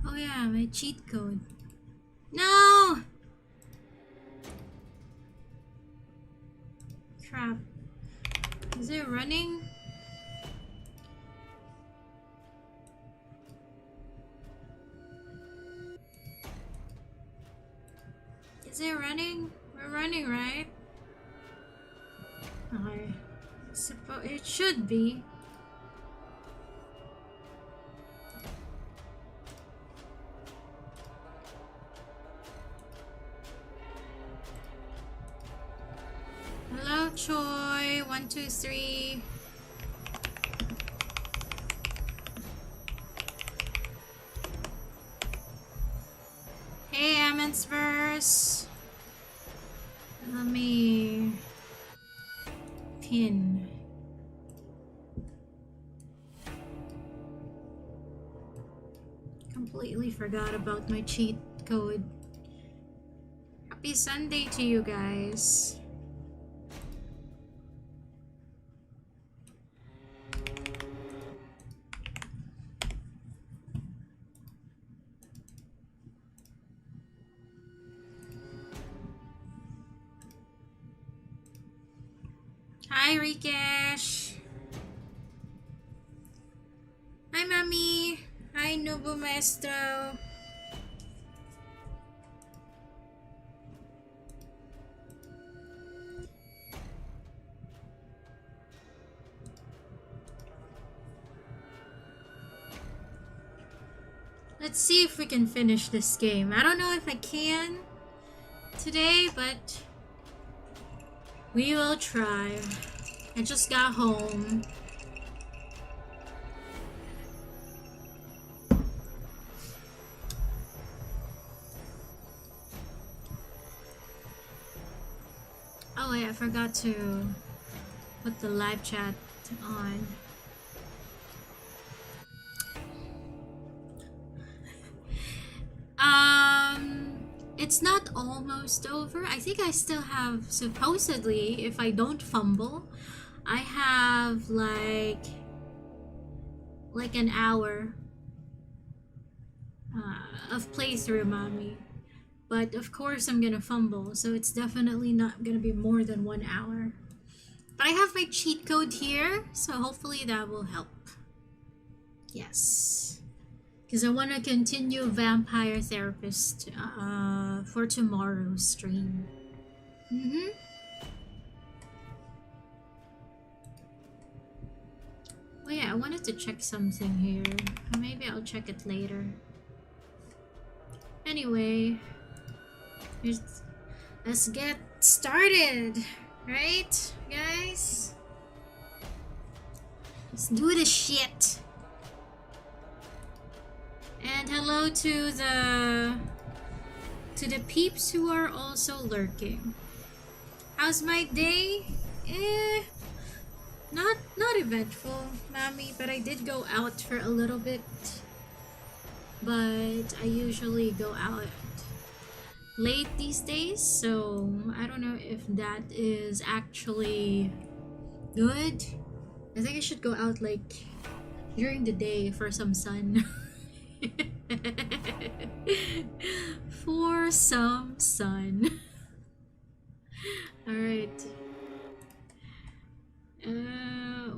Oh yeah, my cheat code. No! Crap. Is it running? Is it running? We're running, right? I suppose it should be. Hello, Choi. 1, 2, 3. Hey, Ammon's verse. Let me pin. Completely forgot about my cheat code. Happy Sunday to you guys. Hi, Rikesh. Hi, Mami. Hi, Nubo Maestro. Let's see if we can finish this game. I don't know if I can today, but we will try. I just got home. Oh wait, I forgot to put the live chat on. It's not almost over. I think I still have, supposedly, if I don't fumble, I have like an hour of playthrough, Mommy. But of course I'm gonna fumble, so it's definitely not gonna be more than 1 hour. But I have my cheat code here, so hopefully that will help. Yes. Because I want to continue Vampire Therapist for tomorrow's stream. Oh yeah, I wanted to check something here. Maybe I'll check it later. Anyway, let's get started, right, guys? Let's do this shit. And hello to the peeps who are also lurking. How's my day? Not eventful, Mommy, but I did go out for a little bit. But I usually go out late these days, so I don't know if that is actually good. I think I should go out like during the day for some sun. For some sun. Alright.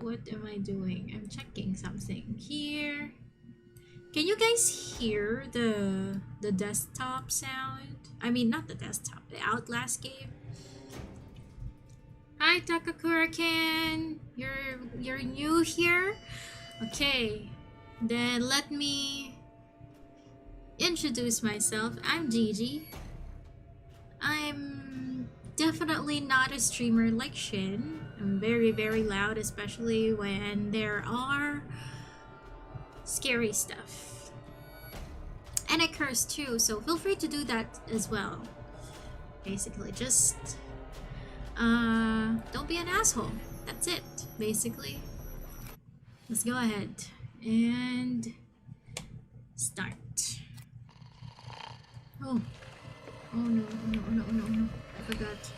What am I doing? I'm checking something here. Can you guys hear the desktop sound? I mean, not the desktop, the Outlast game. Hi, Takakura-kan. You're new here? Okay. Then let me introduce myself. I'm Gigi. I'm definitely not a streamer like Shin. I'm very, very loud, especially when there are scary stuff. And I curse too, so feel free to do that as well. Basically, just don't be an asshole. That's it, basically. Let's go ahead and start. Oh no, I forgot.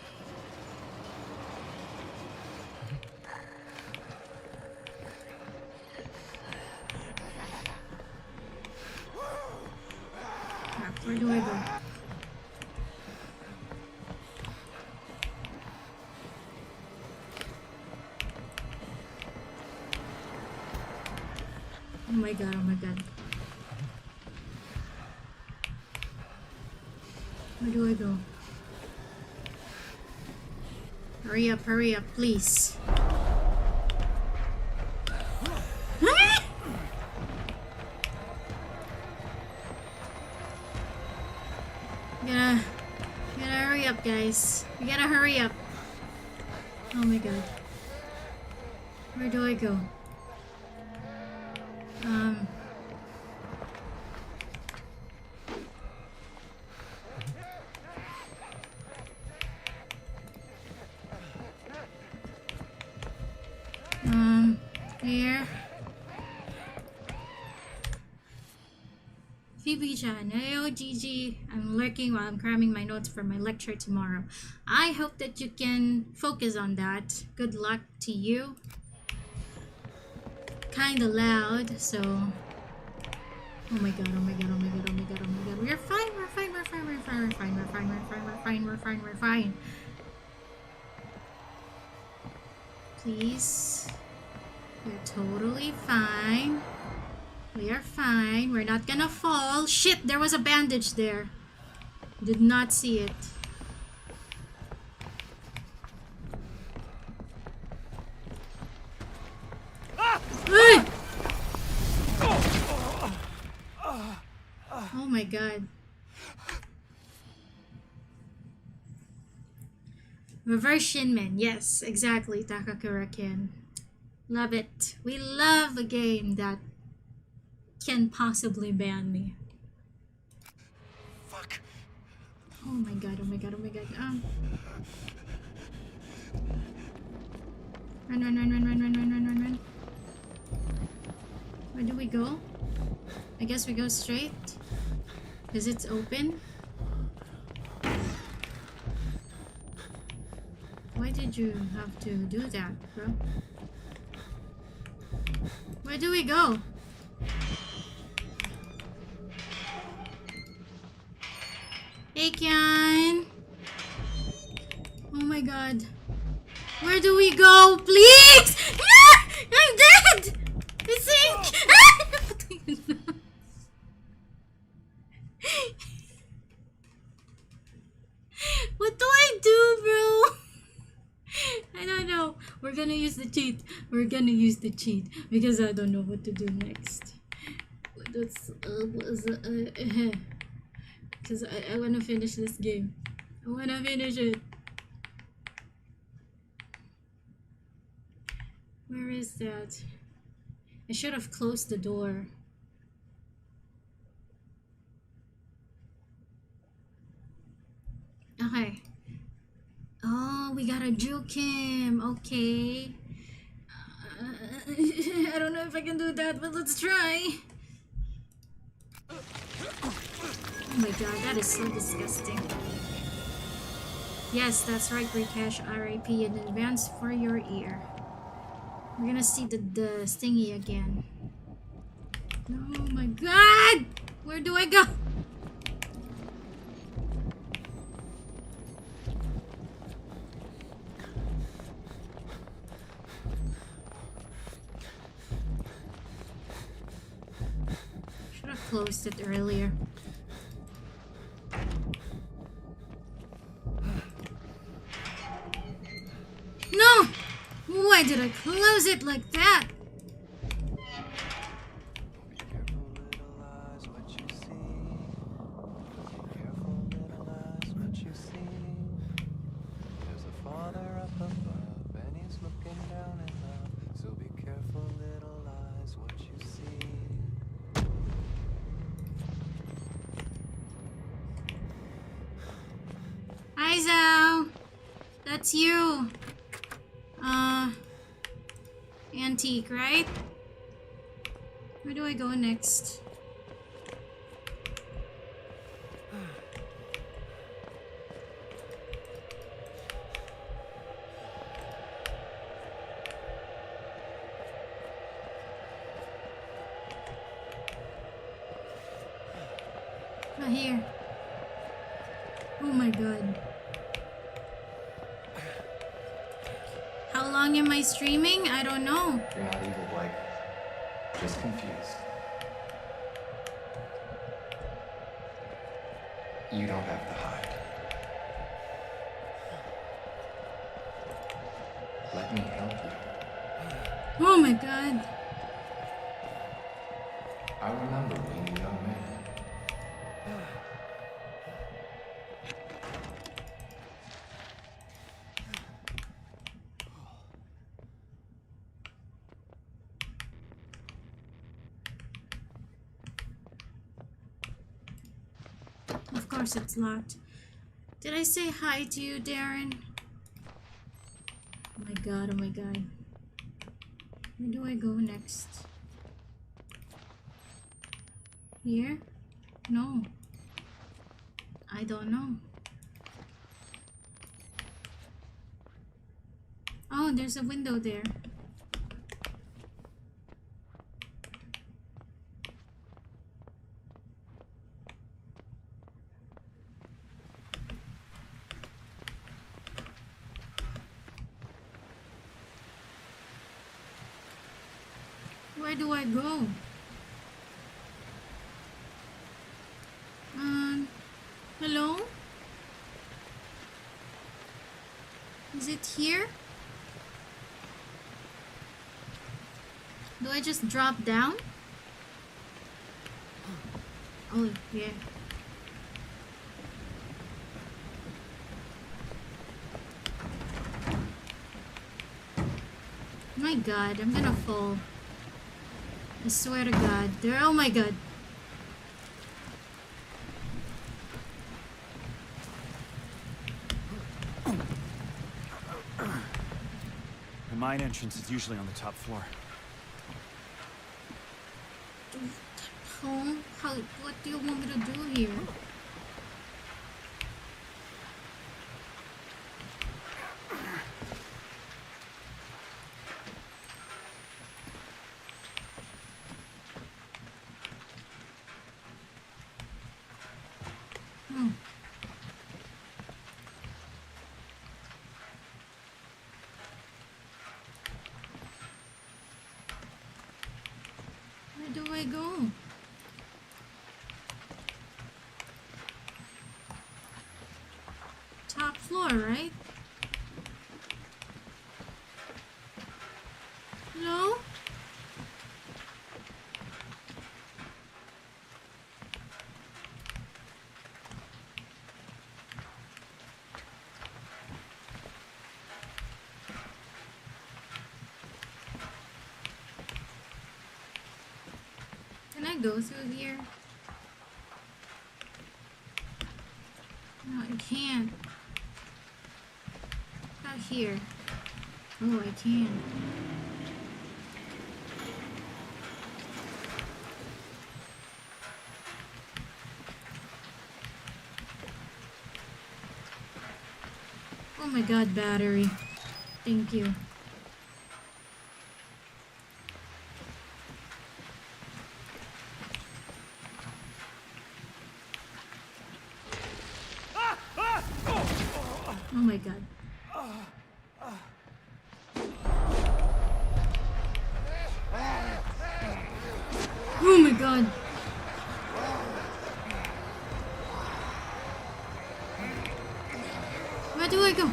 my god, oh my god. Where do I go? Hurry up, please. We gotta hurry up, guys. We gotta hurry up. Oh my god. Where do I go? Here. Phoebe-chan, heyo GG. I'm lurking while I'm cramming my notes for my lecture tomorrow. I hope that you can focus on that. Good luck to you. Kinda loud, so... Oh my god, oh my god, oh my god, oh my god, oh my god. We're fine, we're fine, we're fine, we're fine, we're fine, we're fine, we're fine, we're fine, we're fine, we're fine. Please. We're totally fine. We are fine. We're not gonna fall. Shit, there was a bandage there. Did not see it. Hey! Oh my god. Reverse Shinmen. Yes, exactly, Takakura-kin. Love it. We love a game that can possibly ban me. Fuck. Oh my god, oh my god, oh my god. Run, run, run, run, run, run, run, run, run, run. Where do we go? I guess we go straight. Because it's open. Why did you have to do that, bro? Where do we go? Hey, Kian! Oh my god. Where do we go? Please! Ah! I'm dead! I think! What do I do, bro? I don't know. We're gonna use the cheat. We're gonna use the cheat because I don't know what to do next. Because I want to finish this game. I want to finish it. Where is that? I should have closed the door. Okay. Oh, we gotta juke him. Okay. I don't know if I can do that, but let's try. Oh my god, that is so disgusting. Yes, that's right, Rikesh. RIP in advance for your ear. We're gonna see the stingy again. Oh my god! Where do I go? Should have closed it earlier. No! Why did I close it like that? Hi, Zao. That's you. Antique, right? Where do I go next? Not here. Oh my god. How long am I streaming? I don't know. You're not evil, Blake. Just confused. You don't have to hide. Let me help you. Oh my god. I remember being a young man. Of course it's locked. Did I say hi to you, Darren? Oh my god, oh my god. Where do I go next? Here? No. I don't know. Oh, there's a window there. Where do I go? Hello? Is it here? Do I just drop down? Oh, yeah. My god, I'm gonna fall. I swear to god. There, oh my god. The mine entrance is usually on the top floor. What do you want me to do here? Where do I go? Top floor, right? Hello? Can I go through here? No, I can't. Not here. Oh, I can. Oh my god, battery. Thank you. Oh my god. Oh my god. Where do I go?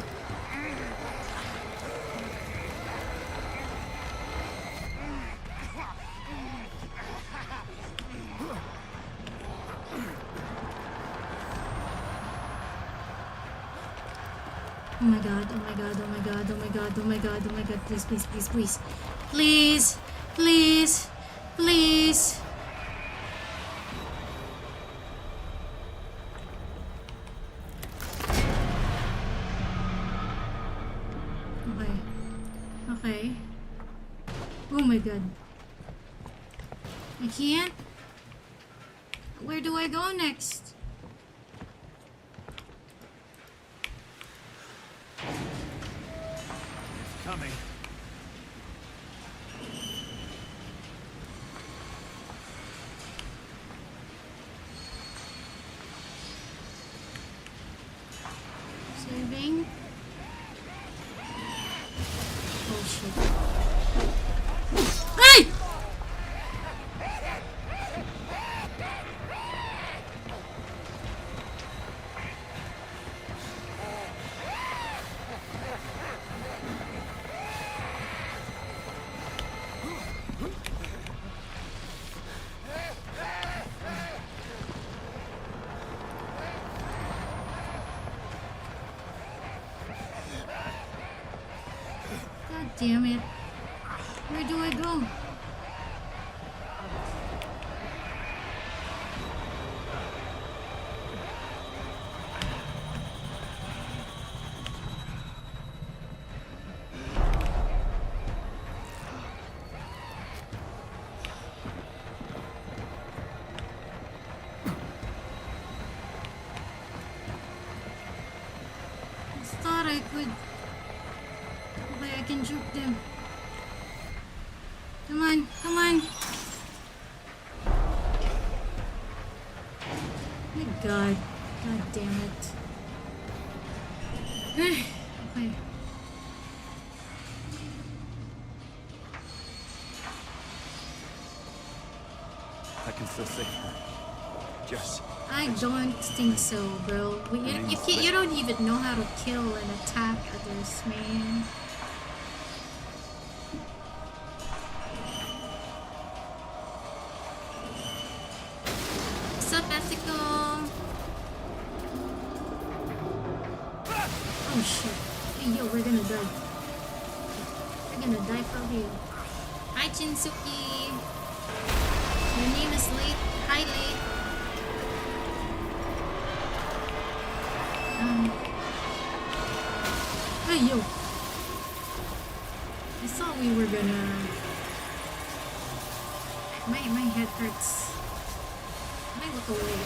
Oh my god, oh my god, oh my god, oh my god, oh my god, oh my god, please, please, please, please. Please, please, please. Okay. Okay. Oh my god. I can't? Where do I go next? Coming. Saving. Oh shit. Hey! damn it. Where do I go? I thought I could. But I can juke them. Come on, come on. My god. God damn it. Okay. I can still save her. Just. I don't think so, bro. You don't even know how to kill and attack others, man. What's up, ethical? Oh shit. Hey, yo, we're gonna die. We're gonna die for real. Hi, Chinsuki. Your name is Late. Hi, Late. Hey, yo. I thought we were gonna... My head hurts. I might look away.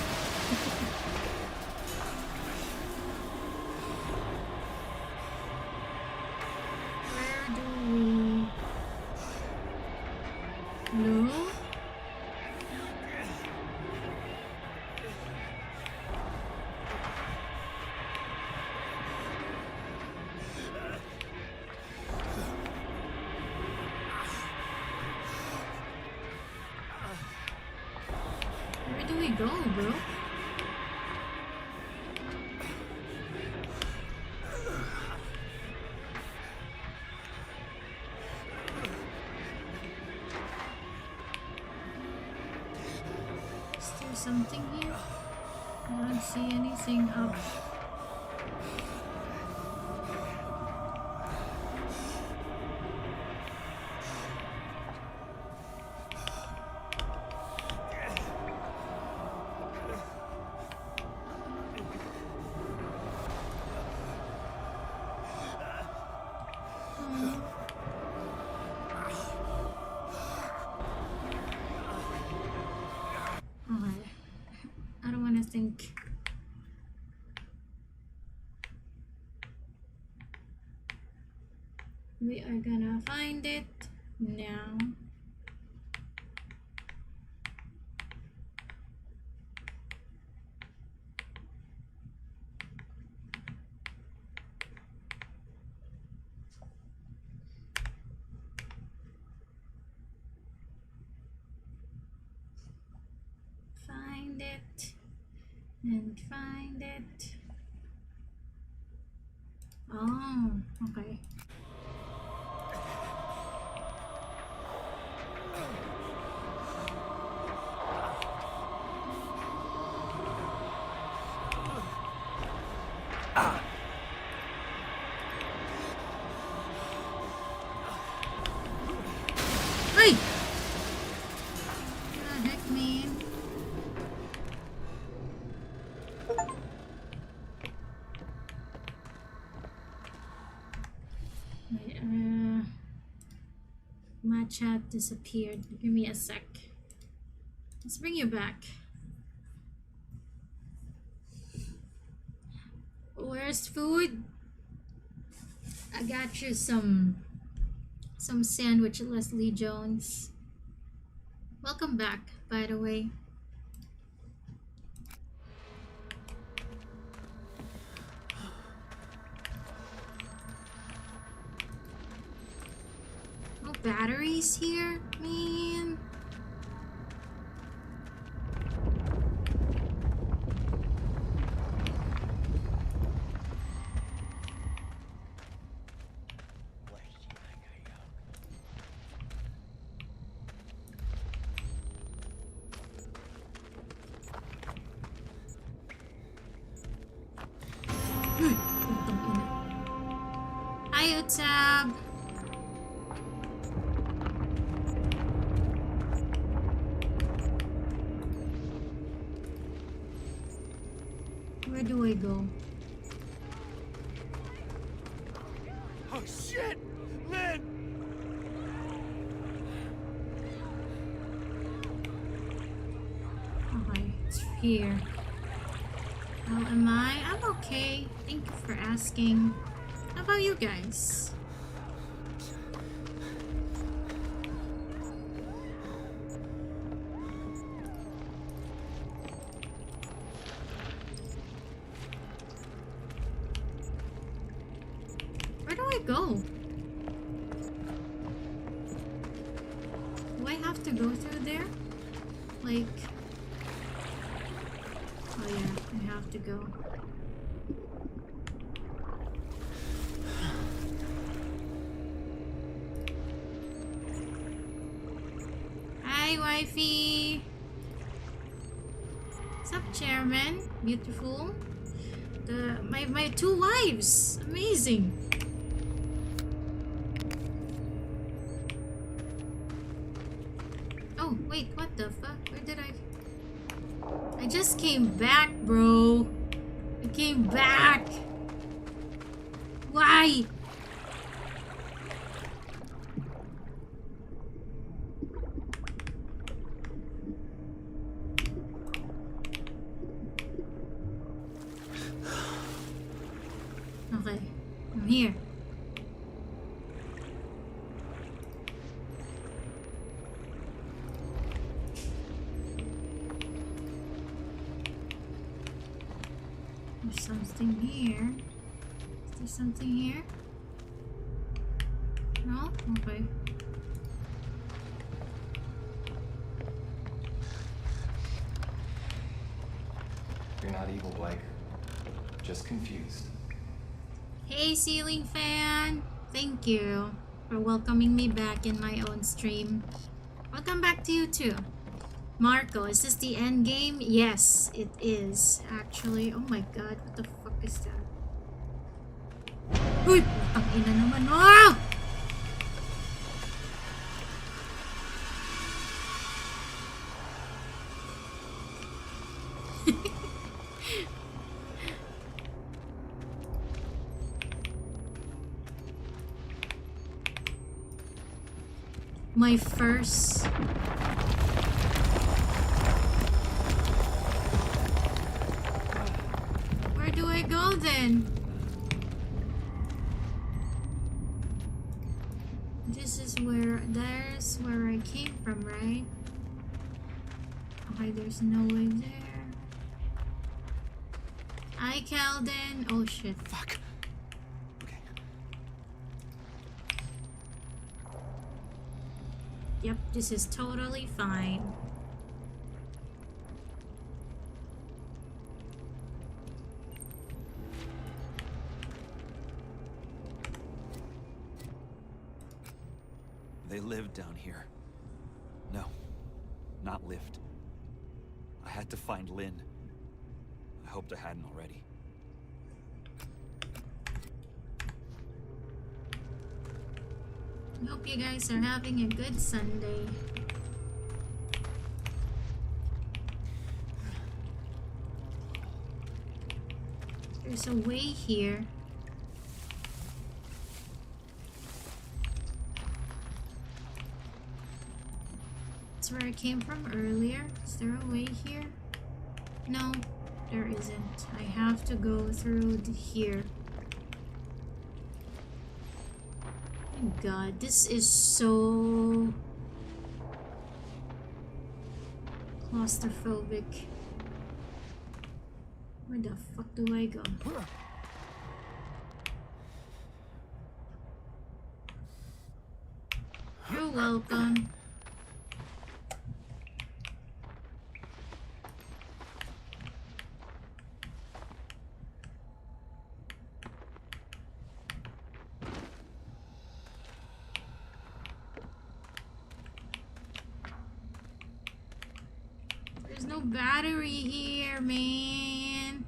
Where do we... No? Where do we go, bro? Is there something here? I don't see anything up. Alright. I don't want to think. We are gonna find it now. Find it and find it. Oh, okay. Hey! What the heck, man? Wait, my chat disappeared. Give me a sec. Let's bring you back. Where's food? I got you some sandwich, Leslie Jones. Welcome back, by the way. No batteries here, man. Hi, Utab. go? Oh shit! Lynn! Okay, it's here. How am I? I'm okay. Thank you for asking. How about you guys? Where do I go? Do I have to go through there? Like... Oh yeah, I have to go. Hi, wifey! What's up, chairman? Beautiful. My two wives! Amazing! Oh, wait, what the fuck? Where did I just came back, bro. I came back. Why? Okay, I'm here. There's something here. Is there something here? No? Okay. You're not evil, Blake. Just confused. Hey, ceiling fan! Thank you for welcoming me back in my own stream. Welcome back to you too. Marco, is this the end game? Yes, it is. Actually, oh my god, what the fuck is that? Uy, putang ina naman. Oh! My first... Where do I go then? This is where... There's where I came from, right? Okay, there's no way there. Hi, Calden. Oh shit. Fuck. Okay. Yep, this is totally fine. They lived down here. No, not lived. I had to find Lynn. I hoped I hadn't already. I hope you guys are having a good Sunday. There's a way here. That's where I came from earlier. Is there a way here? No, there isn't. I have to go through here. Oh my god, this is so claustrophobic. Where the fuck do I go? You're welcome. There's no battery here, man.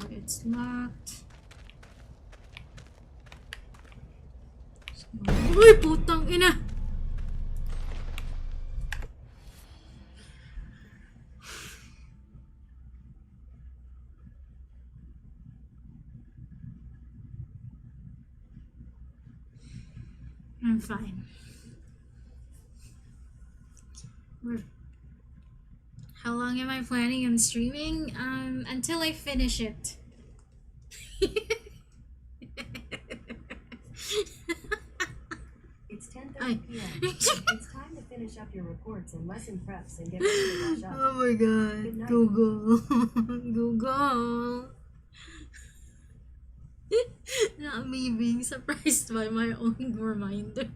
Okay. locked. Uy, putang ina! I'm fine. How long am I planning on streaming? Until I finish it. It's 10:30 p.m. It's time to finish up your reports and lesson preps and get ready to wash up. Oh my god. Good night. Google. Google. Not me being surprised by my own reminder.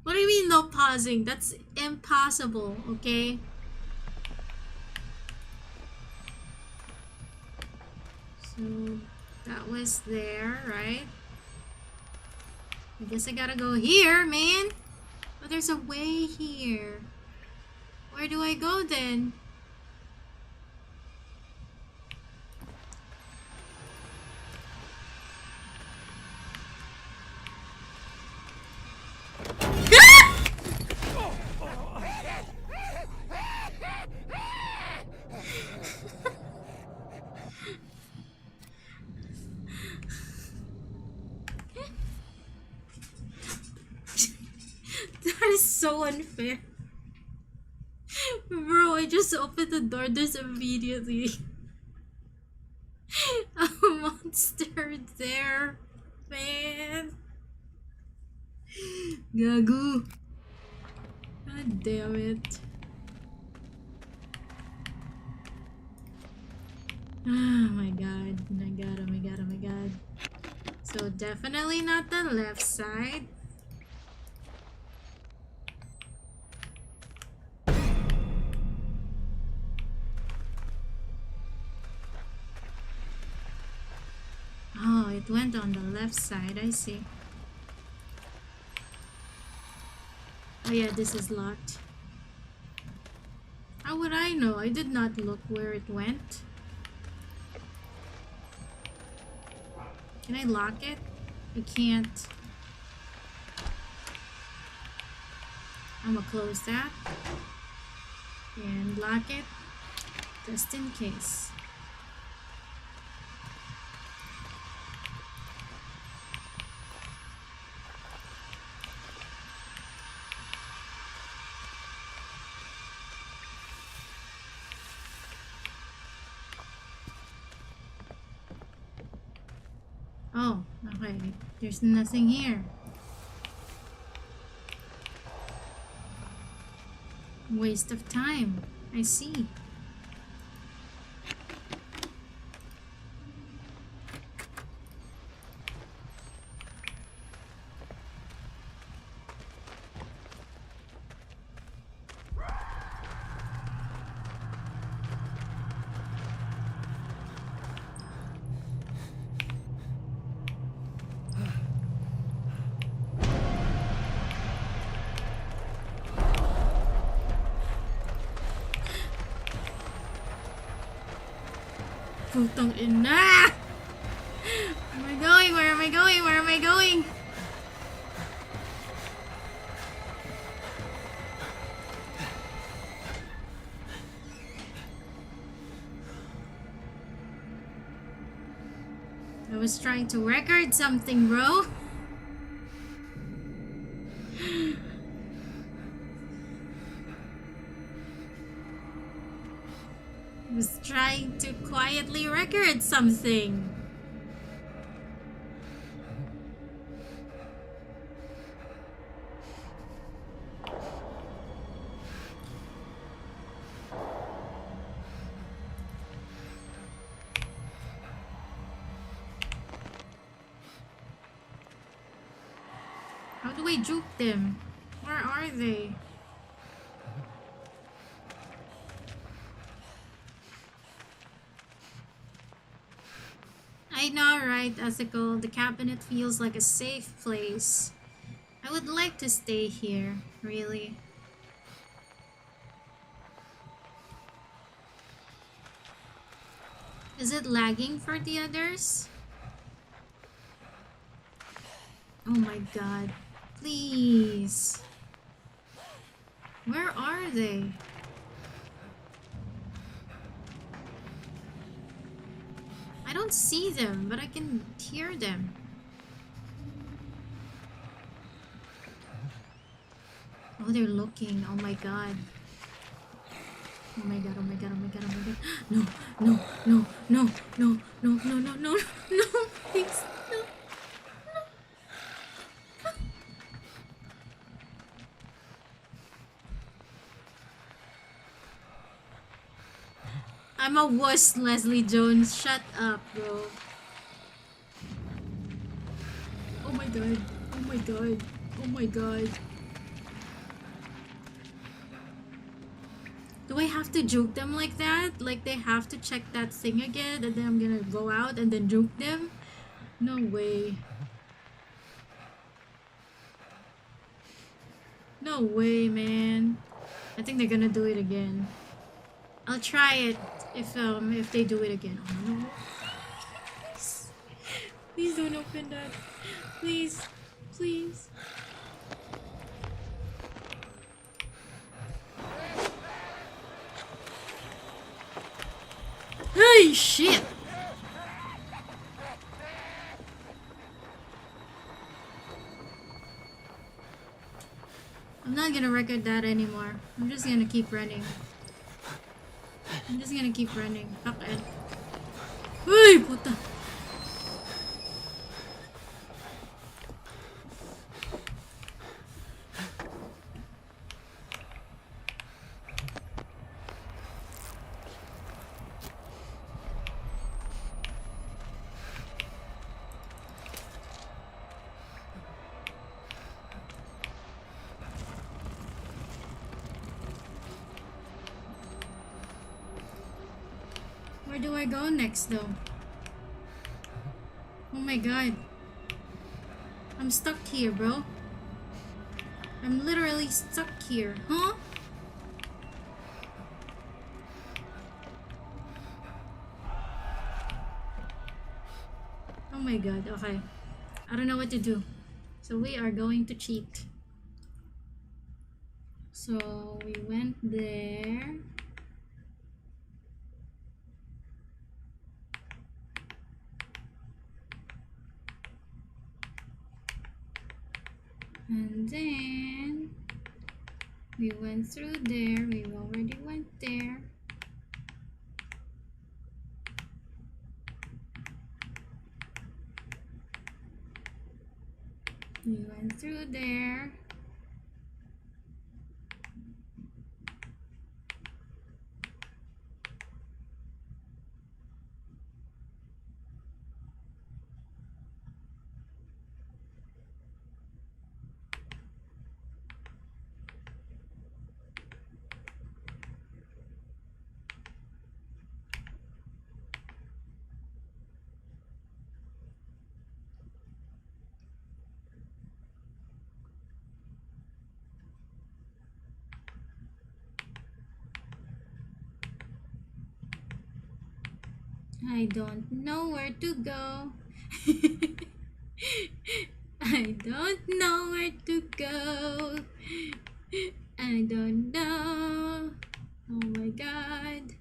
What do you mean no pausing? That's impossible, okay? So that was there, right? I guess I gotta go here, man. Oh, there's a way here. Where do I go then? That is so unfair. Bro, I just opened the door. There's immediately a monster there. Man. Gagu. God damn it. Oh my god. Oh my god, oh my god, oh my god. So definitely not the left side. Oh, it went on the left side, I see. Oh yeah, this is locked. How would I know? I did not look where it went. Can I lock it? I can't. I'm gonna close that. And lock it. Just in case. Oh, okay. There's nothing here. Waste of time. I see. Putang ina! Where am I going? Where am I going? Where am I going? I was trying to record something, bro. I was trying to quietly record something. How do I juke them? Where are they? I know, right, Ethical? The cabinet feels like a safe place. I would like to stay here, really. Is it lagging for the others? Oh my god. Please. Where are they? I don't see them, but I can hear them. Oh, they're looking. Oh my god. Oh my god, oh my god, oh my god, oh my god. No, no, no, no, no, no, no, no, no, no, please, no. I'm a wuss, Leslie Jones. Shut up, bro. Oh my god. Oh my god. Oh my god. Do I have to juke them like that? Like they have to check that thing again and then I'm gonna go out and then juke them? No way. No way, man. I think they're gonna do it again. I'll try it if they do it again. Oh no. Please. Please don't open that. Please. Please. Hey, shit! I'm not gonna record that anymore. I'm just gonna keep running. I'm just gonna keep running. Fuck it. Hey, puta! Where do I go next though? Oh my god. I'm stuck here, bro. I'm literally stuck here. Huh? Oh my god, okay. I don't know what to do. So we are going to cheat. So we went there. And then we went through there. We already went there. We went through there. I don't know where to go. I don't know where to go. I don't know. Oh my god.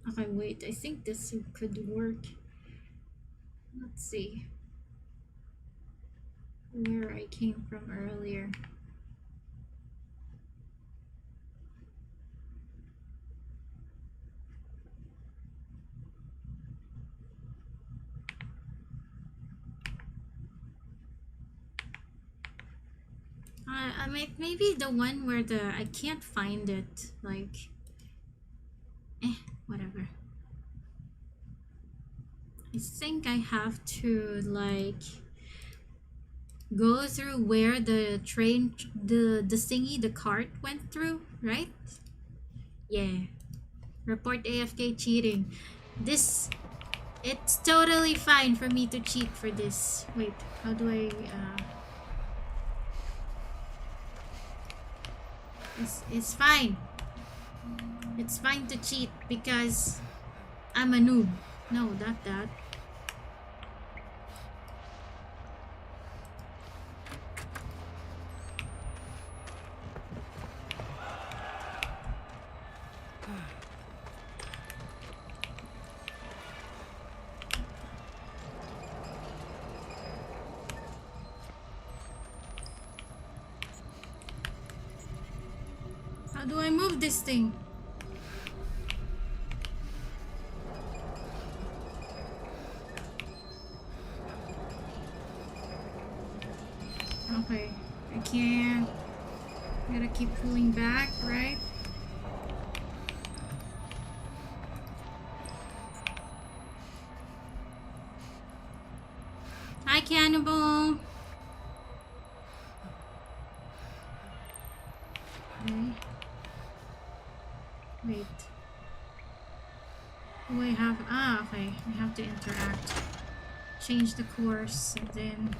Okay, wait. I think this could work. Let's see where I came from earlier. Maybe the one where I can't find it. Like, whatever. I think I have to like go through where the train, the thingy, the cart went through, right? Yeah. Report AFK cheating. It's totally fine for me to cheat for this. Wait, how do I it's fine. It's fine to cheat because I'm a noob. No, not that. How do I move this thing? Okay, I can't. I gotta keep pulling back, right? Hi, Cannibal. Okay. Wait. Do I have? Ah, okay. I have to interact. Change the course and then.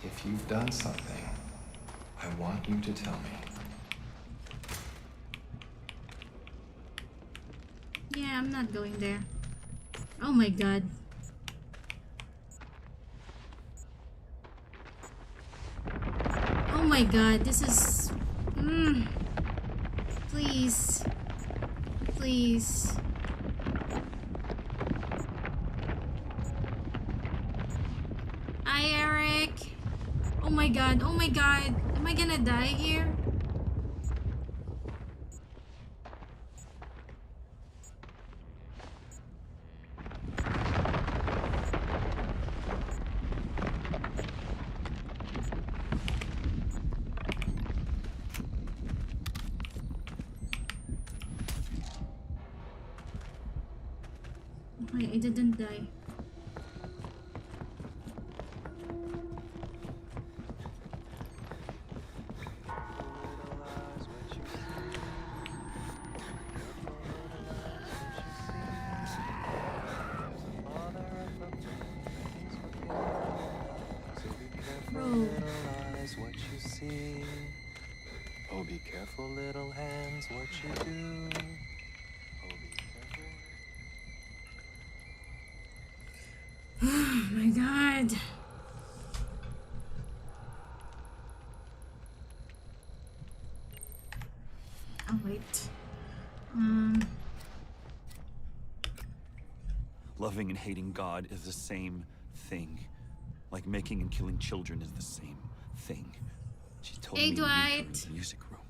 If you've done something, I want you to tell me. Yeah, I'm not going there. Oh my god. Oh my god, this is... Please. Please. Hi, Eric. Oh my god, oh my god. Am I gonna die here? Okay, I didn't die. What you see. Oh, be careful, little hands, what you do. Oh, be careful. Oh my god. Oh wait. Loving and hating God is the same thing. Like making and killing children is the same thing. She told Hey, me Dwight. in the music room.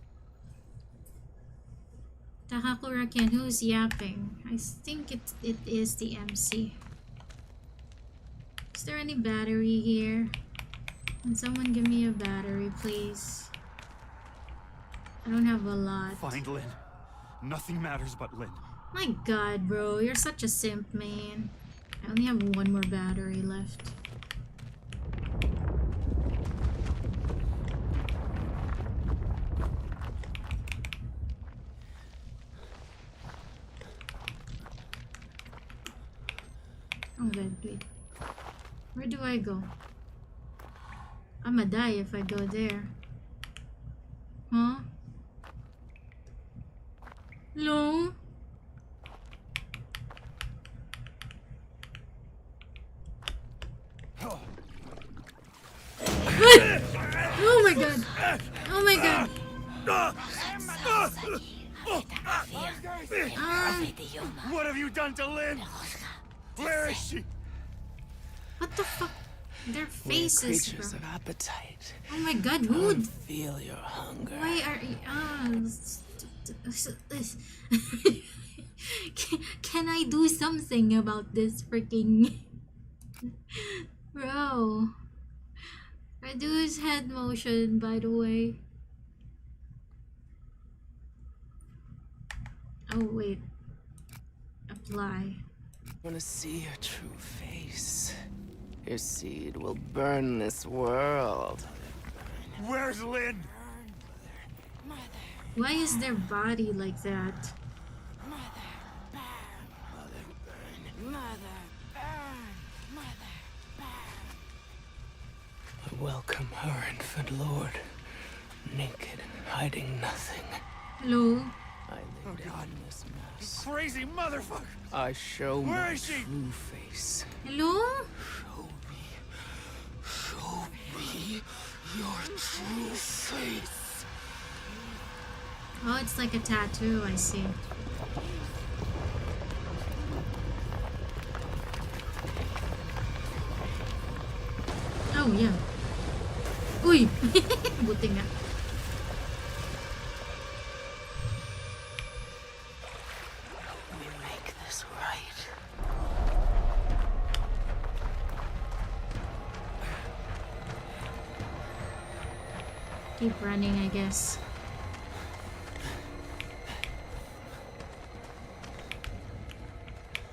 Takakura-ken, who's yapping? I think it is the MC. Is there any battery here? Can someone give me a battery, please? I don't have a lot. Find Lynn. Nothing matters but Lynn. My god, bro, you're such a simp, man. I only have one more battery left. Oh god, wait. Where do I go? I'ma die if I go there. Huh? No? Oh my god! Oh my god! What have you done to Lynn? Where is she? What the fuck? Their We're faces, creatures bro. of appetite. Oh my god, Come dude! and feel your hunger. Why are you... Can I do something about this freaking... Bro. Reduce head motion, by the way. Oh, wait. Apply. Wanna see your true face. Your seed will burn this world. Where's Lynn? Why is their body like that? welcome her infant lord, naked, hiding nothing. Hello? I lay down in this mess. Crazy motherfucker! I show Where my is she? true face. Hello? Show me your true face. Oh, it's like a tattoo, I see. Oh, yeah. Uy! Buti nga. We make this right. Keep running, I guess.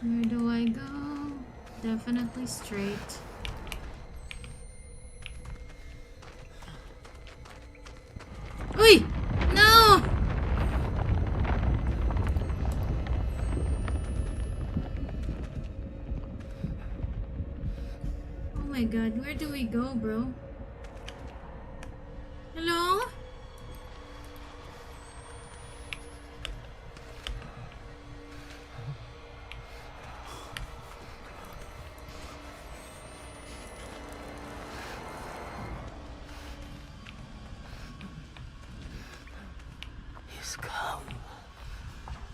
Where do I go? Definitely straight. Uy! No! Oh my god, where do we go, bro? Hello? He's come.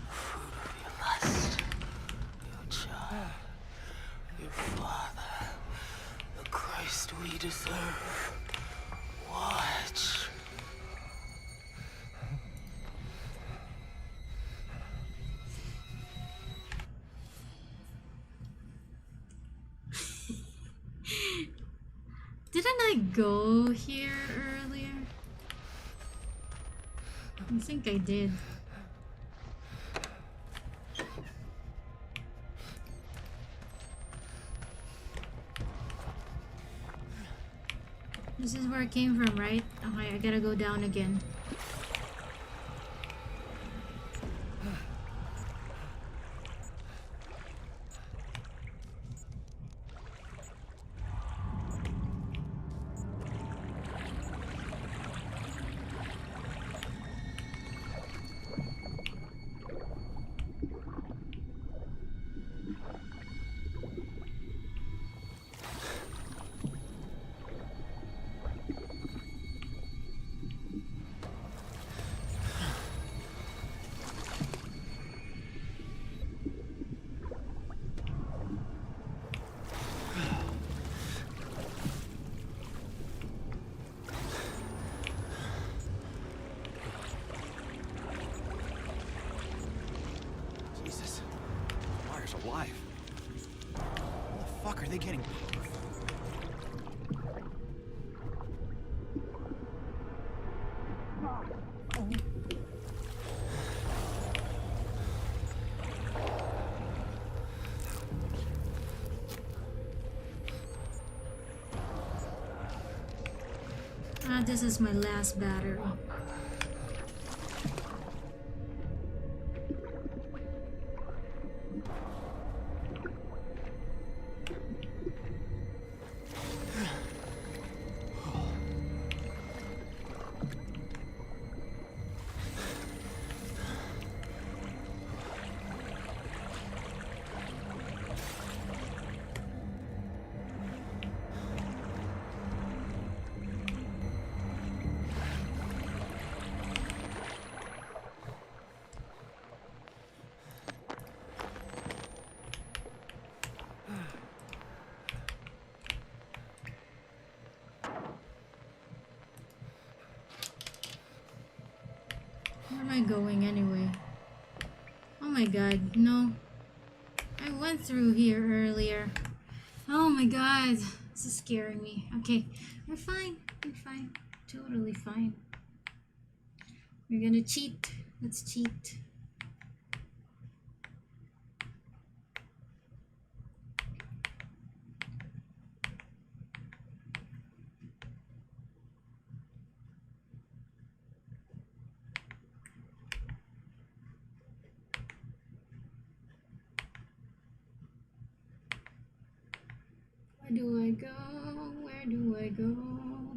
Fruit of your lust. Your child. Your father. The Christ we deserve. Watch. Didn't I go here earlier? I think I did. This is where it came from, right? Okay, I gotta go down again. Jesus. Wire's alive. How the fuck are they getting? This is my last battery. Where am I going anyway? Oh my god, no. I went through here earlier. Oh my god, this is scaring me. Okay, we're fine. We're fine. Totally fine. We're gonna cheat. Let's cheat. Where do I go? Where do I go?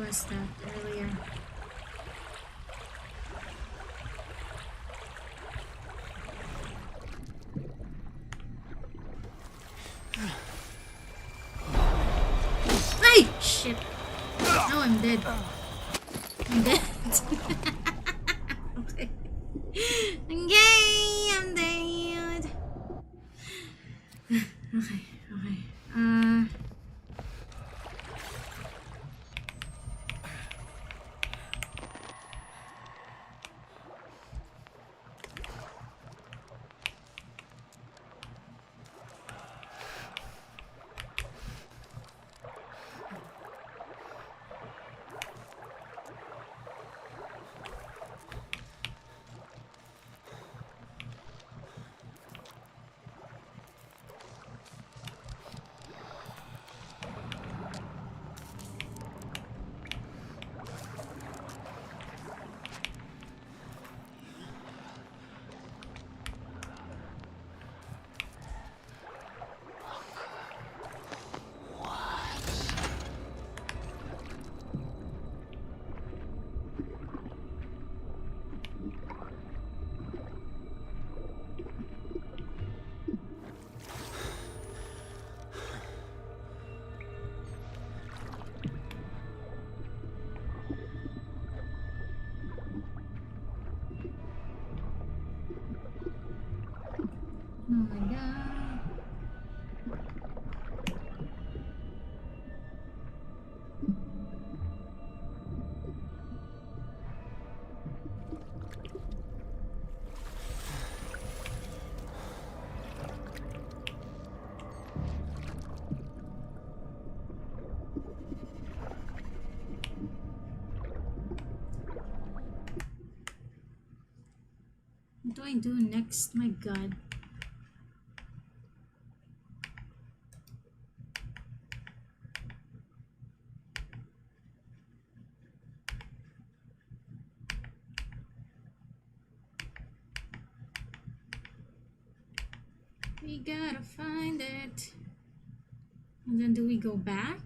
was that earlier? Hey! Shit! Oh, I'm dead. I'm dead. Okay. Okay, I'm dead. Okay, okay. Oh my god. What do I do next? My god. We gotta find it. And then do we go back?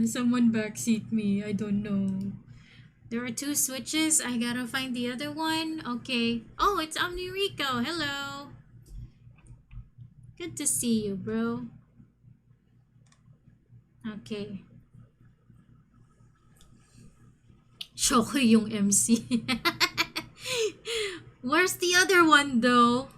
Someone backseat me. I don't know. There are two switches. I gotta find the other one. Okay. Oh, it's Omnirico. Hello. Good to see you, bro. Okay. Choco yung MC. Where's the other one, though?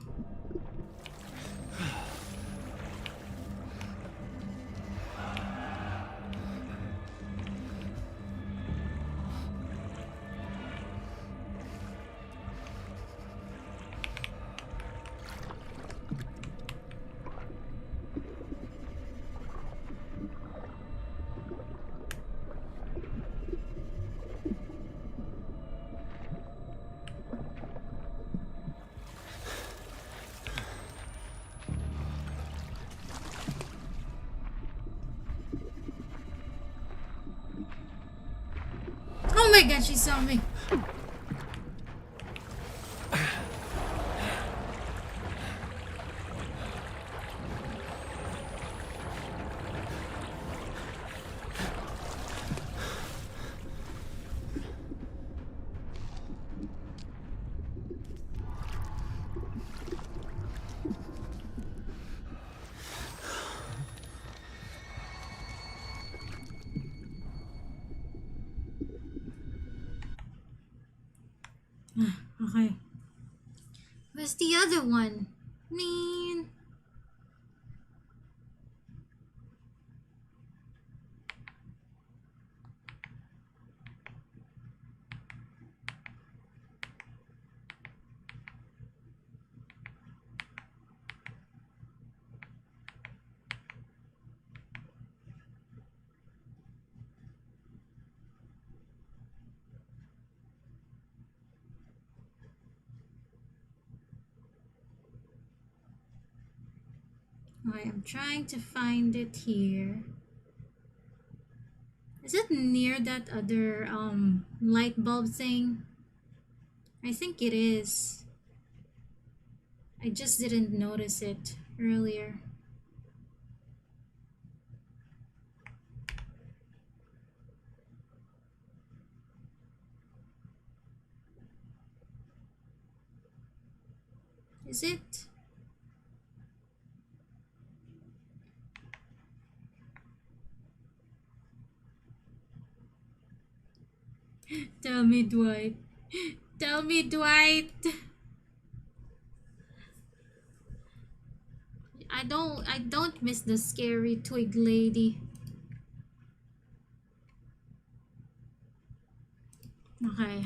Oh my god, she saw me. Okay. Where's the other one? Man. I am trying to find it here. Is it near that other light bulb thing? I think it is. I just didn't notice it earlier. Is it? Tell me, Dwight. Tell me, Dwight. I don't miss the scary twig lady. Okay.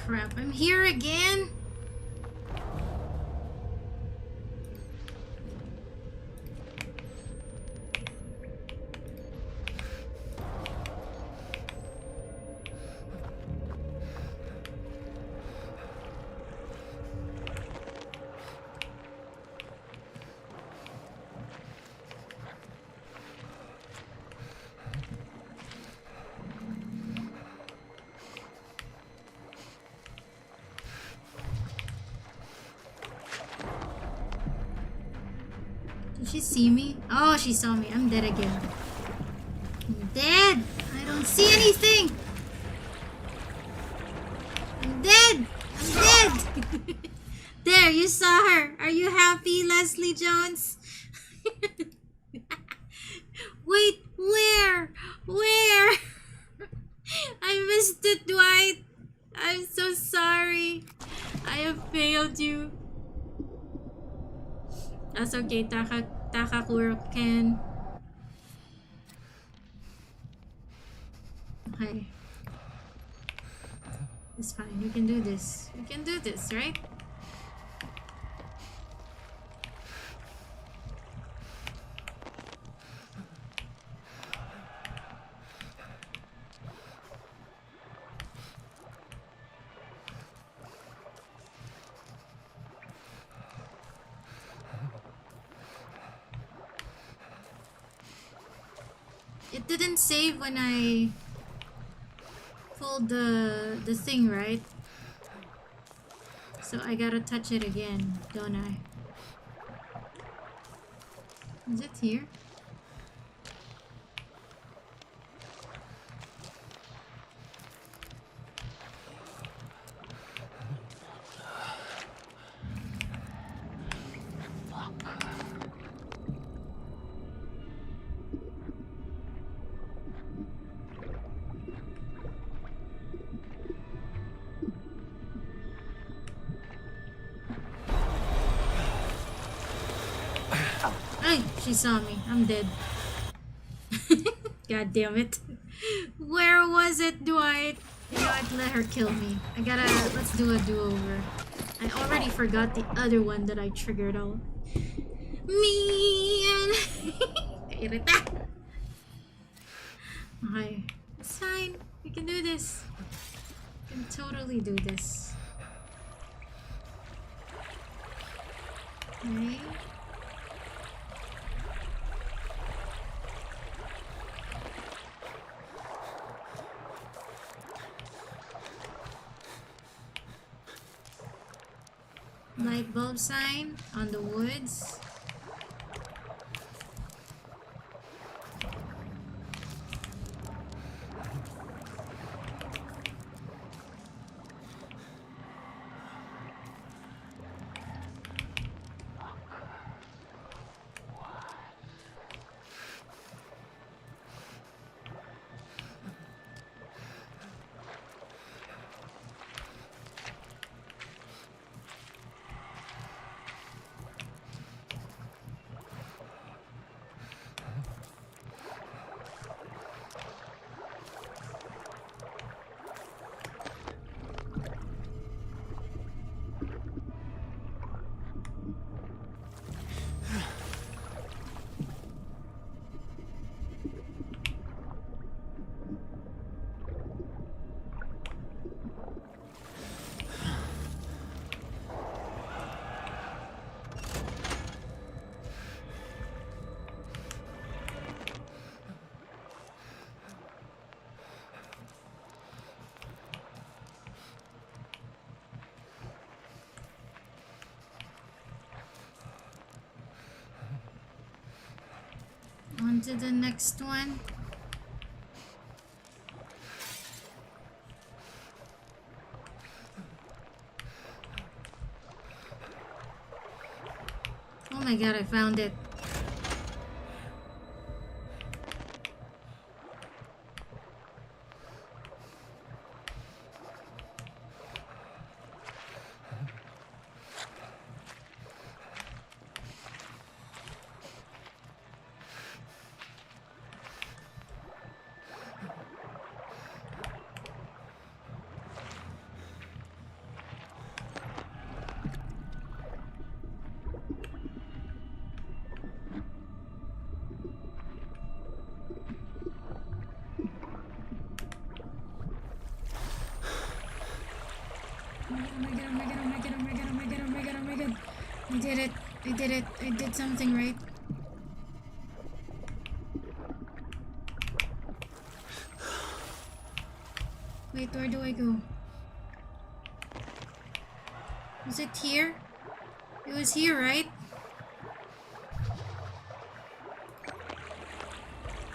Crap, I'm here again? Did she see me? Oh, she saw me. I'm dead again. I'm dead! I don't see anything! I'm dead! I'm dead! There, you saw her. Are you happy, Leslie Jones? Wait, where? Where? I missed it, Dwight. I'm so sorry. I have failed you. That's okay, Takakuro-ken. Okay. It's fine. You can do this. You can do this, right? It didn't save when I pulled the thing, right? So I gotta touch it again, don't I? Is it here? Ay, she saw me. I'm dead. God damn it. Where was it, Dwight? You know what? Let her kill me. Let's do a do-over. I already forgot the other one that I triggered all. Me and... Kairita. Okay. It's fine. We can do this. We can totally do this. Okay. Light bulb sign on the woods. On to the next one. Oh my god, I found it. I did it. I did it. I did something right. Wait, where do I go? Was it here? It was here, right?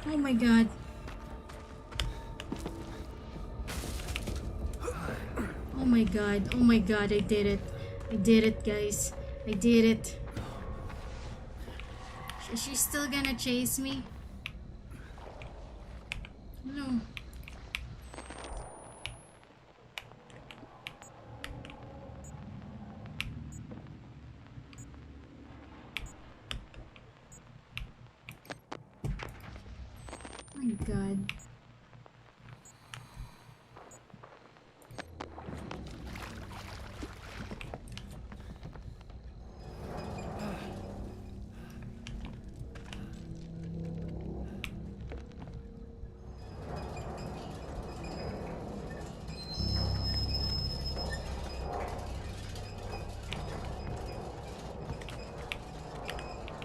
Oh my god. Oh my god. Oh my god, I did it. I did it, guys. I did it. Is she still gonna chase me? No. My god.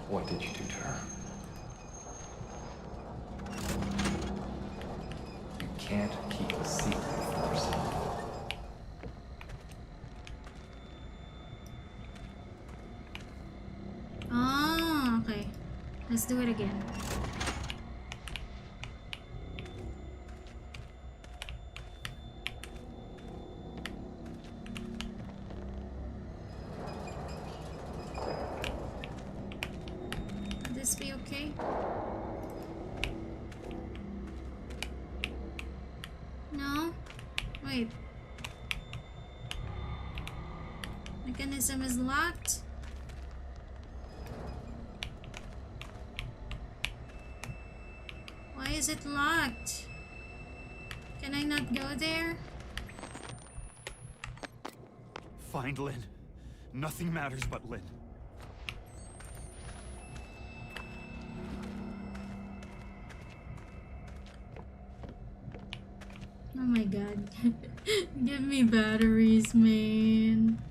What did you do to her? You can't keep a secret from yourself. Oh, okay. Let's do it again. Would this be okay? No? Wait. Mechanism is locked? Why is it locked? Can I not go there? Find Lynn. Nothing matters but Lynn. Oh my god. Give me batteries, man.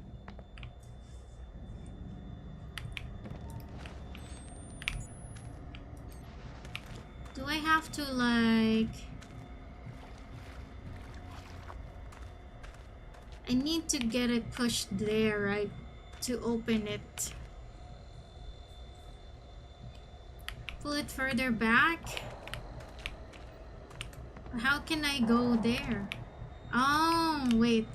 Do I have to like... I need to get it pushed there, right? To open it. Pull it further back? How can I go there? Oh, wait,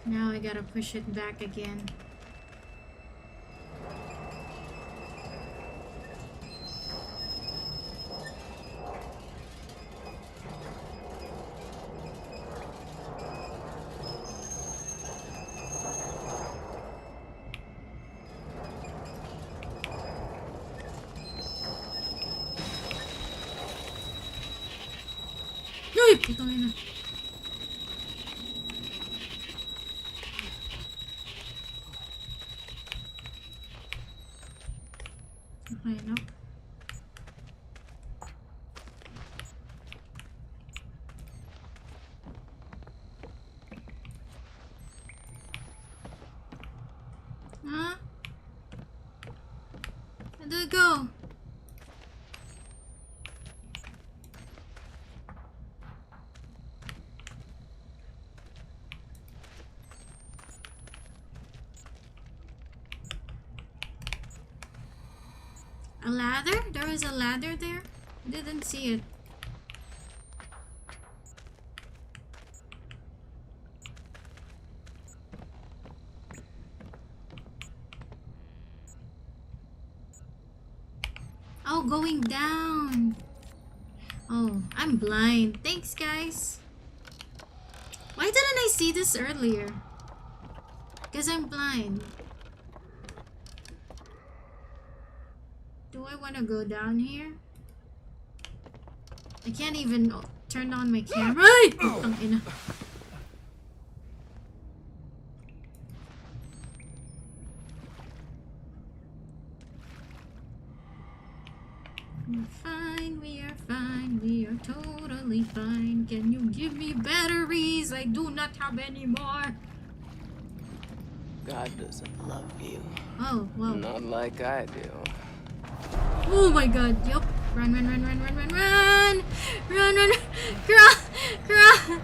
now I gotta push it back again. Uy! Putang ina. Okay, no. Huh? Where do I go? A ladder? There was a ladder there? I didn't see it. Oh, going down. Oh, I'm blind. Thanks, guys. Why didn't I see this earlier? Because I'm blind. Do I want to go down here? I can't even turn on my camera. Ay! Putang ina. We're fine, we are fine, we are totally fine. Can you give me batteries? I do not have any more. God doesn't love you. Oh, wow. Not like I do. Oh my god, yup. Run, run, run, run, run, run, run! Run, run, crawl, crawl!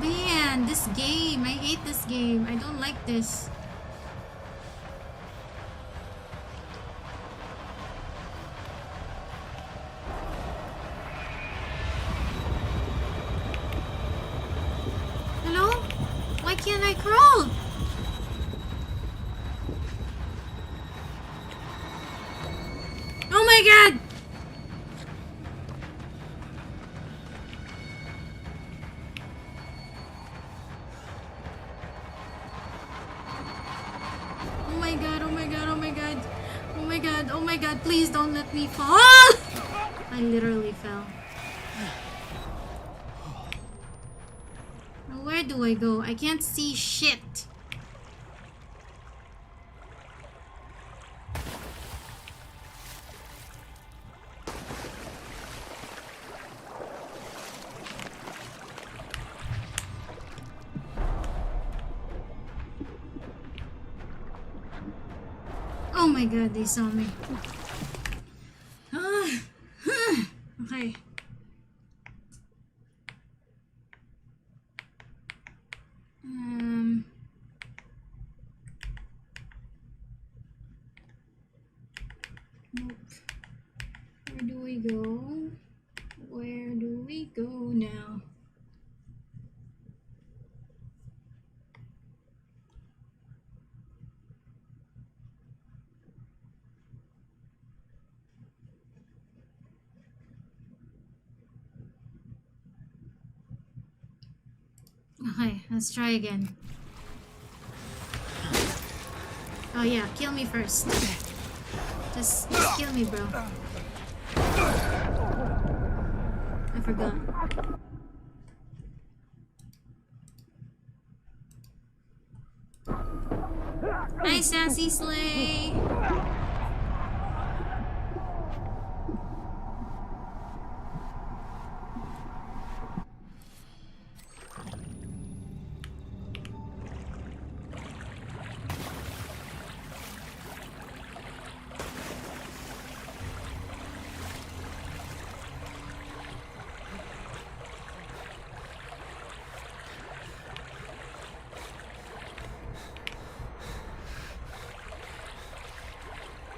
Man, this game. I hate this game. I don't like this. Hello? Why can't I crawl? Oh my god! Oh my god, oh my god, oh my god. Oh my god, oh my god, please don't let me fall! I literally fell. Now where do I go? I can't see shit. Oh my god, they saw me. Okay. Nope. Where do we go? Where do we go now? Okay, let's try again. Oh yeah, kill me first. Just kill me, bro. I forgot. Hi, Sassy Slay!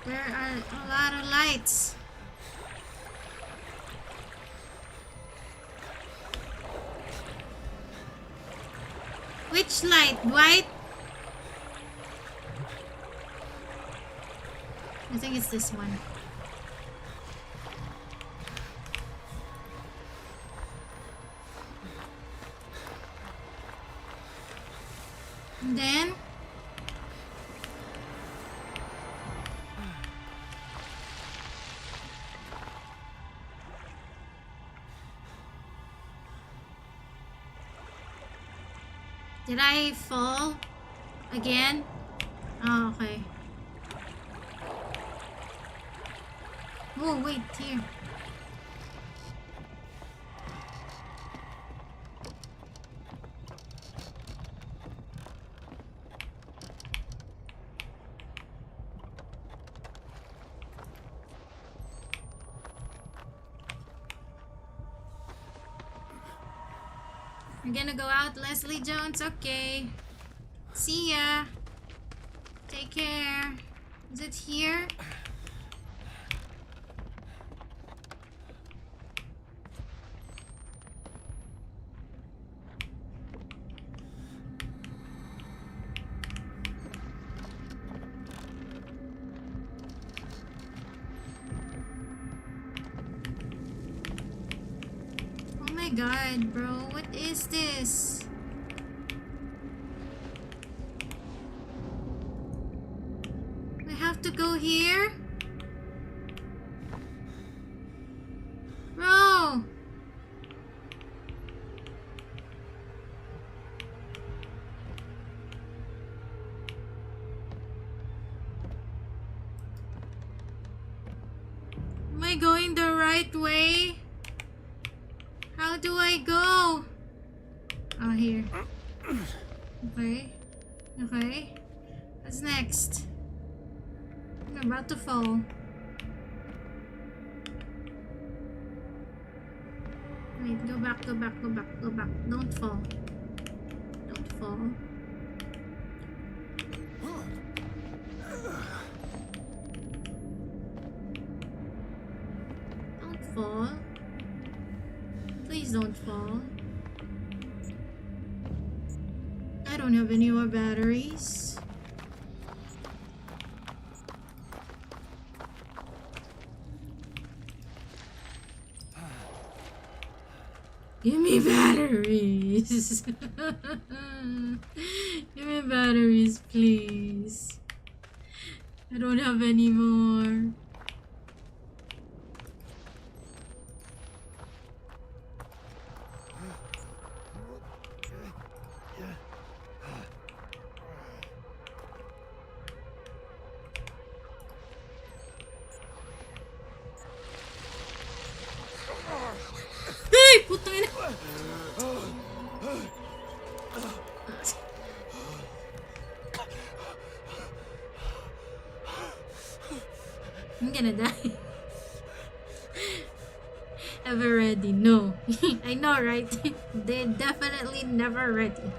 There are a lot of lights. Which light? White? I think it's this one. And then did I fall again? Oh, okay. Oh, wait, here. We're gonna go out, Leslie Jones. Okay. See ya. Take care. Is it here? Oh my god, bro. What is this? I have to go here? Bro! Am I going the right way? How do I go? Oh, here. Okay. Okay. What's next? I'm about to fall. Wait, go back, go back, go back, go back. Don't fall. Don't fall. Don't fall. Please don't fall. I don't have any more batteries. Give me batteries. Give me batteries, please. I don't have any more. Hey, putang ina. I'm gonna die. Ever ready? No. I know, right? They're definitely never ready.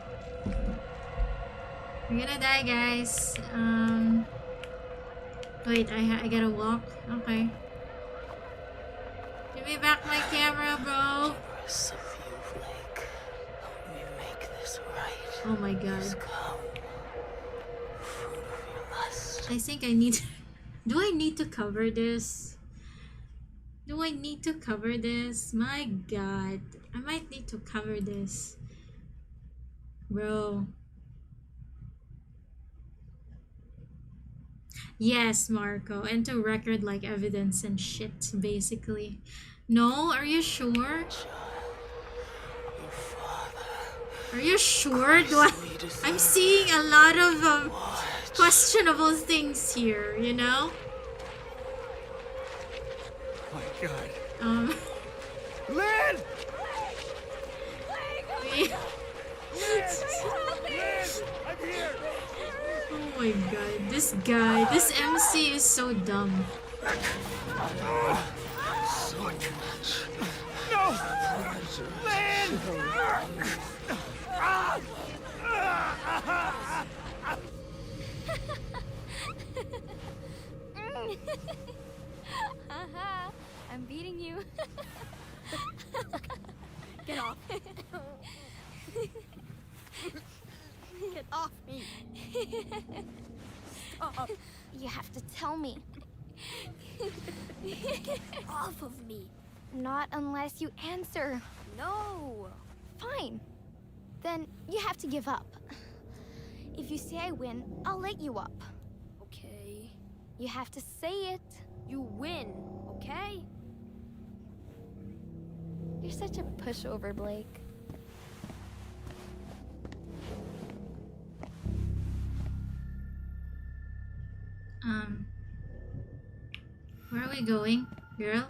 We're gonna die, guys. Wait, I gotta walk. Okay. Give me back my camera, bro. Rest of you, Blake. Help me make this right. Oh my god. Just come. Fruit of your lust. I think I need. Do I need to cover this? Do I need to cover this? My god. I might need to cover this. Bro. Yes, Marco. And to record like evidence and shit, basically. No? Are you sure? Your father. Are you sure? I'm seeing a lot of questionable things here, you know? My God. Lynn! I'm here! Oh my god, this guy, this MC is so dumb. No! Lynn! Haha, I'm beating you. Get off. Get off me. You have to tell me. Get off of me. Not unless you answer. No. Fine. Then you have to give up. If you say I win, I'll let you up. Okay. You have to say it. You win, okay? You're such a pushover, Blake. Where are we going? Girl?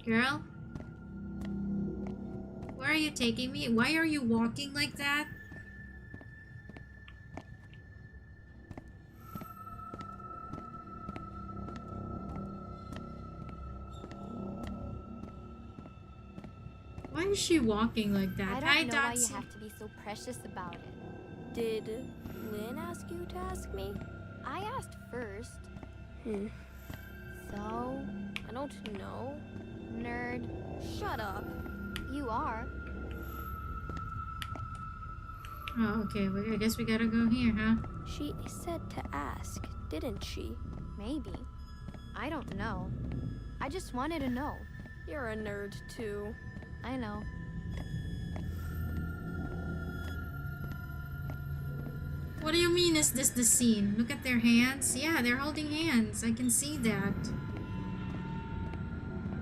Girl? Where are you taking me? Why are you walking like that? Why Why is she walking like that? I don't Hi, know why you Dotsie. have to be so precious about it. Did Lynn ask you to ask me? I asked first. So, I don't know. nerd, Shut up. you are. Oh, okay. I guess we gotta go here, huh? She said to ask, didn't she? Maybe. I don't know. I just wanted to know. You're a nerd too. I know. What do you mean, is this the scene? Look at their hands. Yeah, they're holding hands. I can see that.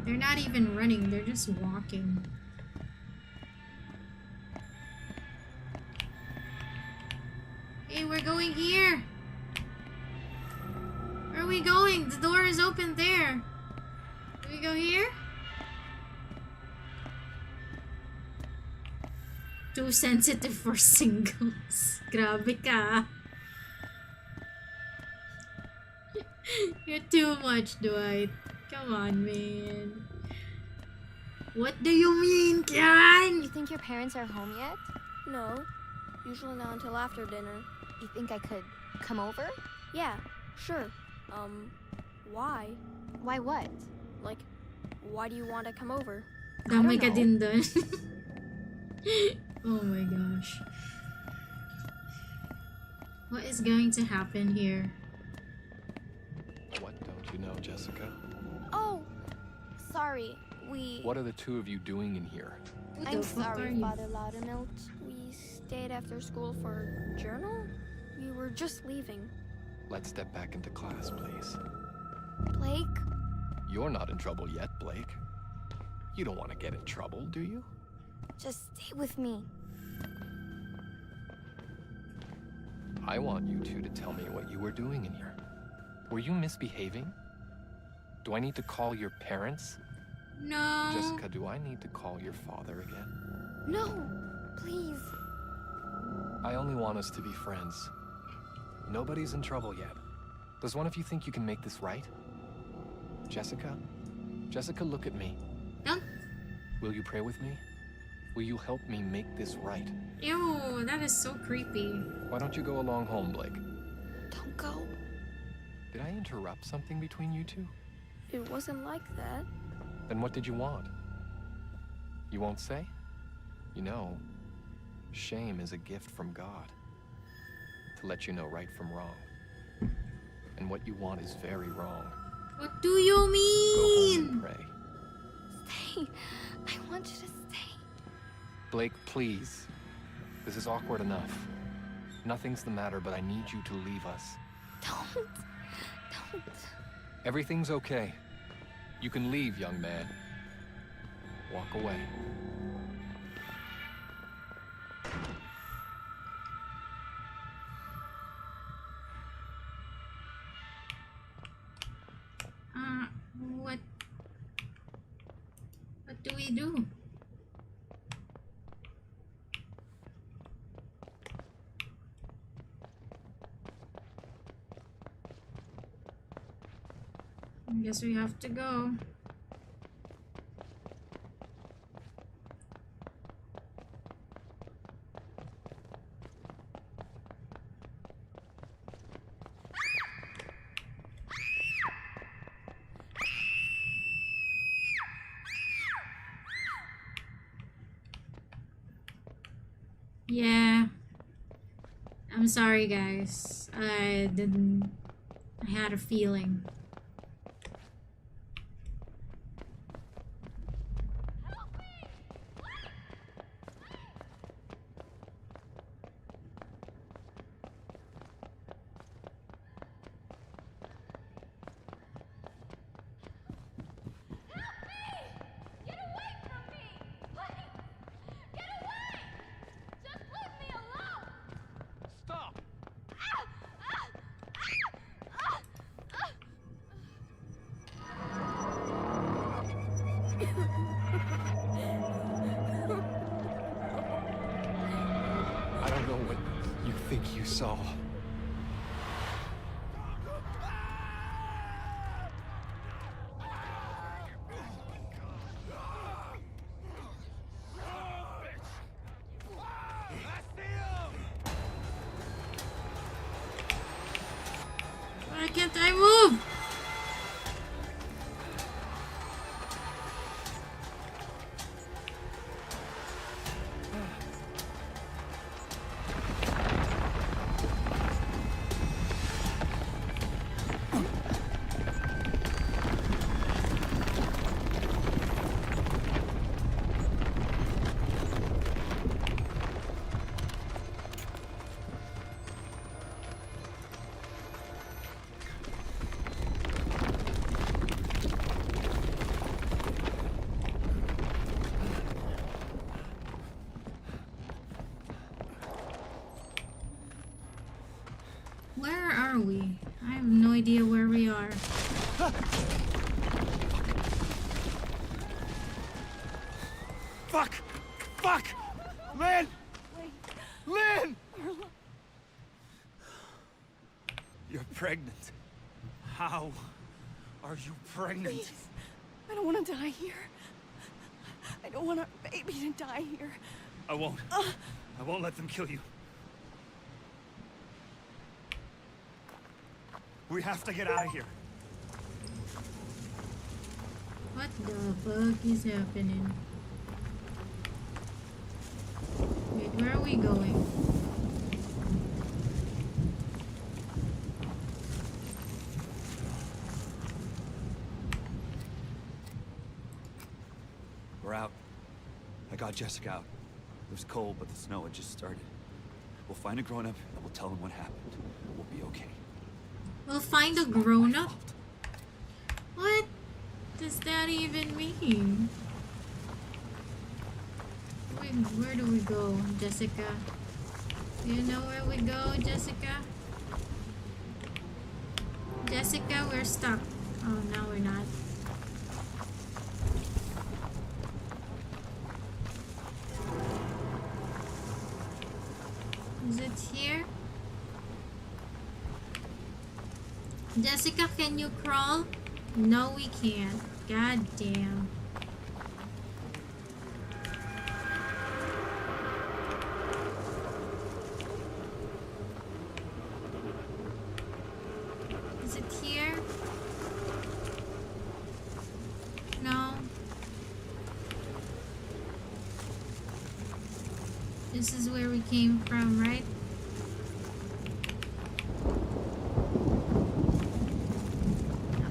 They're not even running. They're just walking. Hey, we're going here. Where are we going? The door is open there. Do we go here? Too sensitive for singles. Grabe ka. You're too much, Dwight. Come on, man. What do you mean, Kyan? You think your parents are home yet? No, usually not until after dinner. You think I could come over? Yeah, sure. Why? Why what? Like, why do you want to come over? Damay ka know. din dun. Oh my gosh. What is going to happen here? What don't you know, Jessica? Oh, sorry. What are the two of you doing in here? Who I'm the fuck are sorry, you? Father Loudermilk. We stayed after school for journal? We were just leaving. Let's step back into class, please. Blake? You're not in trouble yet, Blake. You don't want to get in trouble, do you? Just stay with me. I want you two to tell me what you were doing in here. Were you misbehaving? Do I need to call your parents? No. Jessica, do I need to call your father again? No, please. I only want us to be friends. Nobody's in trouble yet. Does one of you think you can make this right? Jessica? Jessica, look at me. Don't. Will you pray with me? Will you help me make this right? Ew, that is so creepy. Why don't you go along home, Blake? Don't go. Did I interrupt something between you two? It wasn't like that. Then what did you want? You won't say? You know, shame is a gift from God. To let you know right from wrong. And what you want is very wrong. What do you Go home mean? and pray. Stay. I want you to stay. Blake, please. This is awkward enough. Nothing's the matter, but I need you to leave us. Don't. Everything's okay. You can leave, young man. Walk away. What do we do? I guess we have to go. Yeah. I'm sorry, guys. I had a feeling. I don't know what you think you saw. can't I move? Where are we? I have no idea where we are. Fuck! Fuck! Lynn! Lynn! You're pregnant. How are you pregnant? Please. I don't want to die here. I don't want our baby to die here. I won't. I won't let them kill you. We have to get out of here. What the fuck is happening? Wait, where are we going? We're out. I got Jessica out. It was cold, but the snow had just started. We'll find a grown-up and we'll tell them what happened. We'll be okay. We'll find a grown-up? What does that even mean? Wait, where do we go, Jessica? Do you know where we go, Jessica? Jessica, we're stuck. Oh, no, we're not. Is it here? Jessica, can you crawl? No, we can't. God damn. Is it here? No. This is where we came from, right?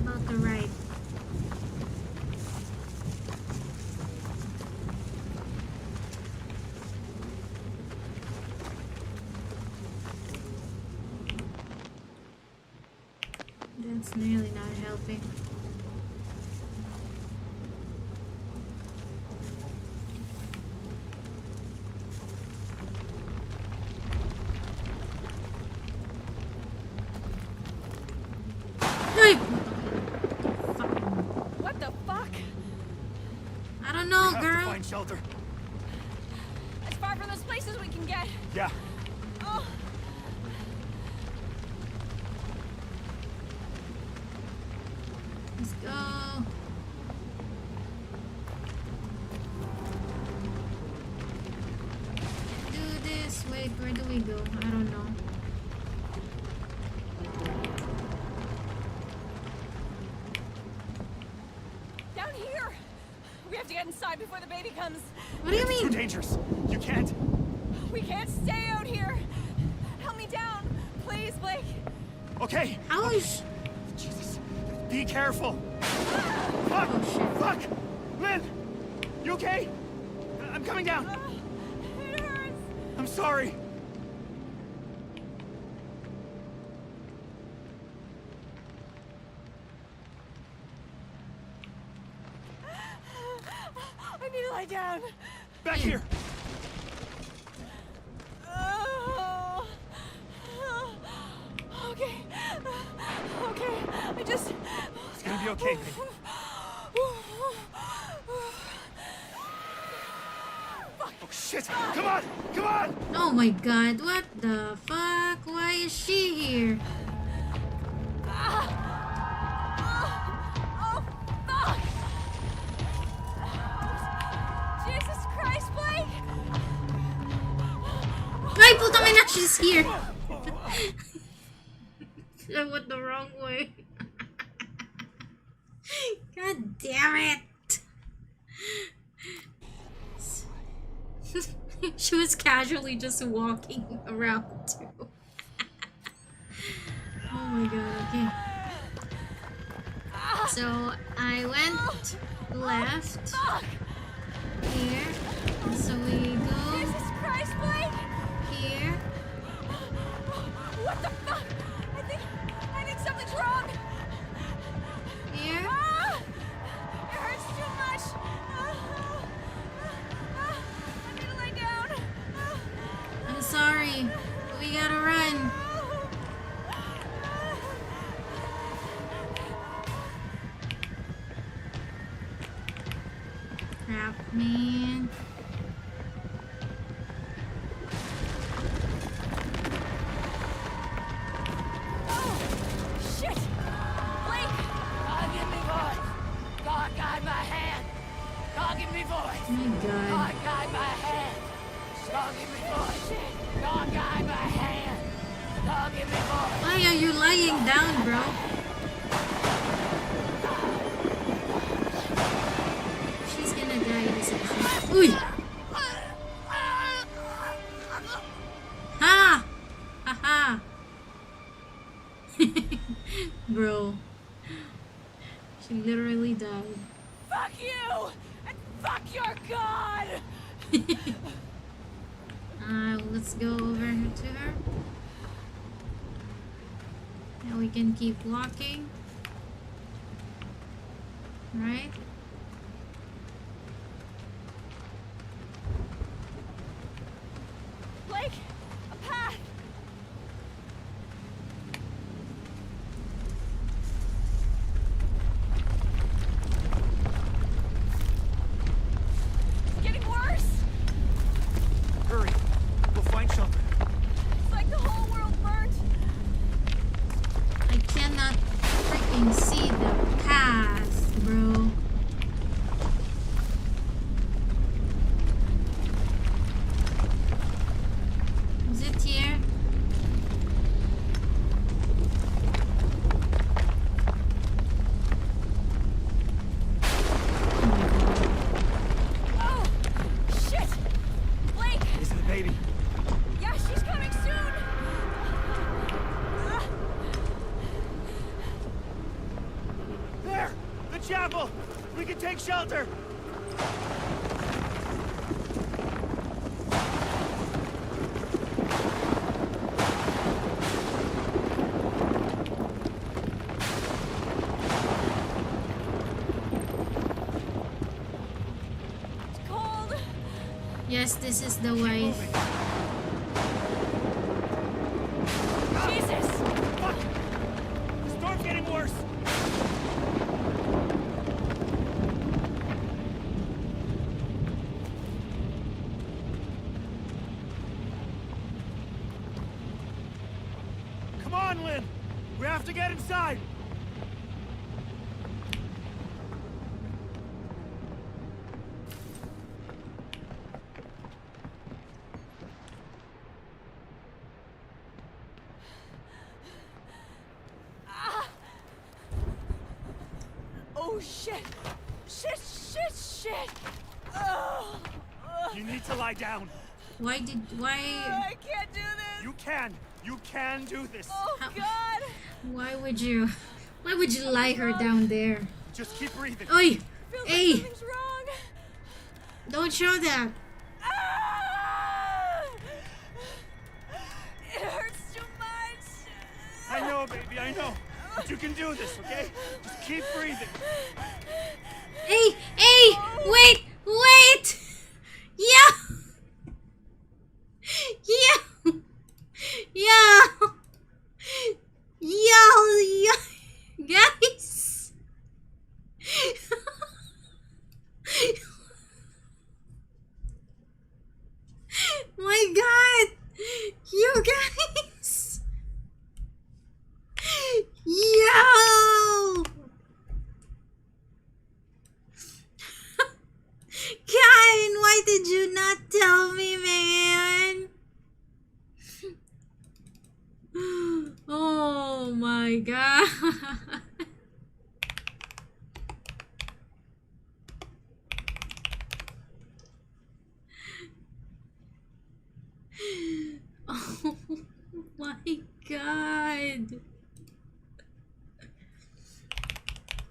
About the right. That's nearly not helping. Hey! What the fuck? I don't know, We have to girl. find shelter. As far from those places we can get. Yeah. Oh. Let's go. Do this. Wait, where do we go? I don't know. Down here. We have to get inside before the baby comes. What do you It's too mean? dangerous. You can't. We can't stay out here. Help me down, please, Blake. Okay. How is... Jesus. Be careful. Fuck. Oh, shit. Fuck. Lynn. You okay? I'm coming down. Oh, it hurts. I'm sorry. I need to lie down. Back here. Oh. Okay. Okay. I just... It's gonna be okay, babe. Oh shit! Come on! Come on! Oh my god, what the fuck? Why is she here? Oh, fuck! Jesus Christ, Blake! Ay, putang ina, she's here. I went the wrong way. God damn it. She was casually just walking around too. Oh my god, okay. So I went left here. So we go Jesus Christ, Blake! here. What the fuck? I think something's wrong. Here. Ah! It hurts too much. I need to lay down. I'm sorry. We gotta run. Crap, man. Shit! Blake! God, give me voice. God, guide my hand. God, give me voice. Oh my god. God, guide my hand. God, give me voice. God, guide my hand. God, give me voice. Why are you lying down, bro? She's gonna die in a second. Uy! Ha! Haha! Bro. She literally died. Fuck you! And fuck your god! Let's go over to her. Now we can keep walking. Right? Blake! A path! It's getting worse! Hurry. We'll find shelter. It's like the whole world burned. I cannot freaking see the path, bro. Is it here? Oh! Shit! Blake! Is it the baby? Yeah, she's coming soon! There! The chapel! We can take shelter! It's cold. Yes, this is the wife. Jesus! Fuck! The storm's getting worse! Come on, Lynn! We have to get inside! Oh shit! Shit! Oh, You need to lie down! Why? I can't do this! You can do this! Oh How- god! Why would you lie her down there? Just keep breathing! Oi! Feels Hey! like something's wrong! Don't show that! Ah! It hurts too much! I know, baby, I know! But you can do this, okay? Just keep breathing! Hey! Wait! Yeah! Guys! My god! You guys! Yo! Kain, why did you not my god. Oh my god.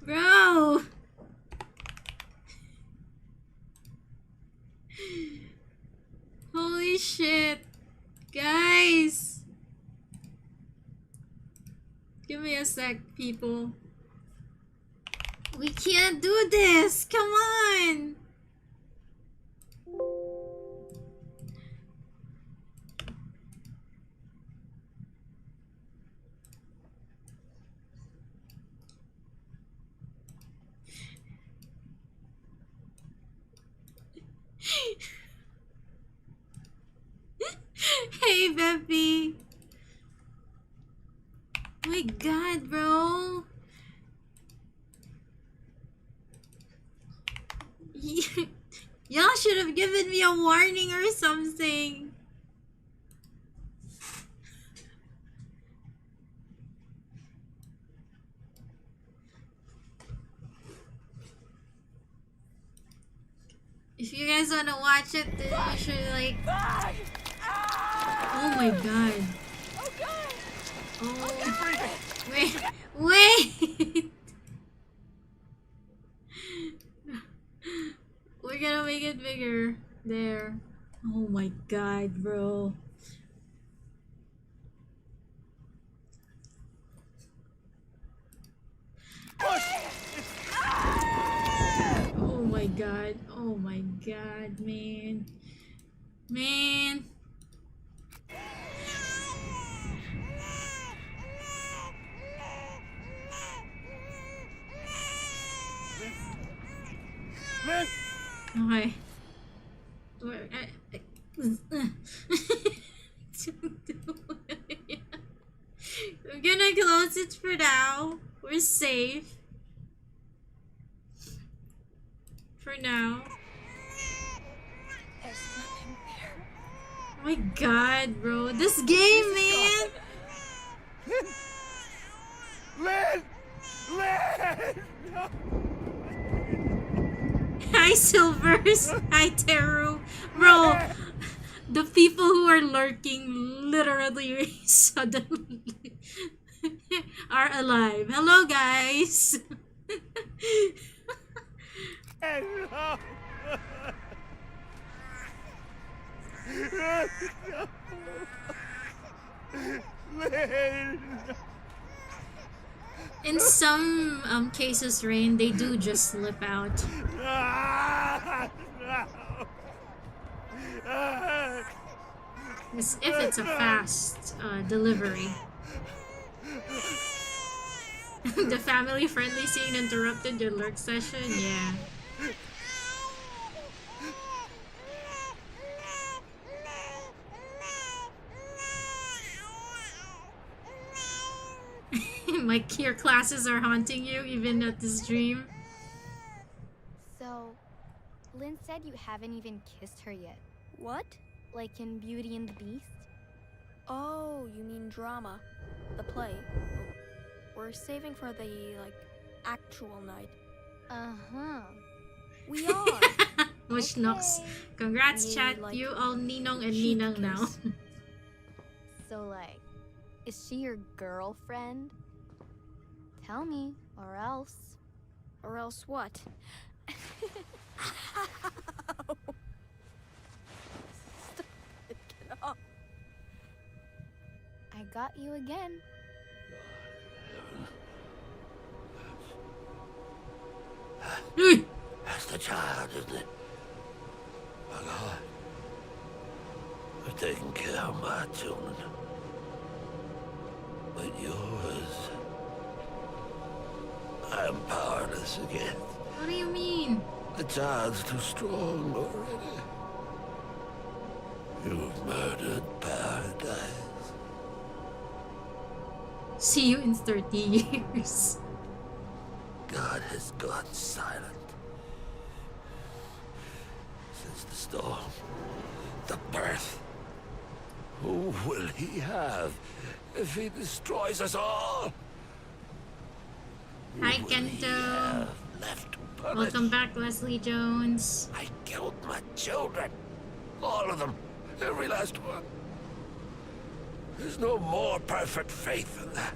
Bro. Holy shit. Guys. Give me a sec, people. We can't do this. Come on. Hey, Beppy. My god, bro. Y'all should have given me a warning or something. If you guys wanna watch it, then you should like. Oh my god. Oh. Wait. We're gonna make it bigger. There. Oh my god, bro. Oh my god. Oh my god, man. Man. Okay. I'm gonna close it for now. We're safe. For now. There's nothing there. Oh my god, bro. This game, man! Lynn! Lynn! No. Hi, Silvers. Hi, Teru. Bro, the people who are lurking literally suddenly are alive. Hello, guys. No. Lynn! In some cases, Rain, they do just slip out. If it's a fast delivery. The family-friendly scene interrupted your lurk session? Yeah. Your classes are haunting you even at this dream. So, Lynn said you haven't even kissed her yet. What? Like in Beauty and the Beast? Oh, you mean drama. The play. We're saving for the, actual night. Uh-huh. We are! Wish Nox. Congrats, Maybe, chat. like, You all Ninong and cheek Ninang now. kiss. So, is she your girlfriend? Tell me, or else. Or else what? Stop it, get off. I got you again. That's the child, isn't it? My God. They're taking care of my children. But yours... I am powerless again. What do you mean? The child's too strong already. You've murdered paradise. See you in 30 years. God has gone silent. Since the storm, the birth. Who will he have if he destroys us all? Hi, Kento. Left punished. Welcome back, Leslie Jones. I killed my children. All of them. Every last one. There's no more perfect faith than that.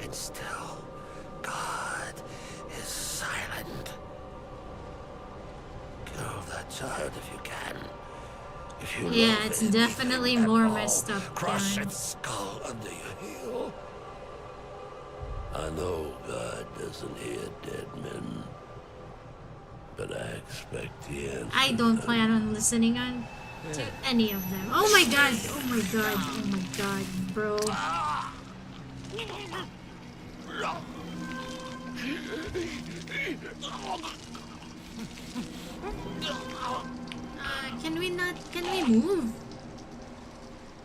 And still, God is silent. Kill that child if you can. If you Yeah, love it's anything definitely at more all, messed up. Crush Karen. its skull under your heel. I know God doesn't hear dead men, but I expect the answer. I don't plan on listening on to any of them. Oh my god! Oh my god! Oh my god, bro. Can we not? Can we move?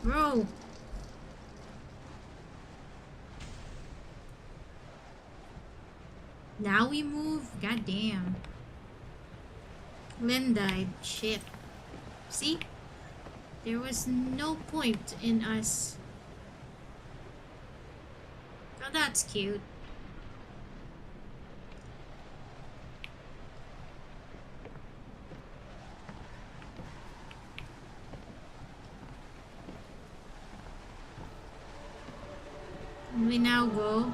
Bro. Now we move? God damn. Lynn died. Shit. See? There was no point in us. Oh, that's cute. We now go.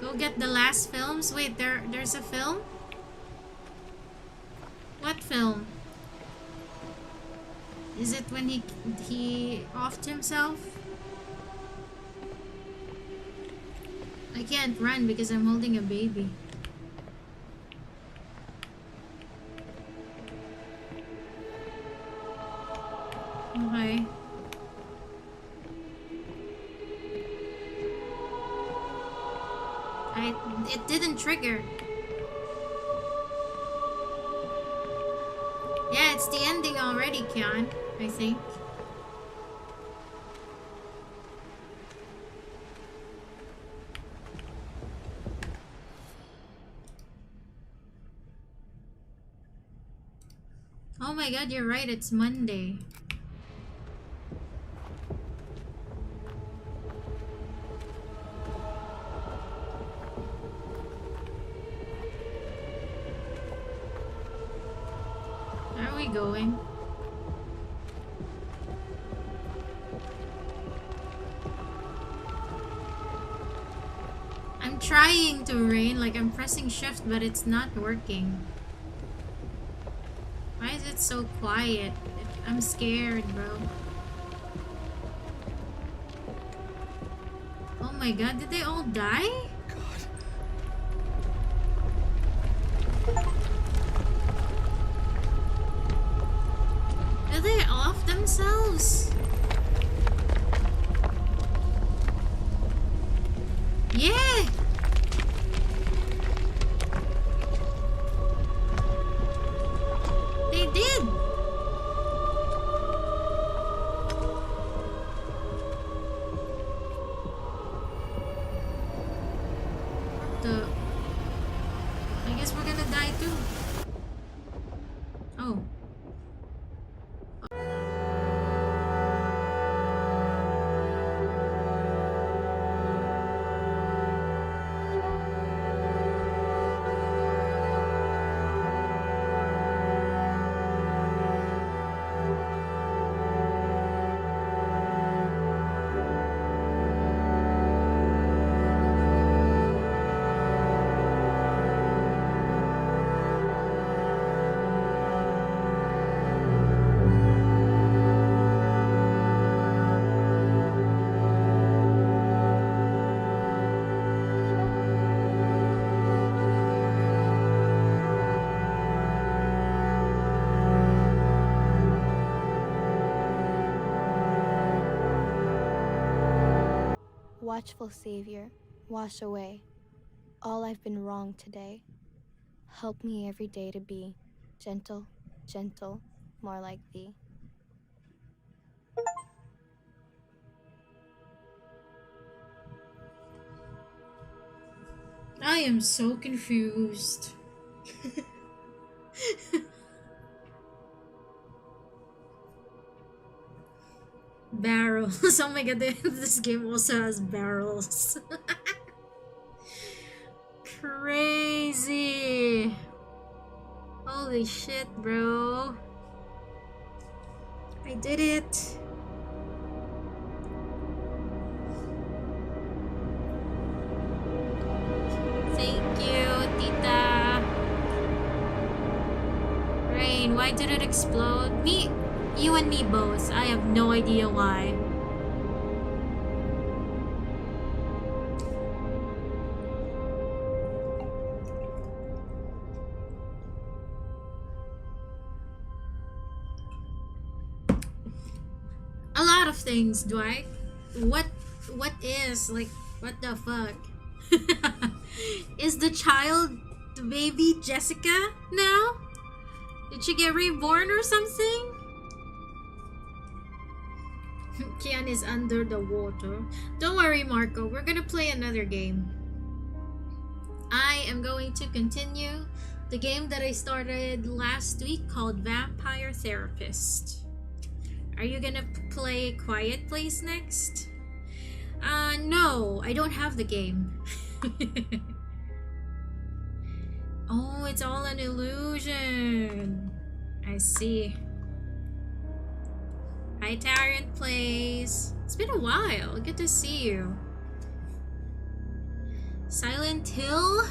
Go get the last films. Wait, there's a film? What film? Is it when he offed himself? I can't run because I'm holding a baby. Okay. It didn't trigger. Yeah, it's the ending already, Kian, I think. Oh my god, you're right, it's Monday. Where are we going? I'm trying to rain, like I'm pressing shift, but it's not working. Why is it so quiet? I'm scared, bro. Oh my god, did they all die? Are they off themselves? Yeah! They did! What the... I guess we're gonna die too. Oh. Watchful Savior, wash away all I've been wrong today. Help me every day to be gentle, gentle, more like thee. I am so confused. Barrels. Oh my god, this game also has barrels. Crazy. Holy shit, bro. I did it. Thank you, Tita. Rain, why did it explode? You and me both. I have no idea why. A lot of things, Dwight. What is, like, what the fuck? Is the child the baby Jessica now? Did she get reborn or something? Kian is under the water. Don't worry, Marco. We're gonna play another game. I am going to continue the game that I started last week called Vampire Therapist. Are you gonna play Quiet Place next? No, I don't have the game. Oh, it's all an illusion. I see. Hi, Tyrant Plays. It's been a while. Good to see you. Silent Hill?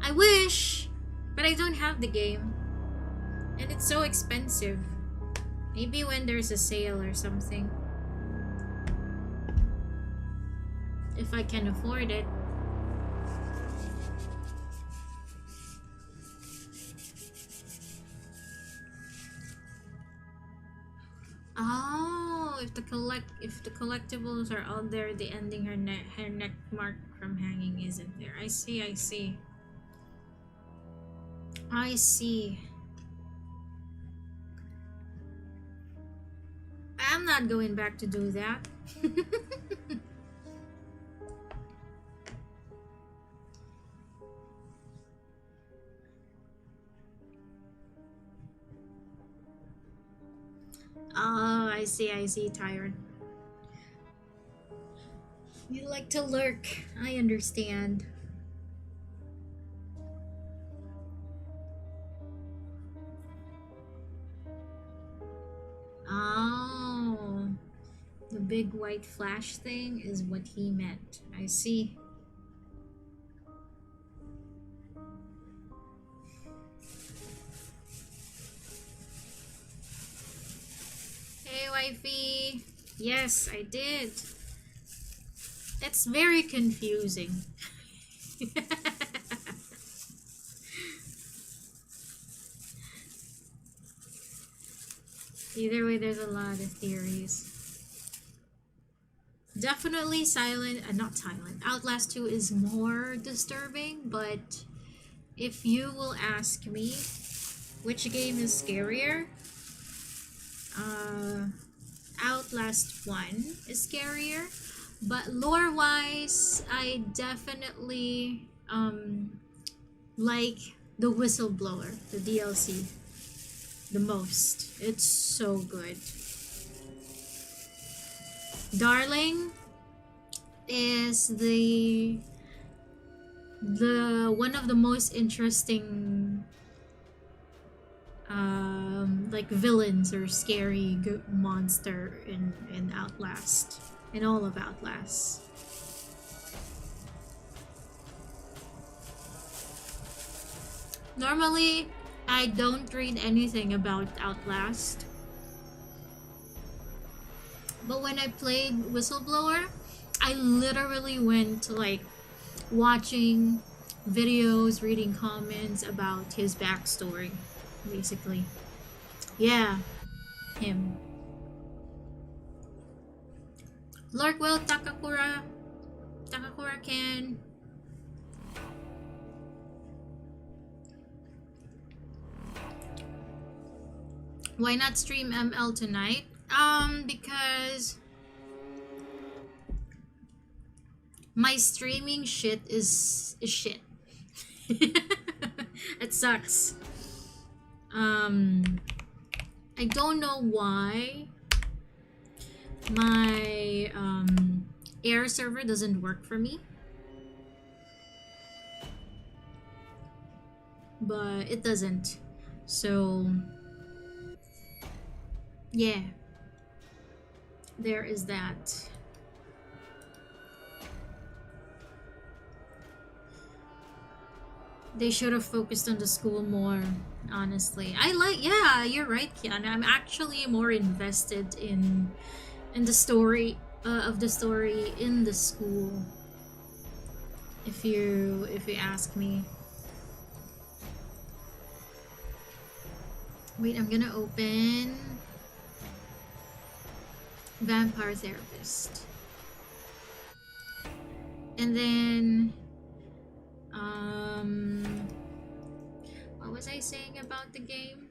I wish, but I don't have the game. And it's so expensive. Maybe when there's a sale or something. If I can afford it. Oh, if the collectibles are out there, the ending her neck mark from hanging isn't there. I see. I see. I'm not going back to do that. Oh, I see, Tyrant. You like to lurk. I understand. Oh, the big white flash thing is what he meant. I see. Hey, wifey. Yes, I did. It's very confusing. Either way, there's a lot of theories. Definitely not silent. Outlast 2 is more disturbing, but if you will ask me which game is scarier, Outlast 1 is scarier, but lore-wise, I definitely like the Whistleblower, the DLC, the most. It's so good. Darling is the one of the most interesting like villains or scary monster in Outlast, in all of Outlast. Normally I don't read anything about Outlast, but when I played Whistleblower, I literally went like watching videos, reading comments about his backstory, basically. Yeah, him. Lurkwell Takakura can. Why not stream ML tonight? Because my streaming shit is shit. It sucks. I don't know why. my air server doesn't work for me. But it doesn't. So yeah, there is that. They should have focused on the school more, honestly. Yeah, you're right, Kiana. I'm actually more invested in the story of the story in the school. If you ask me. Wait, I'm gonna open Vampire Therapist. And then what was I saying about the game?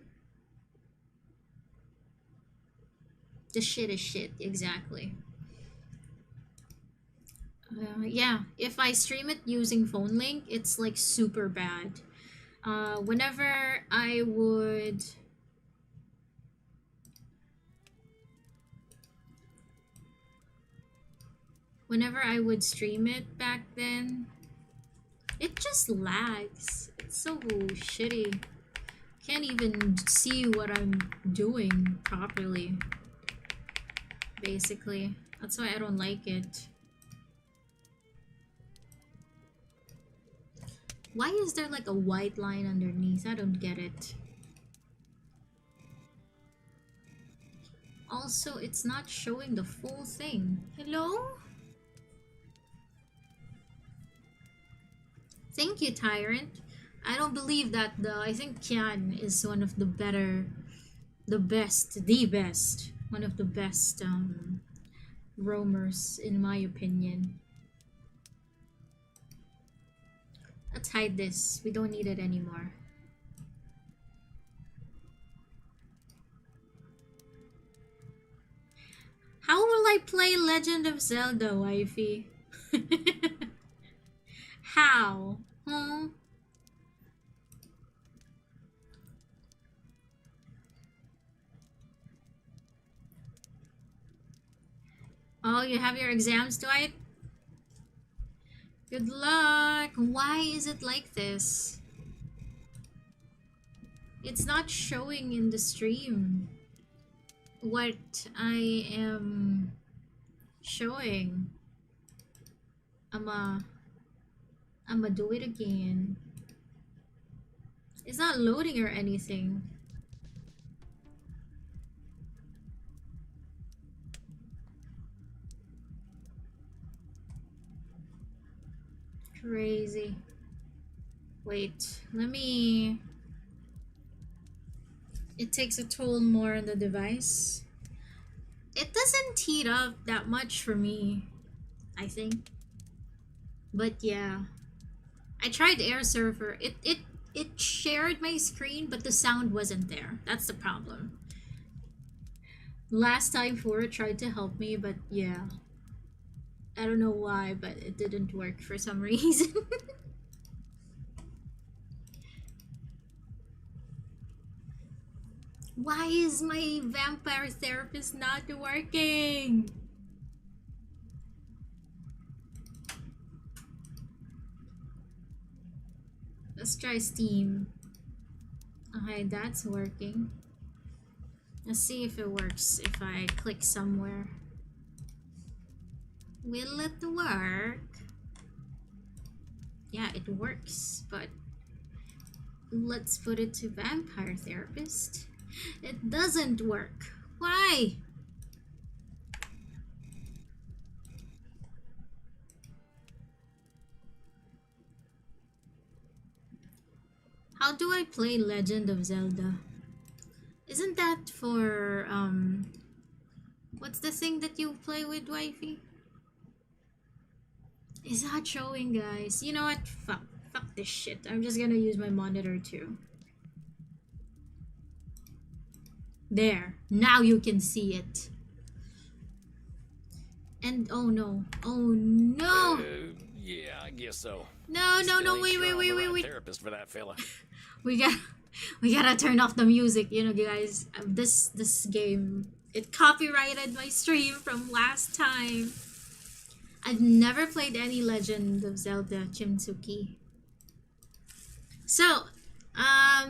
The shit is shit, exactly. Yeah, if I stream it using phone link, it's like super bad. Whenever I would stream it back then, it just lags. It's so shitty. Can't even see what I'm doing properly. Basically, that's why I don't like it. Why is there like a white line underneath? I don't get it. Also, it's not showing the full thing. Hello? Thank you, Tyrant. I don't believe that though. I think Kian is one of the best, one of the best roamers in my opinion. Let's hide this. We don't need it anymore. How will I play Legend of Zelda, wifey? How? Huh? Oh, you have your exams, Dwight? Good luck! Why is it like this? It's not showing in the stream what I am showing. I'ma do it again. It's not loading or anything. Crazy. Wait, let me... It takes a toll more on the device. It doesn't heat up that much for me, I think. But yeah. I tried Air Server. It shared my screen, but the sound wasn't there. That's the problem. Last time Fura tried to help me, but yeah. I don't know why, but it didn't work for some reason. Why is my Vampire Therapist not working? Let's try Steam. Okay, that's working. Let's see if it works if I click somewhere. Will it work? Yeah, it works, but let's put it to Vampire Therapist. It doesn't work. Why? How do I play Legend of Zelda? Isn't that for, what's the thing that you play with, wifey? It's not showing, guys. You know what? Fuck this shit. I'm just gonna use my monitor too. There. Now you can see it. And oh no. Oh no! Yeah, I guess so. No, wait. Therapist for that fella. We gotta turn off the music, you know, guys. This game It copyrighted my stream from last time. I've never played any Legend of Zelda Chimtsuki. So, how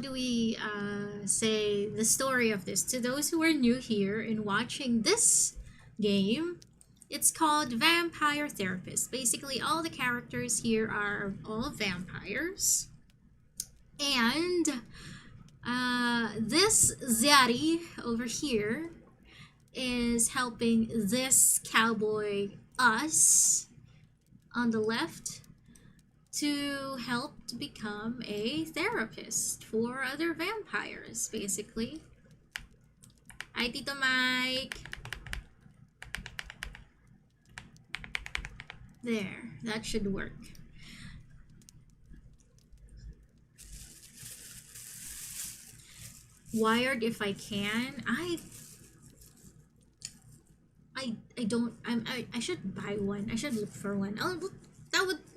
do we say the story of this? To those who are new here in watching this game, it's called Vampire Therapist. Basically, all the characters here are all vampires. And this Zari over here is helping this cowboy, us, on the left, to help to become a therapist for other vampires, basically. Hi, Tito Mike. There, that should work. Wired if I can. I don't. I should buy one. I should look for one.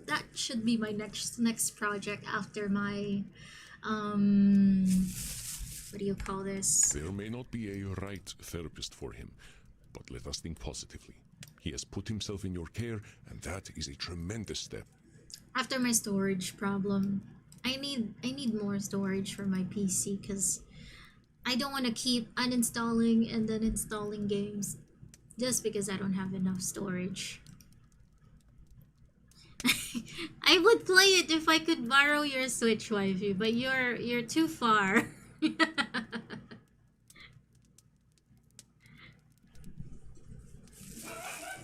That should be my next project after my what do you call this? There may not be a right therapist for him, but let us think positively. He has put himself in your care, and that is a tremendous step. After my storage problem, I need more storage for my PC because I don't want to keep uninstalling and then installing games just because I don't have enough storage. I would play it if I could borrow your Switch, wifey, but you're too far.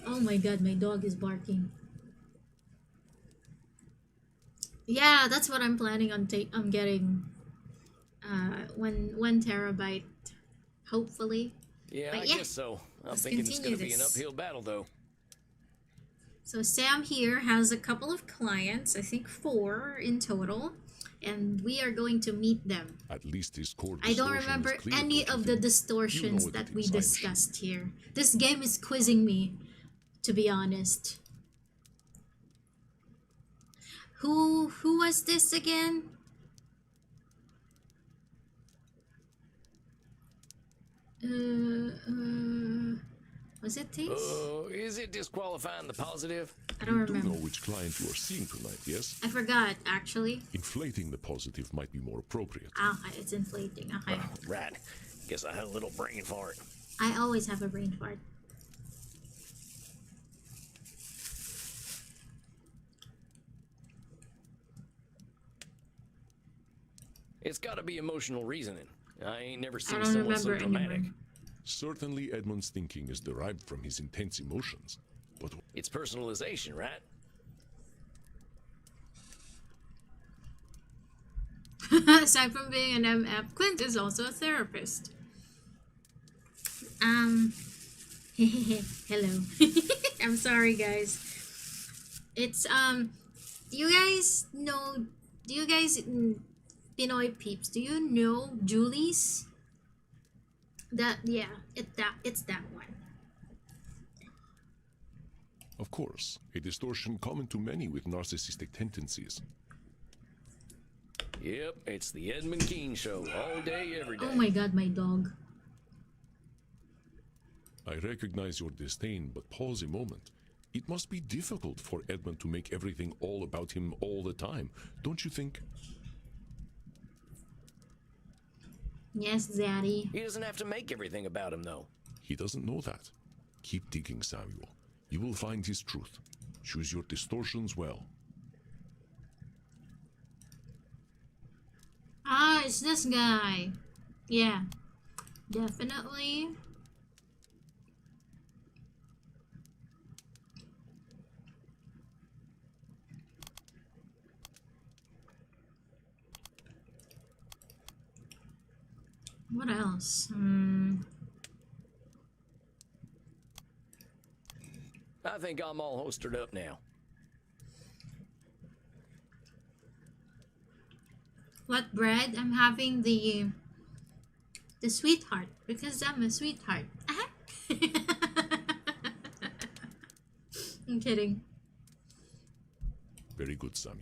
Oh my god, my dog is barking. Yeah, that's what I'm planning on getting. 1 terabyte, hopefully. Yeah, But I yeah, guess so. I'm let's thinking it's going to continue be an this. uphill battle, though. So Sam here has a couple of clients, I think 4 in total, and we are going to meet them. At least his core I don't distortion is remember clear, any don't you of the think? distortions You know that the we things I'm sure. discussed here. This game is quizzing me, to be honest. Who was this again? Was it Tate? Is it disqualifying the positive? I don't You do remember. know which client you are seeing tonight, yes? I forgot, actually. Inflating the positive might be more appropriate. Ah, it's inflating. Okay. Right. Guess I had a little brain fart. I always have a brain fart. It's got to be emotional reasoning. I ain't never I seen don't someone so remember dramatic. anymore. Certainly Edmund's thinking is derived from his intense emotions, but It's personalization, right? Aside from being an MF, Clint is also a therapist. Hello. I'm sorry, guys. It's do you guys know? Do you guys Pinoy peeps? Do you know Julie's? It's that one. of course, a distortion common to many with narcissistic tendencies. Yep, it's the Edmund Keane show all day, every day. Oh my god, my dog. I recognize your disdain, but pause a moment. It must be difficult for Edmund to make everything all about him all the time, don't you think? Yes, Zaddy. He doesn't have to make everything about him, though. He doesn't know that. Keep digging, Samuel. You will find his truth. Choose your distortions well. Ah, it's this guy. Yeah, definitely. What else? I think I'm all holstered up now. What bread? I'm having the sweetheart because I'm a sweetheart. Very good, Samuel.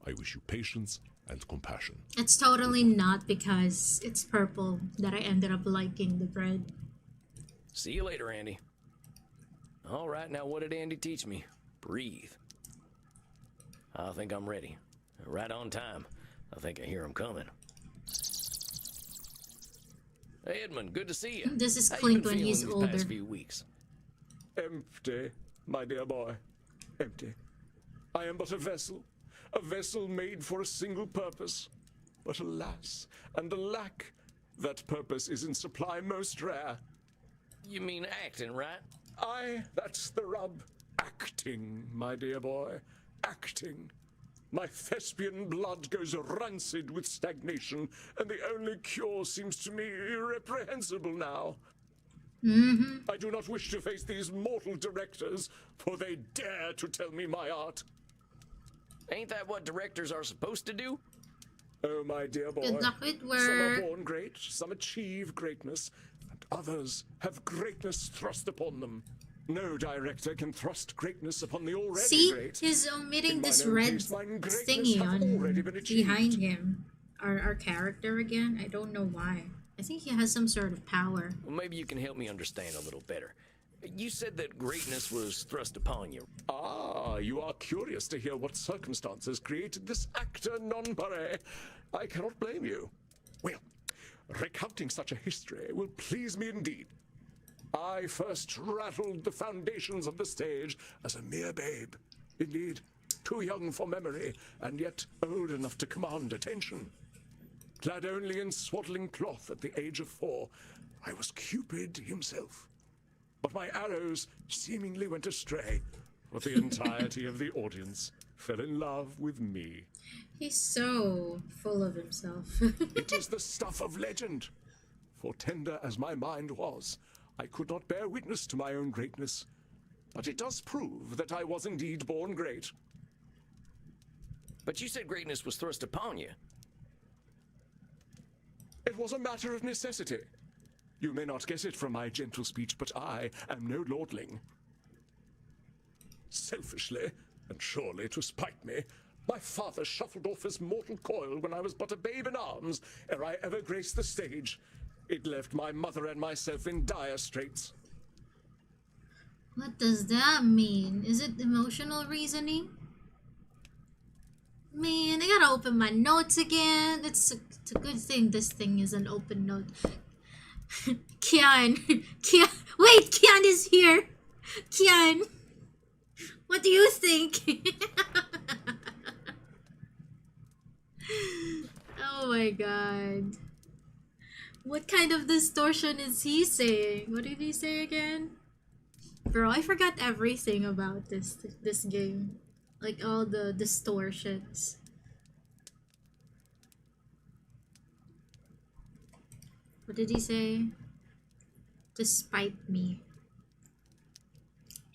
I wish you patience and compassion. It's totally not because it's purple that I ended up liking the bread. See you later, Andy. All right, now what did Andy teach me? Breathe. I think I'm ready. Right on time. I think I hear him coming. Hey, Edmund, good to see you. This is How you Clint been when feeling he's these older. past few weeks? Empty, my dear boy. Empty. I am but a vessel made for a single purpose. But alas, and alack, that purpose is in supply most rare. You mean acting, right? Aye, that's the rub. Acting, my dear boy. Acting. My thespian blood goes rancid with stagnation, and the only cure seems to me irreprehensible now. I do not wish to face these mortal directors, for they dare to tell me my art. Ain't that what directors are supposed to do? Oh, my dear boy. Good luck with Some are work. born great, some achieve greatness, and others have greatness thrust upon them. No director can thrust greatness upon the already See, great. he's omitting In this mine own red case, mine greatness thingy hath already on been achieved. behind him. Our character again. I don't know why. I think he has some sort of power. Well, maybe you can help me understand a little better. You said that greatness was thrust upon you. Ah, you are curious to hear what circumstances created this actor non pare. I cannot blame you. Well, recounting such a history will please me indeed. I first rattled the foundations of the stage as a mere babe. Indeed, too young for memory, and yet old enough to command attention. Clad only in swaddling cloth at the age of 4, I was Cupid himself. But my arrows seemingly went astray, for the entirety of the audience fell in love with me. He's so full of himself. It is the stuff of legend. For tender as my mind was, I could not bear witness to my own greatness. But it does prove that I was indeed born great. But you said greatness was thrust upon you. It was a matter of necessity. You may not guess it from my gentle speech, but I am no lordling. Selfishly, and surely to spite me, my father shuffled off his mortal coil when I was but a babe in arms, ere I ever graced the stage. It left my mother and myself in dire straits. What does that mean? Is it emotional reasoning? Man, I gotta open my notes again. It's a good thing this thing is an open note. Kian. Wait, Kian is here. Kian. What do you think? Oh my god. What kind of distortion is he saying? What did he say again? Bro, I forgot everything about this game. Like all the distortions. What did he say? Despite me.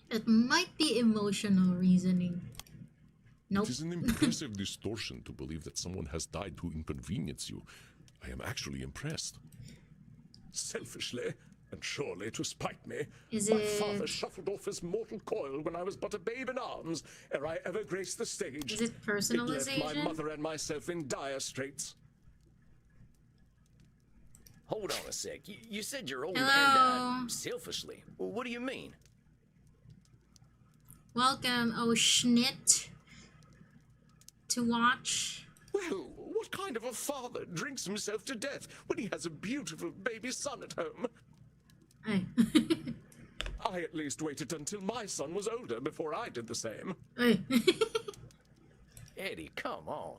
It might be emotional reasoning. Nope. It is an impressive distortion to believe that someone has died to inconvenience you. I am actually impressed. Selfishly, and surely to spite me, Is my it- father shuffled off his mortal coil when I was but a babe in arms, ere I ever graced the stage. Is it It left my personalization? mother and myself in dire straits. Hold on a sec. You said your old Hello. man died selfishly. Well, what do you mean? Welcome, oh Schnit, to watch. Well, what kind of a father drinks himself to death when he has a beautiful baby son at home? Hey. I at least waited until my son was older before I did the same. Hey. Eddie, come on.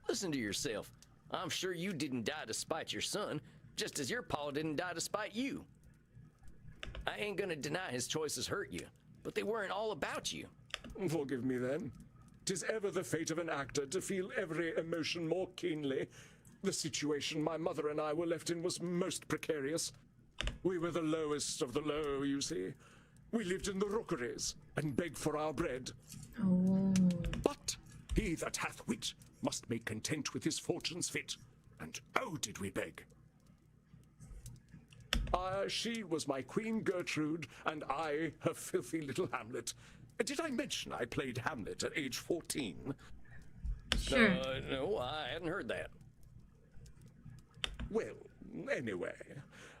Listen to yourself. I'm sure you didn't die to spite your son, just as your pa didn't die to spite you. I ain't gonna deny his choices hurt you, but they weren't all about you. Forgive me then. 'Tis ever the fate of an actor to feel every emotion more keenly. The situation my mother and I were left in was most precarious. We were the lowest of the low, you see. We lived in the rookeries and begged for our bread. Oh. But he that hath wit must make content with his fortune's fit. And oh, did we beg. She was my Queen Gertrude, and I her filthy little Hamlet. Did I mention I played Hamlet at age 14? Sure. No, I hadn't heard that. Well, anyway,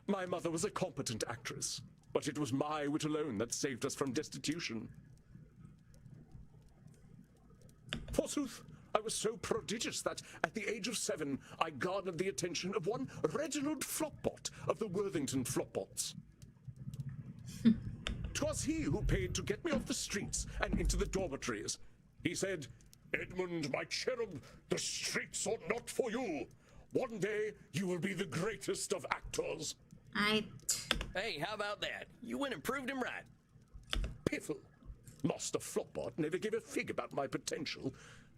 my mother was a competent actress, but it was my wit alone that saved us from destitution. Forsooth, I was so prodigious that, at the age of 7, I garnered the attention of one Reginald Flopbot of the Worthington Flopbots. 'Twas he who paid to get me off the streets and into the dormitories. He said, "Edmund, my cherub, the streets are not for you. One day, you will be the greatest of actors." Hey, how about that? You went and proved him right. Piffle. Master Flopbot never gave a fig about my potential.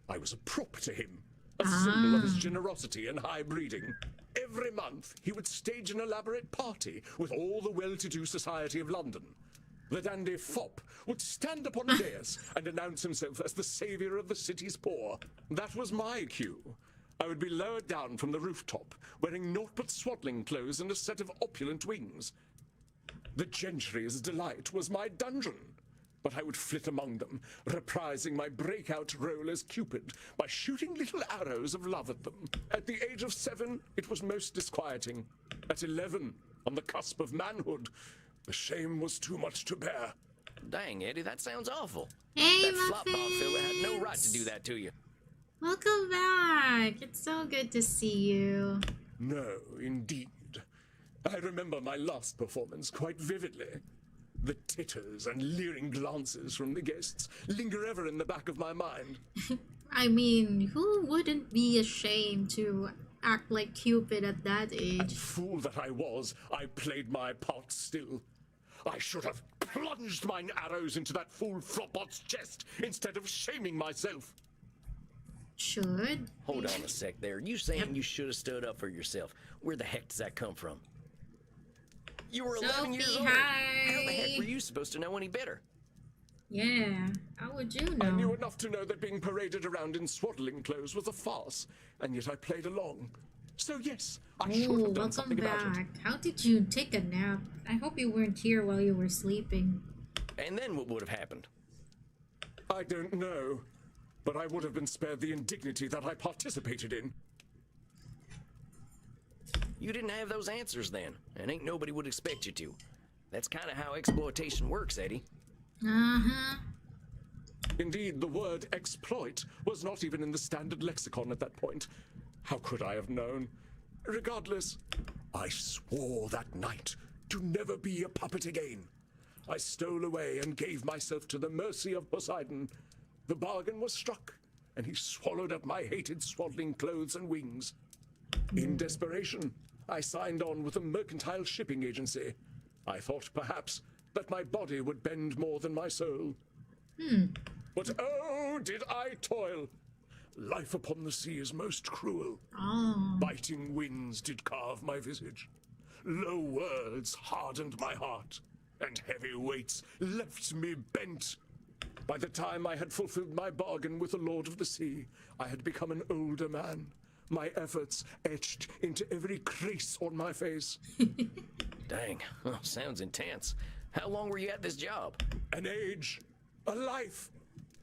I was a prop to him, a symbol of his generosity and high breeding. Every month, he would stage an elaborate party with all the well-to-do society of London. The dandy fop would stand upon a dais and announce himself as the savior of the city's poor. That was my cue. I would be lowered down from the rooftop, wearing naught but swaddling clothes and a set of opulent wings. The gentry's delight was my dungeon, but I would flit among them, reprising my breakout role as Cupid by shooting little arrows of love at them. At the age of 7, it was most disquieting. At 11, on the cusp of manhood, the shame was too much to bear. Dang, Eddie, that sounds awful. Hey, that Flopbot fella had no right to do that to you. Welcome back. It's so good to see you. No, indeed. I remember my last performance quite vividly. The titters and leering glances from the guests linger ever in the back of my mind. I mean, who wouldn't be ashamed to act like Cupid at that age? And fool that I was, I played my part still. I should have plunged mine arrows into that fool Flopbot's chest instead of shaming myself. Should? Hold on a sec there. You saying you should have stood up for yourself. Where the heck does that come from? You were 11 years old. How the heck were you supposed to know any better? Yeah, how would you know? I knew enough to know that being paraded around in swaddling clothes was a farce, and yet I played along. So yes, I should have done something about it. How did you take a nap? I hope you weren't here while you were sleeping. And then what would have happened? I don't know, but I would have been spared the indignity that I participated in. You didn't have those answers then, and ain't nobody would expect you to. That's kind of how exploitation works, Eddie. Uh-huh. Indeed, the word exploit was not even in the standard lexicon at that point. How could I have known? Regardless, I swore that night to never be a puppet again. I stole away and gave myself to the mercy of Poseidon. The bargain was struck, and he swallowed up my hated swaddling clothes and wings. In desperation, I signed on with a mercantile shipping agency. I thought perhaps that my body would bend more than my soul. But oh, did I toil! Life upon the sea is most cruel. Biting winds did carve my visage. Low words hardened my heart, and heavy weights left me bent. By the time I had fulfilled my bargain with the Lord of the Sea, I had become an older man, my efforts etched into every crease on my face. Dang, sounds intense. How long were you at this job? An age, a life.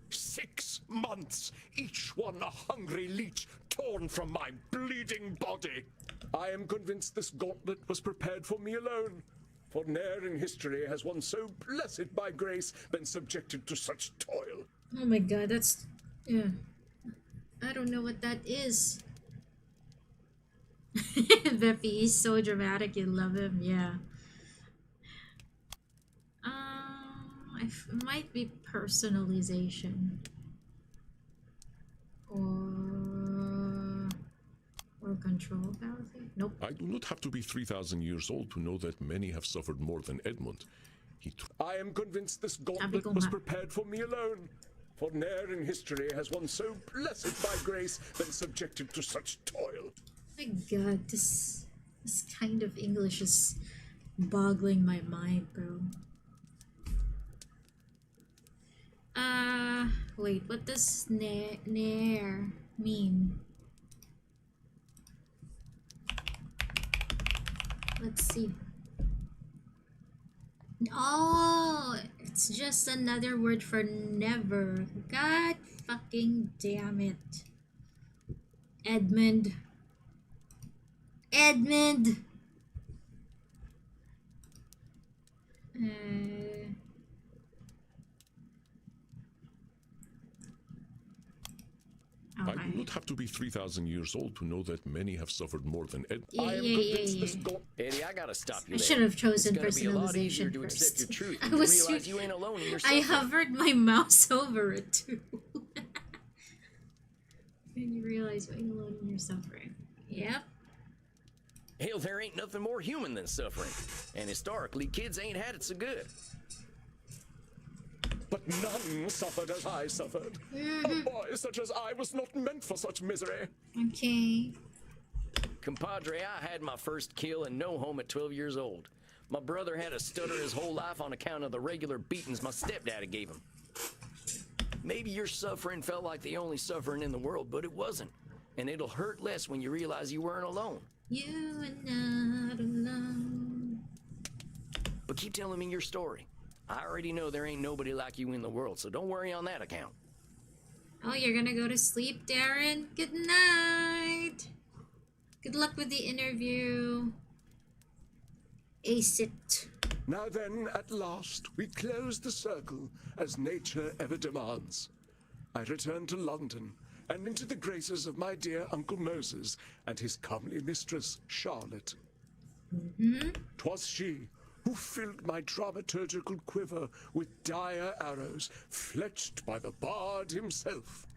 6 months, each one a hungry leech torn from my bleeding body. I am convinced this gauntlet was prepared for me alone, for ne'er in history has one so blessed by grace been subjected to such toil. Oh my god, that's... yeah. I don't know what that is. Beppy, he's so dramatic, you love him, yeah. It might be personalization. Or control power thing? Nope. I do not have to be 3,000 years old to know that many have suffered more than Edmund. I am convinced this gauntlet was prepared for me alone, for ne'er in history has one so blessed by grace been subjected to such toil. My god, this kind of English is boggling my mind, bro. Wait, what does ne'er mean? Let's see. Oh, it's just another word for never. God fucking damn it. Edmund. Edmund! I do not have to be 3,000 years old to know that many have suffered more than Ed. Eddie, I gotta stop you I there. should have chosen It's gonna be a lot easier personalization to accept your first. truth I when was you realize you ain't alone in your I suffering. hovered my mouse over it too. And you realize you ain't alone in your suffering. Yep. Hell, there ain't nothing more human than suffering. And historically, kids ain't had it so good. But none suffered as I suffered. A boy such as I was not meant for such misery. Okay. Compadre, I had my first kill and no home at 12 years old. My brother had a stutter his whole life on account of the regular beatings my stepdaddy gave him. Maybe your suffering felt like the only suffering in the world, but it wasn't. And it'll hurt less when you realize you weren't alone. You are not alone. But keep telling me your story. I already know there ain't nobody like you in the world, so don't worry on that account. Oh, you're gonna go to sleep, Darren? Good night. Good luck with the interview. Ace it. Now then, at last, we close the circle, as nature ever demands. I return to London, and into the graces of my dear Uncle Moses and his comely mistress, Charlotte. 'Twas she who filled my dramaturgical quiver with dire arrows, fletched by the bard himself.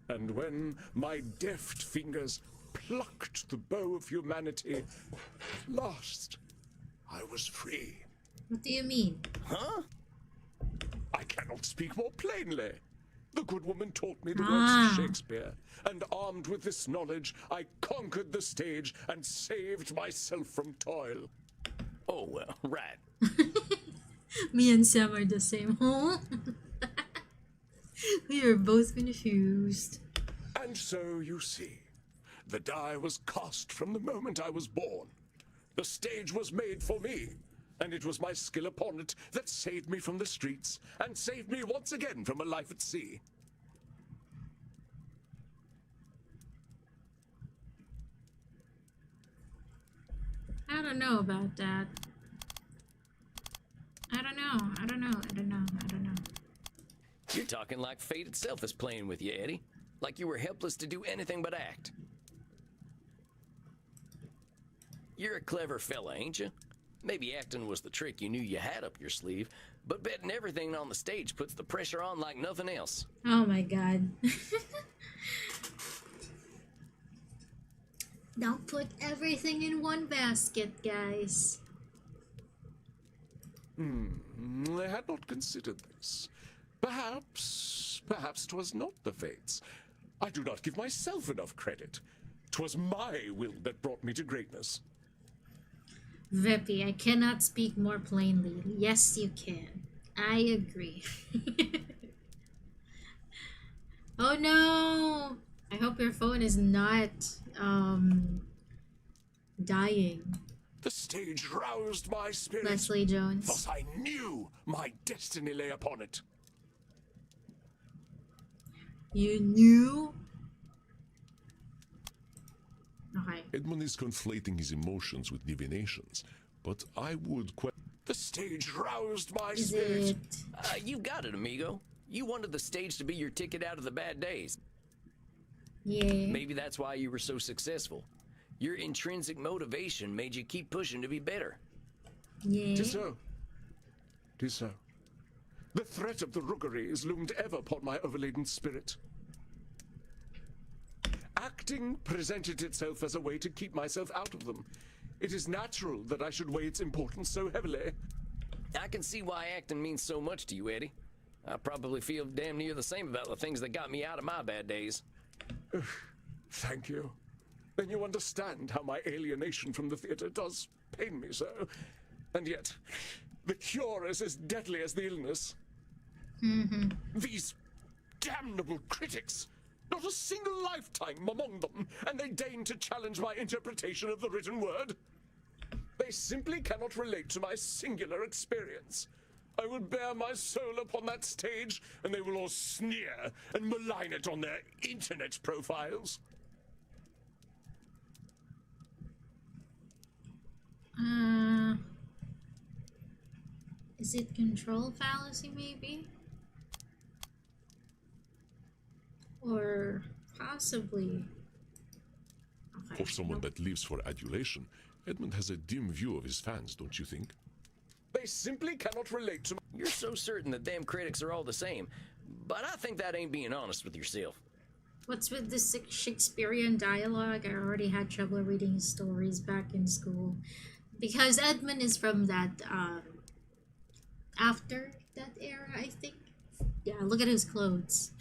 And when my deft fingers plucked the bow of humanity, at last I was free. What do you mean? Huh? I cannot speak more plainly. The good woman taught me the works of Shakespeare, and armed with this knowledge, I conquered the stage and saved myself from toil. Oh, well, right. Me and Sam are the same, huh? We are both confused. And so, you see, the die was cast from the moment I was born. The stage was made for me, and it was my skill upon it that saved me from the streets, and saved me once again from a life at sea. I don't know about that. I don't know. You're talking like fate itself is playing with you, Eddie. Like you were helpless to do anything but act. You're a clever fella, ain't you? Maybe acting was the trick you knew you had up your sleeve, but betting everything on the stage puts the pressure on like nothing else. Oh my god. Don't put everything in one basket, guys. I had not considered this. Perhaps 'twas not the fates. I do not give myself enough credit. 'Twas my will that brought me to greatness. Veppy, I cannot speak more plainly. Yes, you can. I agree. Oh no! I hope your phone is not, dying. The stage roused my spirit. Leslie Jones. Thus I knew my destiny lay upon it. You knew? Okay. Edmund is conflating his emotions with divinations, but I would The stage roused my Is spirit. it? You got it, amigo. You wanted the stage to be your ticket out of the bad days. Yeah. Maybe that's why you were so successful. Your intrinsic motivation made you keep pushing to be better. Yeah. Tis so. Tis so. The threat of the rookeries loomed ever upon my overladen spirit. Acting presented itself as a way to keep myself out of them. It is natural that I should weigh its importance so heavily. I can see why acting means so much to you, Eddie. I probably feel damn near the same about the things that got me out of my bad days. Thank you. Then you understand how my alienation from the theater does pain me so. And yet, the cure is as deadly as the illness. These damnable critics! Not a single lifetime among them, and they deign to challenge my interpretation of the written word. They simply cannot relate to my singular experience. I will bare my soul upon that stage, and they will all sneer and malign it on their internet profiles. Is it control fallacy maybe? Or possibly. Okay. For someone that lives for adulation, Edmund has a dim view of his fans, don't you think? They simply cannot relate to. You're so certain that damn critics are all the same, but I think that ain't being honest with yourself. What's with this Shakespearean dialogue? I already had trouble reading his stories back in school. Because Edmund is from that, after that era, I think. Yeah, look at his clothes.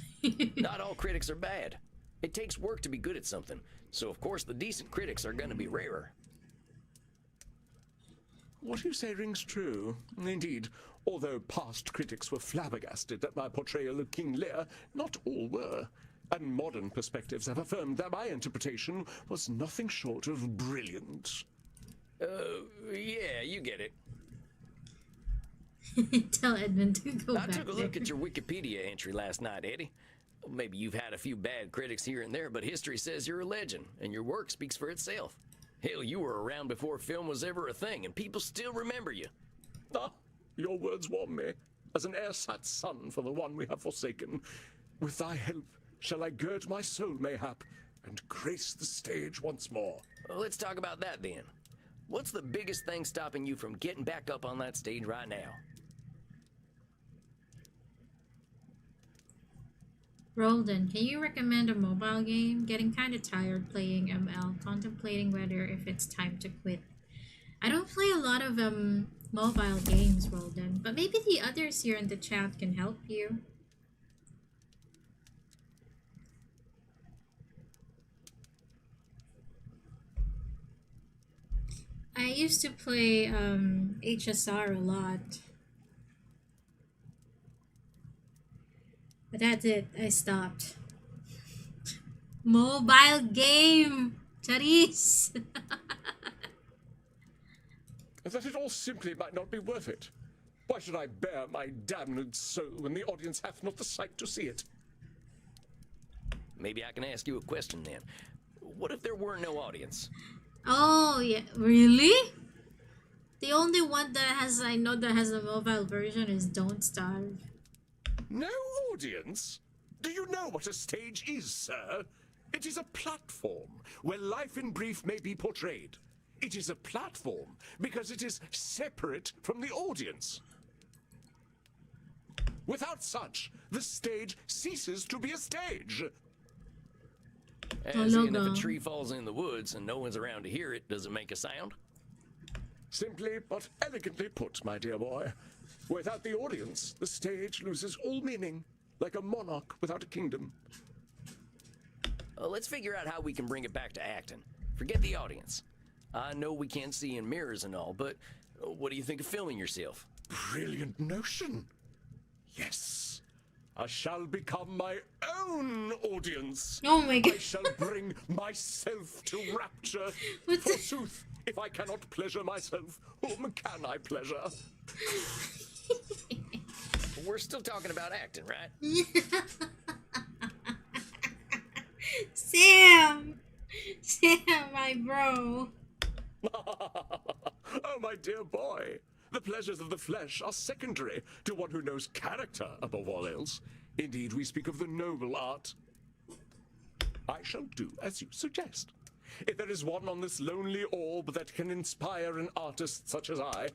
Not all critics are bad. It takes work to be good at something, so of course the decent critics are gonna be rarer. What you say rings true. Indeed, although past critics were flabbergasted at my portrayal of King Lear, not all were. And modern perspectives have affirmed that my interpretation was nothing short of brilliant. Yeah, you get it. Tell Edmund to go back I took a look there. at your Wikipedia entry last night, Eddie. Maybe you've had a few bad critics here and there, but history says you're a legend, and your work speaks for itself. Hell, you were around before film was ever a thing, and people still remember you. Ah, your words warm me, as an ersatz son for the one we have forsaken. With thy help shall I gird my soul mayhap, and grace the stage once more. Well, let's talk about that then. What's the biggest thing stopping you from getting back up on that stage right now? Roldan, can you recommend a mobile game? Getting kind of tired playing ML, contemplating whether if it's time to quit. I don't play a lot of mobile games, Roldan, but maybe the others here in the chat can help you. I used to play HSR a lot. But that's it. I stopped. Mobile game! Charis! That it all simply might not be worth it. Why should I bear my damned soul when the audience hath not the sight to see it? Maybe I can ask you a question then. What if there were no audience? Oh, yeah. Really? The only one that I know that has a mobile version is Don't Starve. No audience? Do you know what a stage is, sir? It is a platform where life in brief may be portrayed. It is a platform because it is separate from the audience. Without such, the stage ceases to be a stage. As in, if a tree falls in the woods and no one's around to hear it, does it make a sound? Simply but elegantly put, my dear boy. Without the audience, the stage loses all meaning, like a monarch without a kingdom. Let's figure out how we can bring it back to acting. Forget the audience. I know we can't see in mirrors and all, but what do you think of filming yourself? Brilliant notion. Yes. I shall become my own audience. Oh my god. I shall bring myself to rapture. Forsooth, if I cannot pleasure myself, whom can I pleasure? We're still talking about acting, right? Sam! Sam, my bro. Oh, my dear boy. The pleasures of the flesh are secondary to one who knows character above all else. Indeed, we speak of the noble art. I shall do as you suggest. If there is one on this lonely orb that can inspire an artist such as I,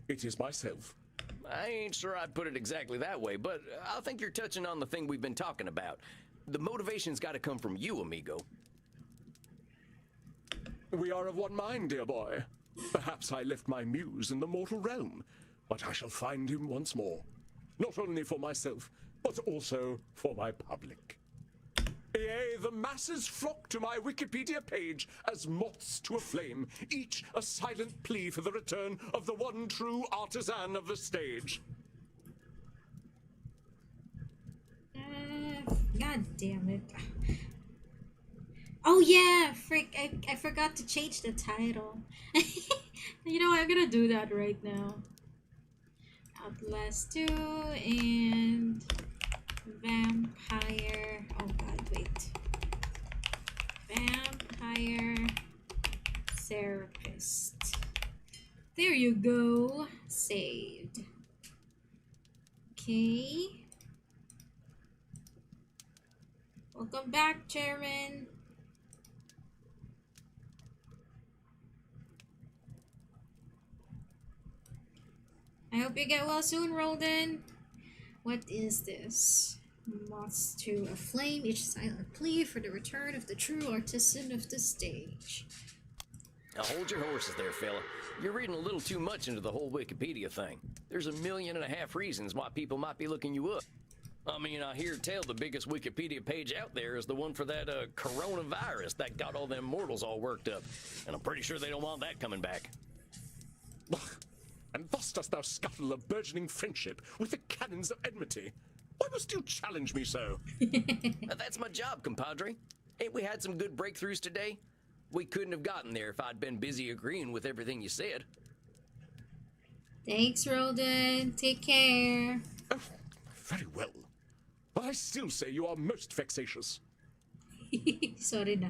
it is myself. I ain't sure I'd put it exactly that way, but I think you're touching on the thing we've been talking about. The motivation's got to come from you, amigo. We are of one mind, dear boy. Perhaps I left my muse in the mortal realm, but I shall find him once more. Not only for myself, but also for my public. Yea, the masses flock to my Wikipedia page as moths to a flame, each a silent plea for the return of the one true artisan of the stage. God damn it. Oh yeah, frick, I forgot to change the title. You know what, I'm gonna do that right now. Outlast 2 and Vampire, oh god, wait. Vampire Therapist. There you go. Saved. Okay. Welcome back, Chairman. I hope you get well soon, Rolden. What is this? Moths to a flame, each silent plea for the return of the true artisan of the stage. Now hold your horses there, fella. You're reading a little too much into the whole Wikipedia thing. There's 1.5 million reasons why people might be looking you up. I mean, I hear tell the biggest Wikipedia page out there is the one for that coronavirus that got all them mortals all worked up. And I'm pretty sure they don't want that coming back. And thus dost thou scuttle a burgeoning friendship with the cannons of enmity. Why must you challenge me so? That's my job, compadre. Ain't we had some good breakthroughs today? We couldn't have gotten there if I'd been busy agreeing with everything you said. Thanks, Rolden. Take care. Oh, very well. But I still say you are most vexatious. Sorry na.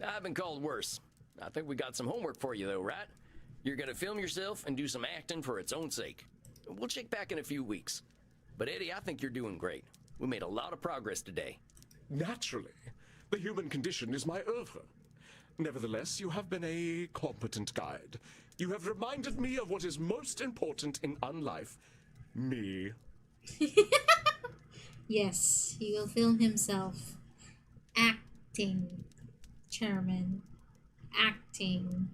I've been called worse. I think we got some homework for you, though, right? You're gonna film yourself and do some acting for its own sake. We'll check back in a few weeks. But Eddie, I think you're doing great. We made a lot of progress today. Naturally. The human condition is my oeuvre. Nevertheless, you have been a competent guide. You have reminded me of what is most important in unlife. Me. Yes, he will film himself. Acting. Chairman. Acting.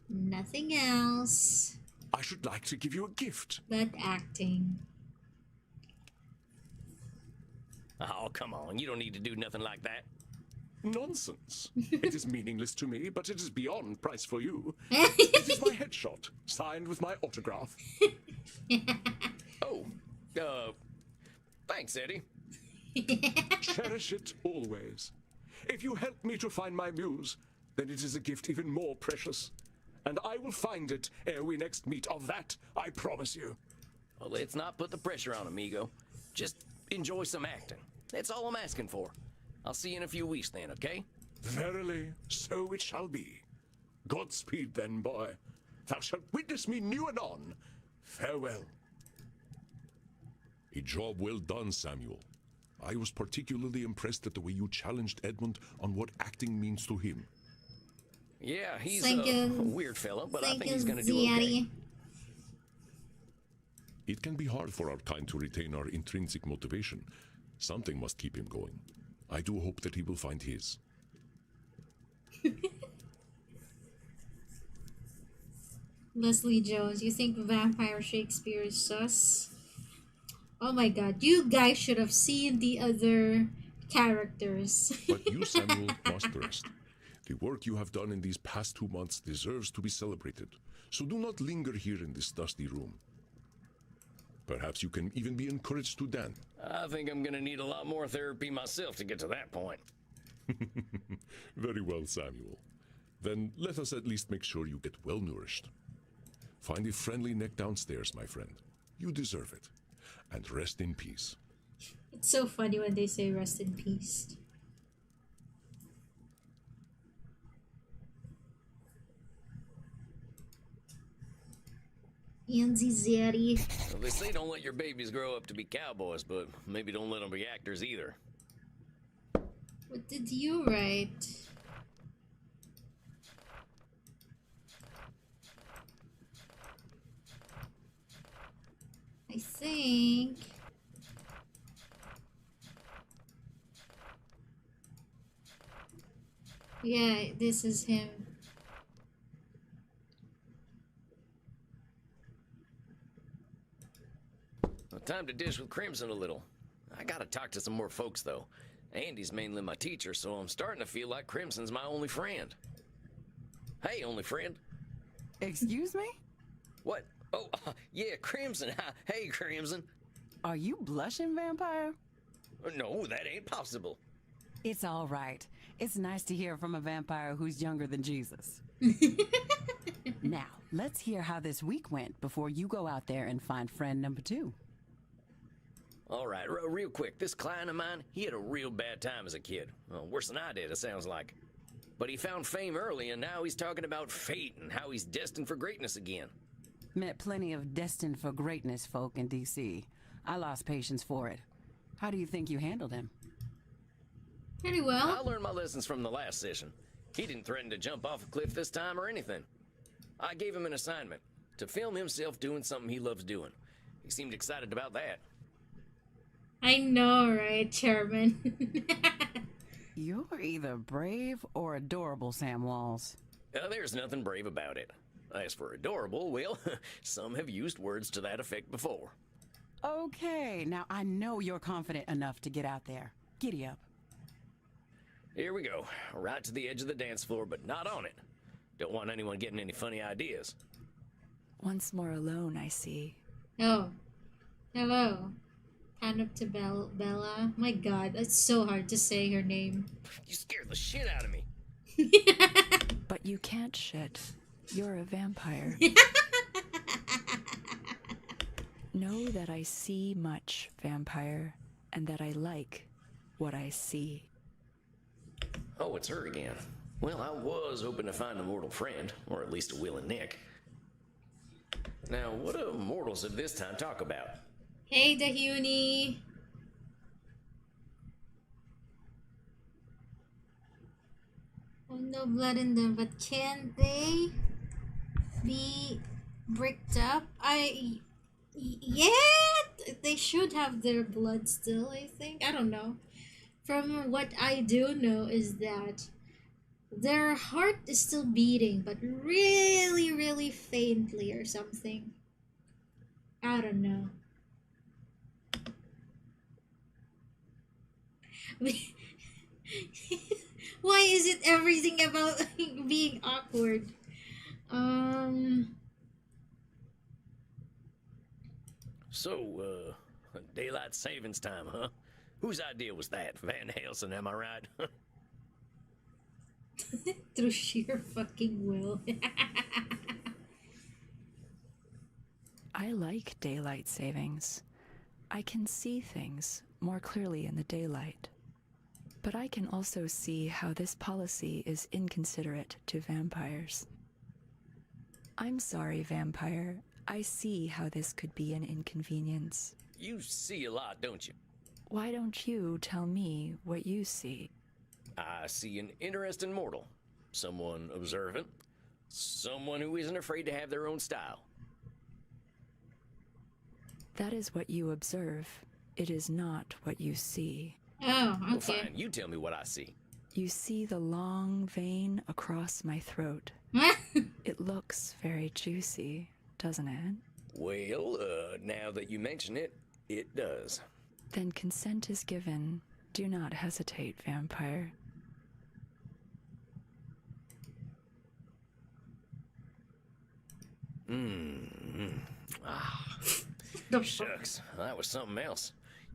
Nothing else. I should like to give you a gift. But acting. Oh, come on. You don't need to do nothing like that. Nonsense. It is meaningless to me, but it is beyond price for you. It is my headshot, signed with my autograph. Oh, thanks, Eddie. Cherish it always. If you help me to find my muse, then it is a gift even more precious. And I will find it ere we next meet. Of that, I promise you. Well, let's not put the pressure on, amigo. Just enjoy some acting. That's all I'm asking for. I'll see you in a few weeks then, okay? Verily, so it shall be. Godspeed then, boy. Thou shalt witness me new and anon. Farewell. A job well done, Samuel. I was particularly impressed at the way you challenged Edmund on what acting means to him. Yeah, he's a weird fellow, but I think he's gonna do okay. It can be hard for our kind to retain our intrinsic motivation. Something must keep him going. I do hope that he will find his. Leslie Jones, you think Vampire Shakespeare is sus? Oh my god, you guys should have seen the other characters. But you, Samuel, must rest. The work you have done in these past 2 months deserves to be celebrated. So do not linger here in this dusty room. Perhaps you can even be encouraged to dance. I think I'm gonna need a lot more therapy myself to get to that point. Very well, Samuel. Then let us at least make sure you get well nourished. Find a friendly neck downstairs, my friend. You deserve it. And rest in peace. It's so funny when they say rest in peace. Andy Zeri. Well, they say don't let your babies grow up to be cowboys, but maybe don't let them be actors either. What did you write? I think... Yeah, this is him. Well, time to dish with Crimson a little. I gotta talk to some more folks, though. Andy's mainly my teacher, so I'm starting to feel like Crimson's my only friend. Hey, only friend. Excuse me? What? Oh, yeah, Crimson. Hey, Crimson. Are you blushing, Vampire? No, that ain't possible. It's all right. It's nice to hear from a vampire who's younger than Jesus. Now, let's hear how this week went before you go out there and find friend number 2. All right, real quick. This client of mine, he had a real bad time as a kid. Well, worse than I did, it sounds like. But he found fame early, and now he's talking about fate and how he's destined for greatness again. Met plenty of destined for greatness folk in D.C. I lost patience for it. How do you think you handled him? Pretty well. I learned my lessons from the last session. He didn't threaten to jump off a cliff this time or anything. I gave him an assignment to film himself doing something he loves doing. He seemed excited about that. I know, right, Chairman? You're either brave or adorable, Sam Walls. There's nothing brave about it. As for adorable, well, some have used words to that effect before. Okay, now I know you're confident enough to get out there. Giddy up. Here we go. Right to the edge of the dance floor, but not on it. Don't want anyone getting any funny ideas. Once more alone, I see. Oh. Hello. Hand up to Bella. My god, that's so hard to say her name. You scared the shit out of me. But you can't shit. You're a vampire. Know that I see much, vampire, and that I like what I see. Oh, it's her again. Well, I was hoping to find a mortal friend, or at least a willing Nick. Now, what do mortals of this time talk about? Hey, Dahuni. Oh, no blood in them, but can they be bricked up? Yeah, they should have their blood still, I think. I don't know. From what I do know is that their heart is still beating, but really, really faintly or something. I don't know. Why is it everything about being awkward? So, daylight savings time, huh? Whose idea was that? Van Helsing, am I right? Through sheer fucking will. I like daylight savings. I can see things more clearly in the daylight. But I can also see how this policy is inconsiderate to vampires. I'm sorry, vampire. I see how this could be an inconvenience. You see a lot, don't you? Why don't you tell me what you see? I see an interesting mortal. Someone observant. Someone who isn't afraid to have their own style. That is what you observe. It is not what you see. Oh, okay. Well, fine, you tell me what I see. You see the long vein across my throat. It looks very juicy, doesn't it? Well, now that you mention it, it does. Then consent is given. Do not hesitate, vampire. Ah. Shucks, that was something else.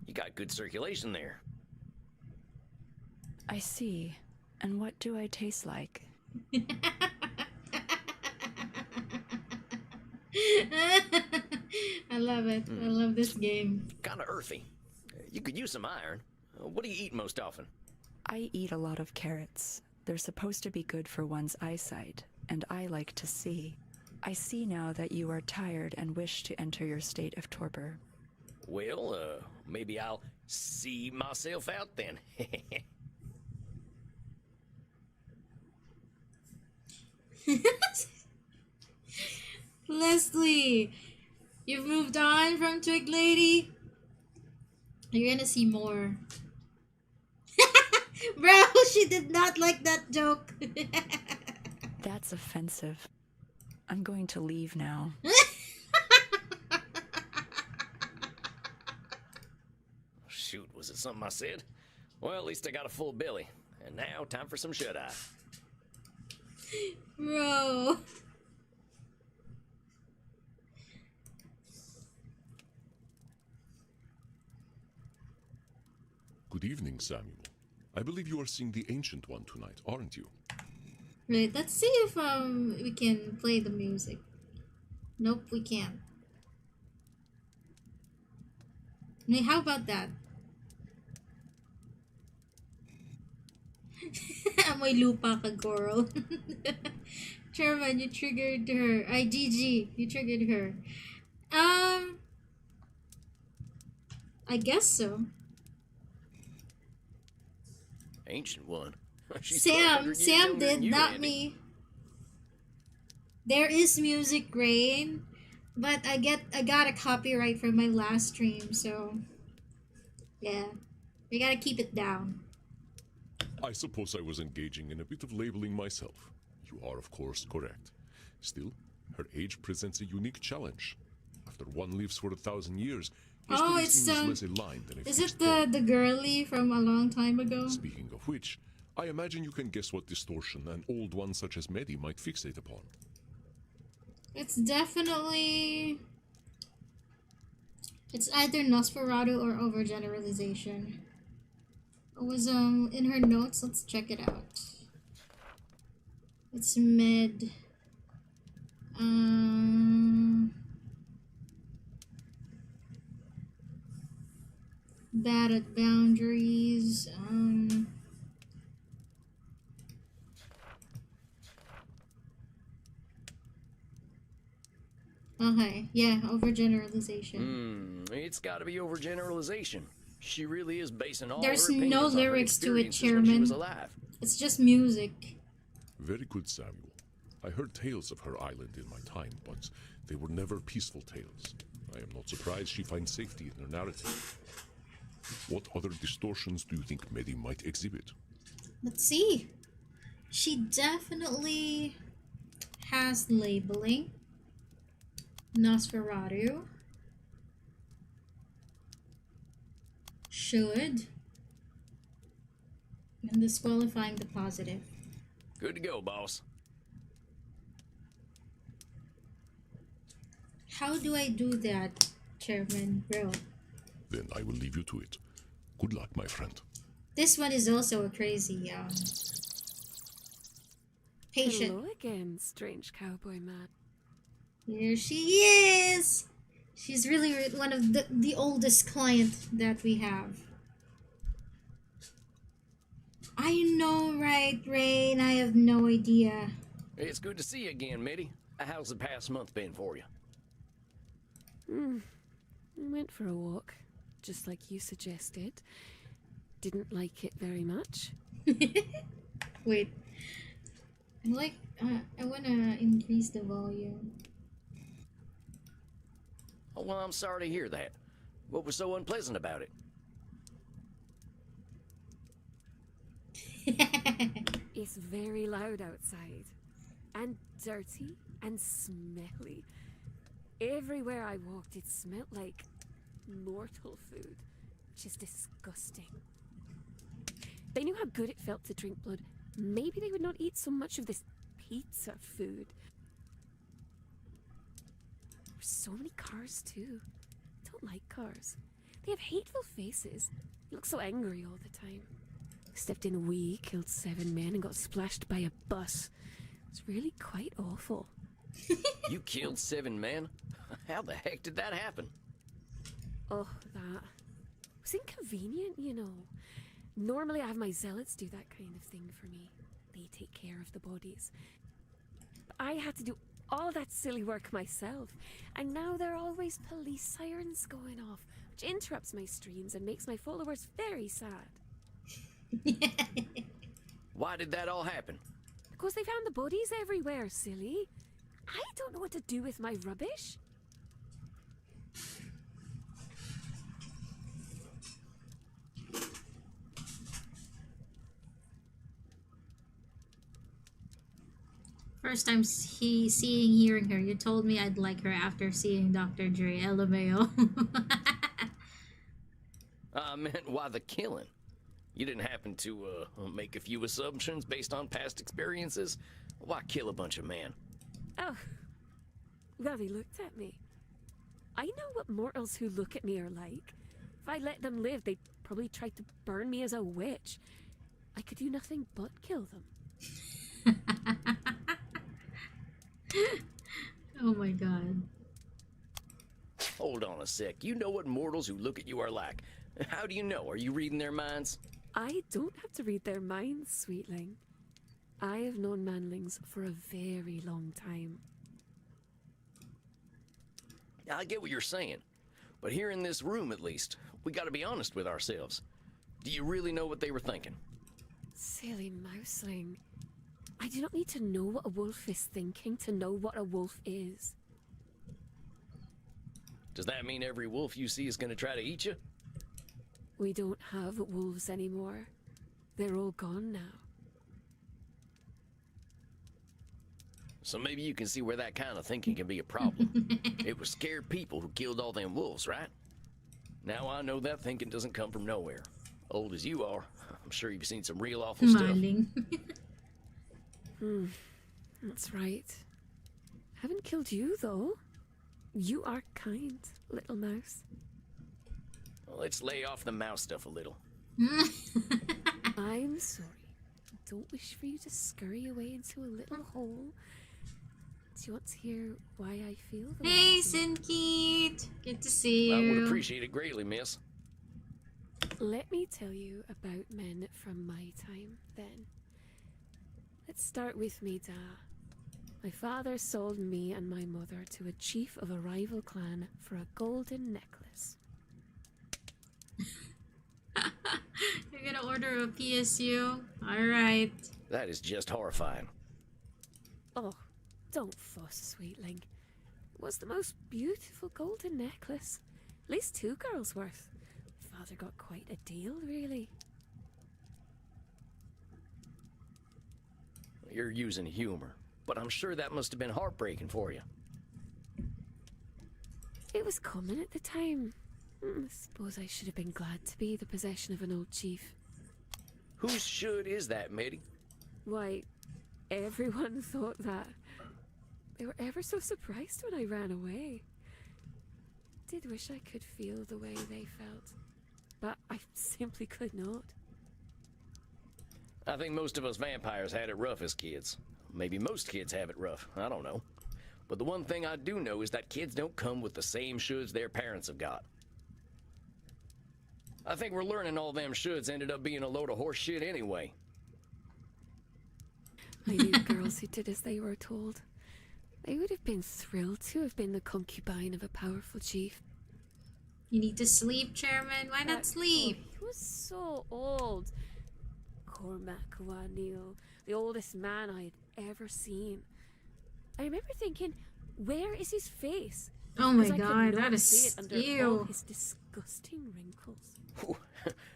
You got good circulation there. I see. And what do I taste like? I love it. I love this game. Kind of earthy. You could use some iron. What do you eat most often? I eat a lot of carrots. They're supposed to be good for one's eyesight, and I like to see. I see now that you are tired and wish to enter your state of torpor. Well, maybe I'll see myself out then. Leslie, you've moved on from Twig Lady. You're gonna see more. Bro, she did not like that joke. That's offensive. I'm going to leave now. Shoot, was it something I said? Well, at least I got a full belly. And now, time for some shut-eye. Bro. Good evening, Samuel. I believe you are seeing the Ancient One tonight, aren't you? Right, let's see if we can play the music. Nope, we can't. I mean, how about that? Amoy lupa ka, girl. Sherman, you triggered her. GG, you triggered her. I guess so. Ancient one. She's Sam 100 years Sam younger than did, you, not Andy. me. There is music grain, but I got a copyright from my last stream, so yeah, we gotta keep it down. I suppose I was engaging in a bit of labeling myself. You are, of course, correct. Still, her age presents a unique challenge. After one lives for 1,000 years, Oh, history it's seems less aligned than a is fixed it the girly from a long time ago? Speaking of which, I imagine you can guess what distortion an old one such as Medi might fixate upon. It's definitely it's either Nosferatu or overgeneralization. It was in her notes. Let's check it out. It's med. Bad at boundaries. Okay, yeah, overgeneralization. It's gotta be overgeneralization. She really is basing all There's her opinions no on her lyrics to it, experiences when she Chairman. was alive. It's just music. Very good, Samuel. I heard tales of her island in my time, but they were never peaceful tales. I am not surprised she finds safety in her narrative. What other distortions do you think Medi might exhibit? Let's see. She definitely has labeling. Nosferatu. Should. And disqualifying the positive. Good to go, boss. How do I do that, Chairman, bro? Then I will leave you to it. Good luck, my friend. This one is also a crazy patient. Hello again, strange cowboy man. Here she is. She's really one of the oldest client that we have. I know, right, Rain? I have no idea. It's good to see you again, Mitty. How's the past month been for you? I went for a walk, just like you suggested. Didn't like it very much. Wait. I wanna increase the volume. Oh, well, I'm sorry to hear that. What was so unpleasant about it? It's very loud outside, and dirty, and smelly. Everywhere I walked, it smelled like mortal food, which is disgusting. They knew how good it felt to drink blood. Maybe they would not eat so much of this pizza food. There were so many cars, too. I don't like cars. They have hateful faces. They look so angry all the time. Stepped in a wee, killed 7 men, and got splashed by a bus. It's really quite awful. You killed 7 men? How the heck did that happen? Oh, that was inconvenient, you know. Normally I have my zealots do that kind of thing for me. They take care of the bodies. But I had to do all that silly work myself, and now there are always police sirens going off, which interrupts my streams and makes my followers very sad. Why did that all happen? Because they found the bodies everywhere, silly. I don't know what to do with my rubbish. First time hearing her. You told me I'd like her after seeing Dr. Dre. LMAO. I meant, why the killing? You didn't happen to make a few assumptions based on past experiences? Why kill a bunch of men? Oh, well, they looked at me. I know what mortals who look at me are like. If I let them live, they'd probably try to burn me as a witch. I could do nothing but kill them. Oh my god. Hold on a sec. You know what mortals who look at you are like. How do you know? Are you reading their minds? I don't have to read their minds, sweetling. I have known manlings for a very long time. I get what you're saying, but here in this room at least, we gotta be honest with ourselves. Do you really know what they were thinking? Silly mouseling. I do not need to know what a wolf is thinking to know what a wolf is. Does that mean every wolf you see is gonna try to eat you? We don't have wolves anymore. They're all gone now. So maybe you can see where that kind of thinking can be a problem. It was scared people who killed all them wolves, right? Now I know that thinking doesn't come from nowhere. Old as you are, I'm sure you've seen some real awful stuff. That's right. Haven't killed you, though. You are kind, little mouse. Well, let's lay off the mouse stuff a little. I'm sorry. I don't wish for you to scurry away into a little hole. Do you want to hear why I feel the way Hey, I do? Sinkeet! Good to see you. I would appreciate it greatly, miss. Let me tell you about men from my time, then. Let's start with me, Da. My father sold me and my mother to a chief of a rival clan for a golden necklace. You're gonna order a PSU? Alright. That is just horrifying. Oh, don't fuss, sweetling. It was the most beautiful golden necklace. At least 2 girls' worth. Father got quite a deal, really. You're using humor, but I'm sure that must have been heartbreaking for you. It was common at the time. I suppose I should have been glad to be the possession of an old chief. Whose should is that, matey? Why, everyone thought that. They were ever so surprised when I ran away. Did wish I could feel the way they felt, but I simply could not. I think most of us vampires had it rough as kids. Maybe most kids have it rough, I don't know. But the one thing I do know is that kids don't come with the same shoulds their parents have got. I think we're learning all them shoulds ended up being a load of horse shit anyway. I knew girls who did as they were told. They would have been thrilled to have been the concubine of a powerful chief. You need to sleep, Chairman. Why not sleep? Oh, he was so old. Cormac O'Neill, the oldest man I had ever seen. I remember thinking, where is his face? Oh my 'Cause I could god, not that is see it under all ew. his disgusting wrinkles.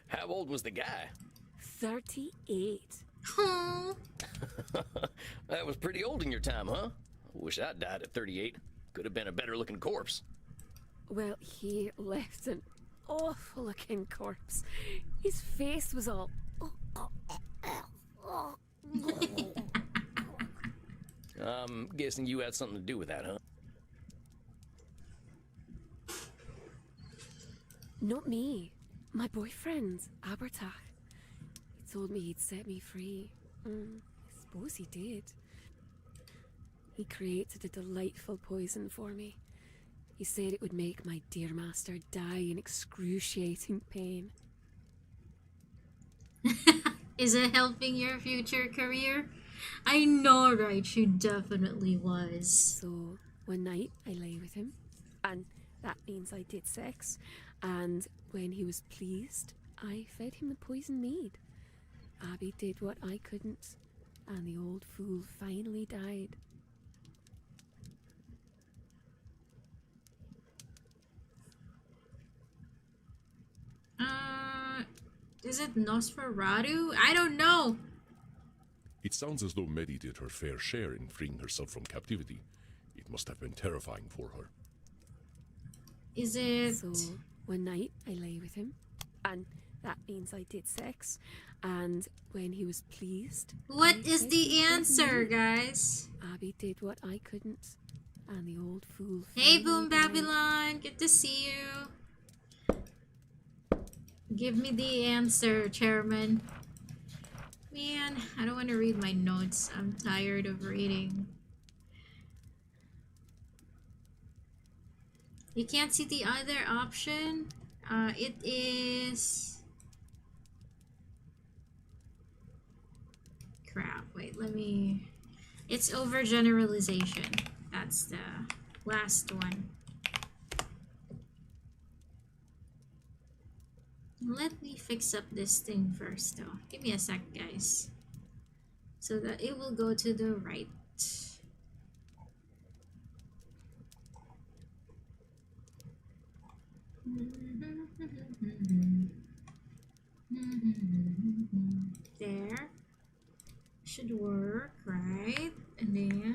How old was the guy? 38. Oh. That was pretty old in your time, huh? Wish I'd died at 38. Could have been a better looking corpse. Well, he left an awful looking corpse. His face was all... I'm guessing you had something to do with that, huh? Not me. My boyfriend, Abertach. He told me he'd set me free. I suppose he did. He created a delightful poison for me. He said it would make my dear master die in excruciating pain. Is it helping your future career? I know, right? She definitely was. So, one night I lay with him, and that means I did sex. And when he was pleased, I fed him the poison mead. Abby did what I couldn't, and the old fool finally died. Is it Nosferatu? I don't know. It sounds as though Medi did her fair share in freeing herself from captivity. It must have been terrifying for her. Is it... So, one night I lay with him, and that means I did sex. And when he was pleased... What is the answer, guys? Abby did what I couldn't, and the old fool... Hey, finally Boom died. Babylon. Good to see you. Give me the answer, Chairman. Man, I don't want to read my notes. I'm tired of reading. You can't see the other option? It is... Crap, wait. Wait, let me... It's overgeneralization. That's the last one. Let me fix up this thing first though. Give me a sec, guys. So that it will go to the right. There. Should work, right? And then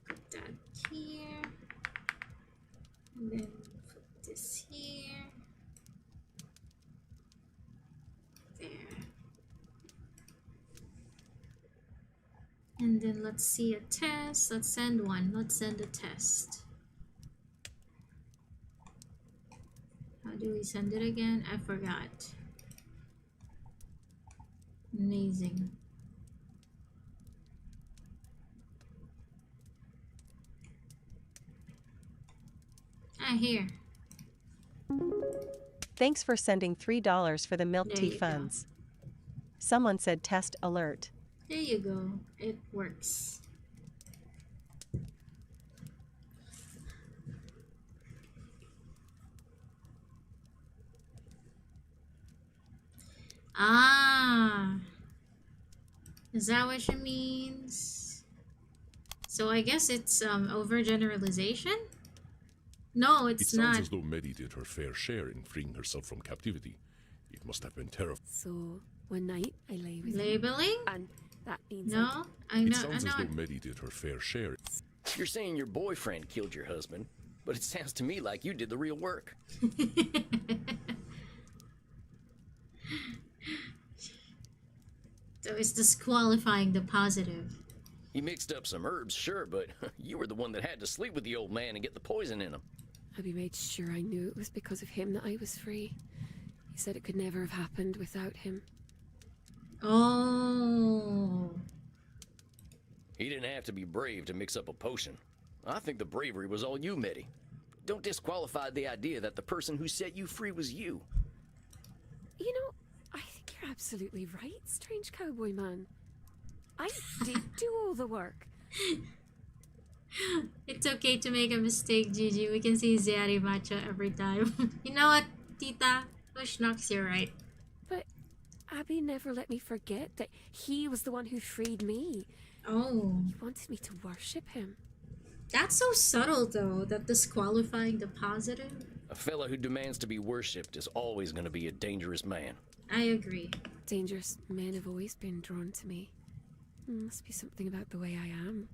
put that here. And then put this here. There. And then let's see a test. Let's send one. Let's send a test. How do we send it again? I forgot. Amazing. Ah, here. Thanks for sending $3 for the milk There tea you go. funds. Someone said test alert. There you go. It works. Ah. Is that what she means? So I guess it's overgeneralization? No, It it's sounds not. as though Medi did her fair share in freeing herself from captivity. It must have been terrifying. So one night I lay with Labeling? him, and that means No, I It know. sounds I as know. though Medi did her fair share. You're saying your boyfriend killed your husband, but it sounds to me like you did the real work. So it's disqualifying the positive. You mixed up some herbs, sure, but you were the one that had to sleep with the old man and get the poison in him. Abby made sure I knew it was because of him that I was free. He said it could never have happened without him. Oh. He didn't have to be brave to mix up a potion. I think the bravery was all you, Medi. Don't disqualify the idea that the person who set you free was you. You know, I think you're absolutely right, strange cowboy man. I did do all the work. It's okay to make a mistake, Gigi. We can see Zari Macho every time. You know what, Tita? Push knocks, you're right. But Abby never let me forget that he was the one who freed me. Oh. He wanted me to worship him. That's so subtle, though, that disqualifying the positive. A fella who demands to be worshipped is always going to be a dangerous man. I agree. Dangerous men have always been drawn to me. Must be something about the way I am.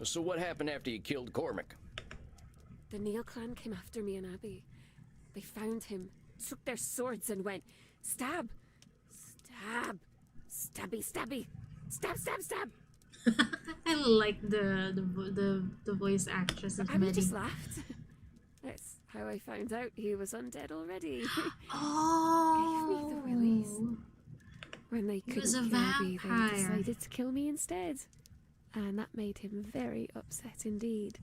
So what happened after you killed Cormac? The Neil clan came after me and Abby. They found him, took their swords and went, stab, stab, stabby, stabby, stab, stab, stab. I like the voice actress of Abby Medi. just laughed. That's how I found out he was undead already. Oh. Gave me the willies. When they He was couldn't a kill Abby, they vampire. decided to kill me instead. And that made him very upset indeed,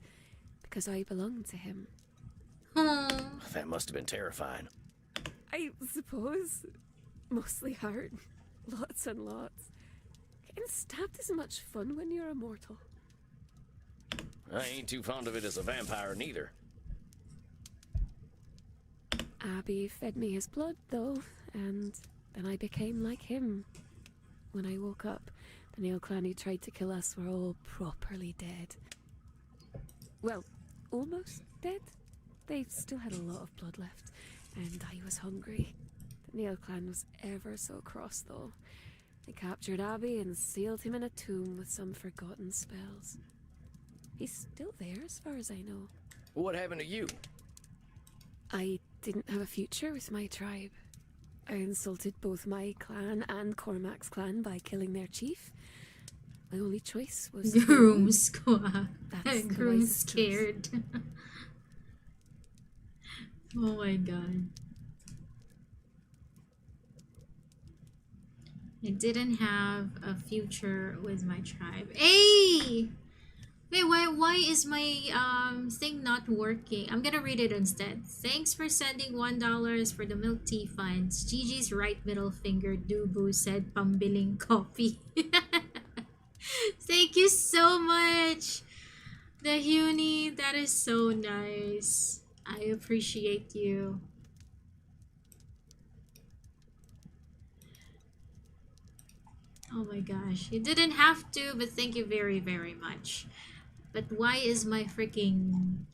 because I belonged to him. Oh. That must have been terrifying. I suppose. Mostly hurt. Lots and lots. Getting stabbed isn't much fun when you're immortal. I ain't too fond of it as a vampire neither. Abby fed me his blood, though, and then I became like him. When I woke up, the Neil clan who tried to kill us were all properly dead. Well, almost dead. They still had a lot of blood left, and I was hungry. The Neil clan was ever so cross, though. They captured Abby and sealed him in a tomb with some forgotten spells. He's still there, as far as I know. What happened to you? I didn't have a future with my tribe. I insulted both my clan and Cormac's clan by killing their chief. My only choice was Groom squad. That's the Groom wisest choice. scared. Oh my god. I didn't have a future with my tribe. Hey! Wait, why is my thing not working? I'm gonna read it instead. Thanks for sending $1 for the milk tea funds. Gigi's right middle finger Dubu said pambiling coffee. Thank you so much, the Huni. That is so nice. I appreciate you. Oh my gosh, you didn't have to, but thank you very, very much. But why is my freaking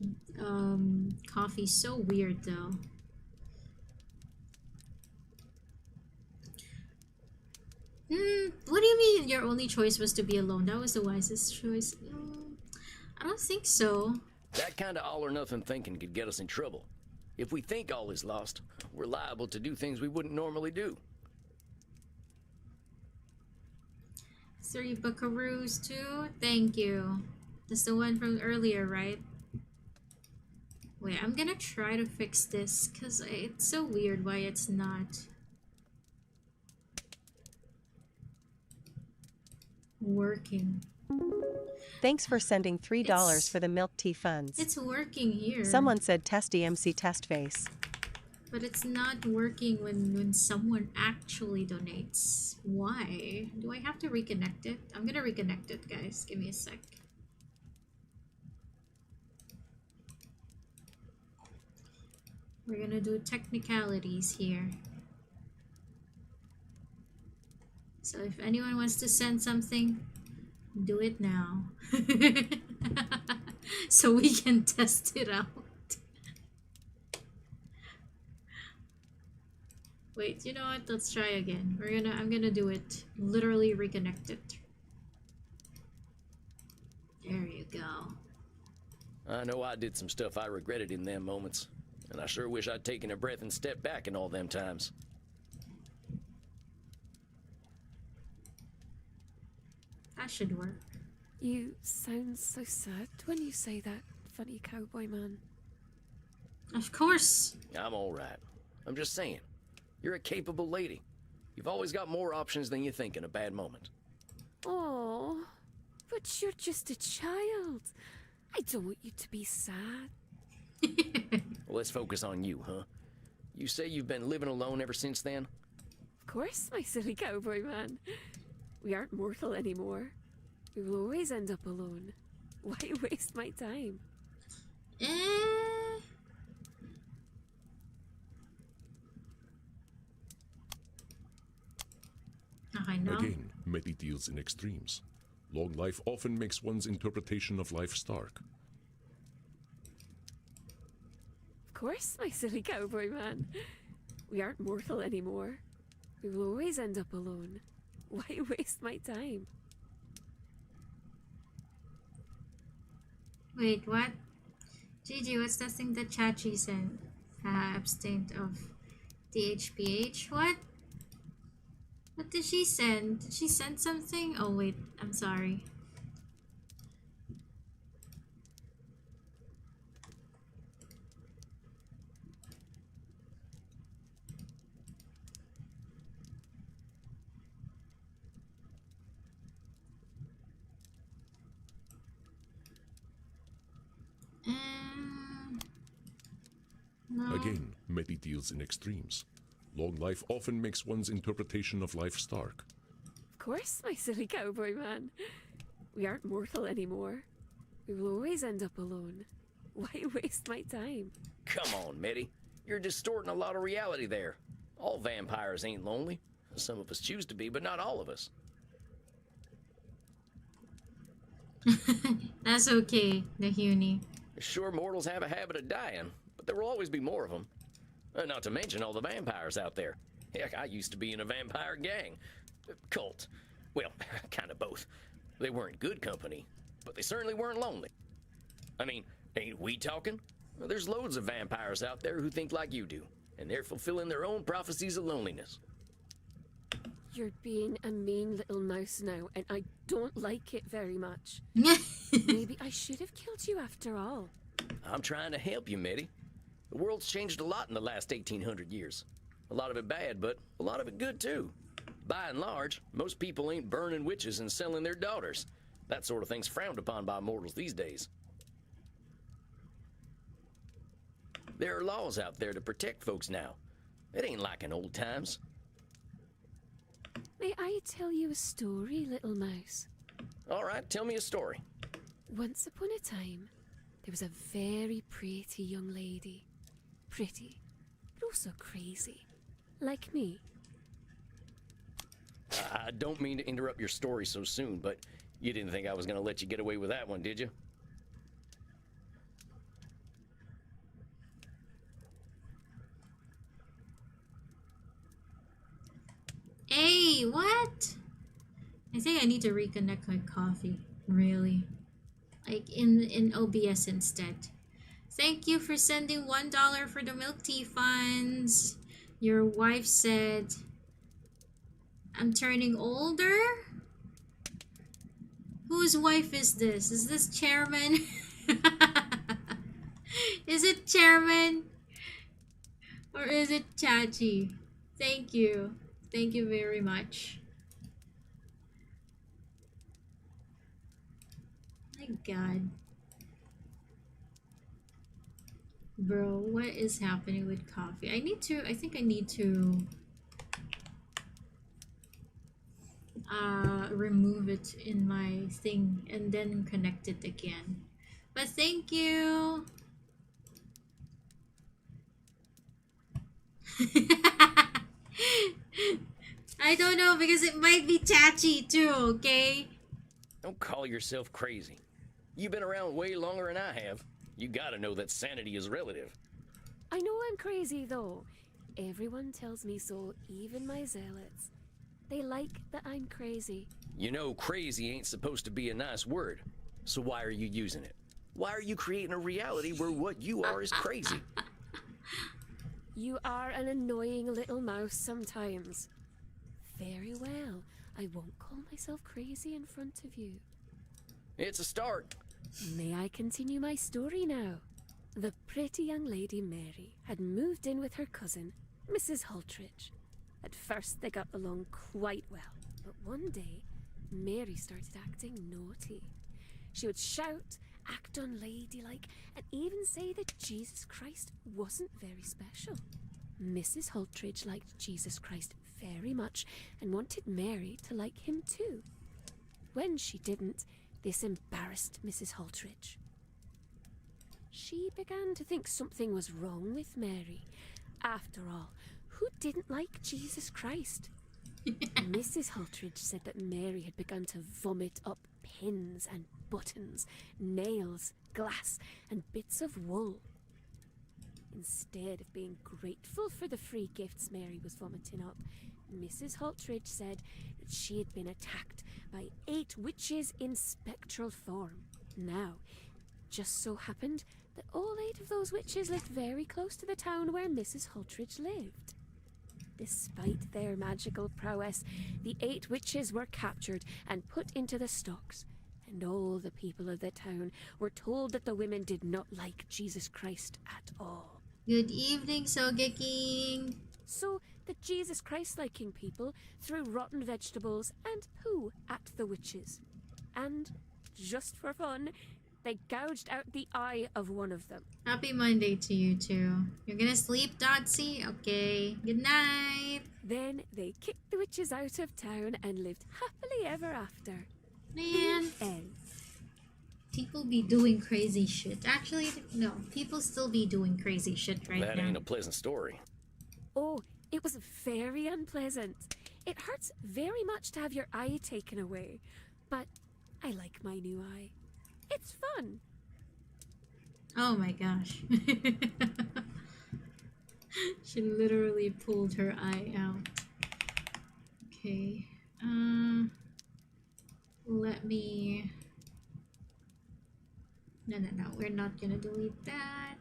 coffee so weird though? What do you mean your only choice was to be alone? That was the wisest choice. I don't think so. That kind of all or nothing thinking could get us in trouble. If we think all is lost, we're liable to do things we wouldn't normally do. 3 buckaroos too? Thank you. That's the one from earlier, right? Wait, I'm gonna try to fix this because it's so weird why it's not working. Thanks for sending $3 for the milk tea funds. It's working here. Someone said testy MC test face. But it's not working when someone actually donates. Why? Do I have to reconnect it? I'm gonna reconnect it, guys. Give me a sec. We're gonna do technicalities here. So if anyone wants to send something, do it now. So we can test it out. Wait, you know what? Let's try again. I'm gonna do it. Literally reconnect it. There you go. I know I did some stuff I regretted in them moments, and I sure wish I'd taken a breath and stepped back in all them times. That should work. You sound so sad when you say that, funny cowboy man. Of course. I'm all right. I'm just saying, you're a capable lady. You've always got more options than you think in a bad moment. Oh, but you're just a child. I don't want you to be sad. Well, let's focus on you, huh? You say you've been living alone ever since then? Of course, my silly cowboy man. We aren't mortal anymore. We will always end up alone. Why waste my time? I know. Again, Medi deals in extremes. Long life often makes one's interpretation of life stark. Of course, my silly cowboy man. We aren't mortal anymore. We will always end up alone. Why waste my time? Wait, what? Gigi, what's that thing that Chachi sent? Abstained of DHPH? What? What did she send? Did she send something? Oh wait, I'm sorry. No. Again, Medi deals in extremes. Long life often makes one's interpretation of life stark. Of course, my silly cowboy man. We aren't mortal anymore. We will always end up alone. Why waste my time? Come on, Mitty. You're distorting a lot of reality there. All vampires ain't lonely. Some of us choose to be, but not all of us. That's okay, the Huni. Sure, mortals have a habit of dying, but there will always be more of them. Not to mention all the vampires out there. Heck, I used to be in a vampire gang. Cult. Well, kind of both. They weren't good company, but they certainly weren't lonely. I mean, ain't we talking? Well, there's loads of vampires out there who think like you do, and they're fulfilling their own prophecies of loneliness. You're being a mean little mouse now, and I don't like it very much. Maybe I should have killed you after all. I'm trying to help you, Mitty. The world's changed a lot in the last 1800 years. A lot of it bad, but a lot of it good too. By and large, most people ain't burning witches and selling their daughters. That sort of thing's frowned upon by mortals these days. There are laws out there to protect folks now. It ain't like in old times. May I tell you a story, little mouse? All right, tell me a story. Once upon a time, there was a very pretty young lady. Pretty, but also crazy. Like me. I don't mean to interrupt your story so soon, but you didn't think I was going to let you get away with that one, did you? Hey, what? I think I need to reconnect my coffee. Really. Like in OBS instead. Thank you for sending $1 for the milk tea funds. Your wife said I'm turning older? Whose wife is this? Is this Chairman? Is it Chairman? Or is it Chachi? Thank you. Thank you very much. My God. Bro, what is happening with coffee? I think I need to remove it in my thing and then connect it again. But thank you. I don't know because it might be Chachi too, okay? Don't call yourself crazy. You've been around way longer than I have. You gotta know that sanity is relative. I know I'm crazy, though. Everyone tells me so, even my zealots. They like that I'm crazy. You know, crazy ain't supposed to be a nice word. So why are you using it? Why are you creating a reality where what you are is crazy? You are an annoying little mouse sometimes. Very well. I won't call myself crazy in front of you. It's a start. May I continue my story now? The pretty young lady Mary had moved in with her cousin, Mrs. Hultridge. At first they got along quite well, but one day Mary started acting naughty. She would shout, act unladylike, and even say that Jesus Christ wasn't very special. Mrs. Hultridge liked Jesus Christ very much and wanted Mary to like him too. When she didn't, this embarrassed Mrs. Hultridge. She began to think something was wrong with Mary. After all, who didn't like Jesus Christ? Mrs. Hultridge said that Mary had begun to vomit up pins and buttons, nails, glass, and bits of wool. Instead of being grateful for the free gifts Mary was vomiting up, Mrs. Hultridge said that she had been attacked by 8 witches in spectral form. Now, just so happened that all 8 of those witches lived very close to the town where Mrs. Hultridge lived. Despite their magical prowess, the 8 witches were captured and put into the stocks, and all the people of the town were told that the women did not like Jesus Christ at all. Good evening, Sogeking. So the Jesus Christ-liking people threw rotten vegetables and poo at the witches. And, just for fun, they gouged out the eye of one of them. Happy Monday to you too. You're gonna sleep, Dotsy? Okay. Good night. Then they kicked the witches out of town and lived happily ever after. Man. People be doing crazy shit. Actually, no. People still be doing crazy shit right now. That ain't a pleasant story. Oh, it was very unpleasant. It hurts very much to have your eye taken away. But I like my new eye. It's fun. Oh my gosh. She literally pulled her eye out. Okay. Let me... No, we're not gonna delete that.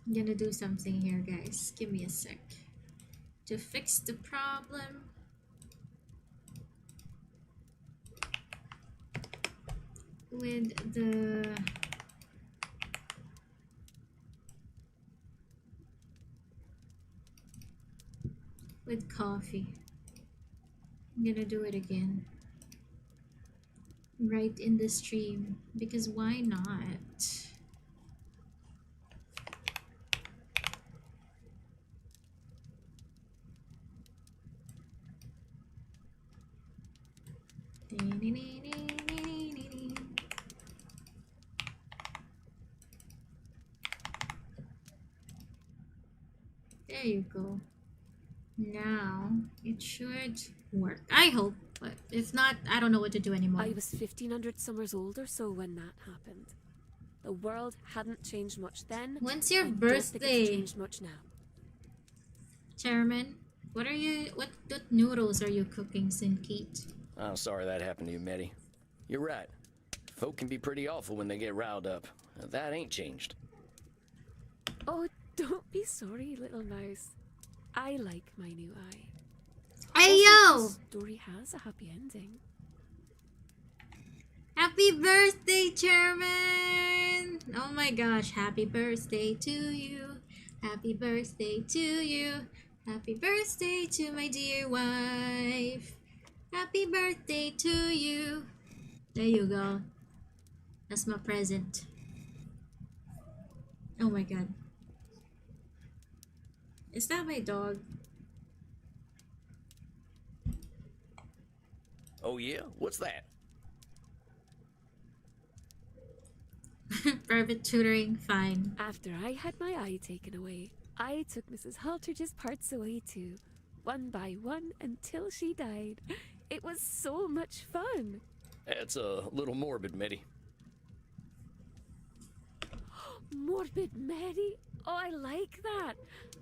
I'm gonna do something here, guys. Give me a sec. To fix the problem. With the... With coffee. I'm gonna do it again. right in the stream because why not? There you go. Now it should work. I hope, but if not, I don't know what to do anymore. I was 1500 summers old or so when that happened. The world hadn't changed much then. When's your I don't think birthday? it's changed much now. Chairman, what noodles are you cooking, Sinkate? I'm sorry that happened to you, Medi. You're right. Folk can be pretty awful when they get riled up. That ain't changed. Oh, don't be sorry, little mouse. I like my new eye. Hey, Also, yo! the story has a happy ending. Happy birthday, Chairman! Oh my gosh, happy birthday to you. Happy birthday to you. Happy birthday to my dear wife. Happy birthday to you. There you go. That's my present. Oh my god. Is that my dog? Oh yeah? What's that? Private tutoring, fine. After I had my eye taken away, I took Mrs. Haltridge's parts away too, one by one until she died. It was so much fun. That's a little morbid, Medi. Morbid Mary? Oh, I like that.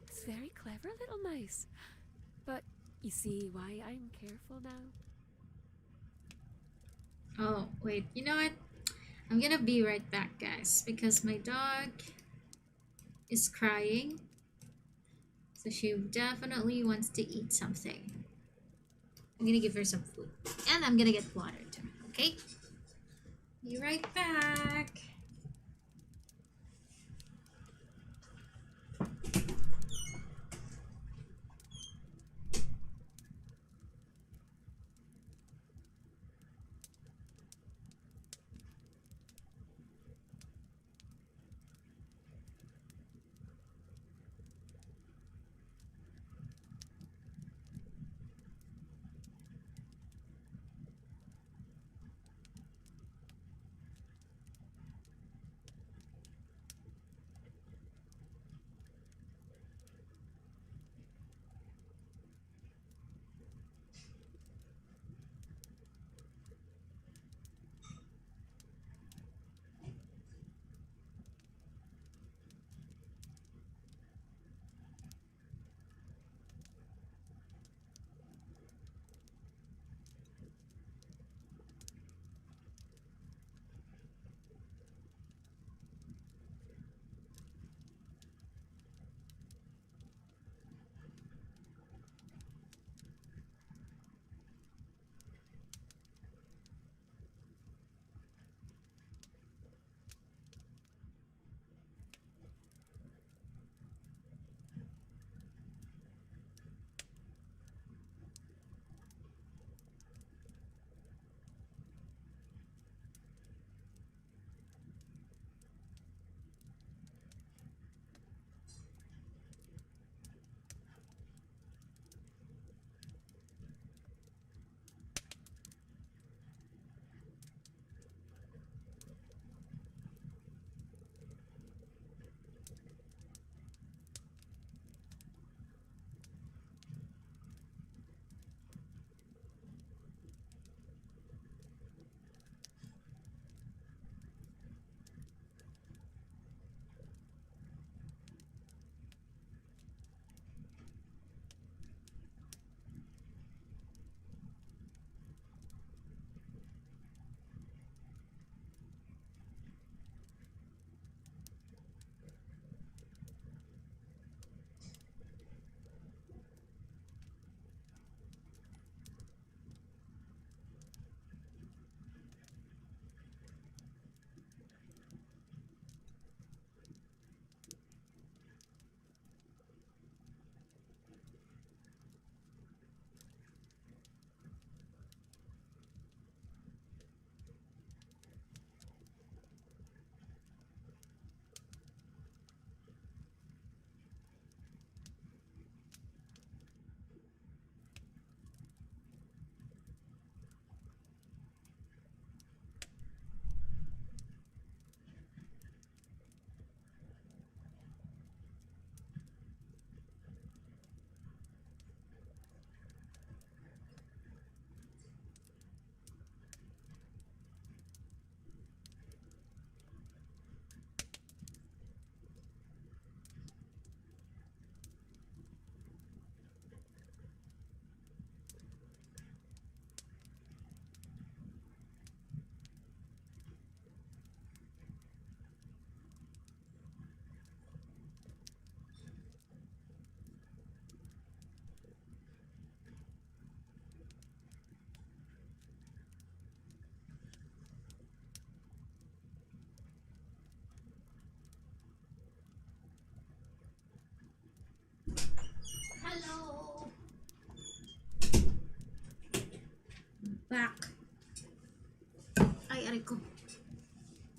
It's very clever, little mouse. But you see why I'm careful now? Oh, wait. You know what? I'm gonna be right back, guys, because my dog is crying. So she definitely wants to eat something. I'm gonna give her some food. And I'm gonna get water too, okay? Be right back.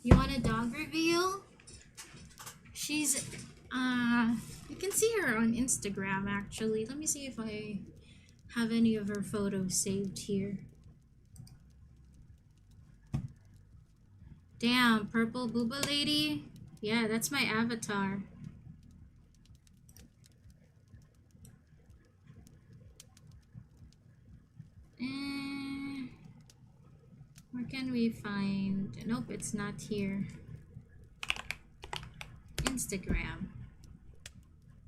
You want a dog reveal? She's, you can see her on Instagram actually. Let me see if I have any of her photos saved here. Damn, purple booba lady. Yeah, that's my avatar. Where can we find? Nope, it's not here. Instagram.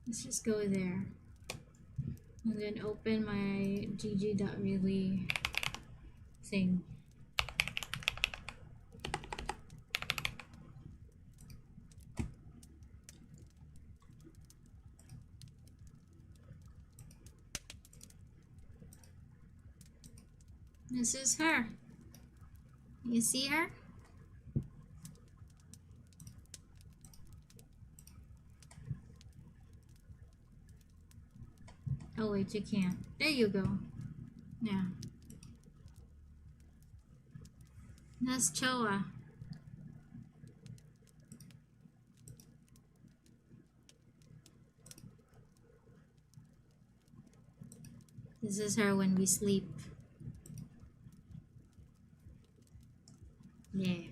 Let's just go there. And then open my gg.really thing. This is her. You see her? Oh wait, you can't. There you go. Yeah. That's Choa. This is her when we sleep. Yeah.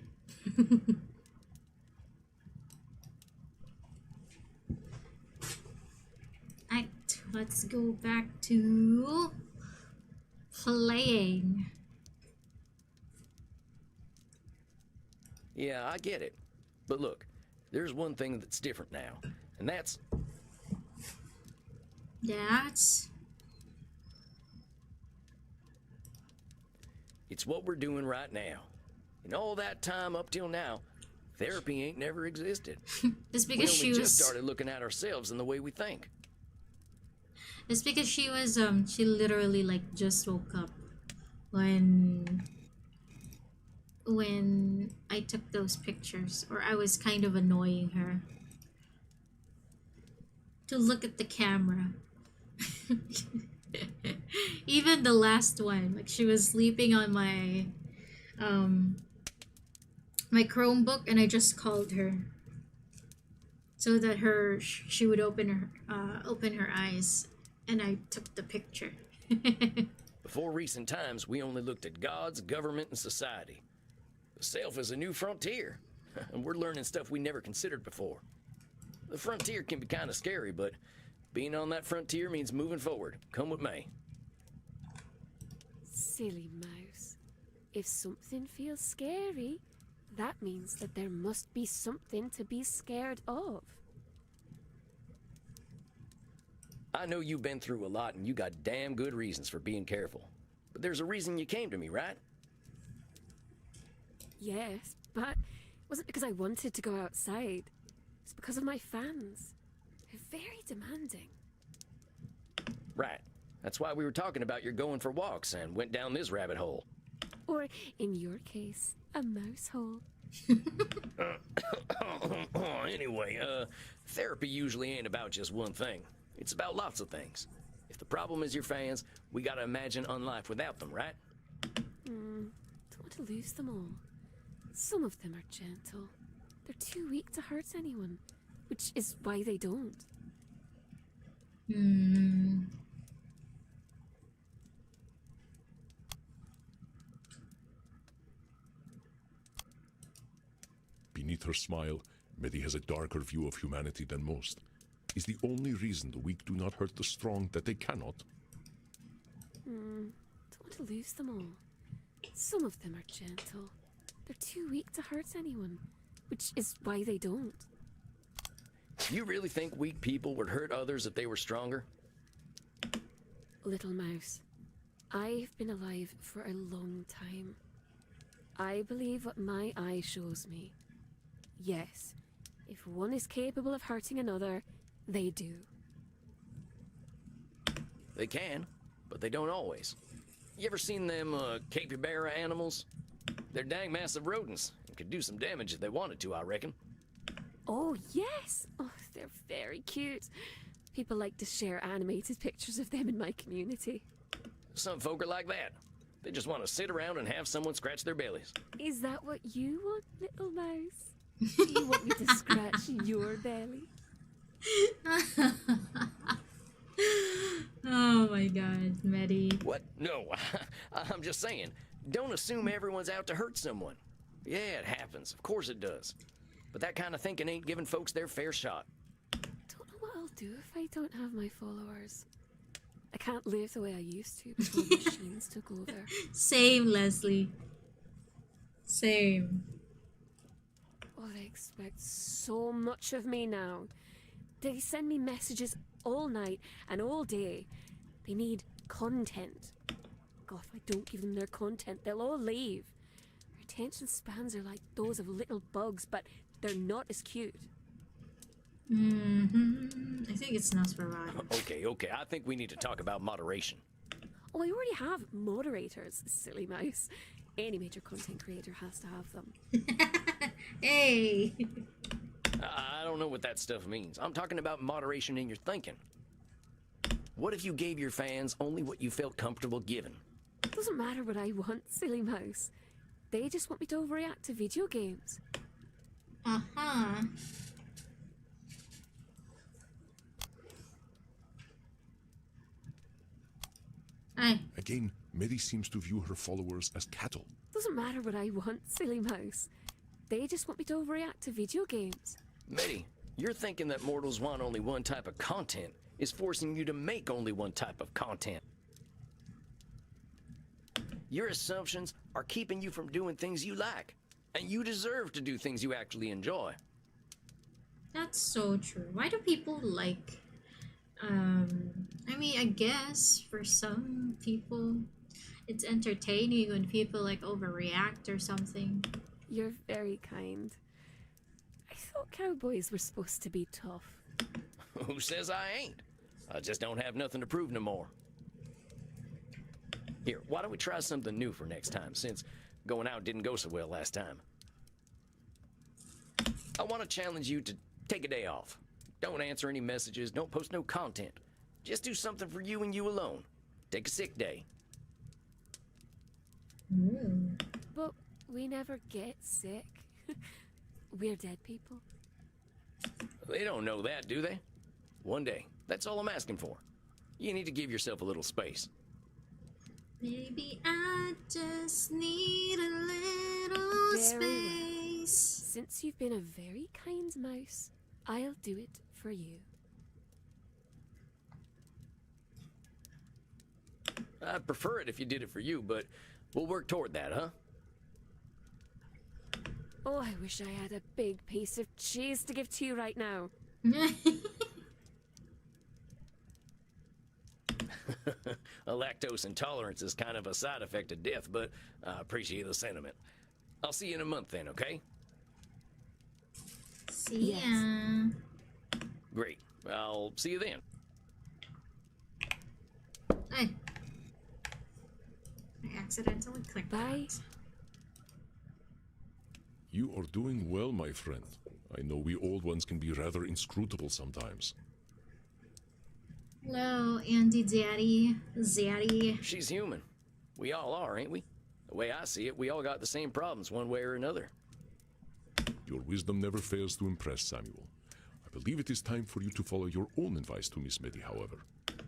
Alright, let's go back to playing. Yeah, I get it. But look, there's one thing that's different now, and that's... It's what we're doing right now. And all that time up till now, therapy ain't never existed. It's because we only just started looking at ourselves in the way we think. It's because she was she literally like just woke up when I took those pictures, or I was kind of annoying her to look at the camera. Even the last one, like she was sleeping on my my Chromebook, and I just called her so that she would open her eyes, and I took the picture. Before recent times, we only looked at gods, government, and society. The self is a new frontier, and we're learning stuff we never considered before. The frontier can be kind of scary, but being on that frontier means moving forward. Come with me. Silly mouse. If something feels scary, that means that there must be something to be scared of. I know you've been through a lot and you got damn good reasons for being careful. But there's a reason you came to me, right? Yes, but it wasn't because I wanted to go outside. It's because of my fans. They're very demanding. Right. That's why we were talking about your going for walks and went down this rabbit hole. Or, in your case, a mouse hole. Anyway, therapy usually ain't about just one thing. It's about lots of things. If the problem is your fans, we gotta imagine life without them, right? Don't want to lose them all. Some of them are gentle. They're too weak to hurt anyone, which is why they don't. Beneath her smile, Medi has a darker view of humanity than most. Is the only reason the weak do not hurt the strong that they cannot? Don't want to lose them all. Some of them are gentle. They're too weak to hurt anyone, which is why they don't. You really think weak people would hurt others if they were stronger? Little mouse, I've been alive for a long time. I believe what my eye shows me. Yes, if one is capable of hurting another, they do. They can, but they don't always. You ever seen them capybara animals? They're dang massive rodents and could do some damage if they wanted to, I reckon. Oh, yes! Oh, they're very cute. People like to share animated pictures of them in my community. Some folk are like that. They just want to sit around and have someone scratch their bellies. Is that what you want, little mouse? Do you want me to scratch your belly? Oh my god, Medi. What? No, I'm just saying, don't assume everyone's out to hurt someone. Yeah, it happens. Of course it does. But that kind of thinking ain't giving folks their fair shot. Don't know what I'll do if I don't have my followers. I can't live the way I used to before machines took over. Same, Leslie. Same. Oh, they expect so much of me now. They send me messages all night and all day. They need content. God, if I don't give them their content, they'll all leave. Their attention spans are like those of little bugs, but they're not as cute. I think it's Nosferatu. Okay, I think we need to talk about moderation. Oh, I already have moderators, silly mouse. Any major content creator has to have them. Hey! I don't know what that stuff means. I'm talking about moderation in your thinking. What if you gave your fans only what you felt comfortable giving? It doesn't matter what I want, silly mouse. They just want me to overreact to video games. Uh-huh. Hey. Again, Medi seems to view her followers as cattle. Doesn't matter what I want, silly mouse. They just want me to overreact to video games. Medi, you're thinking that mortals want only one type of content is forcing you to make only one type of content. Your assumptions are keeping you from doing things you like, and you deserve to do things you actually enjoy. That's so true. Why do people like... I mean, I guess for some people it's entertaining when people like overreact or something. You're very kind. I thought cowboys were supposed to be tough. Who says I ain't? I just don't have nothing to prove no more. Here, why don't we try something new for next time, since going out didn't go so well last time? I want to challenge you to take a day off. Don't answer any messages, don't post no content. Just do something for you and you alone. Take a sick day. But we never get sick. We're dead people. They don't know that, do they? One day. That's all I'm asking for. You need to give yourself a little space. Maybe I just need a little Very space. Well. Since you've been a very kind mouse, I'll do it for you. I'd prefer it if you did it for you, but we'll work toward that, huh? Oh, I wish I had a big piece of cheese to give to you right now. A lactose intolerance is kind of a side effect of death, but I appreciate the sentiment. I'll see you in a month then, okay? See ya. Yes. Great. I'll see you then. Hey. I accidentally clicked Bye. that. You are doing well, my friend. I know we old ones can be rather inscrutable sometimes. Hello, Andy Daddy. Zaddy. She's human. We all are, ain't we? The way I see it, we all got the same problems one way or another. Your wisdom never fails to impress, Samuel. I believe it is time for you to follow your own advice to Miss Medi, however.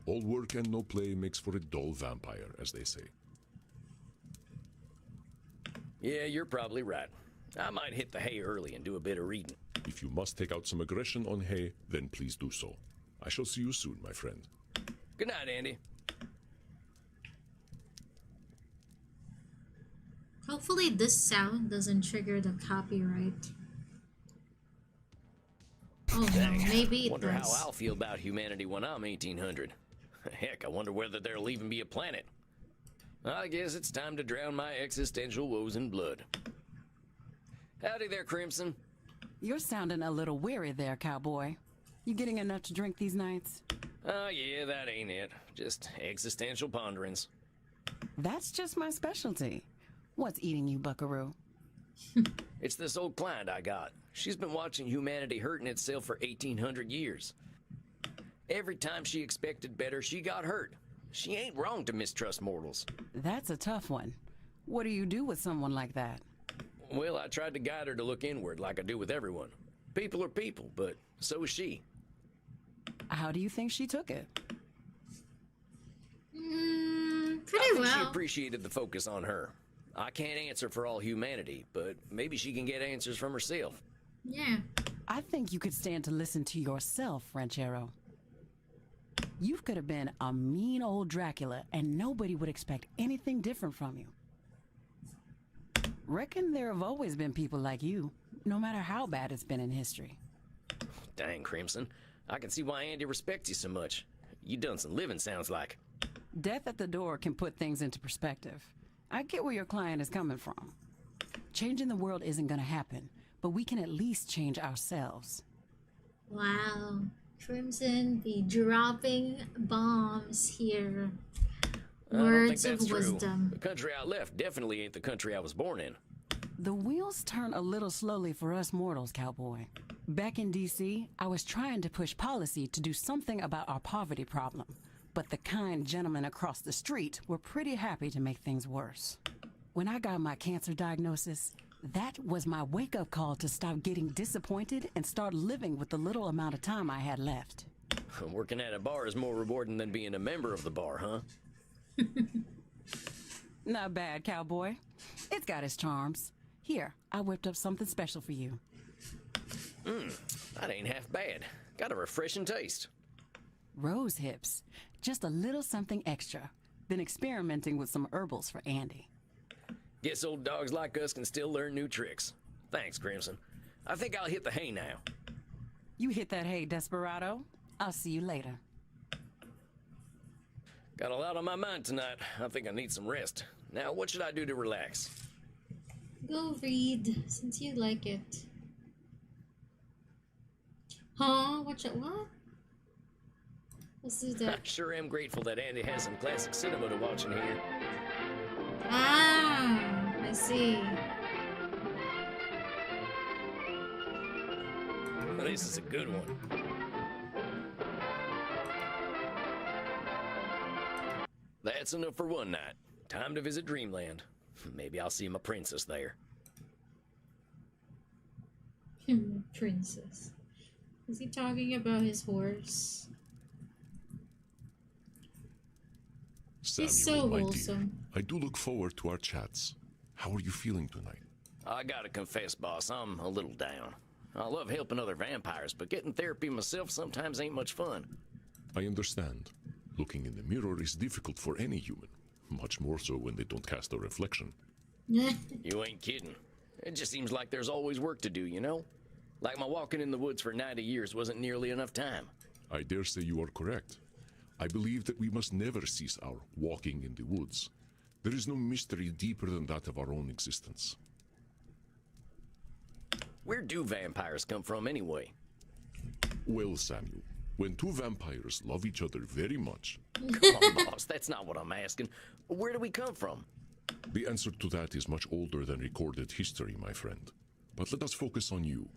All work and no play makes for a dull vampire, as they say. Yeah, you're probably right. I might hit the hay early and do a bit of reading. If you must take out some aggression on hay, then please do so. I shall see you soon, my friend. Good night, Andy. Hopefully this sound doesn't trigger the copyright. Oh no, maybe it Wonder how does. I'll feel about humanity when I'm 1800. Heck, I wonder whether there'll even be a planet. I guess it's time to drown my existential woes in blood. Howdy there, Crimson. You're sounding a little weary there, cowboy. You getting enough to drink these nights? Oh, yeah, that ain't it. Just existential ponderings. That's just my specialty. What's eating you, buckaroo? It's this old client I got. She's been watching humanity hurting itself for 1,800 years. Every time she expected better, she got hurt. She ain't wrong to mistrust mortals. That's a tough one. What do you do with someone like that? Well, I tried to guide her to look inward like I do with everyone. People are people, but so is she. How do you think she took it? Pretty I think well. she appreciated the focus on her. I can't answer for all humanity, but maybe she can get answers from herself. Yeah. I think you could stand to listen to yourself, Ranchero. You could have been a mean old Dracula, and nobody would expect anything different from you. Reckon there have always been people like you, no matter how bad it's been in history. Dang, Crimson. I can see why Andy respects you so much. You done some living, sounds like. Death at the door can put things into perspective. I get where your client is coming from. Changing the world isn't gonna happen, but we can at least change ourselves. Wow. Crimson be dropping bombs here. Words I don't think that's of wisdom. True. The country I left definitely ain't the country I was born in. The wheels turn a little slowly for us mortals, cowboy. Back in D.C., I was trying to push policy to do something about our poverty problem, but the kind gentlemen across the street were pretty happy to make things worse. When I got my cancer diagnosis, that was my wake-up call to stop getting disappointed and start living with the little amount of time I had left. Working at a bar is more rewarding than being a member of the bar, huh? Not bad, cowboy. It's got its charms. Here, I whipped up something special for you. That ain't half bad. Got a refreshing taste. Rose hips. Just a little something extra. Been experimenting with some herbals for Andy. Guess old dogs like us can still learn new tricks. Thanks, Crimson. I think I'll hit the hay now. You hit that hay, Desperado. I'll see you later. Got a lot on my mind tonight. I think I need some rest. Now, what should I do to relax? Go read, since you like it. Huh? What? Let's do I that. sure am grateful that Andy has some classic cinema to watch in here. Ah, I see. This is a good one. That's enough for one night. Time to visit Dreamland. Maybe I'll see my princess there. Princess. Is he talking about his horse? Samuel, He's so my wholesome. dear, I do look forward to our chats. How are you feeling tonight? I gotta confess, boss, I'm a little down. I love helping other vampires, but getting therapy myself sometimes ain't much fun. I understand. Looking in the mirror is difficult for any human. Much more so when they don't cast a reflection. You ain't kidding. It just seems like there's always work to do, you know? Like my walking in the woods for 90 years wasn't nearly enough time. I dare say you are correct. I believe that we must never cease our walking in the woods. There is no mystery deeper than that of our own existence. Where do vampires come from anyway? Well, Samuel, when two vampires love each other very much... Come on, boss, that's not what I'm asking. Where do we come from? The answer to that is much older than recorded history, my friend. But let us focus on you.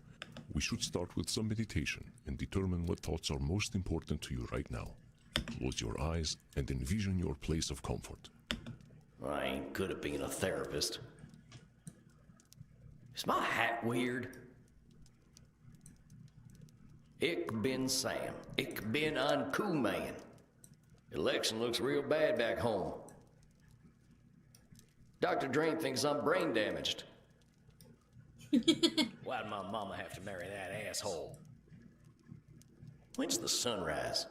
We should start with some meditation and determine what thoughts are most important to you right now. Close your eyes and envision your place of comfort. I ain't good at being a therapist. Is my hat weird? Ich bin Sam. Ich bin ein Hooome. Election looks real bad back home. Dr. Drain thinks I'm brain damaged. Why'd my mama have to marry that asshole? When's the sunrise?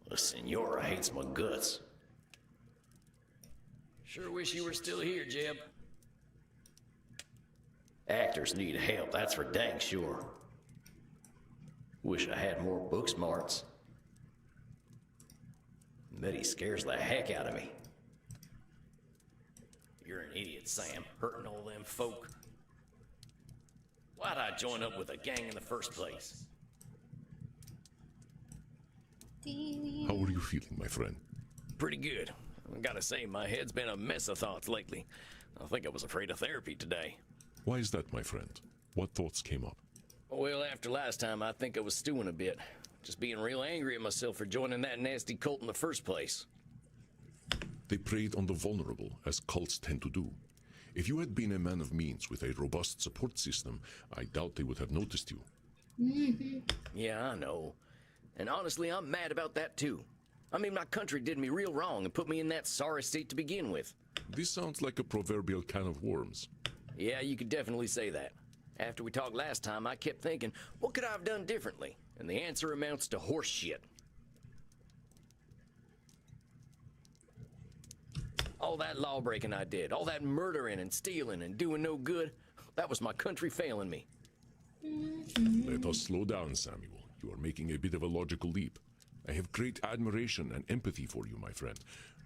The Senora hates my guts. Sure wish you were still here, Jeb. Actors need help, that's for dang sure. Wish I had more book smarts. Bet he scares the heck out of me. You're an idiot, Sam, hurting all them folk. Why'd I join up with a gang in the first place? How are you feeling, my friend? Pretty good. I gotta say, my head's been a mess of thoughts lately. I think I was afraid of therapy today. Why is that, my friend? What thoughts came up? Well, after last time, I think I was stewing a bit. Just being real angry at myself for joining that nasty cult in the first place. They preyed on the vulnerable, as cults tend to do. If you had been a man of means with a robust support system, I doubt they would have noticed you. Yeah, I know. And honestly, I'm mad about that too. I mean, my country did me real wrong and put me in that sorry state to begin with. This sounds like a proverbial can of worms. Yeah, you could definitely say that. After we talked last time, I kept thinking, what could I have done differently? And the answer amounts to horse shit. All that law-breaking I did, all that murdering and stealing and doing no good, that was my country failing me. Let us slow down, Samuel. You are making a bit of a logical leap. I have great admiration and empathy for you, my friend,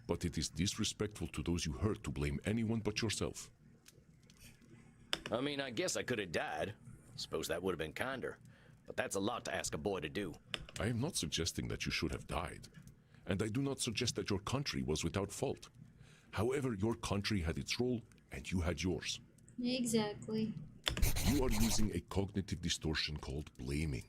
but it is disrespectful to those you hurt to blame anyone but yourself. I mean, I guess I could have died. Suppose that would have been kinder. But that's a lot to ask a boy to do. I am not suggesting that you should have died. And I do not suggest that your country was without fault. However, your country had its role, and you had yours. Exactly. You are using a cognitive distortion called blaming.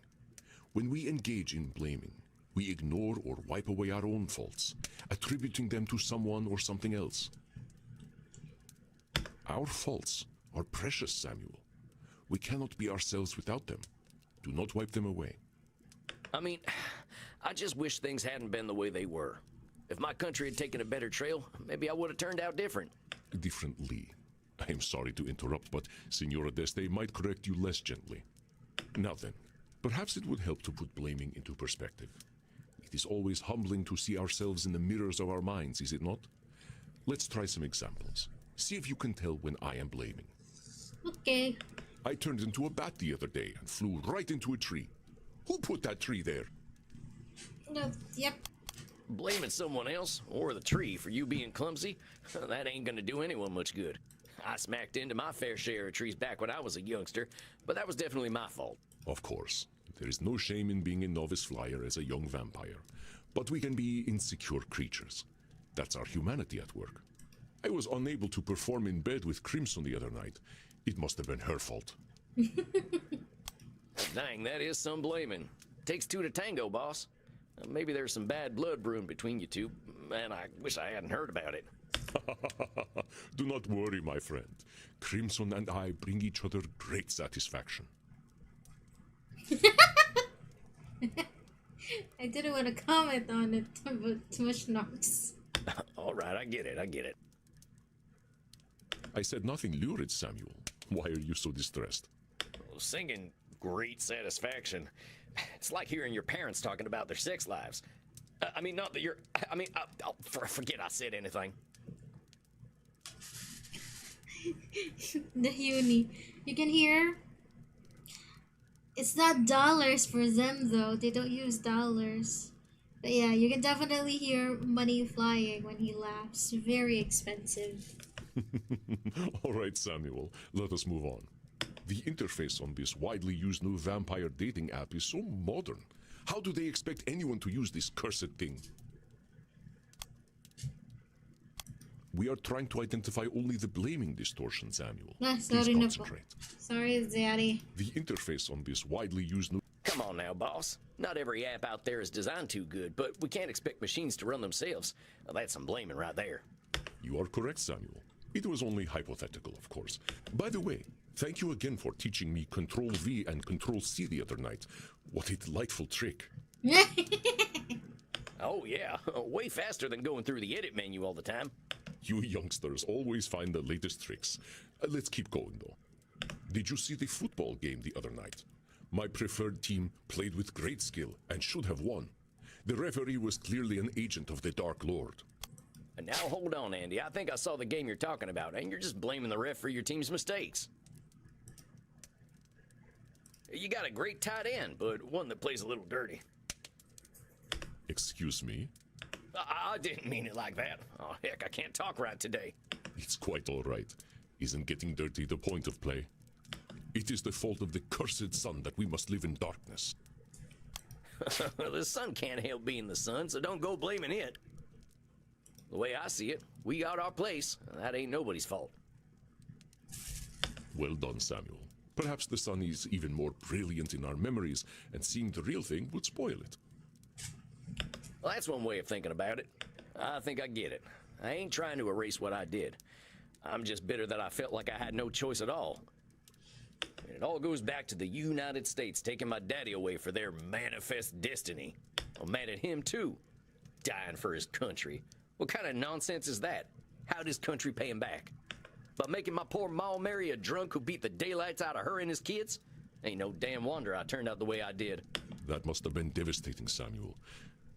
When we engage in blaming, we ignore or wipe away our own faults, attributing them to someone or something else. Our faults are precious, Samuel. We cannot be ourselves without them. Do not wipe them away. I mean, I just wish things hadn't been the way they were. If my country had taken a better trail, maybe I would have turned out different. Differently. I am sorry to interrupt, but Senora Deste might correct you less gently. Now then, perhaps it would help to put blaming into perspective. It is always humbling to see ourselves in the mirrors of our minds, is it not? Let's try some examples. See if you can tell when I am blaming. Okay. I turned into a bat the other day and flew right into a tree. Who put that tree there? No, yep. Blaming someone else, or the tree, for you being clumsy, that ain't gonna do anyone much good. I smacked into my fair share of trees back when I was a youngster, but that was definitely my fault. Of course. There is no shame in being a novice flyer as a young vampire. But we can be insecure creatures. That's our humanity at work. I was unable to perform in bed with Crimson the other night. It must have been her fault. Dang, that is some blaming. Takes two to tango, boss. Maybe there's some bad blood brewing between you two, and I wish I hadn't heard about it. Do not worry, my friend. Crimson and I bring each other great satisfaction. I didn't want to comment on it, but too much knocks. All right, I get it. I said nothing lurid, Samuel. Why are you so distressed? Singing great satisfaction. It's like hearing your parents talking about their sex lives. I mean, not that you're... I mean, forget I said anything. The uni. You can hear... It's not dollars for them, though. They don't use dollars. But yeah, you can definitely hear money flying when he laughs. Very expensive. All right, Samuel. Let us move on. The interface on this widely used new vampire dating app is so modern. How do they expect anyone to use this cursed thing? We are trying to identify only the blaming distortion, Samuel. Sorry, Please concentrate. Sorry, Daddy. The interface on this widely used new... Come on now, boss. Not every app out there is designed too good, but we can't expect machines to run themselves. Well, that's some blaming right there. You are correct, Samuel. It was only hypothetical, of course. By the way, thank you again for teaching me Control-V and Control-C the other night. What a delightful trick. Oh, yeah. Way faster than going through the edit menu all the time. You youngsters always find the latest tricks. Let's keep going, though. Did you see the football game the other night? My preferred team played with great skill and should have won. The referee was clearly an agent of the Dark Lord. And now hold on, Andy. I think I saw the game you're talking about, and you're just blaming the ref for your team's mistakes. You got a great tight end, but one that plays a little dirty. Excuse me? I didn't mean it like that. Oh, heck, I can't talk right today. It's quite all right. Isn't getting dirty the point of play? It is the fault of the cursed sun that we must live in darkness. The sun can't help being the sun, so don't go blaming it. The way I see it, we got our place. That ain't nobody's fault. Well done, Samuel. Perhaps the sun is even more brilliant in our memories, and seeing the real thing would spoil it. Well, that's one way of thinking about it. I think I get it. I ain't trying to erase what I did. I'm just bitter that I felt like I had no choice at all. And it all goes back to the United States taking my daddy away for their manifest destiny. I'm mad at him, too. Dying for his country. What kind of nonsense is that? How'd his country pay him back? By making my poor ma marry a drunk who beat the daylights out of her and his kids? Ain't no damn wonder I turned out the way I did. That must have been devastating, Samuel.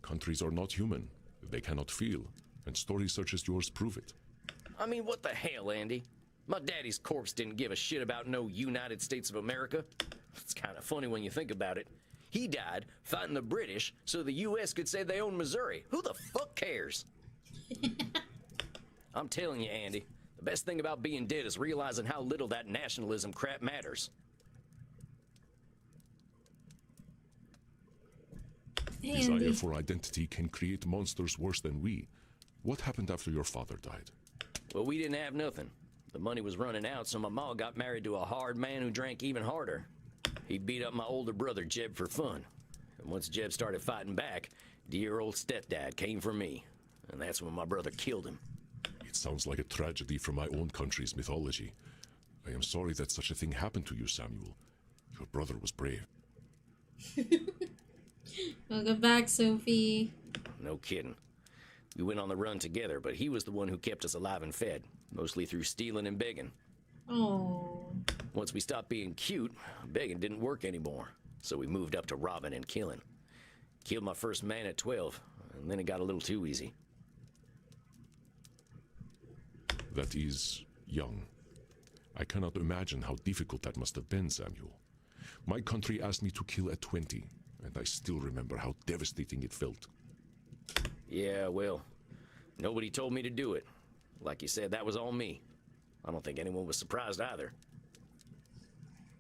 Countries are not human. They cannot feel, and stories such as yours prove it. I mean, what the hell, Andy? My daddy's corpse didn't give a shit about no United States of America. It's kind of funny when you think about it. He died fighting the British so the U.S. could say they own Missouri. Who the fuck cares? I'm telling you, Andy, the best thing about being dead is realizing how little that nationalism crap matters. Desire for identity can create monsters worse than we. What happened after your father died? Well, we didn't have nothing. The money was running out, so my ma got married to a hard man who drank even harder. He beat up my older brother, Jeb, for fun. And once Jeb started fighting back, dear old stepdad came for me. And that's when my brother killed him. It sounds like a tragedy from my own country's mythology. I am sorry that such a thing happened to you, Samuel. Your brother was brave. Welcome back, Sophie. No kidding. We went on the run together, but he was the one who kept us alive and fed, mostly through stealing and begging. Oh. Once we stopped being cute, begging didn't work anymore, so we moved up to robbing and killing. Killed my first man at 12, and then it got a little too easy. That is young. I cannot imagine how difficult that must have been, Samuel. My country asked me to kill at 20, and I still remember how devastating it felt. Yeah, well, nobody told me to do it. Like you said, that was all me. I don't think anyone was surprised either.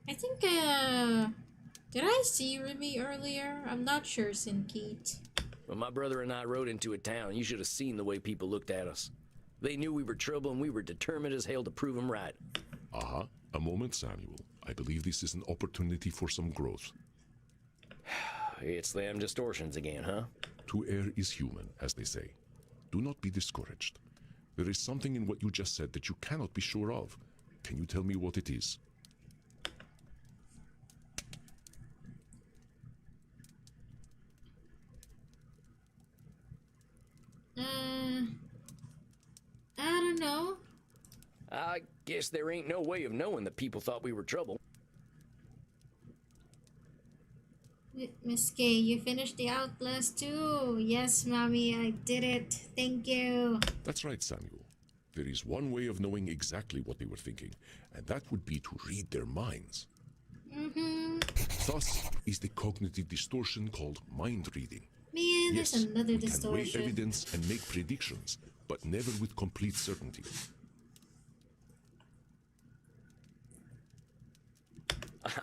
I think, did I see Remy earlier? I'm not sure, Sinkeet. When my brother and I rode into a town, you should have seen the way people looked at us. They knew we were trouble, and we were determined as hell to prove them right. Aha, a moment, Samuel. I believe this is an opportunity for some growth. It's them distortions again, huh? To err is human, as they say. Do not be discouraged. There is something in what you just said that you cannot be sure of. Can you tell me what it is? I don't know. I guess there ain't no way of knowing that people thought we were trouble. Miss K, you finished the Outlast too. Yes, mommy, I did it. Thank you. That's right, Samuel. There is one way of knowing exactly what they were thinking, and that would be to read their minds. Thus is the cognitive distortion called mind reading. Man, yes, there's another we can weigh distortion. evidence and make predictions, but never with complete certainty.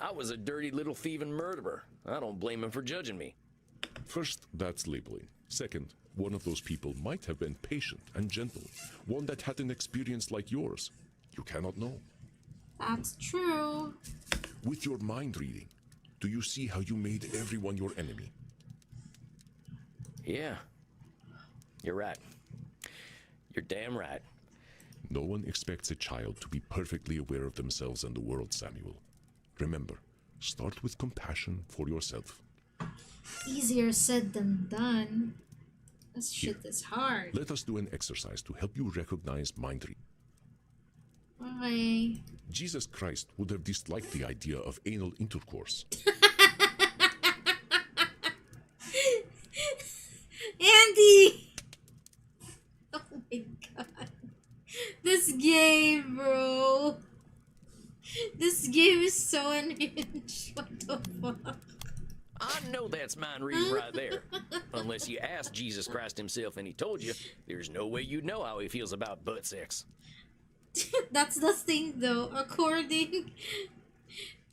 I was a dirty little thieving murderer. I don't blame him for judging me. First, that's labeling. Second, one of those people might have been patient and gentle, one that had an experience like yours. You cannot know. That's true. With your mind reading, do you see how you made everyone your enemy? Yeah, you're right. You're damn right. No one expects a child to be perfectly aware of themselves and the world, Samuel. Remember, start with compassion for yourself. Easier said than done. This shit is hard. Let us do an exercise to help you recognize mind reading. Okay. Jesus Christ would have disliked the idea of anal intercourse. Andy! Oh my god. This game, bro. This game is so unhinged. What the fuck? I know that's mind reading right there. Unless you asked Jesus Christ himself and he told you, there's no way you'd know how he feels about butt sex. That's the thing though. According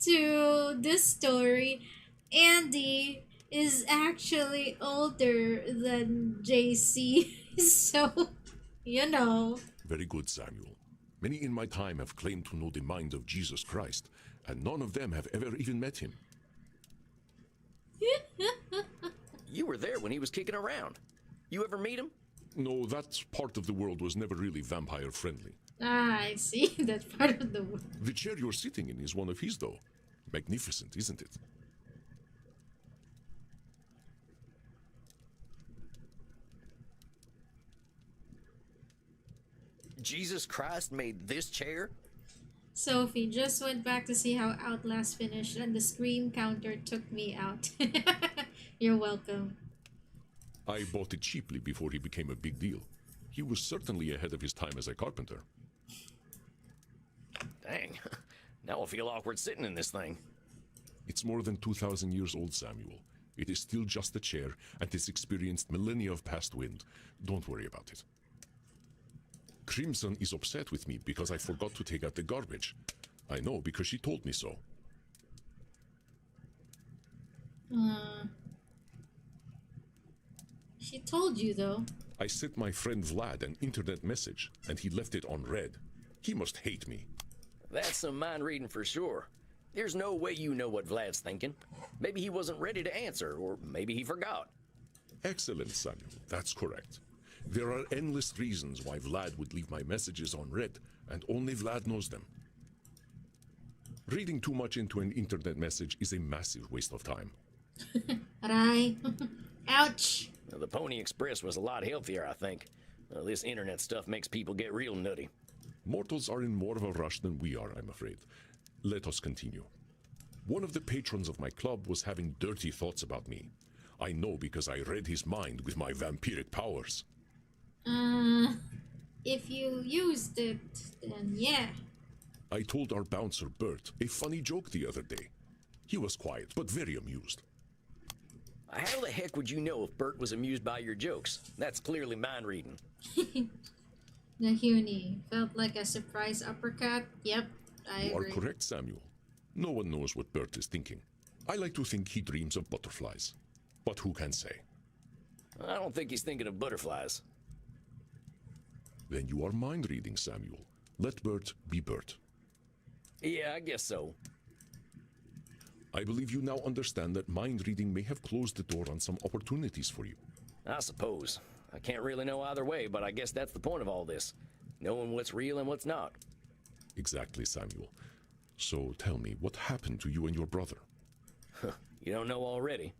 to this story, Andy is actually older than JC. So, you know. Very good, Samuel. Many in my time have claimed to know the mind of Jesus Christ, and none of them have ever even met him. You were there when he was kicking around. You ever meet him? No, that part of the world was never really vampire-friendly. Ah, I see. That part of the world. The chair you're sitting in is one of his, though. Magnificent, isn't it? Jesus Christ made this chair? Sophie just went back to see how Outlast finished, and the scream counter took me out. You're welcome. I bought it cheaply before he became a big deal. He was certainly ahead of his time as a carpenter. Dang. Now I feel awkward sitting in this thing. It's more than 2,000 years old, Samuel. It is still just a chair, and it's experienced millennia of past wind. Don't worry about it. Crimson is upset with me because I forgot to take out the garbage. I know, because she told me so. She told you, though. I sent my friend Vlad an internet message, and he left it on read. He must hate me. That's some mind reading for sure. There's no way you know what Vlad's thinking. Maybe he wasn't ready to answer, or maybe he forgot. Excellent, Samuel. That's correct. There are endless reasons why Vlad would leave my messages unread, and only Vlad knows them. Reading too much into an internet message is a massive waste of time. Aray. Ouch. Now, the Pony Express was a lot healthier, I think. This internet stuff makes people get real nutty. Mortals are in more of a rush than we are, I'm afraid. Let us continue. One of the patrons of my club was having dirty thoughts about me. I know because I read his mind with my vampiric powers. If you used it, then yeah. I told our bouncer Bert a funny joke the other day. He was quiet, but very amused. How the heck would you know if Bert was amused by your jokes? That's clearly mind reading. Nahuni felt like a surprise uppercut. Yep, I agree. You are correct, Samuel. No one knows what Bert is thinking. I like to think he dreams of butterflies. But who can say? I don't think he's thinking of butterflies. Then you are mind reading, Samuel. Let Bert be Bert. Yeah, I guess so. I believe you now understand that mind reading may have closed the door on some opportunities for you. I suppose. I can't really know either way, but I guess that's the point of all this. Knowing what's real and what's not. Exactly, Samuel. So tell me, what happened to you and your brother? You don't know already.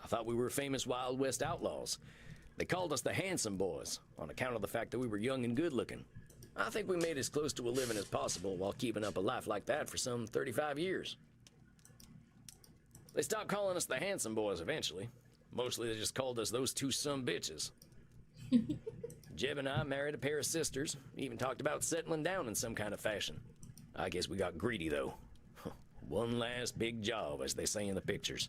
I thought we were famous Wild West outlaws. They called us the Handsome Boys, on account of the fact that we were young and good-looking. I think we made as close to a living as possible while keeping up a life like that for some 35 years. They stopped calling us the Handsome Boys eventually. Mostly they just called us those two sumbitches. Jeb and I married a pair of sisters, even talked about settling down in some kind of fashion. I guess we got greedy, though. One last big job, as they say in the pictures.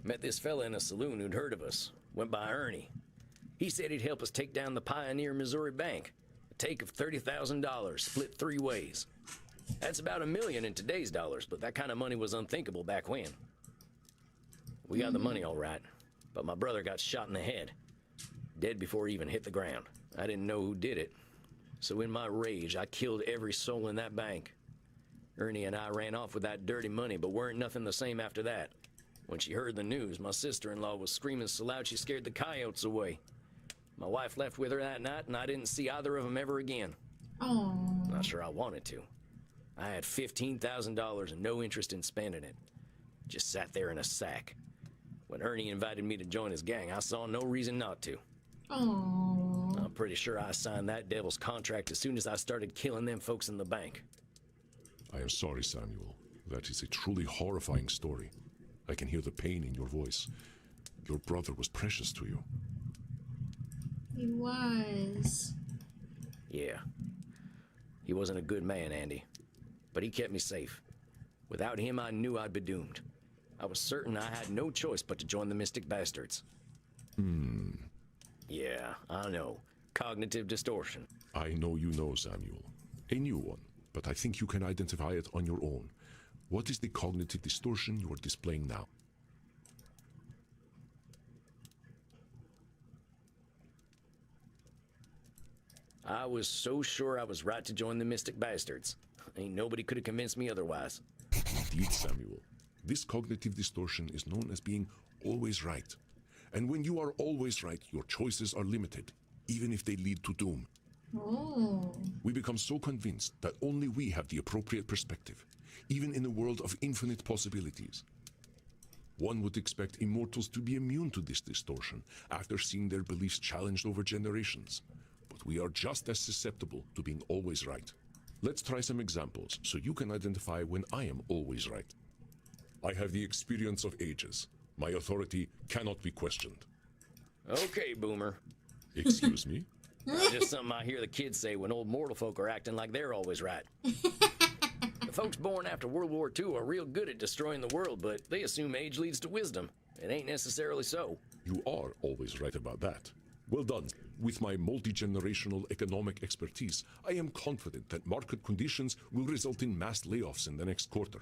Met this fella in a saloon who'd heard of us. Went by Ernie. He said he'd help us take down the Pioneer Missouri Bank. A take of $30,000, split 3 ways. That's about $1 million in today's dollars, but that kind of money was unthinkable back when. We got the money all right, but my brother got shot in the head. Dead before he even hit the ground. I didn't know who did it. So in my rage, I killed every soul in that bank. Ernie and I ran off with that dirty money, but weren't nothing the same after that. When she heard the news, my sister-in-law was screaming so loud she scared the coyotes away. My wife left with her that night, and I didn't see either of them ever again. Aww. Not sure I wanted to. I had $15,000 and no interest in spending it. Just sat there in a sack. When Ernie invited me to join his gang, I saw no reason not to. Aww. I'm pretty sure I signed that devil's contract as soon as I started killing them folks in the bank. I am sorry, Samuel. That is a truly horrifying story. I can hear the pain in your voice. Your brother was precious to you. He was. Yeah. He wasn't a good man, Andy. But he kept me safe. Without him, I knew I'd be doomed. I was certain I had no choice but to join the Mystic Bastards. Yeah, I know. Cognitive distortion. I know you know, Samuel. A new one, but I think you can identify it on your own. What is the cognitive distortion you are displaying now? I was so sure I was right to join the Mystic Bastards. Ain't nobody could have convinced me otherwise. Indeed, Samuel. This cognitive distortion is known as being always right. And when you are always right, your choices are limited, even if they lead to doom. Oh. We become so convinced that only we have the appropriate perspective, even in a world of infinite possibilities. One would expect immortals to be immune to this distortion after seeing their beliefs challenged over generations. But we are just as susceptible to being always right. Let's try some examples so you can identify when I am always right. I have the experience of ages. My authority cannot be questioned. Okay, Boomer. Excuse me? Just something I hear the kids say when old mortal folk are acting like they're always right. The folks born after World War II are real good at destroying the world, but they assume age leads to wisdom. It ain't necessarily so. You are always right about that. Well done. With my multi-generational economic expertise, I am confident that market conditions will result in mass layoffs in the next quarter.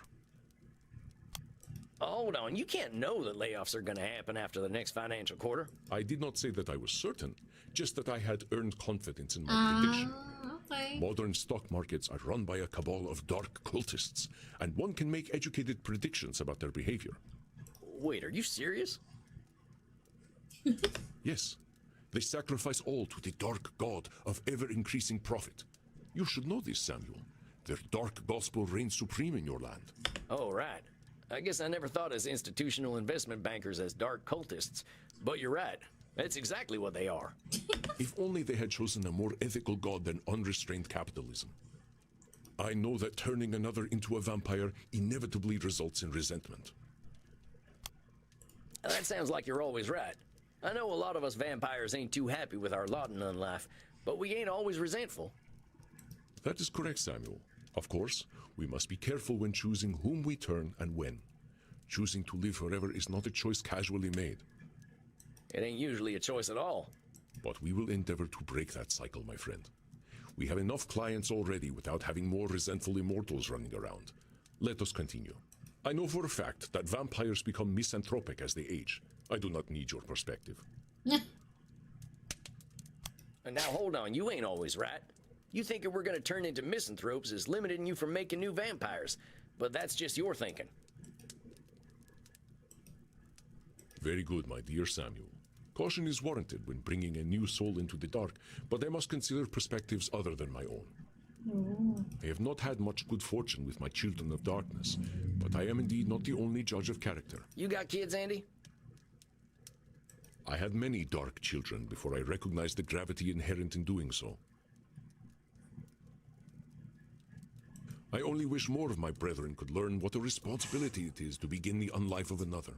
Hold on, you can't know that layoffs are going to happen after the next financial quarter. I did not say that I was certain, just that I had earned confidence in my prediction. Okay. Modern stock markets are run by a cabal of dark cultists, and one can make educated predictions about their behavior. Wait, are you serious? Yes. They sacrifice all to the dark god of ever-increasing profit. You should know this, Samuel. Their dark gospel reigns supreme in your land. Oh, right. I guess I never thought as institutional investment bankers as dark cultists, but you're right. That's exactly what they are. If only they had chosen a more ethical god than unrestrained capitalism. I know that turning another into a vampire inevitably results in resentment. That sounds like you're always right. I know a lot of us vampires ain't too happy with our lot in life, but we ain't always resentful. That is correct, Samuel. Of course, we must be careful when choosing whom we turn and when. Choosing to live forever is not a choice casually made. It ain't usually a choice at all. But we will endeavor to break that cycle, my friend. We have enough clients already without having more resentful immortals running around. Let us continue. I know for a fact that vampires become misanthropic as they age. I do not need your perspective. And now hold on, you ain't always right. You thinking we're gonna turn into misanthropes is limiting you from making new vampires, but that's just your thinking. Very good, my dear Samuel. Caution is warranted when bringing a new soul into the dark, but I must consider perspectives other than my own. I have not had much good fortune with my children of darkness, but I am indeed not the only judge of character. You got kids, Andy? I had many dark children before I recognized the gravity inherent in doing so. I only wish more of my brethren could learn what a responsibility it is to begin the unlife of another.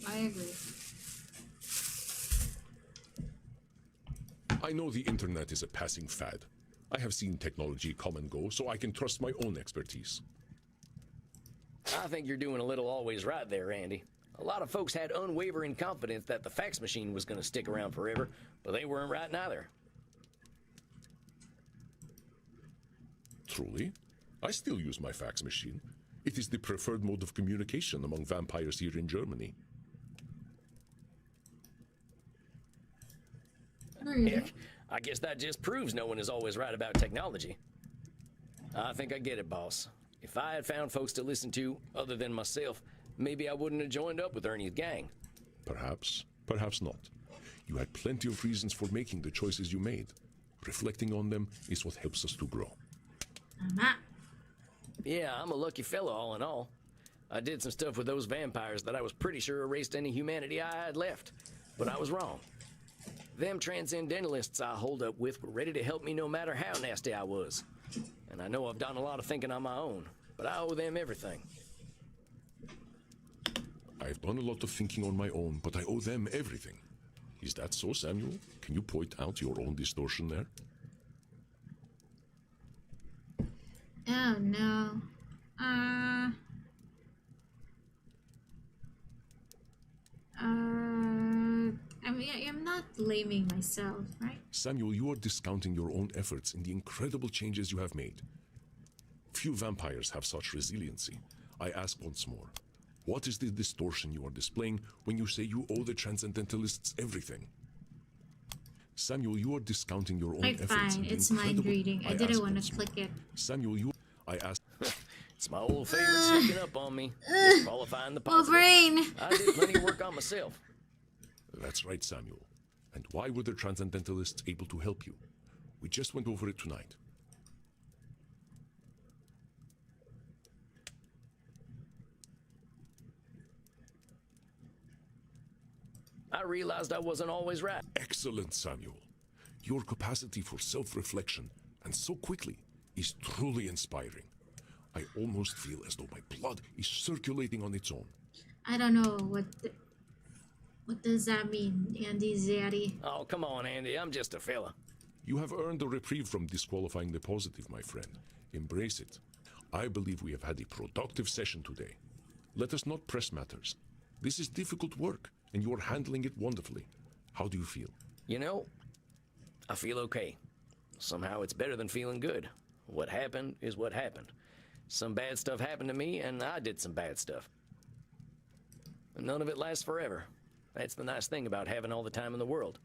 I agree. I know the internet is a passing fad. I have seen technology come and go, so I can trust my own expertise. I think you're doing a little always right there, Andy. A lot of folks had unwavering confidence that the fax machine was going to stick around forever, but they weren't right neither. Truly, I still use my fax machine. It is the preferred mode of communication among vampires here in Germany. Heck, I guess that just proves no one is always right about technology. I think I get it, boss. If I had found folks to listen to other than myself, maybe I wouldn't have joined up with Ernie's gang. Perhaps, perhaps not. You had plenty of reasons for making the choices you made. Reflecting on them is what helps us to grow. Yeah, I'm a lucky fellow all in all. I did some stuff with those vampires that I was pretty sure erased any humanity I had left, but I was wrong. Them transcendentalists I hold up with were ready to help me no matter how nasty I was. And I know I've done a lot of thinking on my own, but I owe them everything. I've done a lot of thinking on my own, but I owe them everything. Is that so, Samuel? Can you point out your own distortion there? Oh no. I mean, I'm not blaming myself, right? Samuel, you are discounting your own efforts in the incredible changes you have made. Few vampires have such resiliency. I ask once more, what is the distortion you are displaying when you say you owe the transcendentalists everything? Samuel, you are discounting your own efforts. Fine, it's mind reading. I didn't want to click it. Samuel, I asked. It's my old favorite sneaking up on me, disqualifying the positive. brain. I did plenty of work on myself. That's right, Samuel. And why were the Transcendentalists able to help you? We just went over it tonight. I realized I wasn't always right. Excellent, Samuel. Your capacity for self-reflection, and so quickly, is truly inspiring. I almost feel as though my blood is circulating on its own. I don't know what does that mean, Andy Zaddy? Oh, come on, Andy. I'm just a fella. You have earned a reprieve from disqualifying the positive, my friend. Embrace it. I believe we have had a productive session today. Let us not press matters. This is difficult work, and you are handling it wonderfully. How do you feel? You know, I feel okay. Somehow it's better than feeling good. What happened is what happened. Some bad stuff happened to me, and I did some bad stuff. And none of it lasts forever. That's the nice thing about having all the time in the world.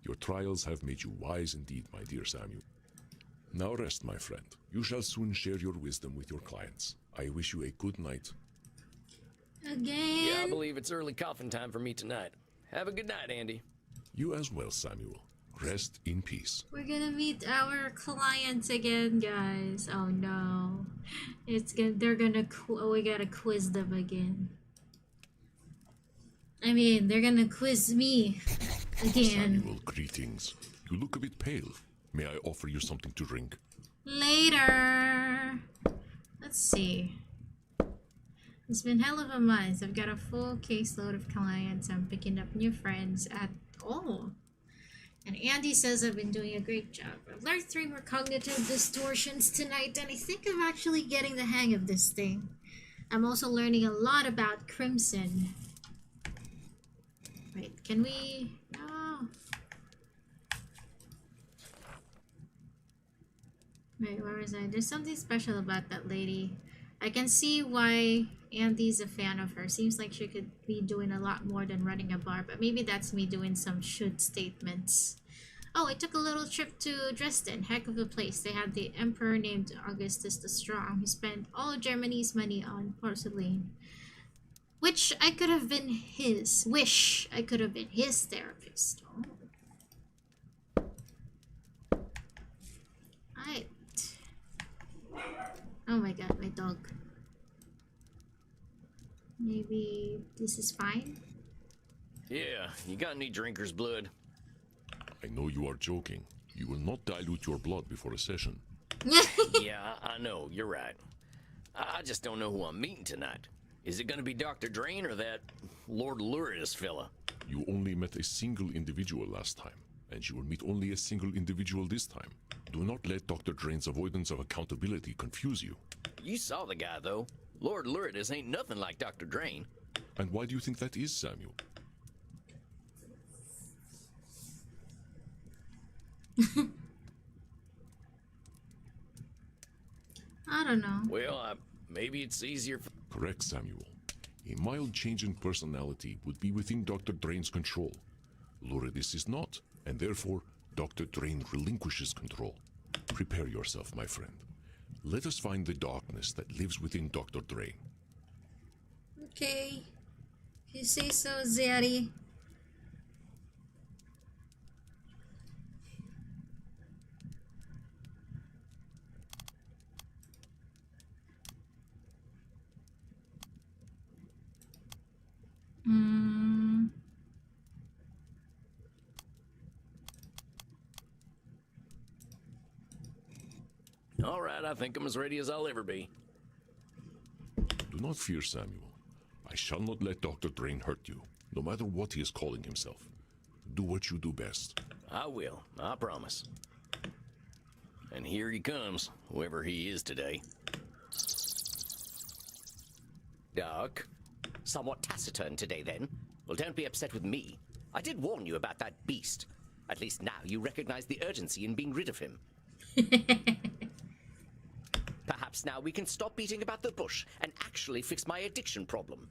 Your trials have made you wise indeed, my dear Samuel. Now rest, my friend. You shall soon share your wisdom with your clients. I wish you a good night. Again? Yeah, I believe it's early coffin time for me tonight. Have a good night, Andy. You as well, Samuel. Rest in peace. We're gonna meet our clients again, guys. Oh no. We gotta quiz them again. I mean, they're gonna quiz me again. Samuel, greetings. You look a bit pale. May I offer you something to drink? Later. Let's see. It's been hell of a month. I've got a full caseload of clients. I'm picking up new friends at all. And Andy says I've been doing a great job. I've learned 3 more cognitive distortions tonight, and I think I'm actually getting the hang of this thing. I'm also learning a lot about Crimson. Wait, can we... No. Wait, where was I? There's something special about that lady. I can see why Andy's a fan of her. Seems like she could be doing a lot more than running a bar, but maybe that's me doing some should statements. Oh, I took a little trip to Dresden. Heck of a place. They had the emperor named Augustus the Strong, who spent all of Germany's money on porcelain. Which I could have been his. Wish I could have been his therapist. Oh. Alright. Oh my god, my dog. Maybe this is fine? Yeah, you got any drinker's blood? I know you are joking. You will not dilute your blood before a session. Yeah, I know, you're right. I just don't know who I'm meeting tonight. Is it gonna be Dr. Drain or that Lord Luridus fella? You only met a single individual last time, and you will meet only a single individual this time. Do not let Dr. Drain's avoidance of accountability confuse you. You saw the guy, though. Lord Luridus ain't nothing like Dr. Drain. And why do you think that is, Samuel? I don't know. Well, maybe it's easier for... Correct, Samuel. A mild change in personality would be within Dr. Drain's control. Luridus is not, and therefore, Dr. Drain relinquishes control. Prepare yourself, my friend. Let us find the darkness that lives within Dr. Drain. Okay. If you say so, Zaddy. All right, I think I'm as ready as I'll ever be. Do not fear, Samuel. I shall not let Dr. Drain hurt you, no matter what he is calling himself. Do what you do best. I will, I promise. And here he comes, whoever he is today. Doc? Somewhat taciturn today, then? Well, don't be upset with me. I did warn you about that beast. At least now you recognize the urgency in being rid of him. Perhaps now we can stop beating about the bush and actually fix my addiction problem.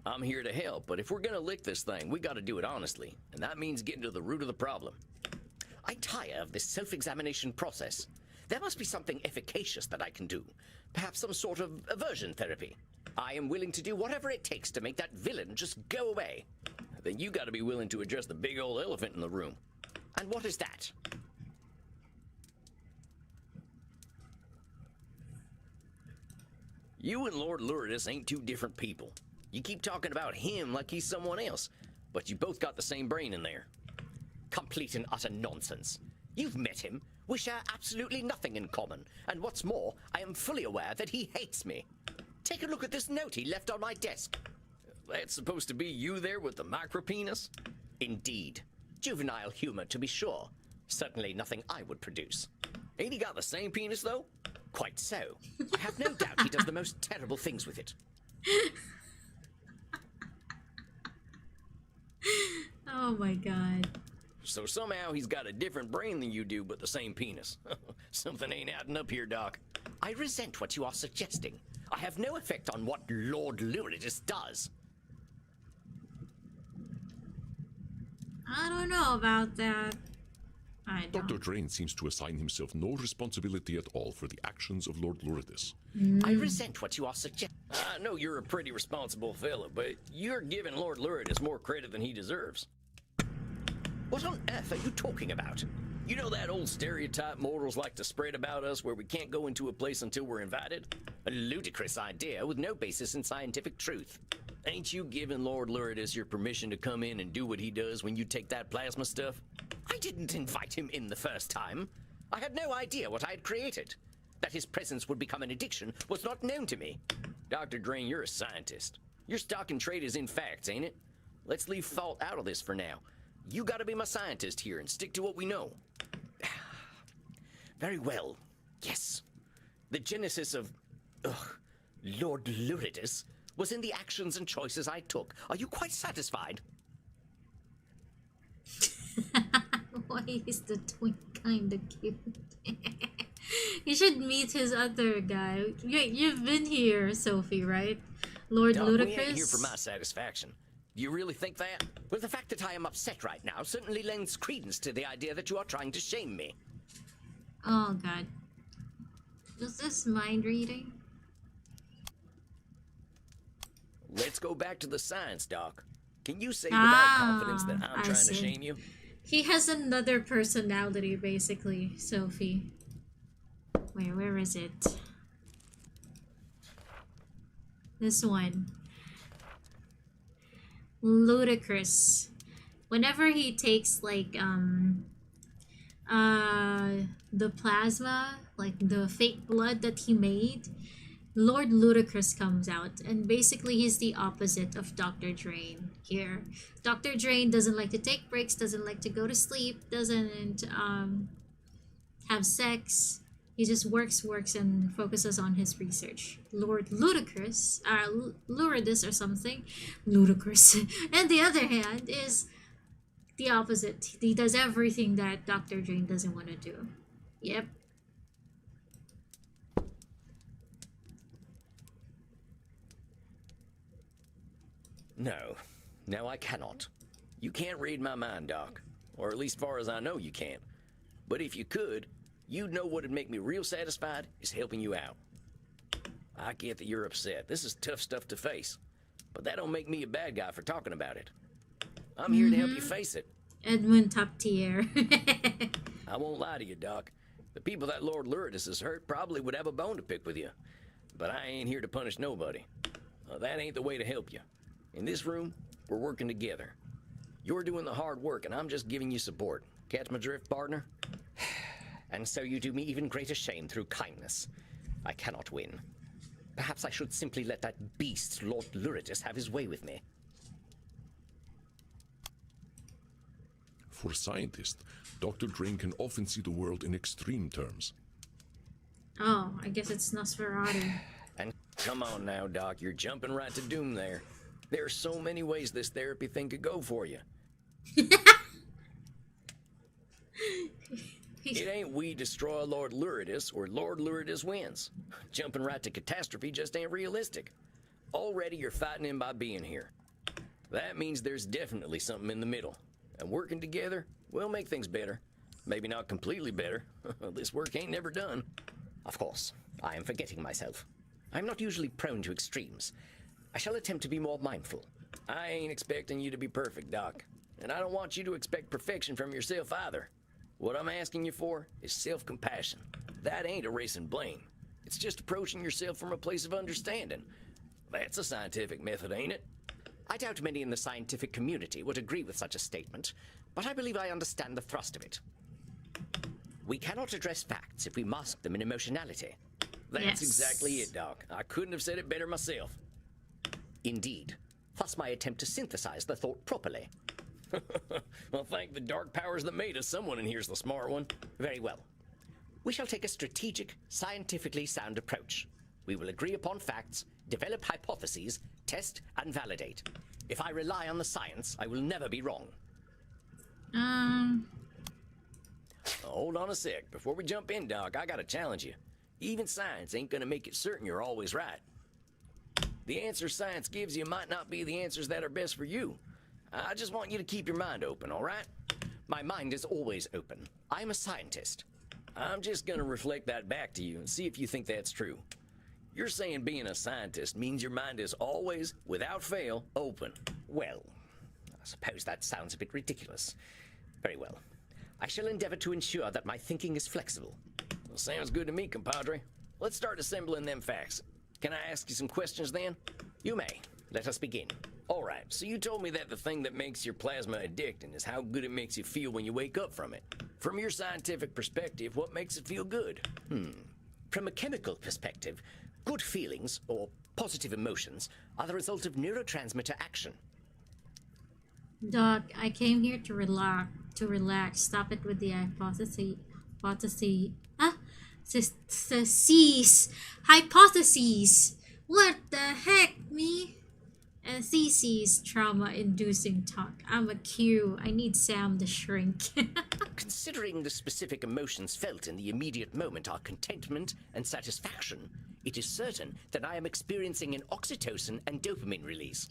I'm here to help, but if we're gonna lick this thing, we gotta do it honestly. And that means getting to the root of the problem. I tire of this self-examination process. There must be something efficacious that I can do. Perhaps some sort of aversion therapy. I am willing to do whatever it takes to make that villain just go away. Then you gotta be willing to address the big old elephant in the room. And what is that? You and Lord Luridus ain't two different people. You keep talking about him like he's someone else, but you both got the same brain in there. Complete and utter nonsense. You've met him. We share absolutely nothing in common. And what's more, I am fully aware that he hates me. Take a look at this note he left on my desk. That's supposed to be you there with the micropenis? Indeed. Juvenile humor, to be sure. Certainly nothing I would produce. Ain't he got the same penis, though? Quite so. I have no doubt he does the most terrible things with it. Oh my god. So somehow he's got a different brain than you do, but the same penis. Something ain't adding up here, Doc. I resent what you are suggesting. I have no effect on what Lord Luridus does. I don't know about that. Dr. Drain seems to assign himself no responsibility at all for the actions of Lord Luridus. I resent what you are suggesting. I know you're a pretty responsible fella, but you're giving Lord Luridus more credit than he deserves. What on earth are you talking about? You know that old stereotype mortals like to spread about us where we can't go into a place until we're invited? A ludicrous idea with no basis in scientific truth. Ain't you giving Lord Luridus your permission to come in and do what he does when you take that plasma stuff? I didn't invite him in the first time. I had no idea what I had created. That his presence would become an addiction was not known to me. Dr. Drain, you're a scientist. Your stock and trade is in facts, ain't it? Let's leave thought out of this for now. You gotta be my scientist here and stick to what we know. Very well. Yes. The genesis of Lord Luridus was in the actions and choices I took. Are you quite satisfied? Why is the twink kinda cute? You should meet his other guy. You've been here, Sophie, right? Lord Doc, Ludicrous? we ain't here for my satisfaction. Do you really think that? Well, the fact that I am upset right now certainly lends credence to the idea that you are trying to shame me. Oh god. Was this mind reading? Let's go back to the science, Doc. Can you say without confidence that I'm trying to shame you? He has another personality, basically, Sophie. Where is it? This one. Ludicrous. Whenever he takes like the plasma, like the fake blood that he made, Lord Ludicrous comes out, and basically he's the opposite of Dr. Drain here. Dr. Drain doesn't like to take breaks, doesn't like to go to sleep, doesn't have sex. He just works and focuses on his research. Lord Ludicrous, Luridus or something, Ludicrous, and the other hand is the opposite. He does everything that Dr. Drain doesn't want to do. Yep. No, I cannot. You can't read my mind, Doc. Or at least far as I know you can't. But if you could, you'd know what'd make me real satisfied is helping you out. I get that you're upset. This is tough stuff to face. But that don't make me a bad guy for talking about it. I'm here to help you face it. Edmund top tier. I won't lie to you, Doc. The people that Lord Luridus has hurt probably would have a bone to pick with you. But I ain't here to punish nobody. That ain't the way to help you. In this room, we're working together. You're doing the hard work, and I'm just giving you support. Catch my drift, partner? And so you do me even greater shame through kindness. I cannot win. Perhaps I should simply let that beast, Lord Luridus, have his way with me. For scientists, Dr. Drain can often see the world in extreme terms. Oh, I guess it's Nosferatu. And come on now, Doc, you're jumping right to doom there. There are so many ways this therapy thing could go for you. It ain't we destroy Lord Luridus or Lord Luridus wins. Jumping right to catastrophe just ain't realistic. Already you're fighting him by being here. That means there's definitely something in the middle. And working together, we'll make things better. Maybe not completely better. This work ain't never done. Of course. I am forgetting myself. I'm not usually prone to extremes. I shall attempt to be more mindful. I ain't expecting you to be perfect, Doc. And I don't want you to expect perfection from yourself either. What I'm asking you for is self-compassion. That ain't erasing blame. It's just approaching yourself from a place of understanding. That's a scientific method, ain't it? I doubt many in the scientific community would agree with such a statement, but I believe I understand the thrust of it. We cannot address facts if we mask them in emotionality. That's exactly it, Doc. I couldn't have said it better myself. Indeed. Thus my attempt to synthesize the thought properly. Well, thank the dark powers that made us. Someone in here's the smart one. Very well. We shall take a strategic, scientifically sound approach. We will agree upon facts, develop hypotheses, test and validate. If I rely on the science, I will never be wrong. Hold on a sec. Before we jump in, Doc, I gotta challenge you. Even science ain't gonna make it certain you're always right. The answers science gives you might not be the answers that are best for you. I just want you to keep your mind open, all right? My mind is always open. I'm a scientist. I'm just gonna reflect that back to you and see if you think that's true. You're saying being a scientist means your mind is always, without fail, open. Well, I suppose that sounds a bit ridiculous. Very well. I shall endeavor to ensure that my thinking is flexible. Well, sounds good to me, compadre. Let's start assembling them facts. Can I ask you some questions then? You may. Let us begin. All right, so you told me that the thing that makes your plasma addicting is how good it makes you feel when you wake up from it. From your scientific perspective, what makes it feel good? From a chemical perspective, good feelings, or positive emotions, are the result of neurotransmitter action. Doc, I came here to relax. Stop it with the hypotheses. Hypotheses. What the heck, me? Theses, trauma-inducing talk. I'm a Q. I need Sam to shrink. Considering the specific emotions felt in the immediate moment are contentment and satisfaction, it is certain that I am experiencing an oxytocin and dopamine release.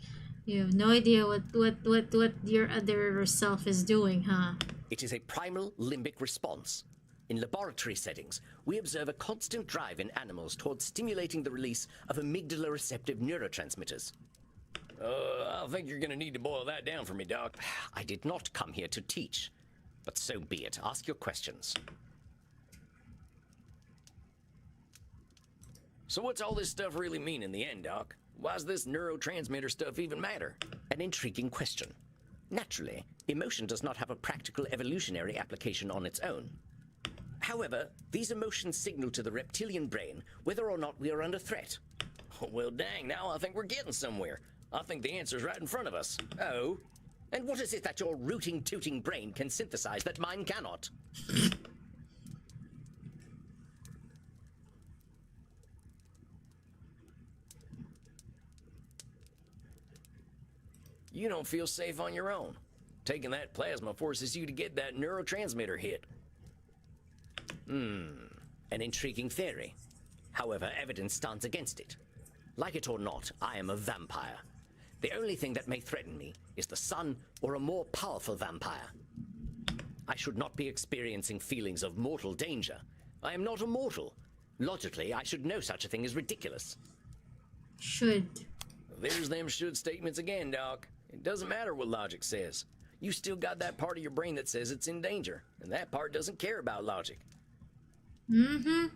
You have no idea what your other self is doing, huh? It is a primal limbic response. In laboratory settings, we observe a constant drive in animals towards stimulating the release of amygdala-receptive neurotransmitters. I think you're gonna need to boil that down for me, Doc. I did not come here to teach, but so be it. Ask your questions. So what's all this stuff really mean in the end, Doc? Why's this neurotransmitter stuff even matter? An intriguing question. Naturally, emotion does not have a practical evolutionary application on its own. However, these emotions signal to the reptilian brain whether or not we are under threat. Oh, well, dang, now I think we're getting somewhere. I think the answer's right in front of us. Oh? And what is it that your rooting, tooting brain can synthesize that mine cannot? You don't feel safe on your own. Taking that plasma forces you to get that neurotransmitter hit. An intriguing theory. However, evidence stands against it. Like it or not, I am a vampire. The only thing that may threaten me is the sun or a more powerful vampire. I should not be experiencing feelings of mortal danger. I am not immortal. Logically, I should know such a thing is ridiculous. Should. There's them should statements again, Doc. It doesn't matter what logic says. You still got that part of your brain that says it's in danger, and that part doesn't care about logic. An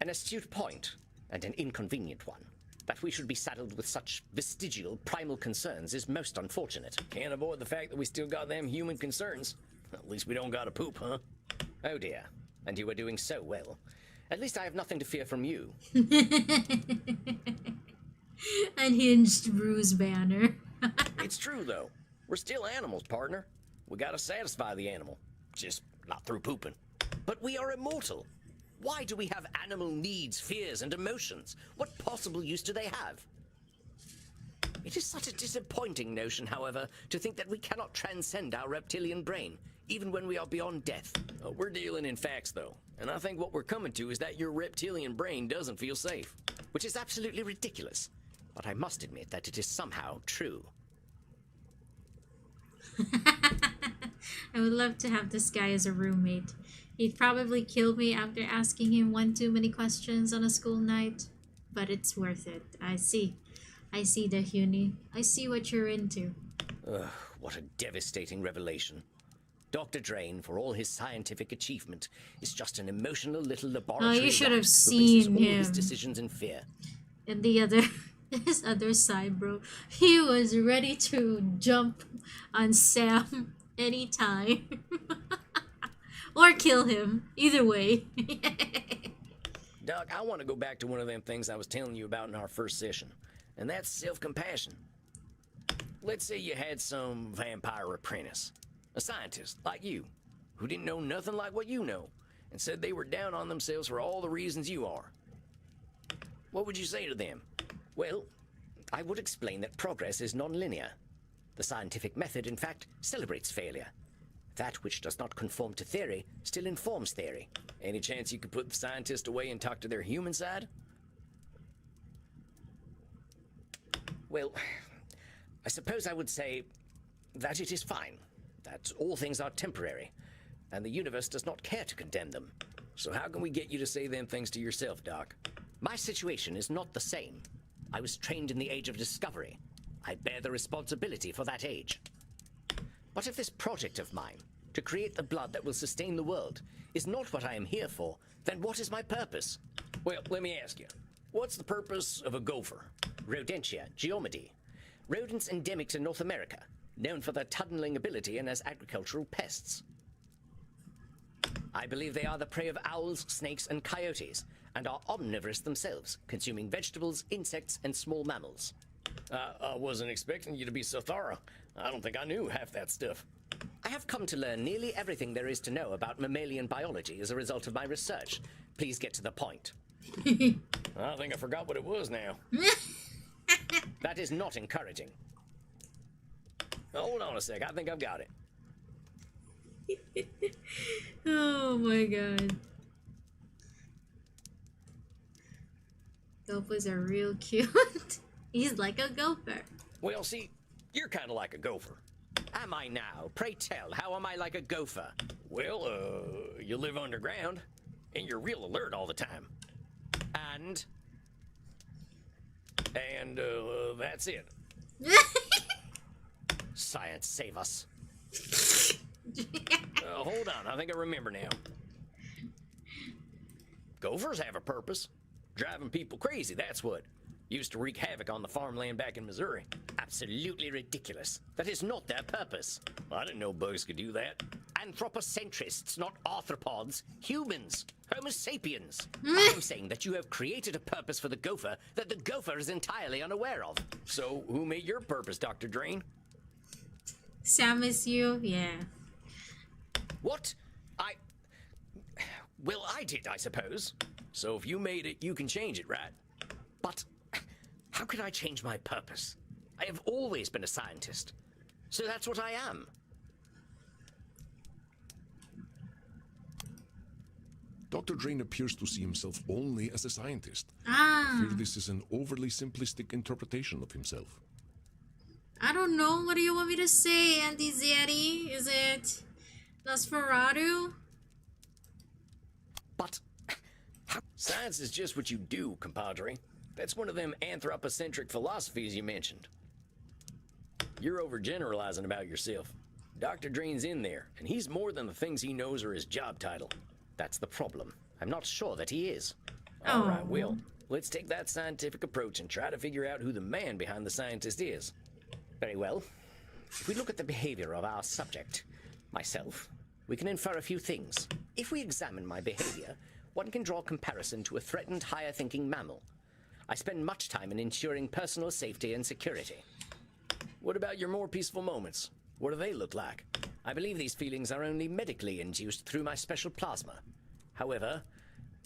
astute point, and an inconvenient one. That we should be saddled with such vestigial, primal concerns is most unfortunate. Can't avoid the fact that we still got them human concerns. At least we don't gotta poop, huh? Oh dear, and you are doing so well. At least I have nothing to fear from you. Unhinged Bruce Banner. It's true, though. We're still animals, partner. We gotta satisfy the animal. Just not through pooping. But we are immortal. Why do we have animal needs, fears, and emotions? What possible use do they have? It is such a disappointing notion, however, to think that we cannot transcend our reptilian brain, even when we are beyond death. We're dealing in facts, though. And I think what we're coming to is that your reptilian brain doesn't feel safe. Which is absolutely ridiculous. But I must admit that it is somehow true. I would love to have this guy as a roommate. He'd probably kill me after asking him one too many questions on a school night. But it's worth it. I see the Huni. I see what you're into. Ugh, what a devastating revelation. Dr. Drain, for all his scientific achievement, is just an emotional little laboratory you should rat have who seen bases all his him. decisions in fear. And the other, his other side, bro. He was ready to jump on Sam anytime. Or kill him. Either way. Doc, I want to go back to one of them things I was telling you about in our first session, and that's self-compassion. Let's say you had some vampire apprentice, a scientist like you, who didn't know nothing like what you know, and said they were down on themselves for all the reasons you are. What would you say to them? Well, I would explain that progress is non-linear. The scientific method, in fact, celebrates failure. That which does not conform to theory still informs theory. Any chance you could put the scientist away and talk to their human side? Well, I suppose I would say that it is fine, that all things are temporary, and the universe does not care to condemn them. So how can we get you to say them things to yourself, Doc? My situation is not the same. I was trained in the age of discovery. I bear the responsibility for that age. But if this project of mine, to create the blood that will sustain the world, is not what I am here for, then what is my purpose? Well, let me ask you. What's the purpose of a gopher? Rodentia geomedy. Rodents endemic to North America, known for their tunneling ability and as agricultural pests. I believe they are the prey of owls, snakes, and coyotes, and are omnivorous themselves, consuming vegetables, insects, and small mammals. I wasn't expecting you to be so thorough. I don't think I knew half that stuff. I have come to learn nearly everything there is to know about mammalian biology as a result of my research. Please get to the point. I think I forgot what it was now. That is not encouraging. Hold on a sec, I think I've got it. Oh my god. Gophers are real cute. He's like a gopher. Well, see, you're kind of like a gopher. Am I now? Pray tell, how am I like a gopher? Well, you live underground, and you're real alert all the time. And that's it. Science, save us. Hold on, I think I remember now. Gophers have a purpose. Driving people crazy, that's what. Used to wreak havoc on the farmland back in Missouri. Absolutely ridiculous. That is not their purpose. I didn't know bugs could do that. Anthropocentrists, not arthropods. Humans. Homo sapiens. I am saying that you have created a purpose for the gopher that the gopher is entirely unaware of. So, who made your purpose, Dr. Drain? Sam is you? Yeah. What? Well, I did, I suppose. So if you made it, you can change it, right? But how can I change my purpose? I have always been a scientist. So that's what I am. Dr. Drain appears to see himself only as a scientist. Ah. I fear this is an overly simplistic interpretation of himself. I don't know. What do you want me to say, Andy Zeri? Is it Nosferatu? But science is just what you do, compadre. That's one of them anthropocentric philosophies you mentioned. You're overgeneralizing about yourself. Dr. Drain's in there, and he's more than the things he knows are his job title. That's the problem. I'm not sure that he is. All right, Will. Let's take that scientific approach and try to figure out who the man behind the scientist is. Very well. If we look at the behavior of our subject, myself, we can infer a few things. If we examine my behavior, one can draw a comparison to a threatened higher-thinking mammal. I spend much time in ensuring personal safety and security. What about your more peaceful moments? What do they look like? I believe these feelings are only medically induced through my special plasma. However,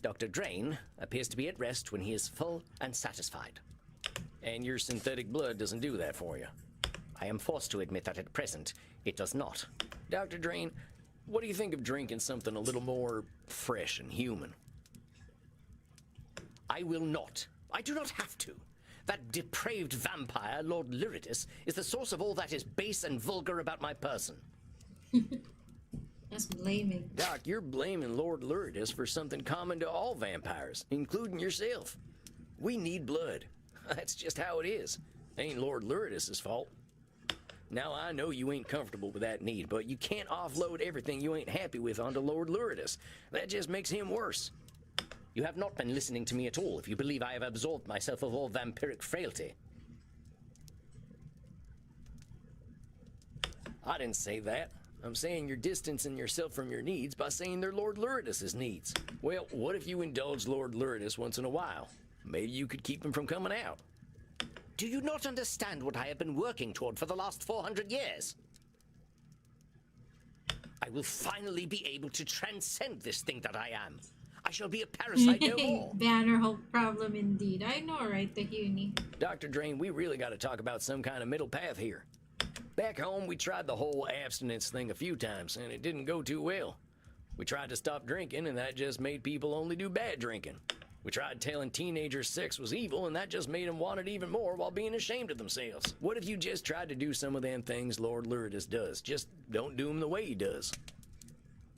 Dr. Drain appears to be at rest when he is full and satisfied. And your synthetic blood doesn't do that for you. I am forced to admit that at present, it does not. Dr. Drain, what do you think of drinking something a little more fresh and human? I will not. I do not have to. That depraved vampire, Lord Lyridus, is the source of all that is base and vulgar about my person. That's blaming. Doc, you're blaming Lord Lourdes for something common to all vampires, including yourself. We need blood. That's just how it is. Ain't Lord Lourdes' fault. Now, I know you ain't comfortable with that need, but you can't offload everything you ain't happy with onto Lord Lourdes. That just makes him worse. You have not been listening to me at all if you believe I have absolved myself of all vampiric frailty. I didn't say that. I'm saying you're distancing yourself from your needs by saying they're Lord Lourdes' needs. Well, what if you indulge Lord Lourdes once in a while? Maybe you could keep him from coming out. Do you not understand what I have been working toward for the last 400 years? I will finally be able to transcend this thing that I am. I shall be a parasite no more. Banner whole problem indeed. I know, right, the Huni. Dr. Drain, we really got to talk about some kind of middle path here. Back home, we tried the whole abstinence thing a few times, and it didn't go too well. We tried to stop drinking, and that just made people only do bad drinking. We tried telling teenagers sex was evil, and that just made them want it even more while being ashamed of themselves. What if you just tried to do some of them things Lord Lourdes does? Just don't do them the way he does.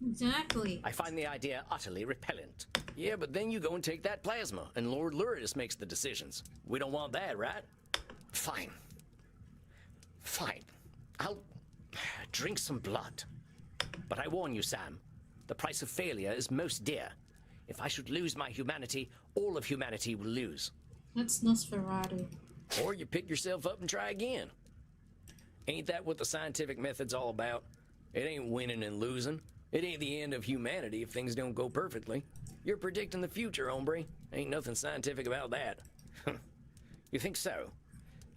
Exactly. I find the idea utterly repellent. Yeah, but then you go and take that plasma, and Lord Lourdes makes the decisions. We don't want that, right? Fine. Fine. I'll drink some blood. But I warn you, Sam, the price of failure is most dear. If I should lose my humanity, all of humanity will lose. That's Nosferatu. Or you pick yourself up and try again. Ain't that what the scientific method's all about? It ain't winning and losing. It ain't the end of humanity if things don't go perfectly. You're predicting the future, hombre. Ain't nothing scientific about that. You think so?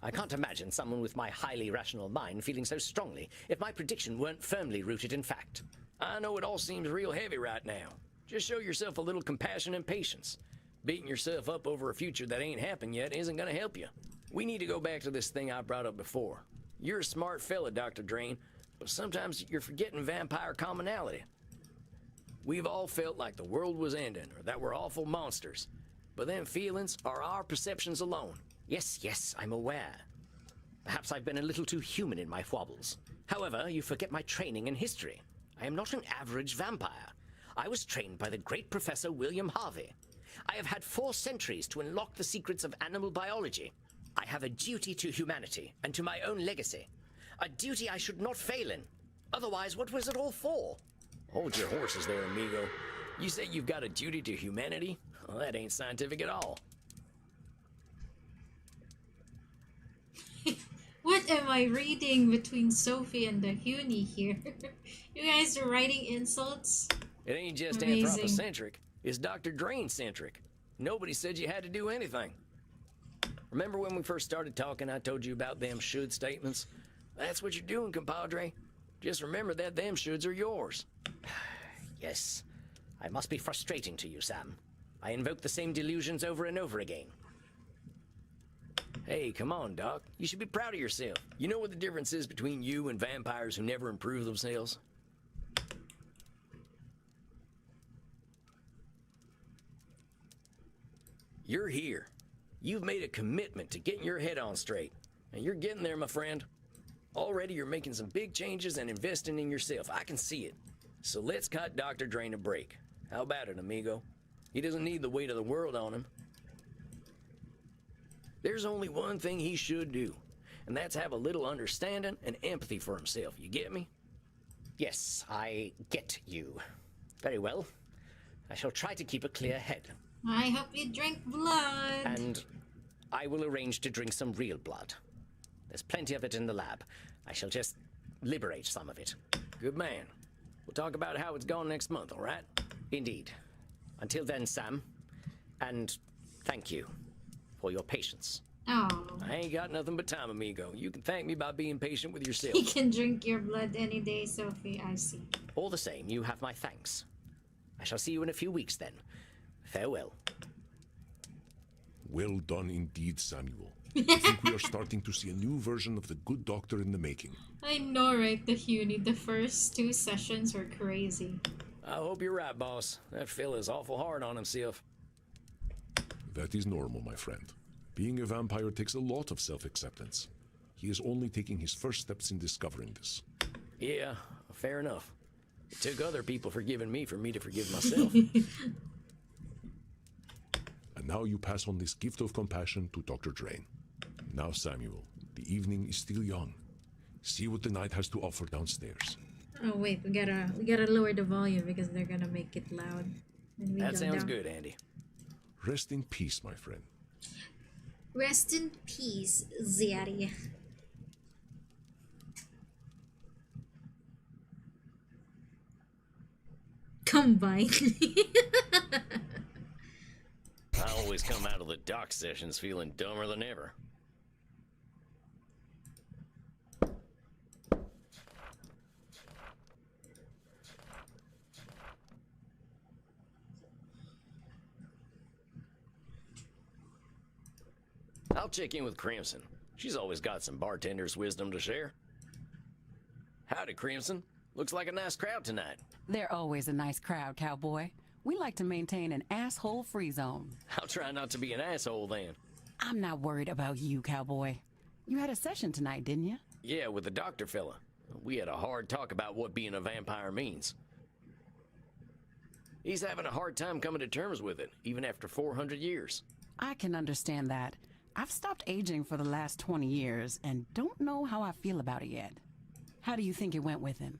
I can't imagine someone with my highly rational mind feeling so strongly if my prediction weren't firmly rooted in fact. I know it all seems real heavy right now. Just show yourself a little compassion and patience. Beating yourself up over a future that ain't happened yet isn't gonna help you. We need to go back to this thing I brought up before. You're a smart fella, Dr. Drain, but sometimes you're forgetting vampire commonality. We've all felt like the world was ending, or that we're awful monsters. But them feelings are our perceptions alone. Yes, I'm aware. Perhaps I've been a little too human in my wobbles. However, you forget my training in history. I am not an average vampire. I was trained by the great Professor William Harvey. I have had 4 centuries to unlock the secrets of animal biology. I have a duty to humanity and to my own legacy. A duty I should not fail in. Otherwise, what was it all for? Hold your horses there, amigo. You say you've got a duty to humanity? Well, that ain't scientific at all. What am I reading between Sophie and the Huni here? You guys are writing insults? It ain't just Amazing. anthropocentric. It's Dr. Drain-centric. Nobody said you had to do anything. Remember when we first started talking, I told you about them should statements? That's what you're doing, compadre. Just remember that them shoulds are yours. Yes, I must be frustrating to you, Sam. I invoke the same delusions over and over again. Hey, come on, Doc. You should be proud of yourself. You know what the difference is between you and vampires who never improve themselves? You're here. You've made a commitment to getting your head on straight. And you're getting there, my friend. Already you're making some big changes and investing in yourself. I can see it. So let's cut Dr. Drain a break. How about it, amigo? He doesn't need the weight of the world on him. There's only one thing he should do, and that's have a little understanding and empathy for himself. You get me? Yes, I get you. Very well. I shall try to keep a clear head. I hope you drink blood. And I will arrange to drink some real blood. There's plenty of it in the lab. I shall just liberate some of it. Good man. We'll talk about how it's gone next month, all right? Indeed. Until then, Sam, and thank you for your patience. Oh. I ain't got nothing but time, amigo. You can thank me by being patient with yourself. You can drink your blood any day, Sophie. I see. All the same, you have my thanks. I shall see you in a few weeks then. Farewell. Well done indeed, Samuel. I think we are starting to see a new version of the good doctor in the making. I know, right, the Huni. The first 2 sessions were crazy. I hope you're right, boss. That fella's awful hard on himself. That is normal, my friend. Being a vampire takes a lot of self-acceptance. He is only taking his first steps in discovering this. Yeah, fair enough. It took other people forgiving me for me to forgive myself. And now you pass on this gift of compassion to Dr. Drain. Now, Samuel, the evening is still young. See what the night has to offer downstairs. Oh wait, we gotta lower the volume because they're gonna make it loud. when we That go sounds down. good, Andy. Rest in peace, my friend. Rest in peace, Zaddy. Combine. I always come out of the doc sessions feeling dumber than ever. I'll check in with Crimson. She's always got some bartender's wisdom to share. Howdy, Crimson. Looks like a nice crowd tonight. They're always a nice crowd, cowboy. We like to maintain an asshole-free zone. I'll try not to be an asshole then. I'm not worried about you, cowboy. You had a session tonight, didn't you? Yeah, with the doctor fella. We had a hard talk about what being a vampire means. He's having a hard time coming to terms with it, even after 400 years. I can understand that. I've stopped aging for the last 20 years and don't know how I feel about it yet. How do you think it went with him?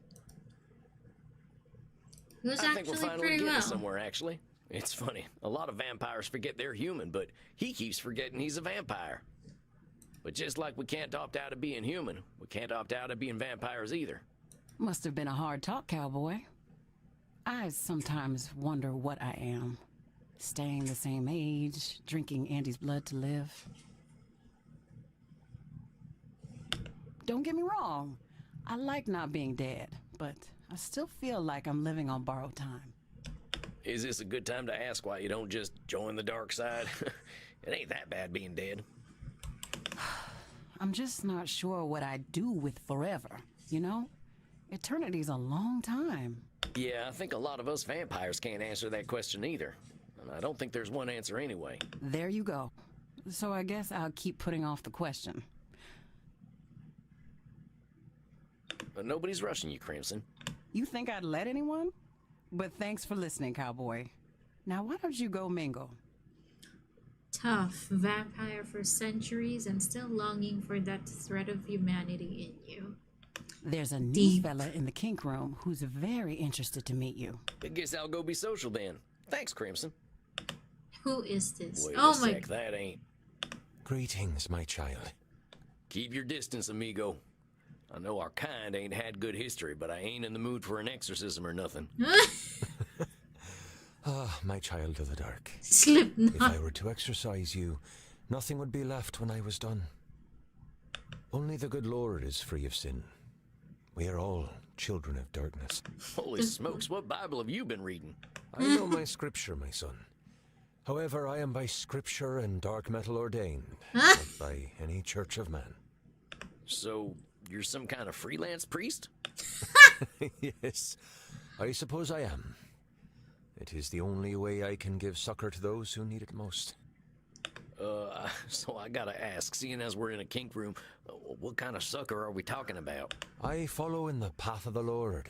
It was I think we're actually finally pretty getting well. somewhere, actually. It's funny. A lot of vampires forget they're human, but he keeps forgetting he's a vampire. But just like we can't opt out of being human, we can't opt out of being vampires either. Must have been a hard talk, cowboy. I sometimes wonder what I am. Staying the same age, drinking Andy's blood to live. Don't get me wrong. I like not being dead, but I still feel like I'm living on borrowed time. Is this a good time to ask why you don't just join the dark side? It ain't that bad being dead. I'm just not sure what I'd do with forever, you know? Eternity's a long time. Yeah, I think a lot of us vampires can't answer that question either. And I don't think there's one answer anyway. There you go. So I guess I'll keep putting off the question. But nobody's rushing you, Crimson. You think I'd let anyone? But thanks for listening, cowboy. Now why don't you go mingle? Tough vampire for centuries and still longing for that thread of humanity in you. There's a new Deep. fella in the kink room who's very interested to meet you. I guess I'll go be social then. Thanks, Crimson. Who is this? Wait Oh a my. sec, that ain't. Greetings, my child. Keep your distance, amigo. I know our kind ain't had good history, but I ain't in the mood for an exorcism or nothing. Ah, my child of the dark. Slipknot. If I were to exorcise you, nothing would be left when I was done. Only the good Lord is free of sin. We are all children of darkness. Holy smokes, what Bible have you been reading? I know my scripture, my son. However, I am by scripture and dark metal ordained, not by any church of man. So, you're some kind of freelance priest? Yes, I suppose I am. It is the only way I can give succor to those who need it most. So I gotta ask, seeing as we're in a kink room, what kind of sucker are we talking about? I follow in the path of the Lord.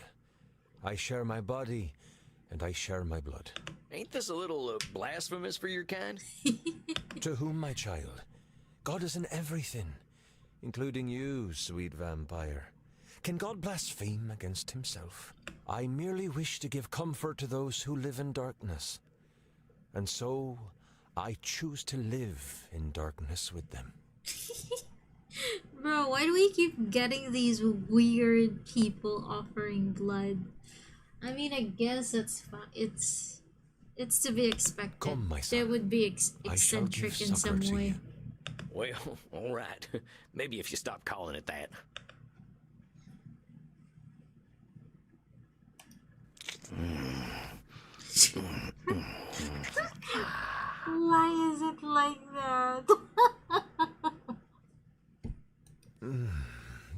I share my body, and I share my blood. Ain't this a little blasphemous for your kind? To whom, my child? God is in everything, including you, sweet vampire. Can God blaspheme against himself? I merely wish to give comfort to those who live in darkness. And so, I choose to live in darkness with them. Bro, why do we keep getting these weird people offering blood? I mean, I guess it's fine. It's to be expected. Come, my son. They would be I shall give eccentric in succor some to way. you. Well, alright. Maybe if you stop calling it that. Why is it like that?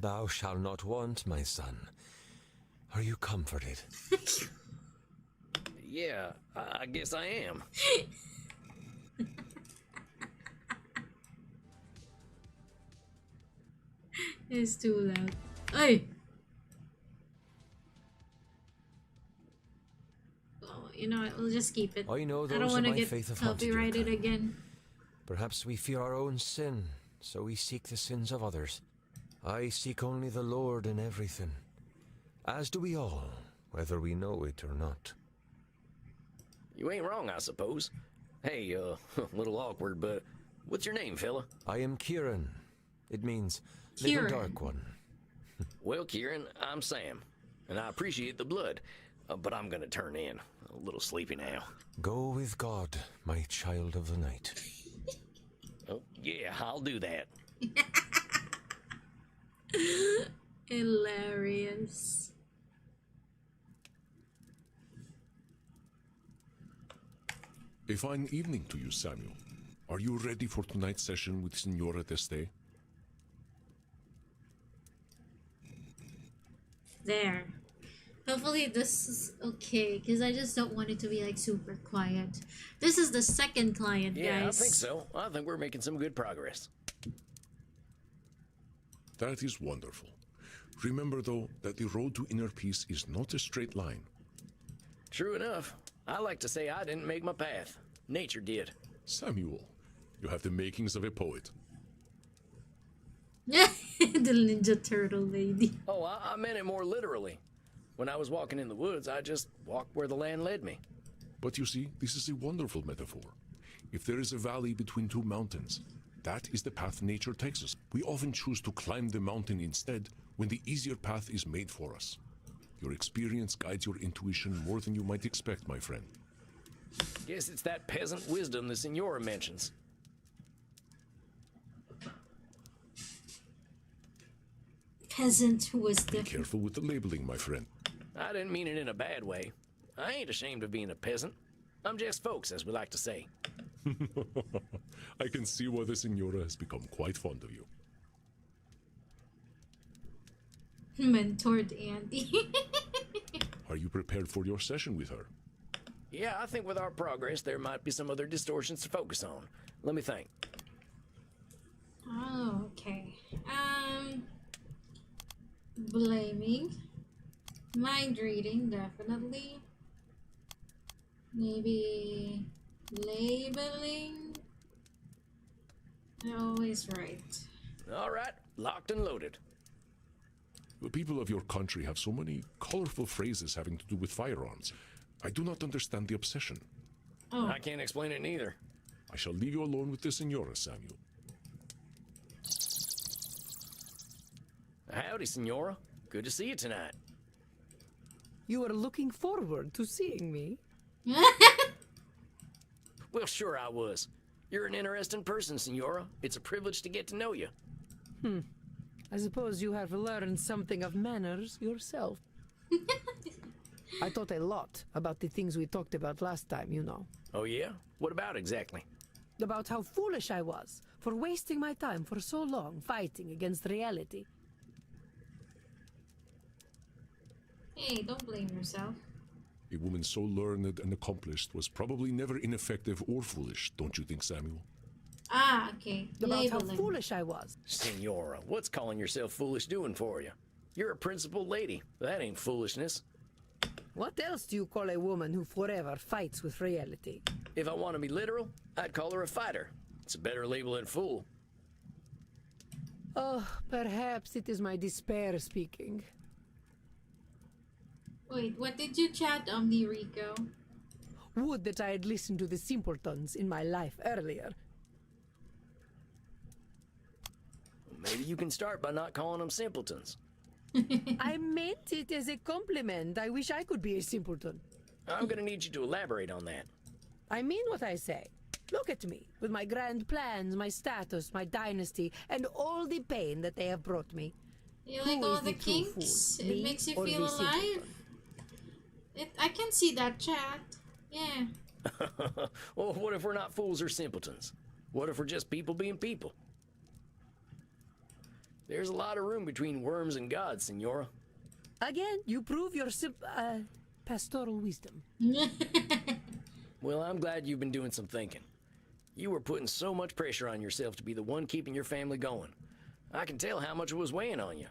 Thou shalt not want, my son. Are you comforted? Yeah, I guess I am. It's too loud. Hey! you know what? We'll just keep it. I know I those don't of want to my get faith have haunted your copyrighted kind. again. Perhaps we fear our own sin, so we seek the sins of others. I seek only the Lord in everything, as do we all, whether we know it or not. You ain't wrong, I suppose. Hey, a little awkward, but what's your name, fella? I am Kieran. It means Kieran. Little Dark One. Well, Kieran, I'm Sam, and I appreciate the blood, but I'm gonna turn in. A little sleepy now. Go with God, my child of the night. Oh, yeah, I'll do that. Hilarious. A fine evening to you, Samuel. Are you ready for tonight's session with Signora Teste? There. Hopefully this is okay, because I just don't want it to be like super quiet. This is the second client, Yeah, guys. I think so. I think we're making some good progress. That is wonderful. Remember, though, that the road to inner peace is not a straight line. True enough. I like to say I didn't make my path. Nature did. Samuel, you have the makings of a poet. The Ninja Turtle lady. Oh, I meant it more literally. When I was walking in the woods, I just walked where the land led me. But you see, this is a wonderful metaphor. If there is a valley between two mountains, that is the path nature takes us. We often choose to climb the mountain instead when the easier path is made for us. Your experience guides your intuition more than you might expect, my friend. Guess it's that peasant wisdom the Signora mentions. Peasant wisdom. Be careful with the labeling, my friend. I didn't mean it in a bad way. I ain't ashamed of being a peasant. I'm just folks, as we like to say. I can see why the Signora has become quite fond of you. Mentored Andy. Are you prepared for your session with her? Yeah, I think with our progress, there might be some other distortions to focus on. Let me think. Oh, okay. Blaming. Mind reading, definitely. Maybe labeling. They're always right. All right, locked and loaded. The people of your country have so many colorful phrases having to do with firearms. I do not understand the obsession. Oh. I can't explain it neither. I shall leave you alone with the Signora, Samuel. Howdy, Signora. Good to see you tonight. You are looking forward to seeing me? Well, sure I was. You're an interesting person, Signora. It's a privilege to get to know you. I suppose you have learned something of manners yourself. I thought a lot about the things we talked about last time, you know. Oh, yeah? What about exactly? About how foolish I was for wasting my time for so long fighting against reality. Hey, don't blame yourself. A woman so learned and accomplished was probably never ineffective or foolish, don't you think, Samuel? Ah, okay. About how foolish I was. Signora, what's calling yourself foolish doing for you? You're a principled lady. That ain't foolishness. What else do you call a woman who forever fights with reality? If I want to be literal, I'd call her a fighter. It's a better label than fool. Oh, perhaps it is my despair speaking. Wait, what did you chat, Omni Rico? Would that I had listened to the simpletons in my life earlier. Maybe you can start by not calling them simpletons. I meant it as a compliment. I wish I could be a simpleton. I'm gonna need you to elaborate on that. I mean what I say. Look at me, with my grand plans, my status, my dynasty, and all the pain that they have brought me. You like Who all is the true kinks? fool, It me makes you or feel the alive? simpleton? I can see that chat. Yeah. Well, what if we're not fools or simpletons? What if we're just people being people? There's a lot of room between worms and gods, Signora. Again, you prove your pastoral wisdom. Well, I'm glad you've been doing some thinking. You were putting so much pressure on yourself to be the one keeping your family going. I can tell how much it was weighing on you.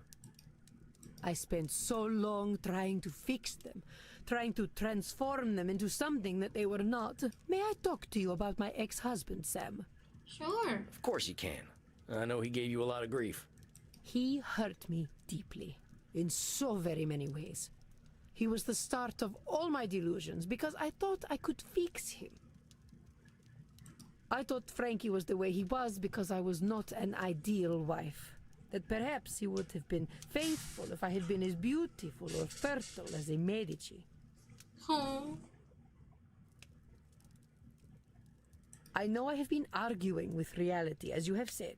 I spent so long trying to fix them, trying to transform them into something that they were not. May I talk to you about my ex-husband, Sam? Sure. Of course you can. I know he gave you a lot of grief. He hurt me deeply, in so very many ways. He was the start of all my delusions because I thought I could fix him. I thought Frankie was the way he was because I was not an ideal wife. That perhaps he would have been faithful if I had been as beautiful or fertile as a Medici. Oh. I know I have been arguing with reality, as you have said,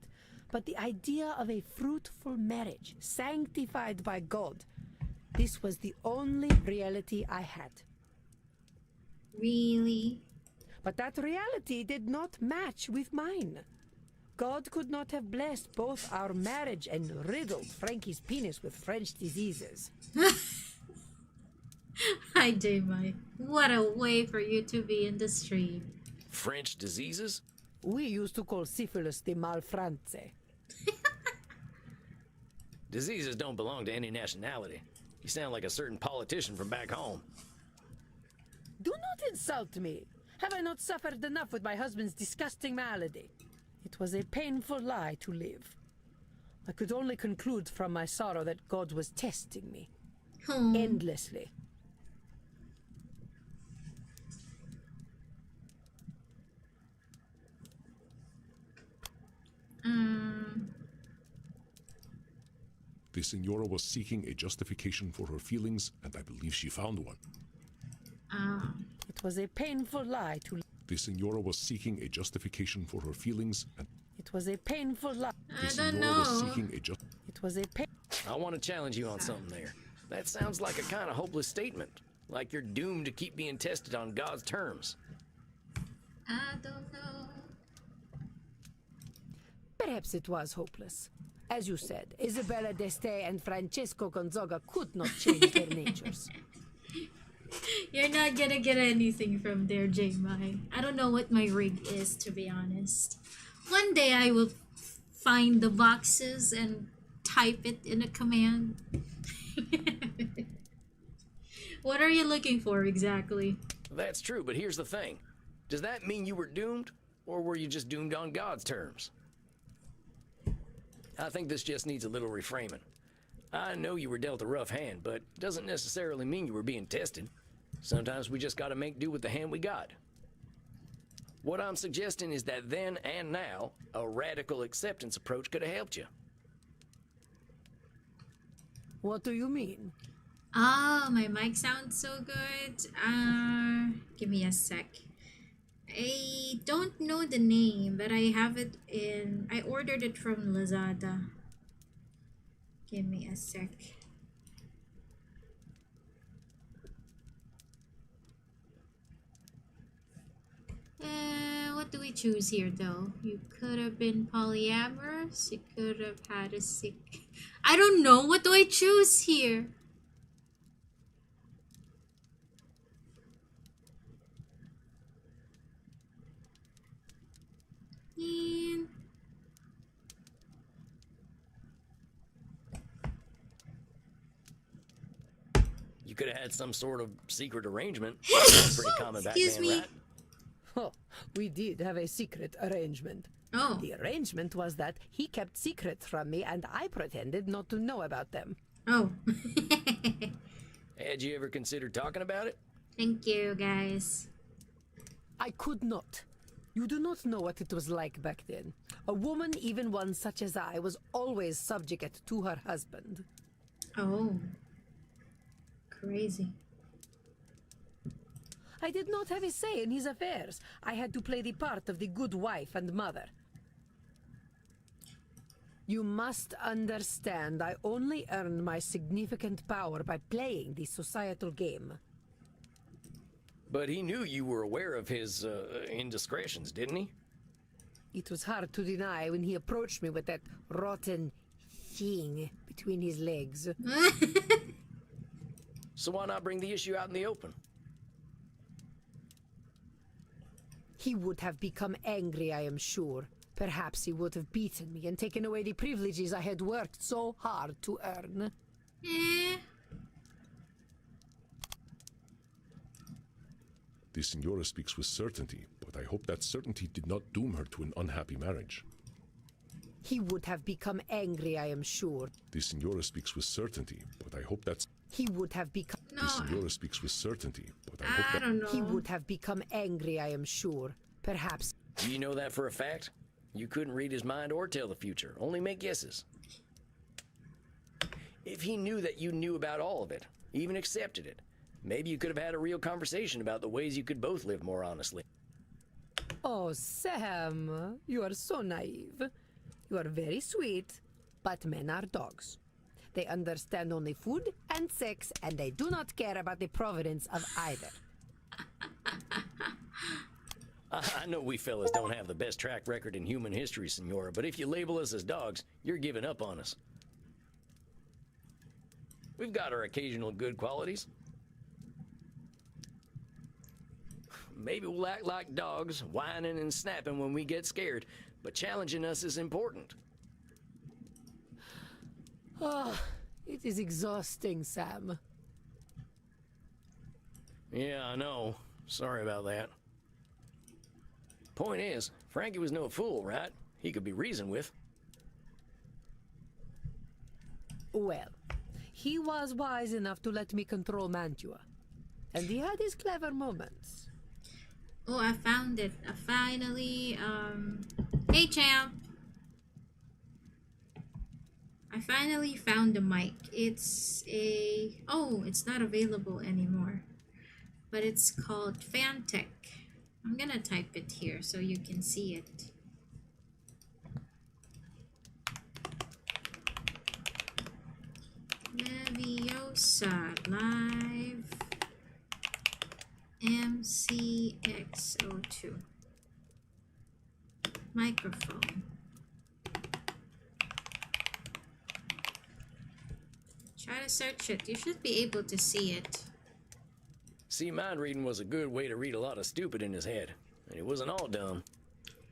but the idea of a fruitful marriage, sanctified by God, this was the only reality I had. Really? But that reality did not match with mine. God could not have blessed both our marriage and riddled Frankie's penis with French diseases. Hi, J-Mai. What a way for you to be in the stream. French diseases? We used to call syphilis the malfrance. Diseases don't belong to any nationality. You sound like a certain politician from back home. Do not insult me. Have I not suffered enough with my husband's disgusting malady? It was a painful lie to live. I could only conclude from my sorrow that God was testing me. Endlessly. The Senora was seeking a justification for her feelings, and I believe she found one. It was a painful lie to... The Senora was seeking a justification for her feelings, and... It was a painful lie. The Senora was seeking a It was a I want to challenge you on something there. That sounds like a kind of hopeless statement. Like you're doomed to keep being tested on God's terms. I don't know. Perhaps it was hopeless. As you said, Isabella d'Este and Francesco Gonzaga could not change their natures. You're not gonna get anything from there, J-Mai. I don't know what my rig is, to be honest. One day I will find the boxes and type it in a command. What are you looking for exactly? That's true, but here's the thing. Does that mean you were doomed, or were you just doomed on God's terms? I think this just needs a little reframing. I know you were dealt a rough hand, but it doesn't necessarily mean you were being tested. Sometimes we just gotta make do with the hand we got. What I'm suggesting is that then and now, a radical acceptance approach could have helped you. What do you mean? Oh, my mic sounds so good. Give me a sec. I don't know the name, but I have it in... I ordered it from Lazada. Give me a sec. What do we choose here, though? You could have been polyamorous. You could have had a sick... I don't know. What do I choose here? And... You could have had some sort of secret arrangement. That's pretty common back Excuse then, me. right? Oh, we did have a secret arrangement. Oh. The arrangement was that he kept secrets from me and I pretended not to know about them. Oh. Had you ever considered talking about it? Thank you, guys. I could not. You do not know what it was like back then. A woman, even one such as I, was always subject to her husband. Oh. Crazy. I did not have a say in his affairs. I had to play the part of the good wife and mother. You must understand, I only earned my significant power by playing the societal game. But he knew you were aware of his indiscretions, didn't he? It was hard to deny when he approached me with that rotten thing between his legs. So why not bring the issue out in the open? He would have become angry, I am sure. Perhaps he would have beaten me and taken away the privileges I had worked so hard to earn. The Signora speaks with certainty, but I hope that certainty did not doom her to an unhappy marriage. He would have become angry, I am sure. The Signora speaks with certainty, but I hope that's... He would have become... The Signora speaks with certainty, but I hope that... don't know. He would have become angry, I am sure. Perhaps... Do you know that for a fact? You couldn't read his mind or tell the future, only make guesses. If he knew that you knew about all of it, even accepted it, maybe you could have had a real conversation about the ways you could both live more honestly. Oh, Sam, you are so naive. You are very sweet, but men are dogs. They understand only food and sex, and they do not care about the providence of either. I know we fellas don't have the best track record in human history, Senora, but if you label us as dogs, you're giving up on us. We've got our occasional good qualities. Maybe we'll act like dogs, whining and snapping when we get scared, but challenging us is important. Oh, it is exhausting, Sam. Yeah, I know. Sorry about that. Point is, Frankie was no fool, right? He could be reasoned with. Well, he was wise enough to let me control Mantua. And he had his clever moments. Oh, I found it. I finally, Hey, champ! I finally found the mic. It's a... Oh, it's not available anymore. But it's called Fantech. I'm gonna type it here so you can see it. Leviosa Live MCX02 microphone. Try to search it. You should be able to see it. See, mind reading was a good way to read a lot of stupid in his head. And it wasn't all dumb.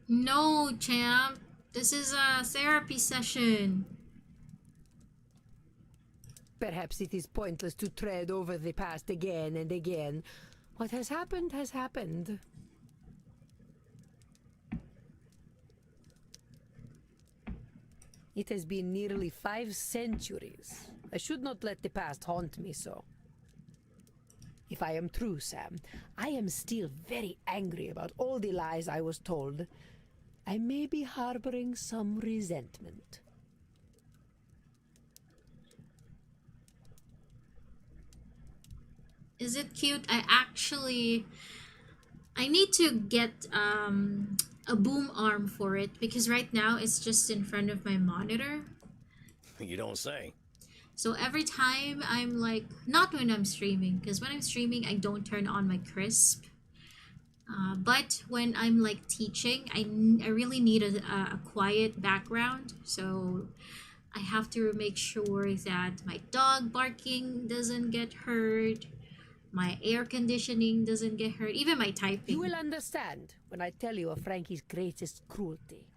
No, champ. This is a therapy session. Perhaps it is pointless to tread over the past again and again. What has happened has happened. It has been nearly 5 centuries. I should not let the past haunt me so. If I am true, Sam, I am still very angry about all the lies I was told. I may be harboring some resentment. Is it cute? I need to get a boom arm for it because right now it's just in front of my monitor. You don't say. So every time I'm like, not when I'm streaming, because when I'm streaming I don't turn on my crisp. But when I'm like teaching, I really need a quiet background. So I have to make sure that my dog barking doesn't get heard. My air conditioning doesn't get hurt, even my typing. You will understand when I tell you of Frankie's greatest cruelty.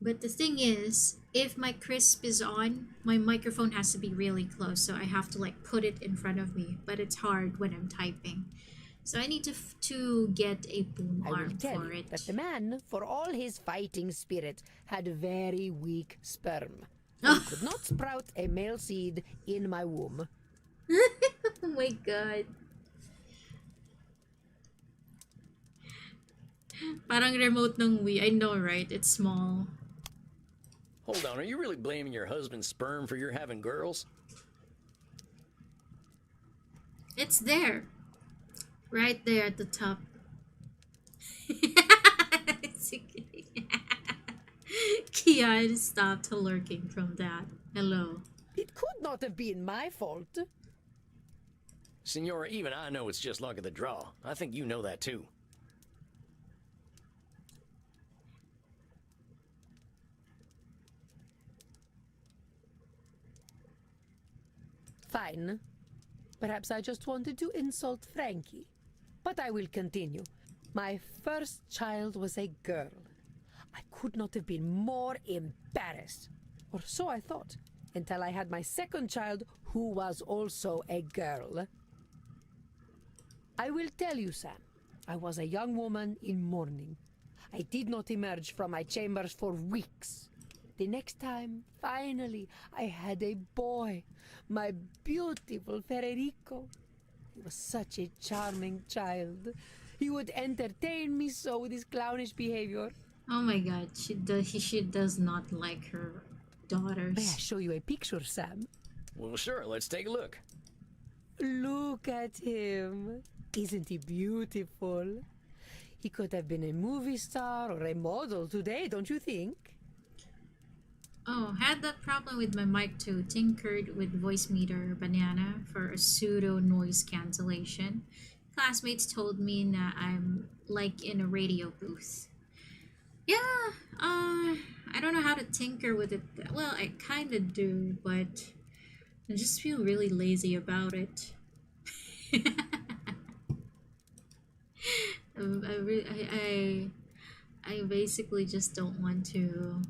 But the thing is, if my crisp is on, my microphone has to be really close, so I have to like put it in front of me. But it's hard when I'm typing. So I need to get a boom I will arm tell for you it. that the man, for all his fighting spirit, had very weak sperm. He could not sprout a male seed in my womb. Oh my god. Parang remote ng Wii. I know, right? It's small. Hold on, are you really blaming your husband's sperm for your having girls? It's there. Right there at the top. Kian stopped lurking from that. Hello. It could not have been my fault. Senora, even I know it's just luck of the draw. I think you know that too. Fine. Perhaps I just wanted to insult Frankie. But I will continue. My first child was a girl. I could not have been more embarrassed. Or so I thought. Until I had my second child, who was also a girl. I will tell you, Sam. I was a young woman in mourning. I did not emerge from my chambers for weeks. The next time, finally, I had a boy. My beautiful Federico. He was such a charming child. He would entertain me so with his clownish behavior. Oh my god, she does not like her daughters. May I show you a picture, Sam? Well, sure, let's take a look. Look at him. Isn't he beautiful? He could have been a movie star or a model today, don't you think? Oh, had that problem with my mic too. Tinkered with voice meter banana for a pseudo noise cancellation. Classmates told me that I'm like in a radio booth. Yeah, I don't know how to tinker with it. Well, I kind of do, but I just feel really lazy about it. I basically just don't want to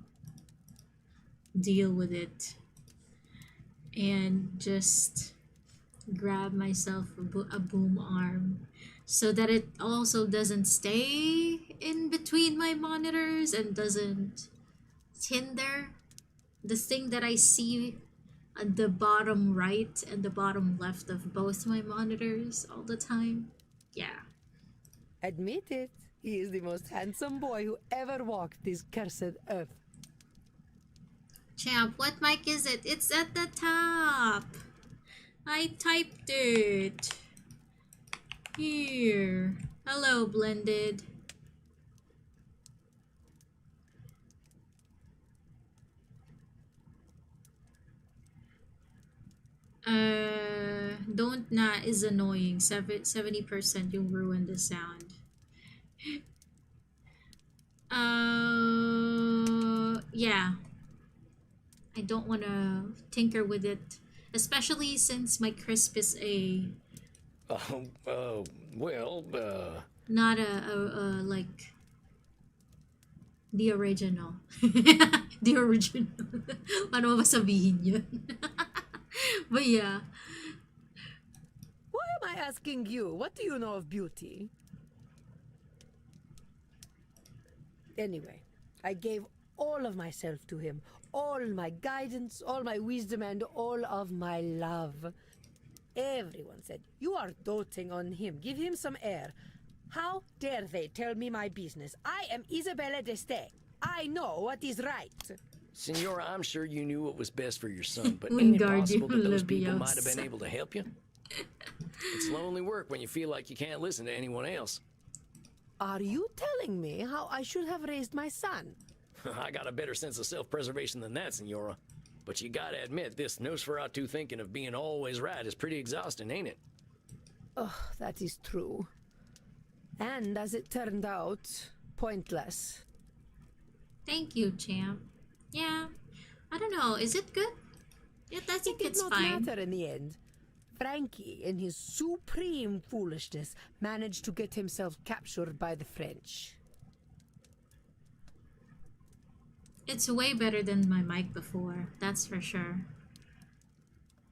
deal with it and just grab myself a boom arm so that it also doesn't stay in between my monitors and doesn't hinder the thing that I see at the bottom right and the bottom left of both my monitors all the time. Yeah. Admit it, he is the most handsome boy who ever walked this cursed earth. Champ, what mic is it? It's at the top. I typed it. Here. Hello, Blended. Don't na is annoying. 70% you'll ruin the sound. Yeah. I don't want to tinker with it, especially since my crisp is not a like the original. The original. Paano ba sabihin yun? But yeah. Why am I asking you? What do you know of beauty? Anyway, I gave all of myself to him. All my guidance, all my wisdom, and all of my love. Everyone said, "You are doting on him. Give him some air." How dare they tell me my business? I am Isabella d'Este. I know what is right. Senora, I'm sure you knew what was best for your son, but ain't it possible that those people Leviosa. might have been able to help you? It's lonely work when you feel like you can't listen to anyone else. Are you telling me how I should have raised my son? I got a better sense of self-preservation than that, Senora. But you gotta admit, this Nosferatu thinking of being always right is pretty exhausting, ain't it? Oh, that is true. And as it turned out, pointless. Thank you, champ. Yeah. I don't know. Is it good? Yeah, I think it's fine. It did not matter in the end. Frankie, in his supreme foolishness, managed to get himself captured by the French. It's way better than my mic before, that's for sure.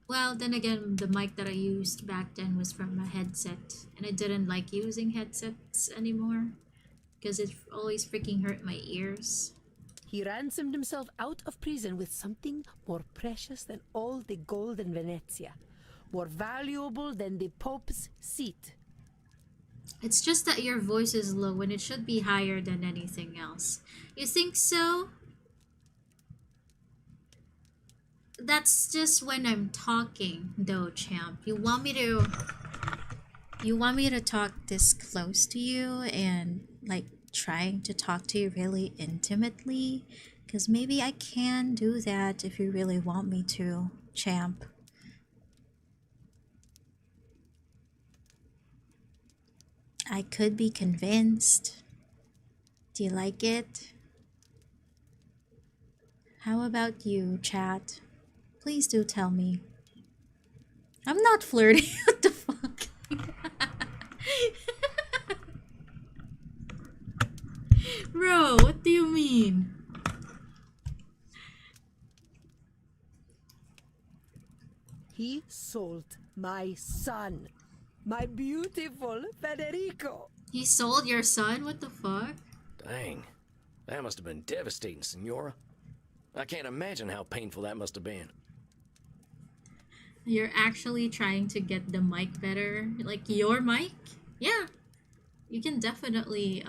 Well, then again, the mic that I used back then was from a headset, and I didn't like using headsets anymore because it always freaking hurt my ears. He ransomed himself out of prison with something more precious than all the gold in Venezia, more valuable than the Pope's seat. It's just that your voice is low and it should be higher than anything else. You think so? That's just when I'm talking, though, champ. You want me to talk this close to you and like trying to talk to you really intimately? Because maybe I can do that if you really want me to, champ. I could be convinced. Do you like it? How about you, chat? Please do tell me. I'm not flirting. What the fuck? Bro, what do you mean? He sold my son. My beautiful Federico. He sold your son? What the fuck? Dang. That must have been devastating, Senora. I can't imagine how painful that must have been. You're actually trying to get the mic better? Like your mic? Yeah. You can definitely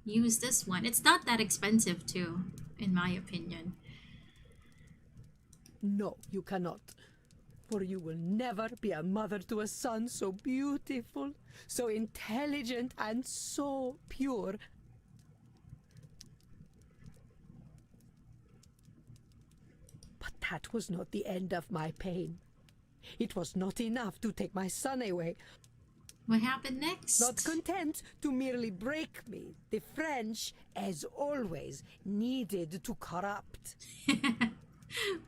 use this one. It's not that expensive too, in my opinion. No, you cannot. For you will never be a mother to a son so beautiful, so intelligent, and so pure. But that was not the end of my pain. It was not enough to take my son away. What happened next? Not content to merely break me, the French, as always, needed to corrupt.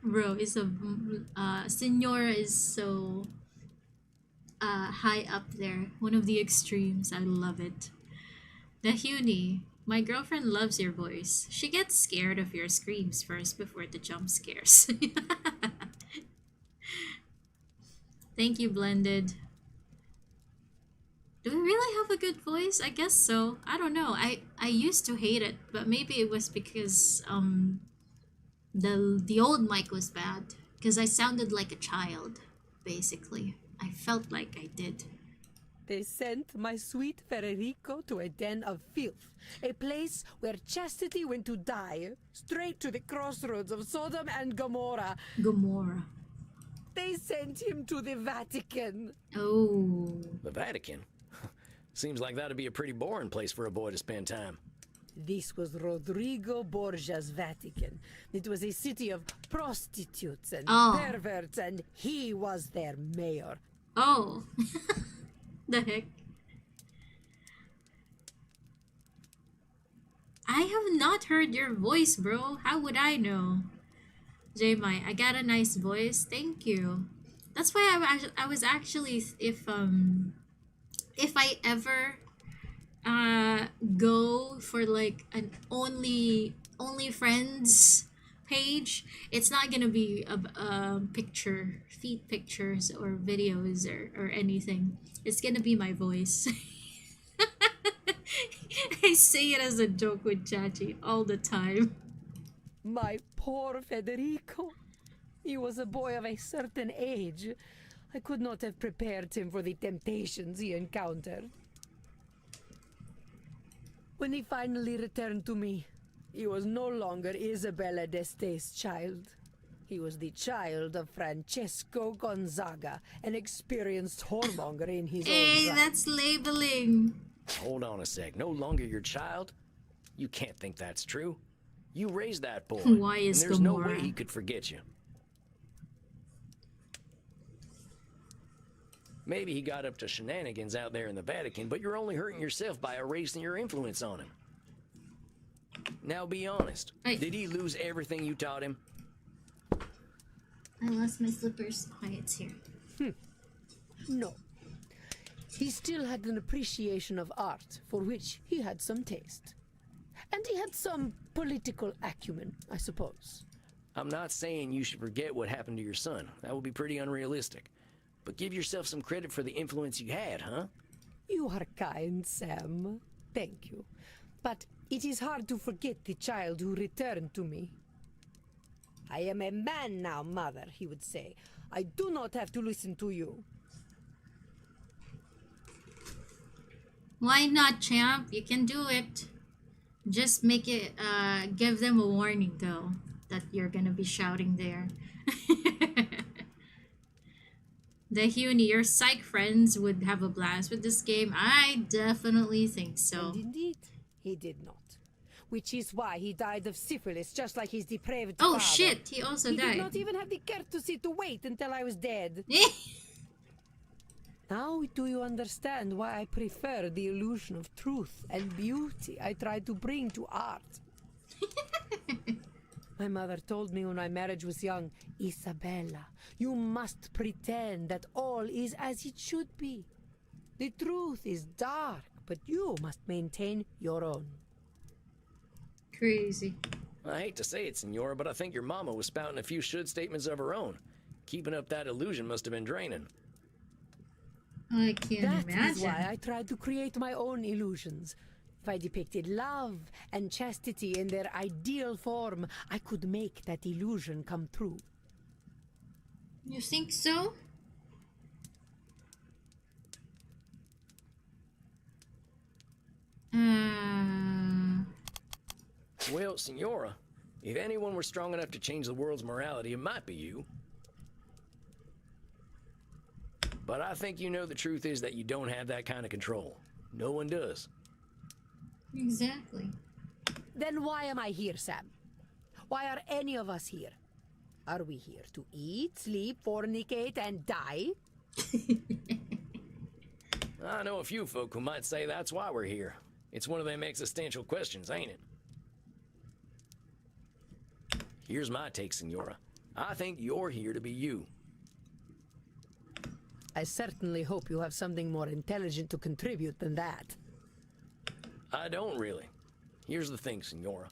Bro, is a Senora is so high up there. One of the extremes. I love it. The Huni, my girlfriend loves your voice. She gets scared of your screams first before the jump scares. Thank you, Blended. Do we really have a good voice? I guess so. I don't know. I used to hate it, but maybe it was because the old mic was bad. Because I sounded like a child, basically. I felt like I did. They sent my sweet Federico to a den of filth, a place where chastity went to die, straight to the crossroads of Sodom and Gomorrah. Gomorrah. They sent him to the Vatican. Oh. The Vatican? Seems like that'd be a pretty boring place for a boy to spend time. This was Rodrigo Borgia's Vatican. It was a city of prostitutes and perverts, and he was their mayor. Oh. The heck? I have not heard your voice, bro. How would I know? J-Mai, I got a nice voice. Thank you. That's why I was actually, if I ever go for like an only friends page, it's not gonna be a picture, feed pictures or videos or anything. It's gonna be my voice. I say it as a joke with Chachi all the time. My poor Federico. He was a boy of a certain age. I could not have prepared him for the temptations he encountered. When he finally returned to me, he was no longer Isabella d'Este's child. He was the child of Francesco Gonzaga, an experienced whoremonger in his own Hey, right. that's labeling. Hold on a sec. No longer your child? You can't think that's true. You raised that boy. Why is and there's no Gomorrah? way he could forget you. Maybe he got up to shenanigans out there in the Vatican, but you're only hurting yourself by erasing your influence on him. Now be honest. Did he lose everything you taught him? I lost my slippers. Why, it's here. No. He still had an appreciation of art, for which he had some taste. And he had some political acumen, I suppose. I'm not saying you should forget what happened to your son. That would be pretty unrealistic. But give yourself some credit for the influence you had, huh? You are kind, Sam. Thank you. But it is hard to forget the child who returned to me. I am a man now, mother, he would say. I do not have to listen to you. Why not, champ? You can do it. Just make it, give them a warning, though, that you're gonna be shouting there. The Huni, your psych friends would have a blast with this game. I definitely think so. And indeed, he did not. Which is why he died of syphilis, just like his depraved Oh, father. shit, he also He died. did not even have the courtesy to wait until I was dead. Now do you understand why I prefer the illusion of truth and beauty I try to bring to art? My mother told me when my marriage was young, Isabella, you must pretend that all is as it should be. The truth is dark, but you must maintain your own. Crazy. I hate to say it, Senora, but I think your mama was spouting a few should statements of her own. Keeping up that illusion must have been draining. I can't That is why imagine. I tried to create my own illusions. If I depicted love and chastity in their ideal form, I could make that illusion come true. You think so? Well, Senora, if anyone were strong enough to change the world's morality, it might be you. But I think you know the truth is that you don't have that kind of control. No one does. Exactly. Then why am I here, Sam? Why are any of us here? Are we here to eat, sleep, fornicate, and die? I know a few folk who might say that's why we're here. It's one of them existential questions, ain't it? Here's my take, Senora. I think you're here to be you. I certainly hope you have something more intelligent to contribute than that. I don't really. Here's the thing, Senora.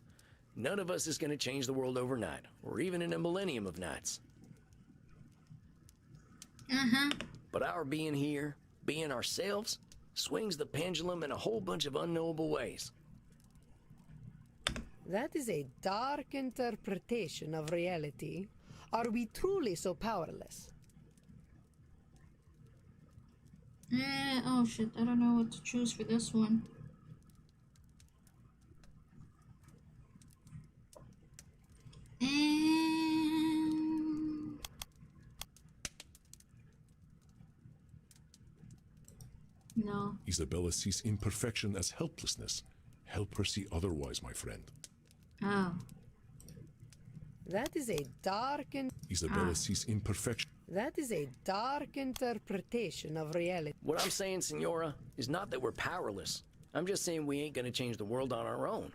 None of us is going to change the world overnight, or even in a millennium of nights. But our being here, being ourselves, swings the pendulum in a whole bunch of unknowable ways. That is a dark interpretation of reality. Are we truly so powerless? Oh shit, I don't know what to choose for this one. No. Isabella sees imperfection as helplessness. Help her see otherwise, my friend. Oh. That is a dark Isabella sees imperfection. That is a dark interpretation of reality. What I'm saying, Senora, is not that we're powerless. I'm just saying we ain't gonna change the world on our own.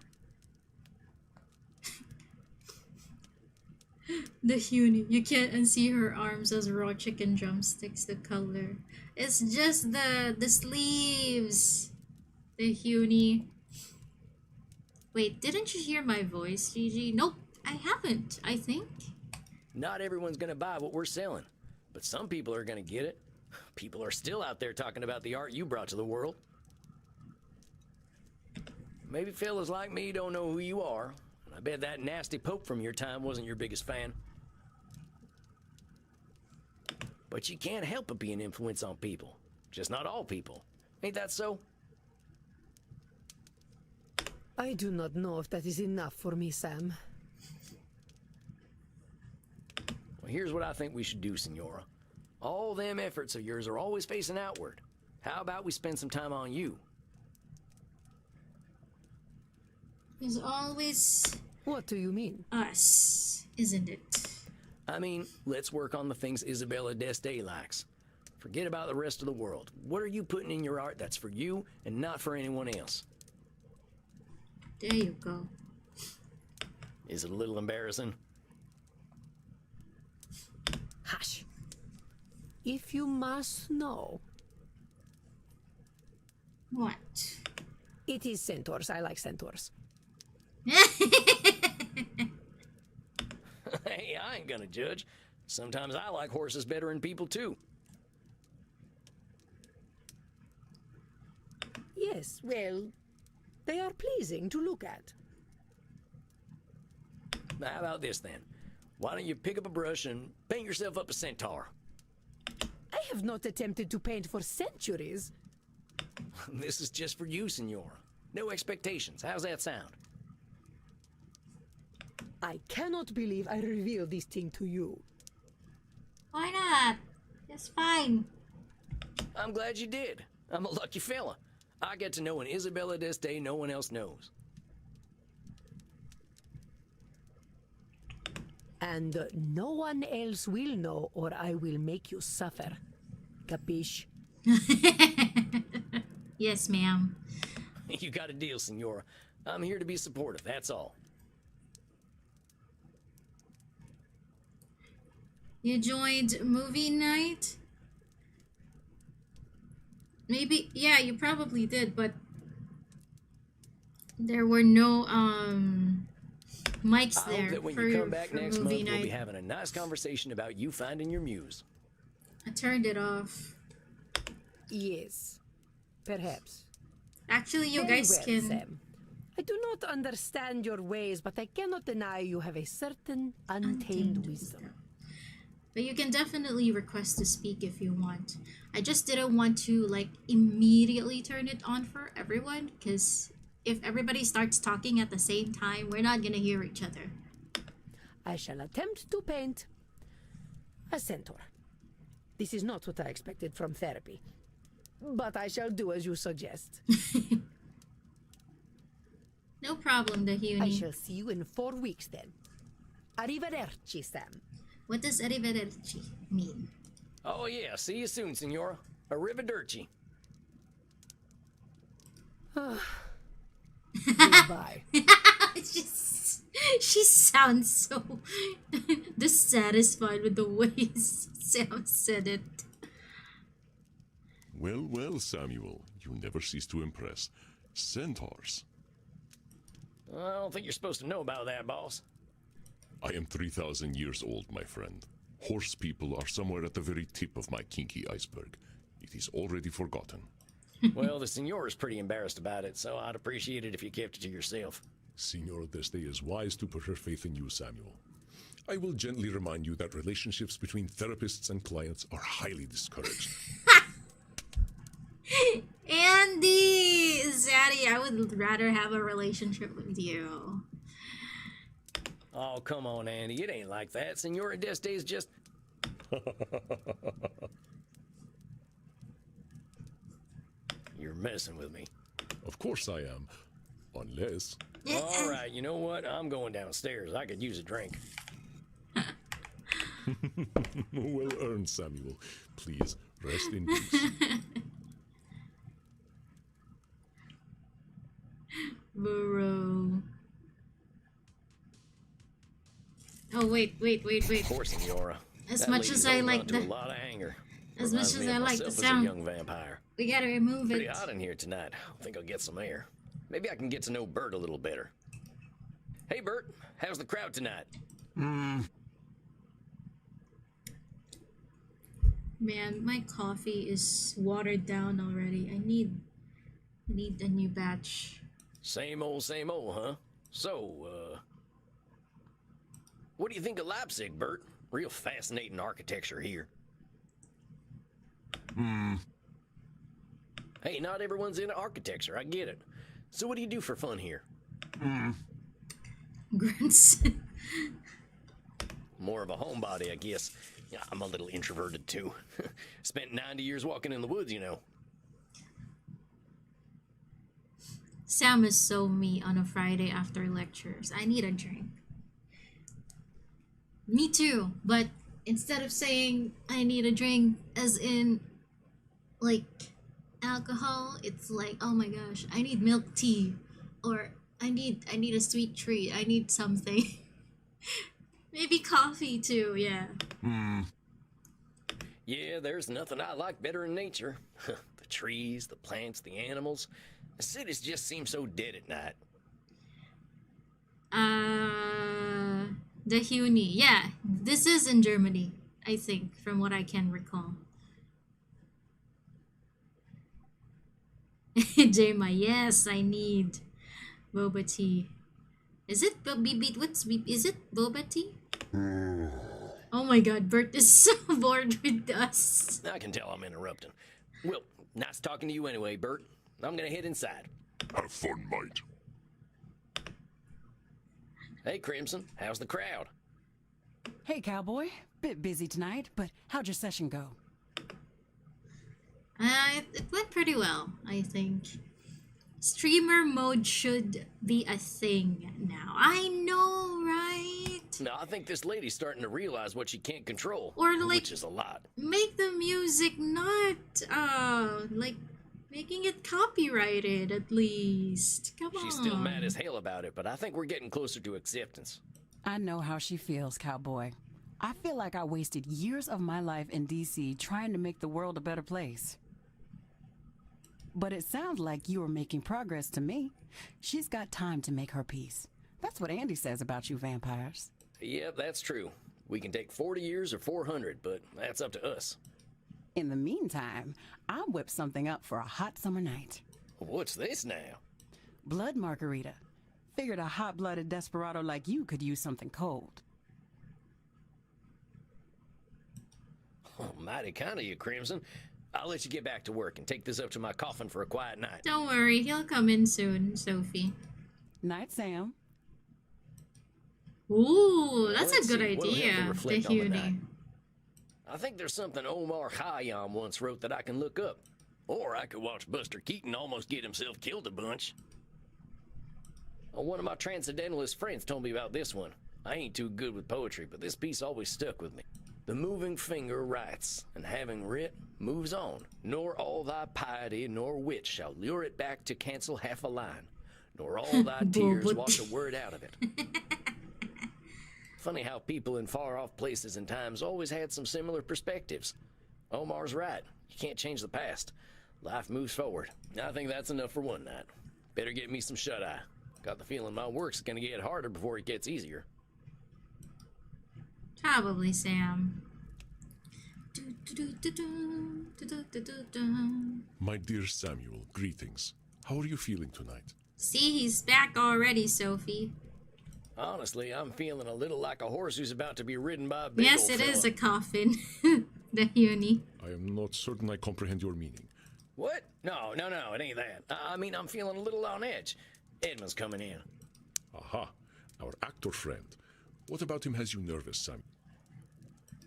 The Huni. You can't unsee her arms as raw chicken drumsticks, the color. It's just the sleeves. The Huni. Wait, didn't you hear my voice, Gigi? Nope, I haven't, I think. Not everyone's gonna buy what we're selling, but some people are gonna get it. People are still out there talking about the art you brought to the world. Maybe fellas like me don't know who you are. I bet that nasty pope from your time wasn't your biggest fan. But you can't help but be an influence on people. Just not all people. Ain't that so? I do not know if that is enough for me, Sam. Well, here's what I think we should do, Senora. All them efforts of yours are always facing outward. How about we spend some time on you? There's always... What do you mean? Us, isn't it? I mean, let's work on the things Isabella D'Este likes. Forget about the rest of the world. What are you putting in your art that's for you and not for anyone else? There you go. Is it a little embarrassing? Hush. If you must know. What? It is centaurs. I like centaurs. Hey, I ain't gonna judge. Sometimes I like horses better than people too. Yes, well, they are pleasing to look at. Now, how about this then? Why don't you pick up a brush and paint yourself up a centaur? I have not attempted to paint for centuries. This is just for you, Senora. No expectations. How's that sound? I cannot believe I revealed this thing to you. Why not? It's fine. I'm glad you did. I'm a lucky fella. I get to know an Isabella D'Este no one else knows. And no one else will know, or I will make you suffer. Capiche? Yes, ma'am. You got a deal, Senora. I'm here to be supportive, that's all. You joined movie night? Maybe, yeah, you probably did, but there were no mics I there hope that when for, you come back for next month, movie we'll be night. having a nice conversation about you finding your muse. I turned it off. Yes. Perhaps. Actually, you Very guys well, can. Sam. I do not understand your ways, but I cannot deny you have a certain untamed wisdom. But you can definitely request to speak if you want. I just didn't want to like immediately turn it on for everyone, because if everybody starts talking at the same time, we're not gonna hear each other. I shall attempt to paint a centaur. This is not what I expected from therapy, but I shall do as you suggest. No problem, the I shall see you in 4 weeks then. Arrivederci, Sam. What does arrivederci mean? Oh yeah, see you soon, Senora. Arrivederci. Goodbye. She sounds so dissatisfied with the way Sam said it. Well, well, Samuel, you never cease to impress. Centaurs. I don't think you're supposed to know about that, boss. I am 3,000 years old, my friend. Horse people are somewhere at the very tip of my kinky iceberg. It is already forgotten. Well, the Senora's pretty embarrassed about it, so I'd appreciate it if you kept it to yourself. Senor Deste is wise to put her faith in you, Samuel. I will gently remind you that relationships between therapists and clients are highly discouraged. Andy! Zaddy, I would rather have a relationship with you. Oh, come on, Andy. It ain't like that. Senora Deste is just... You're messing with me. Of course I am. Unless... All right, you know what? I'm going downstairs. I could use a drink. Well earned, Samuel. Please, rest in peace. Bro. Oh, wait. Poor Senora. As That much lady's as I holding like on to the... a lot of anger. As much Reminds as me of I like the myself as sound, a young vampire. we gotta remove Pretty it. hot in here tonight. I think I'll get some air. Maybe I can get to know Bert a little better. Hey, Bert. How's the crowd tonight? Man, my coffee is watered down already. I need a new batch. Same old, huh? So, what do you think of Leipzig, Bert? Real fascinating architecture here. Hey, not everyone's into architecture. I get it. So what do you do for fun here? Grunts. More of a homebody, I guess. Yeah, I'm a little introverted, too. Spent 90 years walking in the woods, you know. Sam is so me on a Friday after lectures. I need a drink. Me too, but instead of saying I need a drink as in like alcohol, it's like, oh my gosh, I need milk tea, or I need a sweet treat. I need something. Maybe coffee too, yeah. Yeah, there's nothing I like better in nature. The trees, the plants, the animals. The cities just seem so dead at night. The Huni. Yeah, this is in Germany, I think, from what I can recall. Jema, yes, I need boba tea. Is it is it boba tea? Oh my god, Bert is so bored with us. I can tell I'm interrupting. Well, nice talking to you anyway, Bert. I'm gonna head inside. Have fun, mate. Hey, Crimson, how's the crowd? Hey, cowboy. Bit busy tonight, but how'd your session go? It went pretty well, I think. Streamer mode should be a thing now. I know, right? No, I think this lady's starting to realize what she can't control, Or like, which is a lot. Make the music not, like, making it copyrighted at least. Come on. She's still mad as hell about it, but I think we're getting closer to acceptance. I know how she feels, cowboy. I feel like I wasted years of my life in DC trying to make the world a better place. But it sounds like you are making progress to me. She's got time to make her peace. That's what Andy says about you vampires. Yep, that's true. We can take 40 years or 400, but that's up to us. In the meantime, I'll whip something up for a hot summer night. What's this now? Blood margarita. Figured a hot-blooded desperado like you could use something cold. Oh, mighty kind of you, Crimson. I'll let you get back to work and take this up to my coffin for a quiet night. Don't worry, he'll come in soon, Sophie. Night, Sam. Ooh, that's Let's a good see, we'll have to idea, the reflect on the night. Huni. I think there's something Omar Khayyam once wrote that I can look up. Or I could watch Buster Keaton almost get himself killed a bunch. One of my transcendentalist friends told me about this one. I ain't too good with poetry, but this piece always stuck with me. The moving finger writes, and having writ, moves on. Nor all thy piety nor wit shall lure it back to cancel half a line. Nor all thy tears wash a word out of it. Funny how people in far-off places and times always had some similar perspectives. Omar's right. You can't change the past. Life moves forward. I think that's enough for one night. Better get me some shut-eye. Got the feeling my work's gonna get harder before it gets easier. Probably, Sam. My dear Samuel, greetings. How are you feeling tonight? See, he's back already, Sophie. Honestly, I'm feeling a little like a horse who's about to be ridden by a big Yes, old it fella. is a coffin. The Huni. I am not certain I comprehend your meaning. What? No, it ain't that. I mean, I'm feeling a little on edge. Edmund's coming in. Aha, our actor friend. What about him has you nervous, Sam?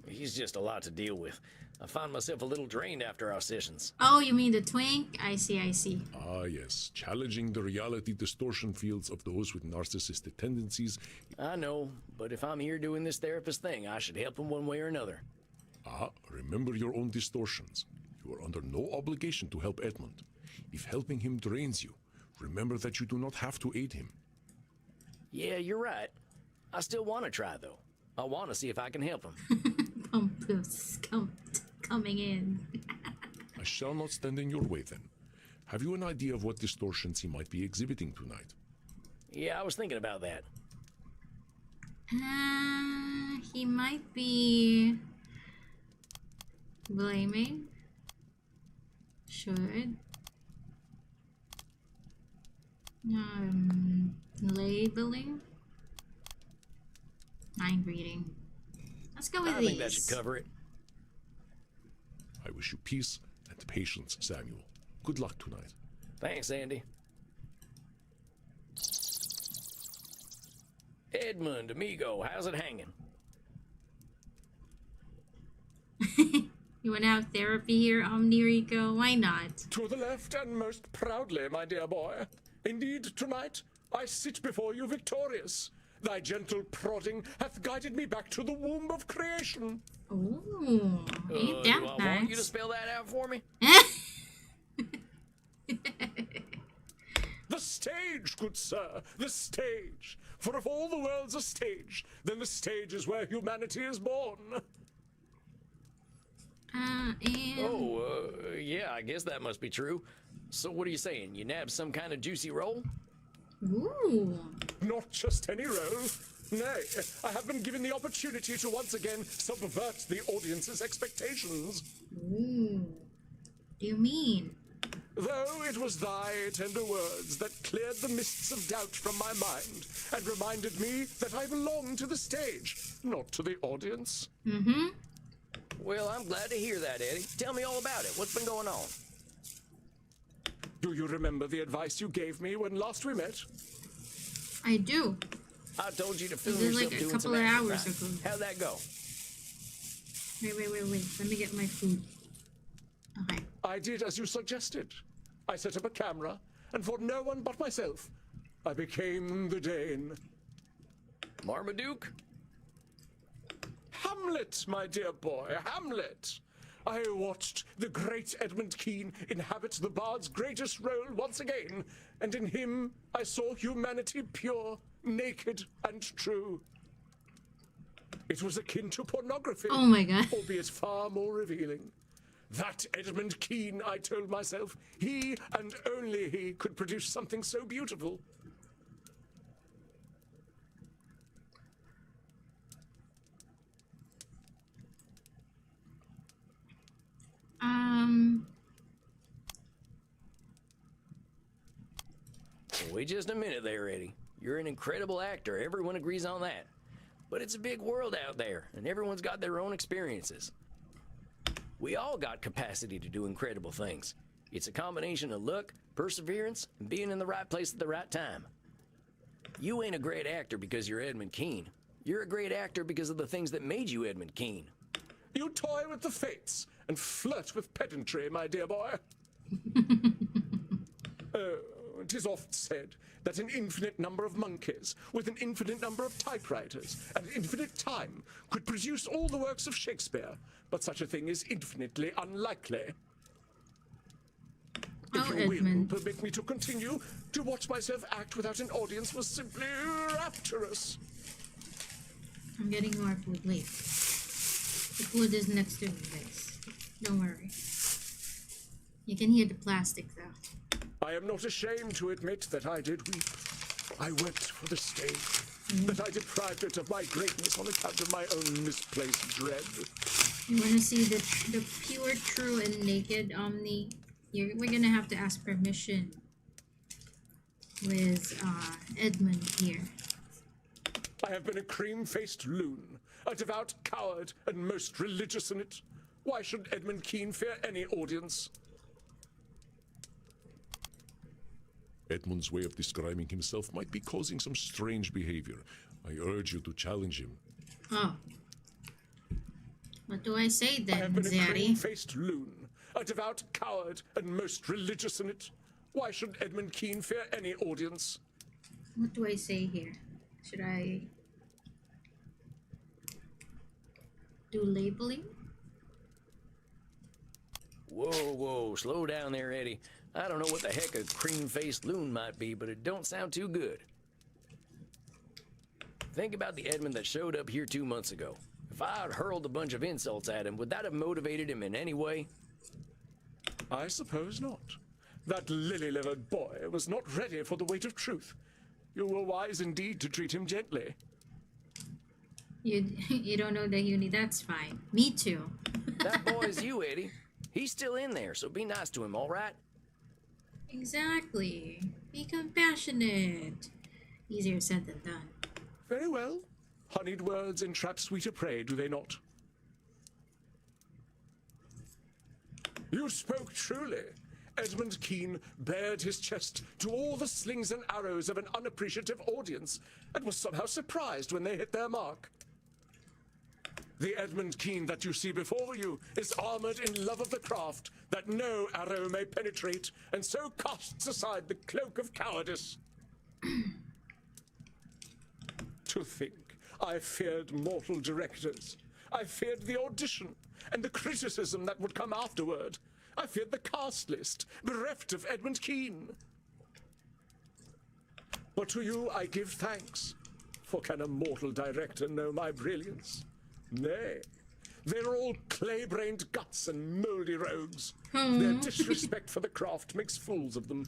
He's just a lot to deal with. I find myself a little drained after our sessions. Oh, you mean the twink? I see. Ah, yes. Challenging the reality distortion fields of those with narcissistic tendencies. I know, but if I'm here doing this therapist thing, I should help him one way or another. Ah, remember your own distortions. You are under no obligation to help Edmund. If helping him drains you, remember that you do not have to aid him. Yeah, you're right. I still want to try, though. I want to see if I can help him. Pumpus coming in. I shall not stand in your way then. Have you an idea of what distortions he might be exhibiting tonight? Yeah, I was thinking about that. He might be blaming. Should. Labeling. Mind reading. Let's go with I these. think that should cover it. I wish you peace and patience, Samuel. Good luck tonight. Thanks, Andy. Edmund, amigo, how's it hanging? You want to have therapy here, Omnirico? Why not? To the left and most proudly, my dear boy. Indeed, tonight I sit before you victorious. Thy gentle prodding hath guided me back to the womb of creation. Ooh, ain't that do I nice? want you to spell that out for me? The stage, good sir, the stage. For if all the world's a stage, then the stage is where humanity is born. Yeah, I guess that must be true. So what are you saying? You nabbed some kind of juicy roll? Ooh. Not just any role. Nay, I have been given the opportunity to once again subvert the audience's expectations. Ooh. Do you mean? Though it was thy tender words that cleared the mists of doubt from my mind and reminded me that I belong to the stage, not to the audience. Mm-hmm. Well, I'm glad to hear that, Eddie. Tell me all about it. What's been going on? Do you remember the advice you gave me when last we met? I do. I told you to film It was yourself like a doing couple some of acting, hours right? ago. How'd that go? Wait. Let me get my food. Okay. I did as you suggested. I set up a camera, and for no one but myself, I became the Dane. Marmaduke? Hamlet, my dear boy, Hamlet. I watched the great Edmund Kean inhabit the bard's greatest role once again, and in him I saw humanity pure, naked, and true. It was akin to pornography. Oh my God. Albeit far more revealing. That Edmund Kean, I told myself, he and only he could produce something so beautiful. Wait just a minute there, Eddie. You're an incredible actor. Everyone agrees on that. But it's a big world out there, and everyone's got their own experiences. We all got capacity to do incredible things. It's a combination of luck, perseverance, and being in the right place at the right time. You ain't a great actor because you're Edmund Keene. You're a great actor because of the things that made you Edmund Keene. You toy with the fates and flirt with pedantry, my dear boy. It is oft said that an infinite number of monkeys with an infinite number of typewriters and infinite time could produce all the works of Shakespeare, but such a thing is infinitely unlikely. If you will permit me to continue, to watch myself act without an audience was simply rapturous. I'm getting more food. Wait. The food is next to me, guys. Don't worry. You can hear the plastic, though. I am not ashamed to admit that I did weep. I wept for the stage, that I deprived it of my greatness on account of my own misplaced dread. You want to see the pure, true, and naked Omni? We're gonna have to ask permission with Edmund here. I have been a cream-faced loon, a devout coward, and most religious in it. Why should Edmund Keene fear any audience? Edmund's way of describing himself might be causing some strange behavior. I urge you to challenge him. Oh. What do I say then, I have been a Zeri? cream-faced loon, a devout coward, and most religious in it. Why should Edmund Keene fear any audience? What do I say here? Should I do labeling? Whoa, slow down there, Eddie. I don't know what the heck a cream-faced loon might be, but it don't sound too good. Think about the Edmund that showed up here 2 months ago. If I had hurled a bunch of insults at him, would that have motivated him in any way? I suppose not. That lily-livered boy was not ready for the weight of truth. You were wise indeed to treat him gently. You don't know the uni. That's fine. Me too. That boy's you, Eddie. He's still in there, so be nice to him, all right? Exactly. Be compassionate. Easier said than done. Very well. Honeyed words entrap sweeter prey, do they not? You spoke truly. Edmund Keene bared his chest to all the slings and arrows of an unappreciative audience and was somehow surprised when they hit their mark. The Edmund Keene that you see before you is armored in love of the craft that no arrow may penetrate, and so casts aside the cloak of cowardice. To think, I feared mortal directors. I feared the audition and the criticism that would come afterward. I feared the cast list, bereft of Edmund Keene. But to you I give thanks, for can a mortal director know my brilliance? Nay, they're all clay-brained guts and mouldy rogues. Their disrespect for the craft makes fools of them.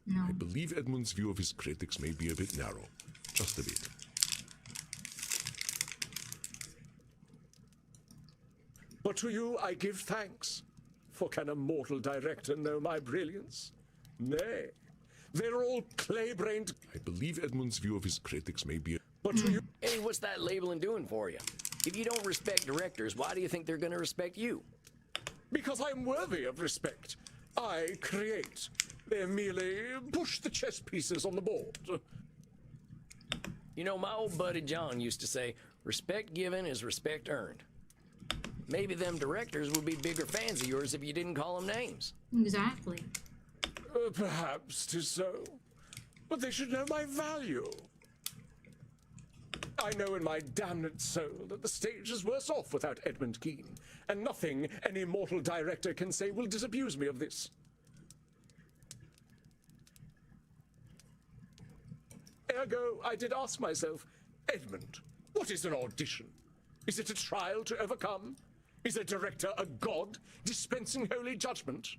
No. I believe Edmund's view of his critics may be a bit narrow. Just a bit. But to you I give thanks, for can a mortal director know my brilliance? Nay, they're all clay-brained. I believe Edmund's view of his critics may be But to you... Hey, what's that labeling doing for you? If you don't respect directors, why do you think they're going to respect you? Because I'm worthy of respect. I create. They merely push the chess pieces on the board. You know, my old buddy John used to say, respect given is respect earned. Maybe them directors would be bigger fans of yours if you didn't call them names. Exactly. Perhaps 'tis so. But they should know my value. I know in my damned soul that the stage is worse off without Edmund Keene, and nothing any mortal director can say will disabuse me of this. Ergo, I did ask myself, Edmund, what is an audition? Is it a trial to overcome? Is a director a god dispensing holy judgment?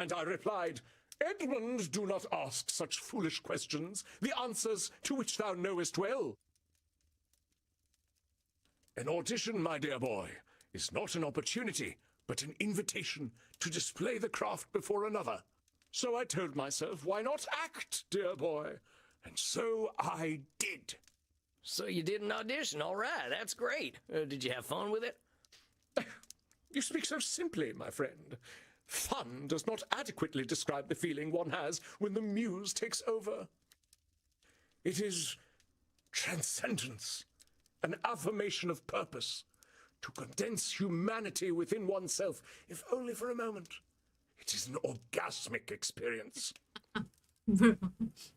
And I replied, Edmund, do not ask such foolish questions, the answers to which thou knowest well. An audition, my dear boy, is not an opportunity, but an invitation to display the craft before another. So I told myself, why not act, dear boy? And so I did. So you did an audition, all right, that's great. Did you have fun with it? You speak so simply, my friend. Fun does not adequately describe the feeling one has when the muse takes over. It is transcendence, an affirmation of purpose, to condense humanity within oneself, if only for a moment. It is an orgasmic experience. Bro,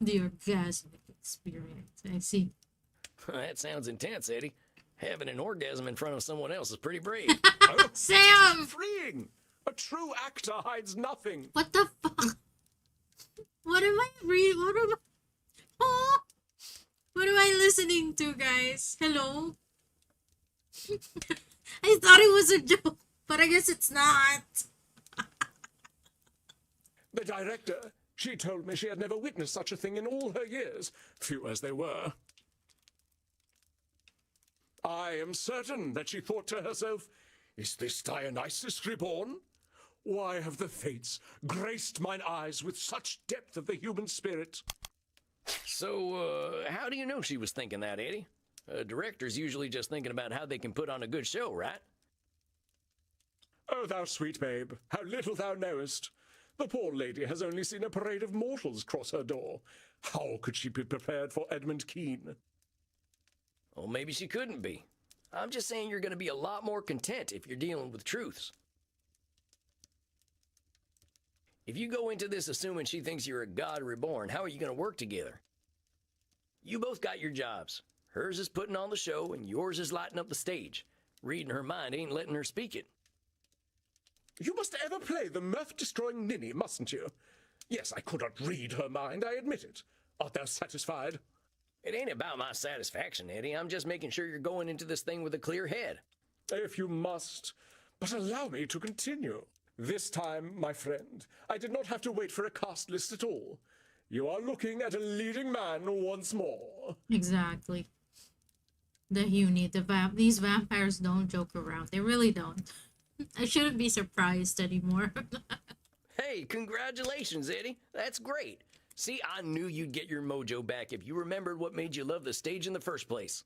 the orgasmic experience. I see. That sounds intense, Eddie. Having an orgasm in front of someone else is pretty brave. Oh, Sam! Freeing! A true actor hides nothing. What the fuck? What am I reading? Oh, what am I listening to, guys? Hello? I thought it was a joke, but I guess it's not. The director, she told me she had never witnessed such a thing in all her years, few as they were. I am certain that she thought to herself, is this Dionysus reborn? Why have the fates graced mine eyes with such depth of the human spirit? So, how do you know she was thinking that, Eddie? A director's usually just thinking about how they can put on a good show, right? Oh, thou sweet babe, how little thou knowest. The poor lady has only seen a parade of mortals cross her door. How could she be prepared for Edmund Kean? Well, maybe she couldn't be. I'm just saying you're going to be a lot more content if you're dealing with truths. If you go into this assuming she thinks you're a god reborn, how are you going to work together? You both got your jobs. Hers is putting on the show, and yours is lighting up the stage. Reading her mind ain't letting her speak it. You must ever play the mirth-destroying ninny, mustn't you? Yes, I could not read her mind, I admit it. Art thou satisfied? It ain't about my satisfaction, Eddie. I'm just making sure you're going into this thing with a clear head. If you must. But allow me to continue. This time, my friend, I did not have to wait for a cast list at all. You are looking at a leading man once more. Exactly. The Huni, these vampires don't joke around. They really don't. I shouldn't be surprised anymore. Hey, congratulations, Eddie. That's great. See, I knew you'd get your mojo back if you remembered what made you love the stage in the first place.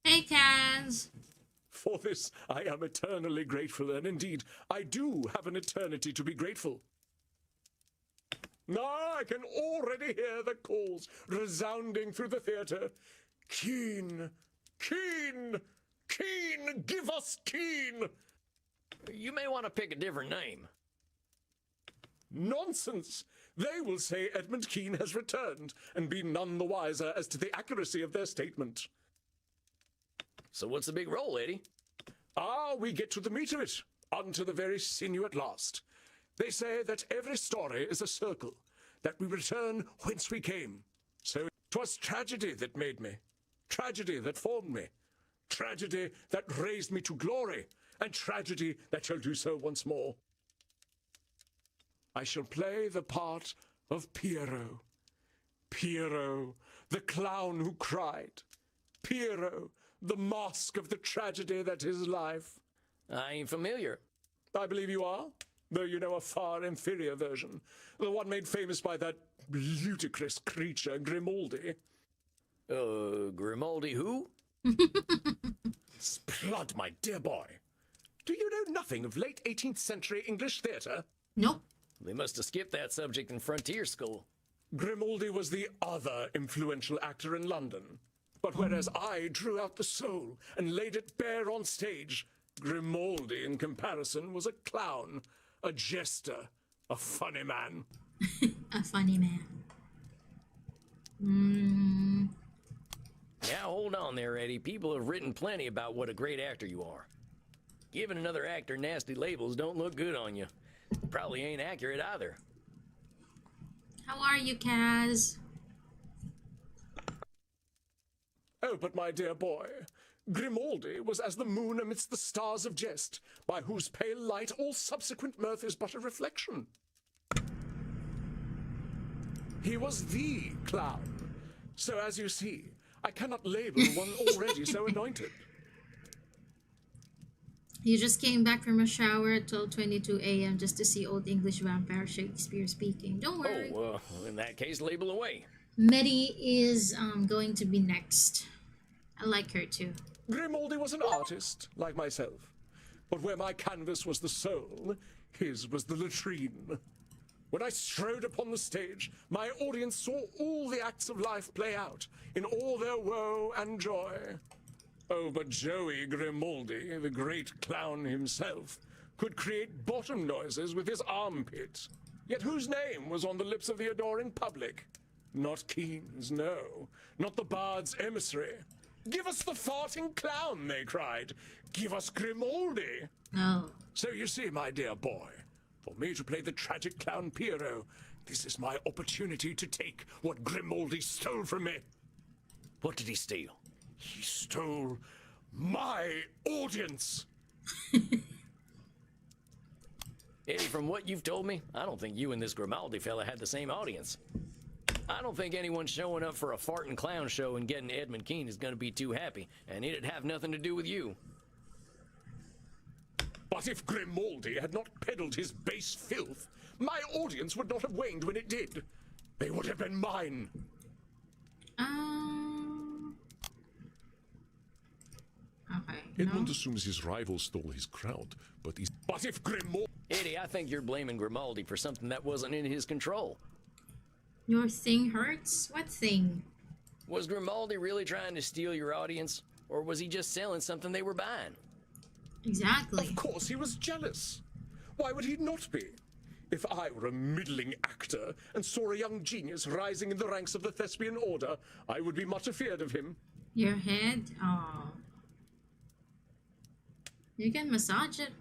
Hey, Kaz. For this, I am eternally grateful, and indeed, I do have an eternity to be grateful. Now I can already hear the calls resounding through the theater. Keen, Keen, Keen, give us Keen! You may want to pick a different name. Nonsense! They will say Edmund Kean has returned, and be none the wiser as to the accuracy of their statement. So what's the big role, Eddie? We get to the meat of it, unto the very sinew at last. They say that every story is a circle, that we return whence we came. So 'twas tragedy that made me, tragedy that formed me, tragedy that raised me to glory, and tragedy that shall do so once more. I shall play the part of Piero. Piero, the clown who cried. Piero, the mask of the tragedy that is life. I ain't familiar. I believe you are, though you know a far inferior version, the one made famous by that ludicrous creature, Grimaldi. Grimaldi who? Splud, my dear boy. Do you know nothing of late 18th century English theatre? Nope. They must have skipped that subject in frontier school. Grimaldi was the other influential actor in London. But whereas I drew out the soul and laid it bare on stage, Grimaldi, in comparison, was a clown, a jester, a funny man. A funny man. Now, hold on there, Eddie. People have written plenty about what a great actor you are. Giving another actor nasty labels don't look good on you. Probably ain't accurate either. How are you, Kaz? Oh, but my dear boy, Grimaldi was as the moon amidst the stars of jest, by whose pale light all subsequent mirth is but a reflection. He was the clown. So as you see, I cannot label one already so anointed. You just came back from a shower at 12:22 a.m. just to see Old English Vampire Shakespeare speaking. Don't worry. Oh, well, in that case, label away. Medi is going to be next. I like her too. Grimaldi was an artist, like myself. But where my canvas was the soul, his was the latrine. When I strode upon the stage, my audience saw all the acts of life play out, in all their woe and joy. Oh, but Joey Grimaldi, the great clown himself, could create bottom noises with his armpit. Yet whose name was on the lips of the adoring public? Not Keen's, no. Not the bard's emissary. Give us the farting clown, they cried. Give us Grimaldi. Oh. So you see, my dear boy, for me to play the tragic clown Piero, this is my opportunity to take what Grimaldi stole from me. What did he steal? He stole my audience. Eddie, from what you've told me, I don't think you and this Grimaldi fella had the same audience. I don't think anyone showing up for a farting clown show and getting Edmund Keene is going to be too happy, and it'd have nothing to do with you. But if Grimaldi had not peddled his base filth, my audience would not have waned when it did. They would have been mine. Okay. Edmund assumes his rival stole his crowd, but he's... But if Grimaldi... Eddie, I think you're blaming Grimaldi for something that wasn't in his control. Your thing hurts? What thing? Was Grimaldi really trying to steal your audience, or was he just selling something they were buying? Exactly. Of course he was jealous. Why would he not be? If I were a middling actor and saw a young genius rising in the ranks of the Thespian Order, I would be much afeard of him. Your head? Oh. You can massage it.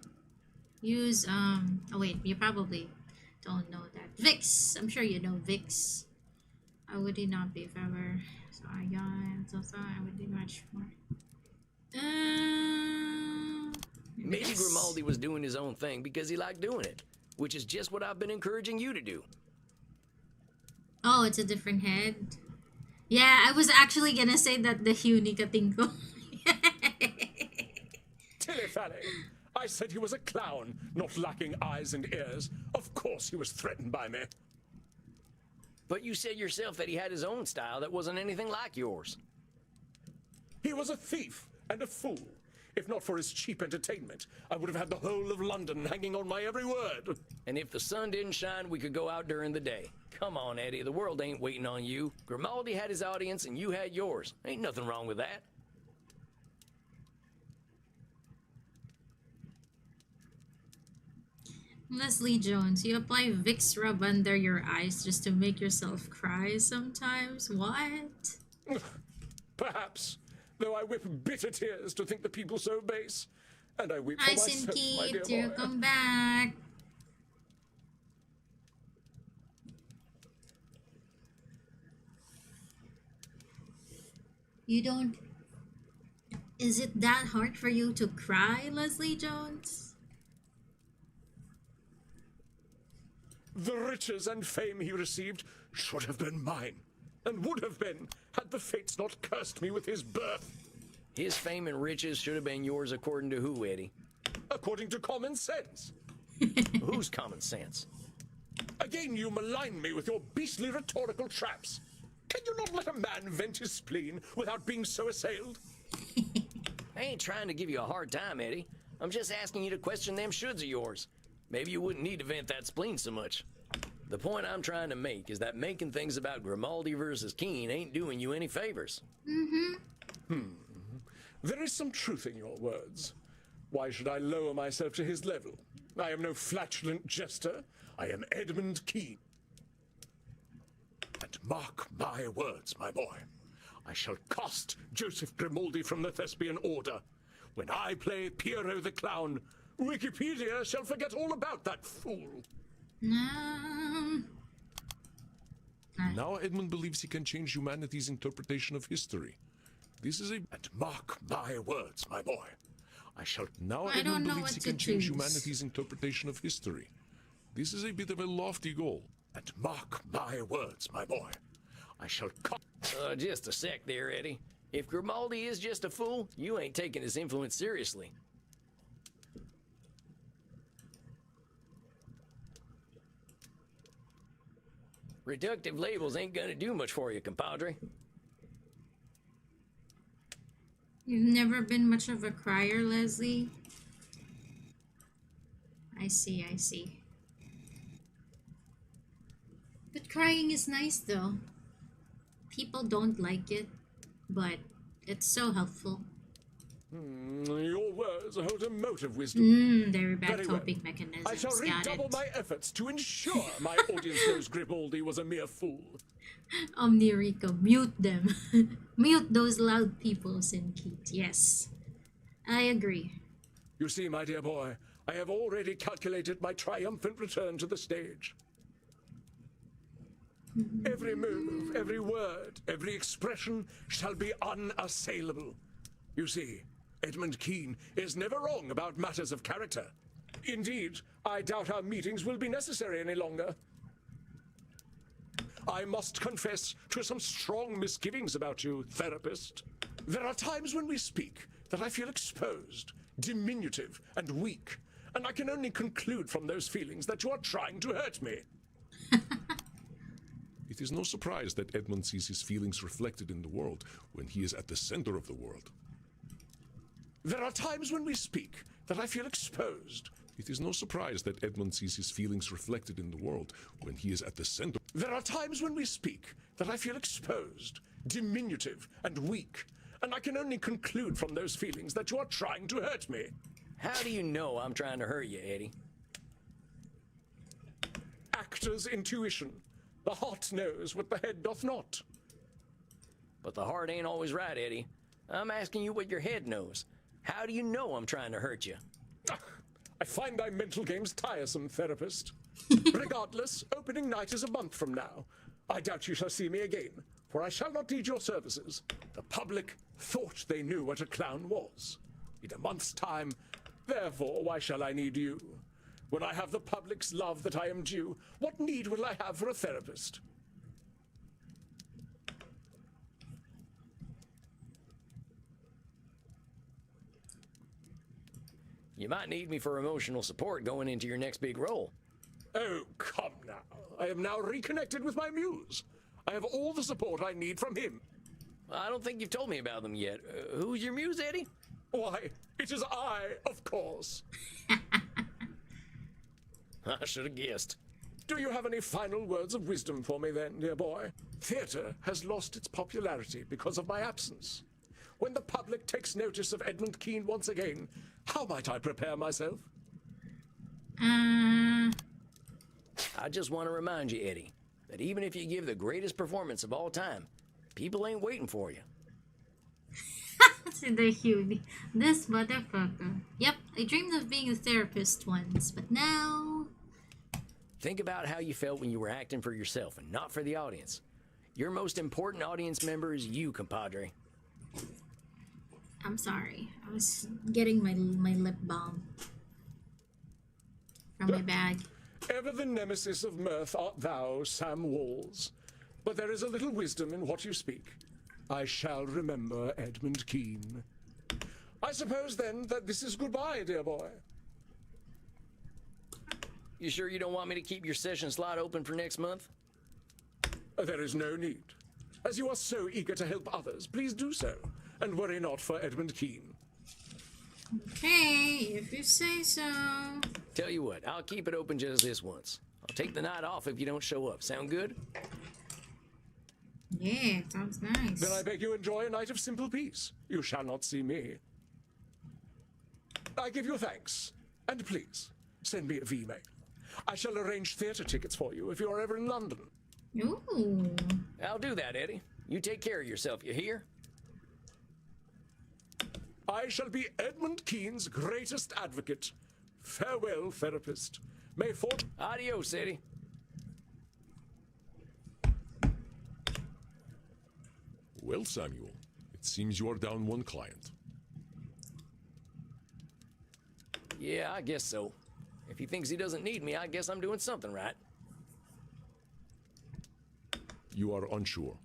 Use, oh wait, you probably don't know that. Vicks! I'm sure you know Vicks. I would it not be if ever. So I would do much more. Maybe Grimaldi was doing his own thing because he liked doing it, which is just what I've been encouraging you to do. Oh, it's a different head. Yeah, I was actually gonna say that the Hunica Tinko. Tilly-fally, I said he was a clown, not lacking eyes and ears. Of course he was threatened by me. But you said yourself that he had his own style that wasn't anything like yours. He was a thief and a fool. If not for his cheap entertainment, I would have had the whole of London hanging on my every word. And if the sun didn't shine, we could go out during the day. Come on, Eddie, the world ain't waiting on you. Grimaldi had his audience and you had yours. Ain't nothing wrong with that. Leslie Jones, you apply Vicks rub under your eyes just to make yourself cry sometimes? What? Perhaps. Though I whip bitter tears to think the people so base. And I weep for Hi, myself, my dear Sinky, boy. come back. You don't... Is it that hard for you to cry, Leslie Jones? The riches and fame he received should have been mine, and would have been, had the fates not cursed me with his birth. His fame and riches should have been yours according to who, Eddie? According to common sense. Whose common sense? Again you malign me with your beastly rhetorical traps. Can you not let a man vent his spleen without being so assailed? I ain't trying to give you a hard time, Eddie. I'm just asking you to question them shoulds of yours. Maybe you wouldn't need to vent that spleen so much. The point I'm trying to make is that making things about Grimaldi versus Keene ain't doing you any favors. There is some truth in your words. Why should I lower myself to his level? I am no flatulent jester. I am Edmund Keene. And mark my words, my boy. I shall cast Joseph Grimaldi from the Thespian Order. When I play Piero the Clown, Wikipedia shall forget all about that fool. Now Edmund believes he can change humanity's interpretation of history. This is a... And mark my words, my boy. I shall now... I don't know believes what he to can change choose. humanity's interpretation of history. This is a bit of a lofty goal. And mark my words, my boy. I shall... Just a sec there, Eddie. If Grimaldi is just a fool, you ain't taking his influence seriously. Reductive labels ain't gonna do much for you, compadre. You've never been much of a crier, Leslie? I see, I see. But crying is nice though. People don't like it, but it's so helpful. Your words hold a motive wisdom. They're back Very well. coping mechanisms. I shall Got redouble it. my efforts to ensure my audience knows Grimaldi was a mere fool. Omnirico, mute them. Mute those loud people, Sinkit. Yes, I agree. You see, my dear boy, I have already calculated my triumphant return to the stage. Every move, every word, every expression shall be unassailable. You see, Edmund Keene is never wrong about matters of character. Indeed, I doubt our meetings will be necessary any longer. I must confess to some strong misgivings about you, therapist. There are times when we speak that I feel exposed, diminutive, and weak, and I can only conclude from those feelings that you are trying to hurt me. It is no surprise that Edmund sees his feelings reflected in the world when he is at the center of the world. There are times when we speak that I feel exposed. It is no surprise that Edmund sees his feelings reflected in the world when he is at the center. There are times when we speak that I feel exposed, diminutive, and weak, and I can only conclude from those feelings that you are trying to hurt me. How do you know I'm trying to hurt you, Eddie? Actor's intuition. The heart knows what the head doth not. But the heart ain't always right, Eddie. I'm asking you what your head knows. How do you know I'm trying to hurt you? I find thy mental games tiresome, therapist. Regardless, opening night is a month from now. I doubt you shall see me again, for I shall not need your services. The public thought they knew what a clown was. In a month's time, therefore, why shall I need you? When I have the public's love that I am due, what need will I have for a therapist? You might need me for emotional support going into your next big role. Oh, come now. I am now reconnected with my muse. I have all the support I need from him. I don't think you've told me about them yet. Who's your muse, Eddie? Why, it is I, of course. I should have guessed. Do you have any final words of wisdom for me then, dear boy? Theatre has lost its popularity because of my absence. When the public takes notice of Edmund Keene once again, how might I prepare myself? I just want to remind you, Eddie, that even if you give the greatest performance of all time, people ain't waiting for you. The Huey. This motherfucker. Yep, I dreamed of being a therapist once, but now... Think about how you felt when you were acting for yourself and not for the audience. Your most important audience member is you, compadre. I'm sorry. I was getting my lip balm from my bag. Ever the nemesis of mirth art thou, Sam Walls. But there is a little wisdom in what you speak. I shall remember Edmund Keene. I suppose, then, that this is goodbye, dear boy. You sure you don't want me to keep your session slot open for next month? There is no need. As you are so eager to help others, please do so, and worry not for Edmund Keene. Okay, if you say so. Tell you what, I'll keep it open just this once. I'll take the night off if you don't show up. Sound good? Yeah, sounds nice. Then I beg you enjoy a night of simple peace. You shall not see me. I give you thanks, and please, send me a V-mail. I shall arrange theatre tickets for you if you are ever in London. Ooh. I'll do that, Eddie. You take care of yourself, you hear? I shall be Edmund Keene's greatest advocate. Farewell, therapist. May fortune... Adios, Eddie. Well, Samuel, it seems you are down one client. Yeah, I guess so. If he thinks he doesn't need me, I guess I'm doing something right. You are unsure.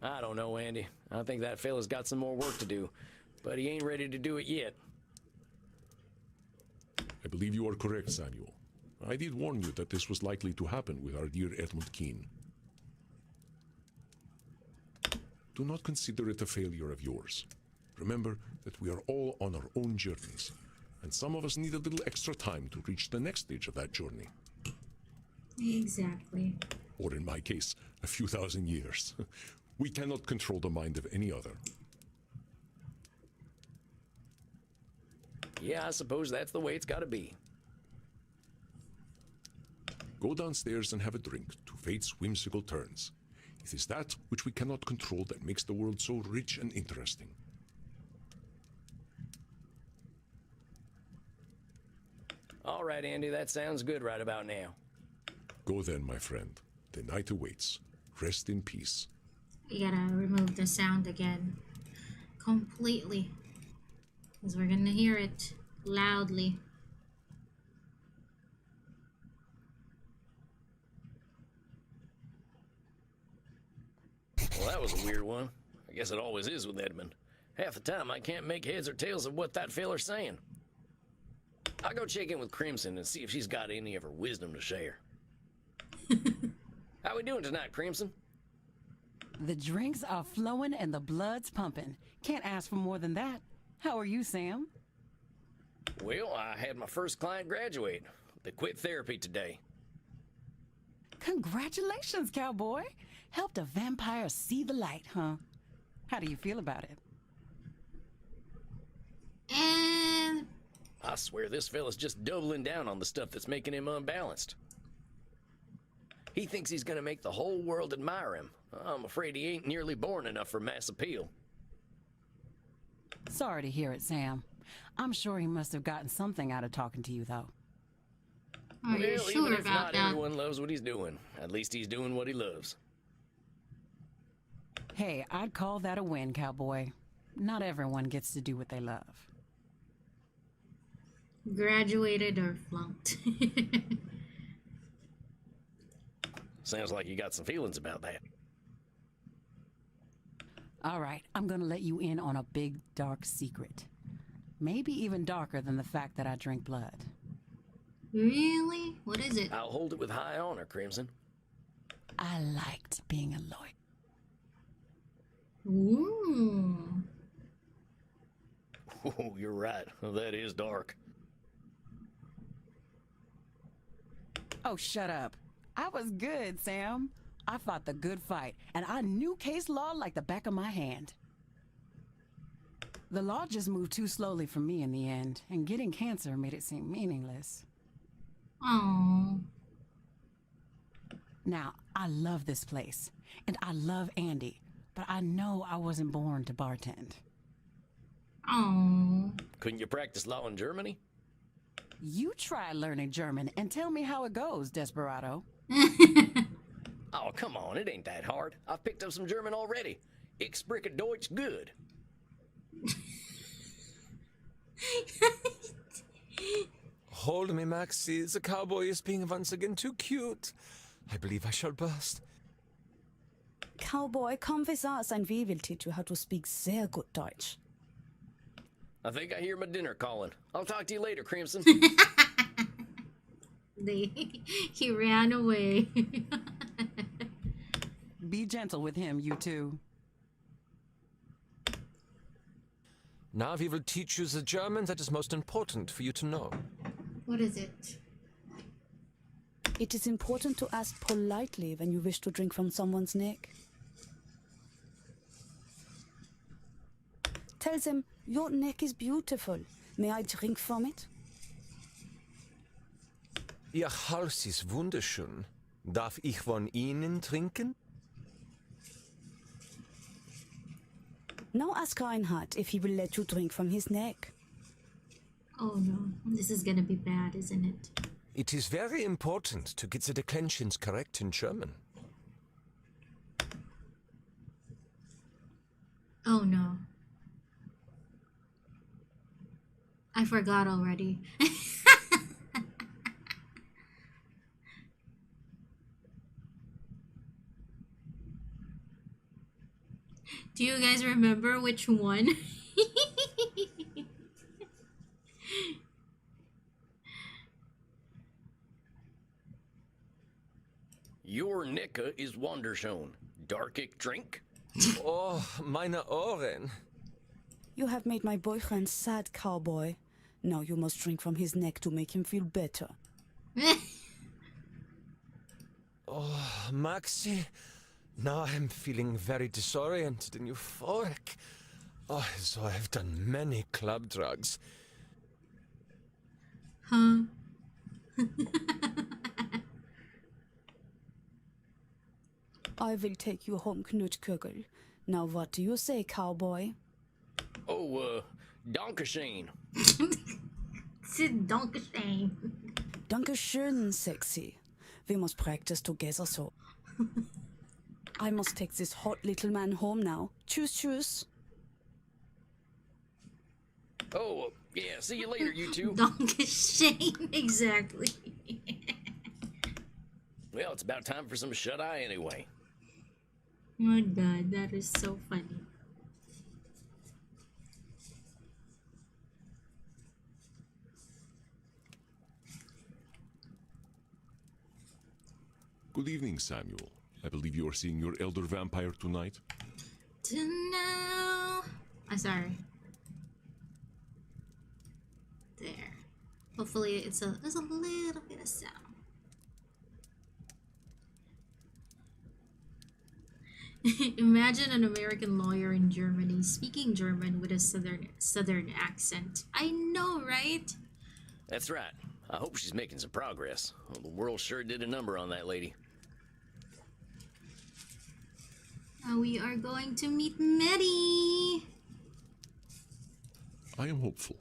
I don't know, Andy. I think that fella's got some more work to do, but he ain't ready to do it yet. I believe you are correct, Samuel. I did warn you that this was likely to happen with our dear Edmund Keene. Do not consider it a failure of yours. Remember that we are all on our own journeys, and some of us need a little extra time to reach the next stage of that journey. Exactly. Or in my case, a few thousand years. We cannot control the mind of any other. Yeah, I suppose that's the way it's gotta be. Go downstairs and have a drink to fate's whimsical turns. It is that which we cannot control that makes the world so rich and interesting. All right, Andy, that sounds good right about now. Go then, my friend. The night awaits. Rest in peace. You gotta remove the sound again. Completely. Because we're gonna hear it loudly. Well, that was a weird one. I guess it always is with Edmund. Half the time I can't make heads or tails of what that feller's saying. I'll go check in with Crimson and see if she's got any of her wisdom to share. How we doing tonight, Crimson? The drinks are flowing and the blood's pumping. Can't ask for more than that. How are you, Sam? Well, I had my first client graduate. They quit therapy today. Congratulations, cowboy. Helped a vampire see the light, huh? How do you feel about it? And I swear this fella's just doubling down on the stuff that's making him unbalanced. He thinks he's gonna make the whole world admire him. I'm afraid he ain't nearly born enough for mass appeal. Sorry to hear it, Sam. I'm sure he must have gotten something out of talking to you, though. Are you Well, sure even if about not that? everyone loves what he's doing, at least he's doing what he loves. Hey, I'd call that a win, cowboy. Not everyone gets to do what they love. Graduated or flunked. Sounds like you got some feelings about that. All right, I'm gonna let you in on a big, dark secret. Maybe even darker than the fact that I drink blood. Really? What is it? I'll hold it with high honor, Crimson. I liked being a lawyer. Ooh. Oh, you're right. That is dark. Oh, shut up. I was good, Sam. I fought the good fight, and I knew case law like the back of my hand. The law just moved too slowly for me in the end, and getting cancer made it seem meaningless. Oh. Now, I love this place, and I love Andy, but I know I wasn't born to bartend. Oh. Couldn't you practice law in Germany? You try learning German and tell me how it goes, Desperado. Oh, come on, it ain't that hard. I've picked up some German already. Ich spreche Deutsch good. Hold me, Maxie. The cowboy is being once again too cute. I believe I shall burst. Cowboy, come with us and we will teach you how to speak sehr good Deutsch. I think I hear my dinner calling. I'll talk to you later, Crimson. He ran away. Be gentle with him, you two. Now we will teach you the German that is most important for you to know. What is it? It is important to ask politely when you wish to drink from someone's neck. Tell them, your neck is beautiful. May I drink from it? Ihr Hals ist wunderschön. Darf ich von Ihnen trinken? Now ask Reinhard if he will let you drink from his neck. Oh no, this is gonna be bad, isn't it? It is very important to get the declensions correct in German. Oh no. I forgot already. Do you guys remember which one? Your Nika is Wandershone. Darkig drink? Oh, meine Ohren. You have made my boyfriend sad, cowboy. Now you must drink from his neck to make him feel better. Oh, Maxi. Now I'm feeling very disoriented and euphoric. Oh, so I've done many club drugs. Huh? I will take you home, Knutkugel. Now what do you say, cowboy? Oh, Dankeschön. Dankeschön. Dankeschön, sexy. We must practice together so. I must take this hot little man home now. Tschüss, tschüss. Oh, yeah, see you later, you two. Dankeschön, exactly. Well, it's about time for some shut-eye anyway. My god, that is so funny. Good evening, Samuel. I believe you are seeing your elder vampire tonight. No. I'm sorry. There. Hopefully there's a little bit of sound. Imagine an American lawyer in Germany speaking German with a southern accent. I know, right? That's right. I hope she's making some progress. Well, the world sure did a number on that lady. Now we are going to meet Maddie. I am hopeful.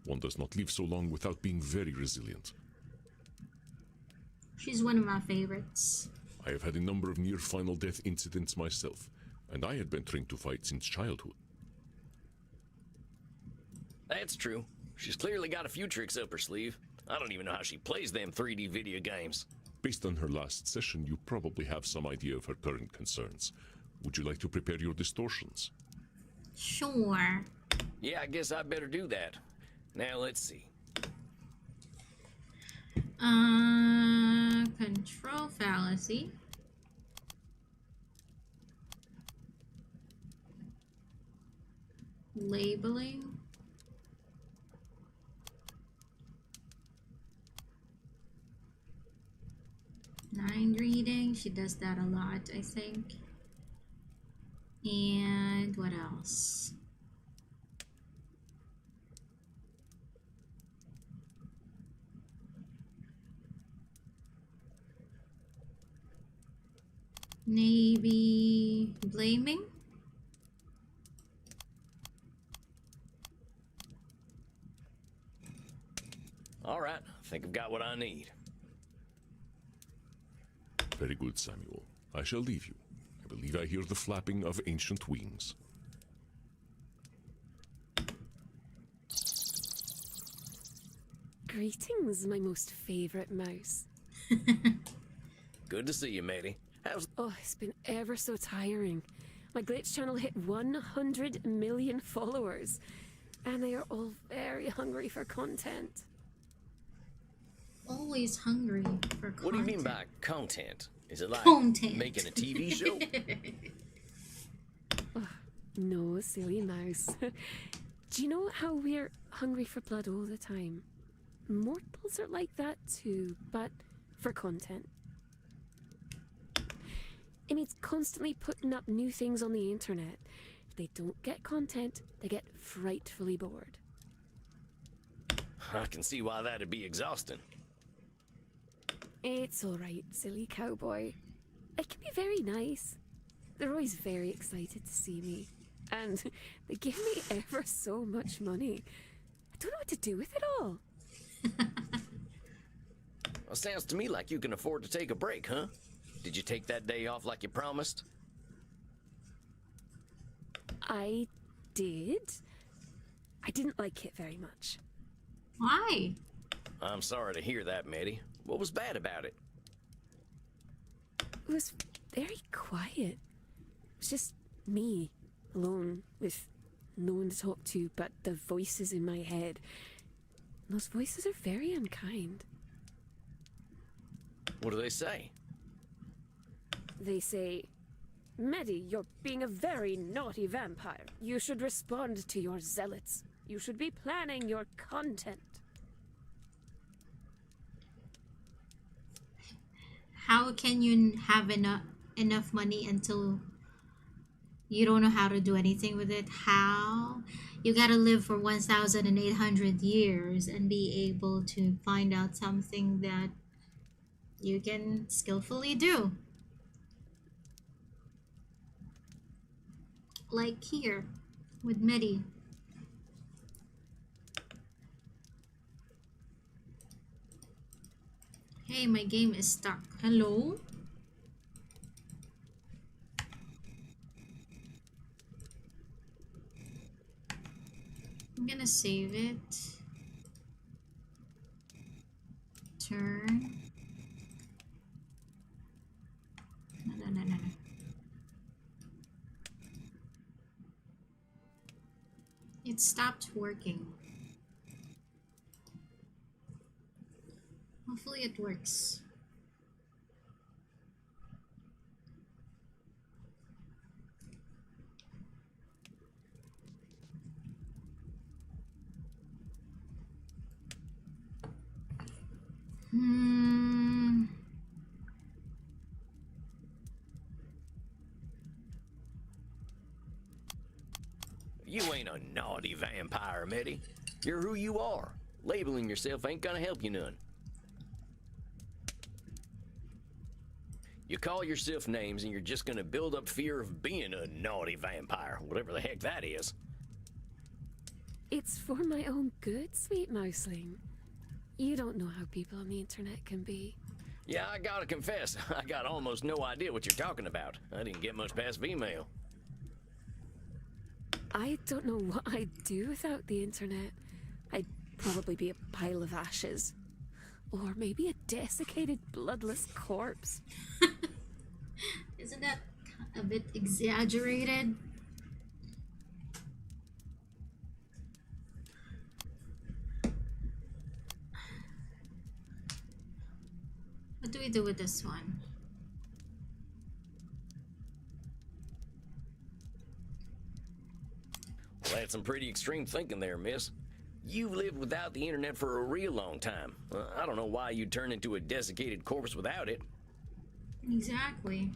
One does not live so long without being very resilient. She's one of my favorites. I have had a number of near-final death incidents myself, and I had been trained to fight since childhood. That's true. She's clearly got a few tricks up her sleeve. I don't even know how she plays them 3D video games. Based on her last session, you probably have some idea of her current concerns. Would you like to prepare your distortions? Sure. Yeah, I guess I better do that. Now, let's see. Control fallacy. Labeling. Mind reading. She does that a lot, I think. And what else? Maybe blaming? All right, I think I've got what I need. Very good, Samuel. I shall leave you. I believe I hear the flapping of ancient wings. Greetings, my most favorite mouse. Good to see you, matey. Oh, it's been ever so tiring. My glitch channel hit 100 million followers, and they are all very hungry for content. Always hungry for content. What do you mean by content? Is it like Content. making a TV show? Oh, no, silly mouse. Do you know how we're hungry for blood all the time? Mortals are like that too, but for content. It means constantly putting up new things on the internet. If they don't get content, they get frightfully bored. I can see why that'd be exhausting. It's alright, silly cowboy. It can be very nice. They're always very excited to see me. And they give me ever so much money. I don't know what to do with it all. Well, sounds to me like you can afford to take a break, huh? Did you take that day off like you promised? I did. I didn't like it very much. Why? I'm sorry to hear that, Maddie. What was bad about it? It was very quiet. It was just me, alone, with no one to talk to but the voices in my head. And those voices are very unkind. What do they say? They say, Maddie, you're being a very naughty vampire. You should respond to your zealots. You should be planning your content. How can you have enough money until you don't know how to do anything with it? How? You gotta live for 1,800 years and be able to find out something that you can skillfully do. Like here with Medi. Hey, my game is stuck. Hello? I'm gonna save it. Turn. No. It stopped working. Hopefully it works. You ain't a naughty vampire, Maddie. You're who you are. Labeling yourself ain't gonna help you none. You call yourself names and you're just gonna build up fear of being a naughty vampire, whatever the heck that is. It's for my own good, sweet mouseling. You don't know how people on the internet can be. Yeah, I gotta confess, I got almost no idea what you're talking about. I didn't get much past female. I don't know what I'd do without the internet. I'd probably be a pile of ashes. Or maybe a desiccated, bloodless corpse. Isn't that a bit exaggerated? What do we do with this one? Well, that's some pretty extreme thinking there, miss. You've lived without the internet for a real long time. I don't know why you'd turn into a desiccated corpse without it. Exactly.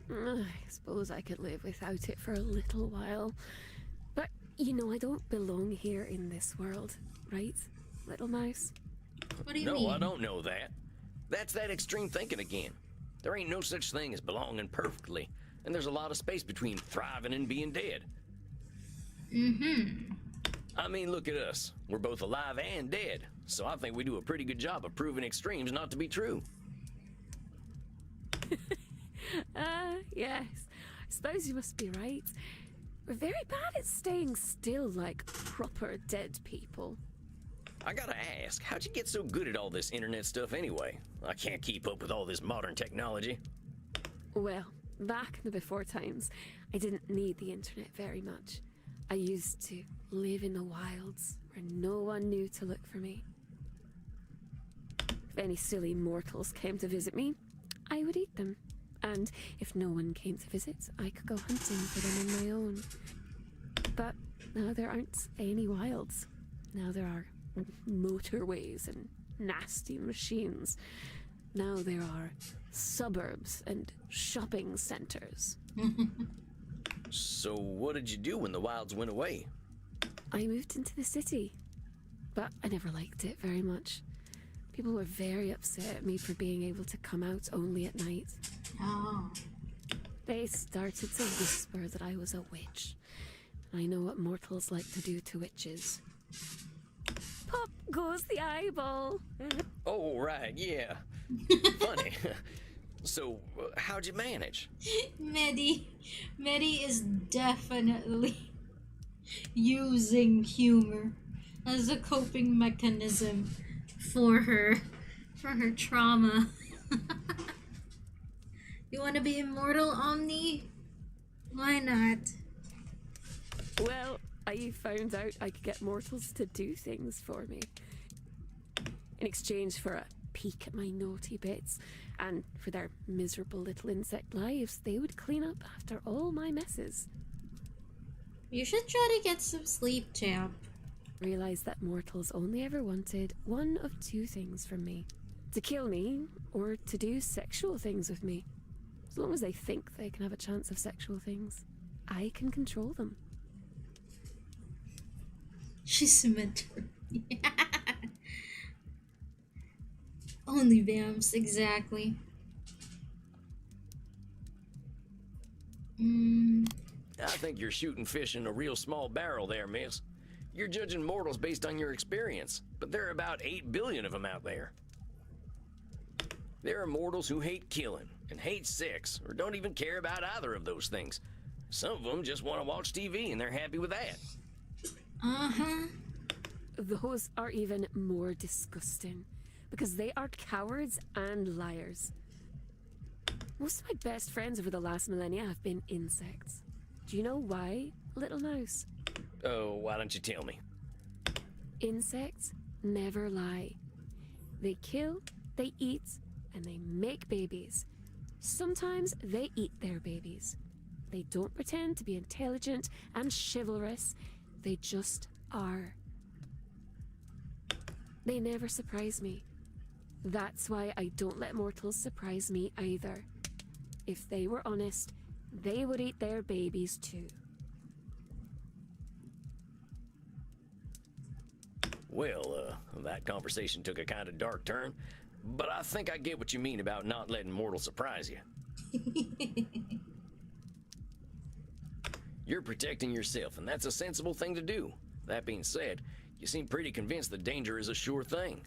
I suppose I could live without it for a little while. But, you know, I don't belong here in this world, right, little mouse? What do you mean? No, I don't know that. That's that extreme thinking again. There ain't no such thing as belonging perfectly, and there's a lot of space between thriving and being dead. Mm-hmm. I mean, look at us. We're both alive and dead, so I think we do a pretty good job of proving extremes not to be true. Yes. I suppose you must be right. We're very bad at staying still like proper dead people. I gotta ask, how'd you get so good at all this internet stuff anyway? I can't keep up with all this modern technology. Well, back in the before times, I didn't need the internet very much. I used to live in the wilds where no one knew to look for me. If any silly mortals came to visit me, I would eat them. And if no one came to visit, I could go hunting for them on my own. But now there aren't any wilds. Now there are motorways and nasty machines. Now there are suburbs and shopping centers. So what did you do when the wilds went away? I moved into the city, but I never liked it very much. People were very upset at me for being able to come out only at night. Oh. They started to whisper that I was a witch. I know what mortals like to do to witches. Pop goes the eyeball. Oh, right, yeah. Funny. So, how'd you manage? Medi is definitely using humor as a coping mechanism for her trauma. You want to be immortal, Omni? Why not? Well, I found out I could get mortals to do things for me. In exchange for a peek at my naughty bits, and for their miserable little insect lives, they would clean up after all my messes. You should try to get some sleep, champ. Realized that mortals only ever wanted one of two things from me. To kill me, or to do sexual things with me. As long as they think they can have a chance of sexual things, I can control them. She's a mentor. Only vamps, exactly. I think you're shooting fish in a real small barrel there, miss. You're judging mortals based on your experience, but there are about 8 billion of them out there. There are mortals who hate killing and hate sex, or don't even care about either of those things. Some of them just want to watch TV and they're happy with that. Uh-huh. Those are even more disgusting, because they are cowards and liars. Most of my best friends over the last millennia have been insects. Do you know why, little mouse? Oh, why don't you tell me? Insects never lie. They kill, they eat, and they make babies. Sometimes they eat their babies. They don't pretend to be intelligent and chivalrous. They just are. They never surprise me. That's why I don't let mortals surprise me either. If they were honest, they would eat their babies too. Well, that conversation took a kind of dark turn, but I think I get what you mean about not letting mortals surprise you. You're protecting yourself, and that's a sensible thing to do. That being said, you seem pretty convinced that danger is a sure thing.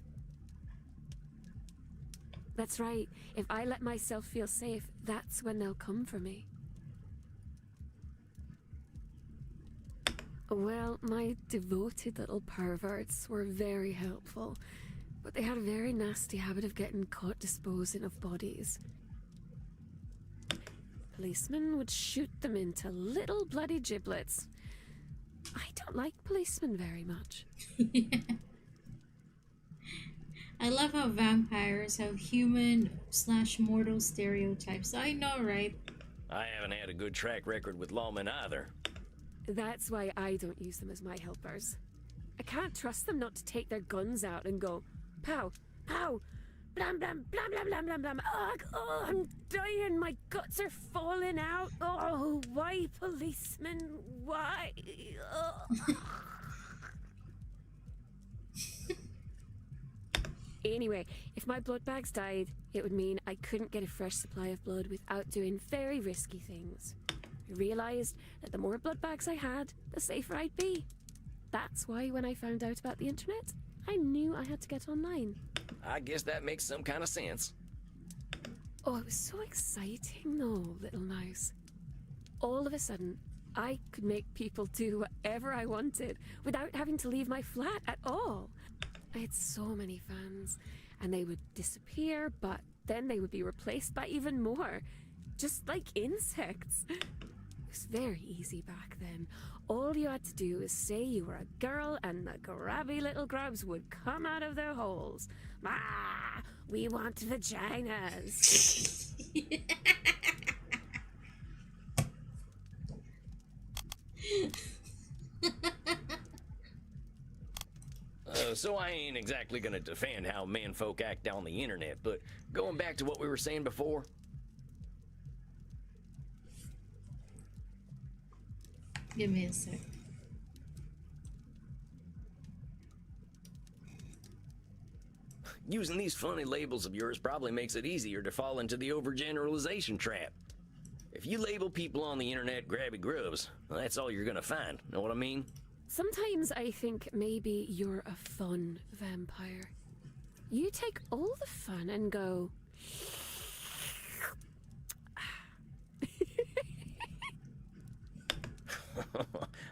That's right. If I let myself feel safe, that's when they'll come for me. Well, my devoted little perverts were very helpful, but they had a very nasty habit of getting caught disposing of bodies. Policemen would shoot them into little bloody giblets. I don't like policemen very much. I love how vampires have human/mortal stereotypes. I know, right? I haven't had a good track record with lawmen either. That's why I don't use them as my helpers. I can't trust them not to take their guns out and go, pow, pow, blam, blam, blam, blam, blam, blam, blam. Ugh, oh, I'm dying. My guts are falling out. Oh, why, policemen? Why? Anyway, if my blood bags died, it would mean I couldn't get a fresh supply of blood without doing very risky things. I realized that the more blood bags I had, the safer I'd be. That's why when I found out about the internet, I knew I had to get online. I guess that makes some kind of sense. Oh, it was so exciting though, little mouse. All of a sudden, I could make people do whatever I wanted without having to leave my flat at all. I had so many fans, and they would disappear, but then they would be replaced by even more, just like insects. It was very easy back then. All you had to do was say you were a girl, and the grabby little grubs would come out of their holes. Ah, we want vaginas. So I ain't exactly gonna defend how menfolk act on the internet, but going back to what we were saying before. Give me a sec. Using these funny labels of yours probably makes it easier to fall into the overgeneralization trap. If you label people on the internet grabby grubs, well, that's all you're gonna find. Know what I mean? Sometimes I think maybe you're a fun vampire. You take all the fun and go,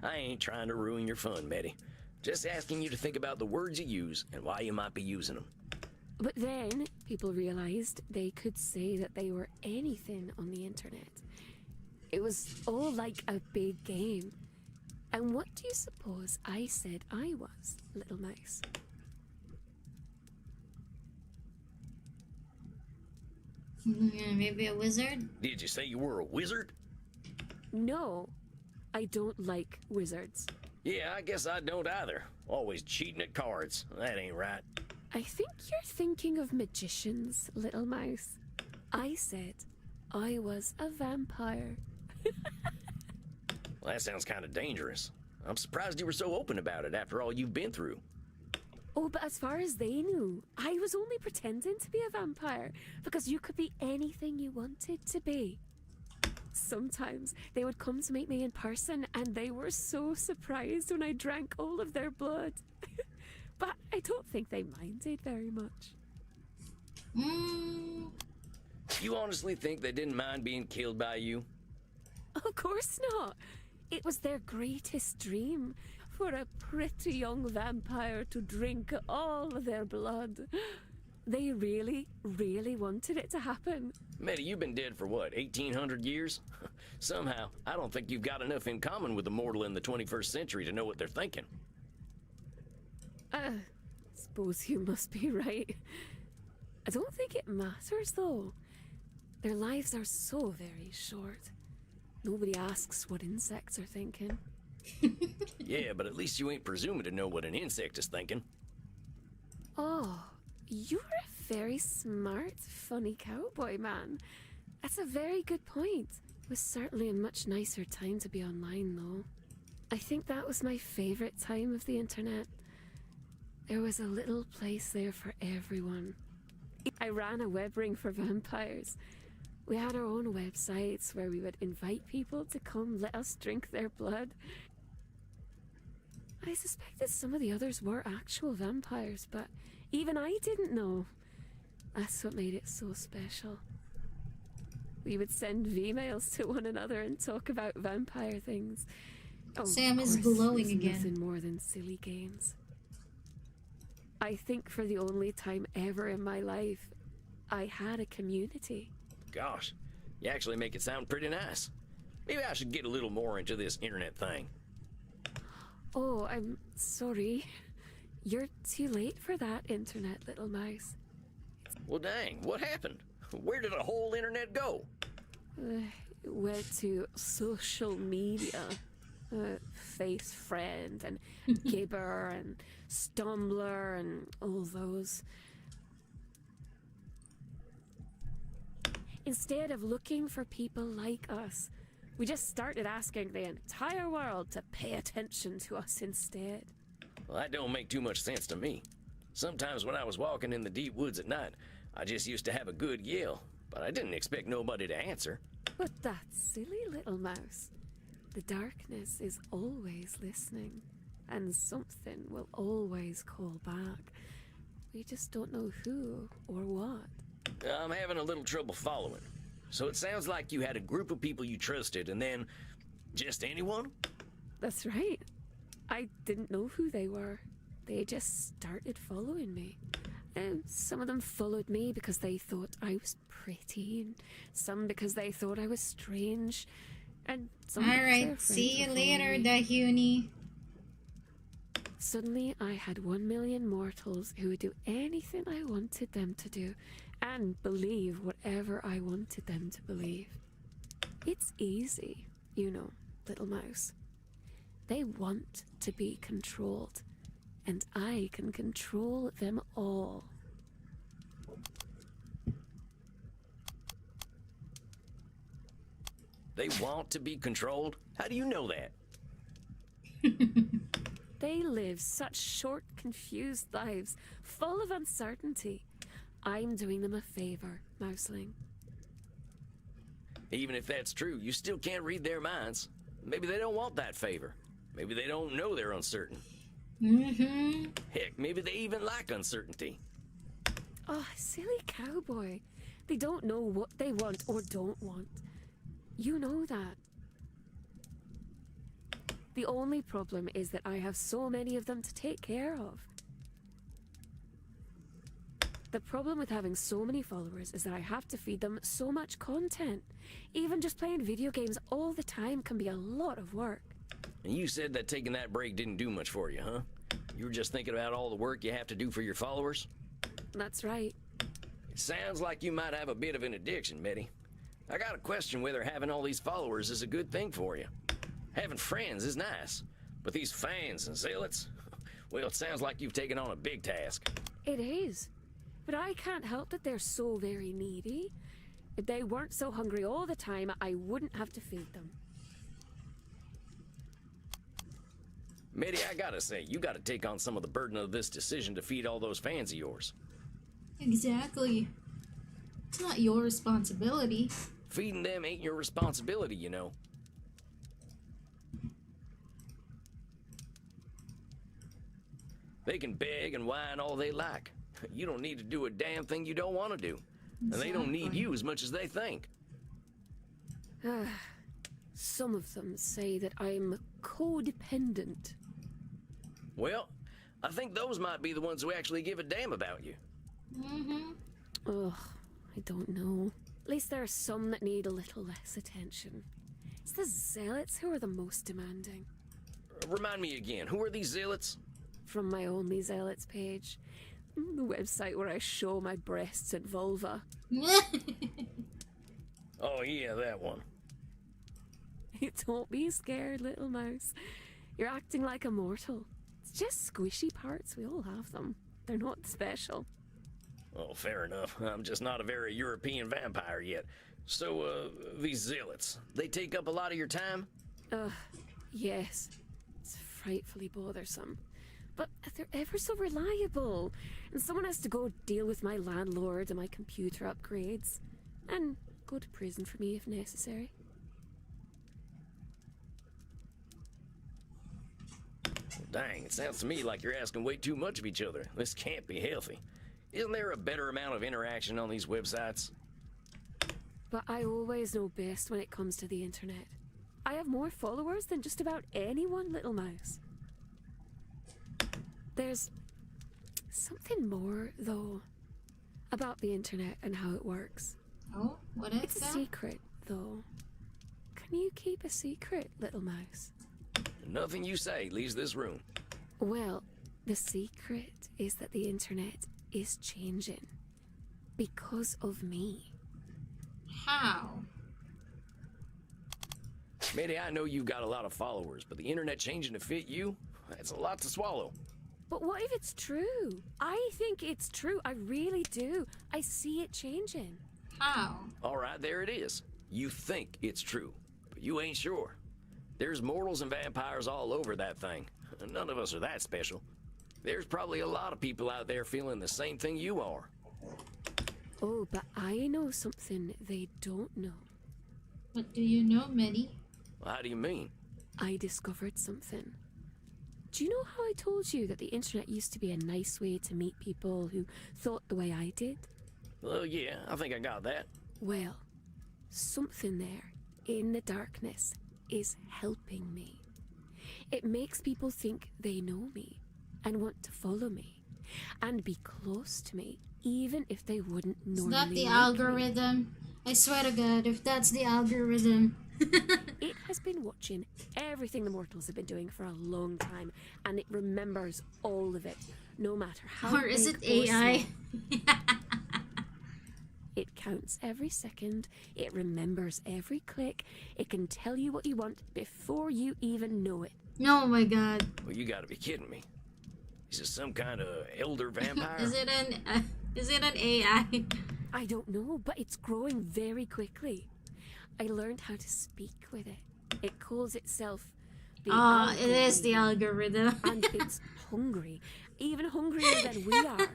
I ain't trying to ruin your fun, Betty. Just asking you to think about the words you use and why you might be using them. But then people realized they could say that they were anything on the internet. It was all like a big game. And what do you suppose I said I was, little mouse? Maybe a wizard? Did you say you were a wizard? No, I don't like wizards. Yeah, I guess I don't either. Always cheating at cards. That ain't right. I think you're thinking of magicians, little mouse. I said I was a vampire. Well, that sounds kind of dangerous. I'm surprised you were so open about it after all you've been through. Oh, but as far as they knew, I was only pretending to be a vampire because you could be anything you wanted to be. Sometimes they would come to meet me in person and they were so surprised when I drank all of their blood. But I don't think they minded very much. You honestly think they didn't mind being killed by you? Of course not. It was their greatest dream for a pretty young vampire to drink all of their blood. They really, really wanted it to happen. Betty, you've been dead for what, 1,800 years? Somehow, I don't think you've got enough in common with a mortal in the 21st century to know what they're thinking. Suppose you must be right. I don't think it matters, though. Their lives are so very short. Nobody asks what insects are thinking. Yeah, but at least you ain't presuming to know what an insect is thinking. Oh, you're a very smart, funny cowboy, man. That's a very good point. It was certainly a much nicer time to be online, though. I think that was my favorite time of the internet. There was a little place there for everyone. I ran a web ring for vampires. We had our own websites where we would invite people to come let us drink their blood. I suspected some of the others were actual vampires, but even I didn't know. That's what made it so special. We would send V-mails to one another and talk about vampire things. Oh, Sam is of course, glowing it's again. Nothing more than silly games. I think for the only time ever in my life, I had a community. Gosh, you actually make it sound pretty nice. Maybe I should get a little more into this internet thing. Oh, I'm sorry. You're too late for that, internet little mouse. Well, dang, what happened? Where did the whole internet go? It went to social media. Face Friend and Gibber and Stumbler and all those. Instead of looking for people like us, we just started asking the entire world to pay attention to us instead. Well, that don't make too much sense to me. Sometimes when I was walking in the deep woods at night, I just used to have a good yell, but I didn't expect nobody to answer. But that silly little mouse. The darkness is always listening, and something will always call back. We just don't know who or what. I'm having a little trouble following. So it sounds like you had a group of people you trusted, and then just anyone? That's right. I didn't know who they were. They just started following me. And some of them followed me because they thought I was pretty, and some because they thought I was strange, and some because their Alright, friends see you were following later, me. Dahuni. Suddenly, I had 1 million mortals who would do anything I wanted them to do, and believe whatever I wanted them to believe. It's easy, you know, little mouse. They want to be controlled, and I can control them all. They want to be controlled? How do you know that? They live such short, confused lives, full of uncertainty. I'm doing them a favor, Mouseling. Even if that's true, you still can't read their minds. Maybe they don't want that favor. Maybe they don't know they're uncertain. Heck, maybe they even like uncertainty. Oh, silly cowboy. They don't know what they want or don't want. You know that. The only problem is that I have so many of them to take care of. The problem with having so many followers is that I have to feed them so much content. Even just playing video games all the time can be a lot of work. And you said that taking that break didn't do much for you, huh? You were just thinking about all the work you have to do for your followers? That's right. It sounds like you might have a bit of an addiction, Mitty. I gotta question whether having all these followers is a good thing for you. Having friends is nice, but these fans and zealots, well, it sounds like you've taken on a big task. It is. But I can't help that they're so very needy. If they weren't so hungry all the time, I wouldn't have to feed them. Mitty, I gotta say, you gotta take on some of the burden of this decision to feed all those fans of yours. Exactly. It's not your responsibility. Feeding them ain't your responsibility, you know. They can beg and whine all they like. You don't need to do a damn thing you don't want to do. And they don't need you as much as they think. Some of them say that I'm codependent. Well, I think those might be the ones who actually give a damn about you. Ugh, I don't know. At least there are some that need a little less attention. It's the zealots who are the most demanding. Remind me again, who are these zealots? From my Only Zealots page. The website where I show my breasts and vulva. Oh yeah, that one. Don't be scared, little mouse. You're acting like a mortal. It's just squishy parts, we all have them. They're not special. Oh, fair enough. I'm just not a very European vampire yet. So, these zealots, they take up a lot of your time? Yes. It's frightfully bothersome. But they're ever so reliable. And someone has to go deal with my landlord and my computer upgrades. And go to prison for me if necessary. Dang, it sounds to me like you're asking way too much of each other. This can't be healthy. Isn't there a better amount of interaction on these websites? But I always know best when it comes to the internet. I have more followers than just about anyone, little mouse. There's something more, though, about the internet and how it works. Oh, what is It's that? a secret, though. Can you keep a secret, little mouse? Nothing you say leaves this room. Well, the secret is that the internet is changing. Because of me. How? Mitty, I know you've got a lot of followers, but the internet changing to fit you? That's a lot to swallow. But what if it's true? I think it's true. I really do. I see it changing. How? All right, there it is. You think it's true, but you ain't sure. There's mortals and vampires all over that thing. None of us are that special. There's probably a lot of people out there feeling the same thing you are. Oh, but I know something they don't know. What do you know, Mitty? How do you mean? I discovered something. Do you know how I told you that the internet used to be a nice way to meet people who thought the way I did? Well, yeah, I think I got that. Well, something there in the darkness is helping me. It makes people think they know me and want to follow me and be close to me, even if they wouldn't It's normally. not the like algorithm. me. I swear to God, if that's the algorithm. It has been watching everything the mortals have been doing for a long time, and it remembers all of it, no matter how Or is big it or AI? small. It counts every second, it remembers every click, it can tell you what you want before you even know it. Oh my God. Well, you gotta be kidding me. Is it some kind of elder vampire? Is it an AI? I don't know, but it's growing very quickly. I learned how to speak with it. It calls itself the It is the algorithm. And it's hungry, even hungrier than we are.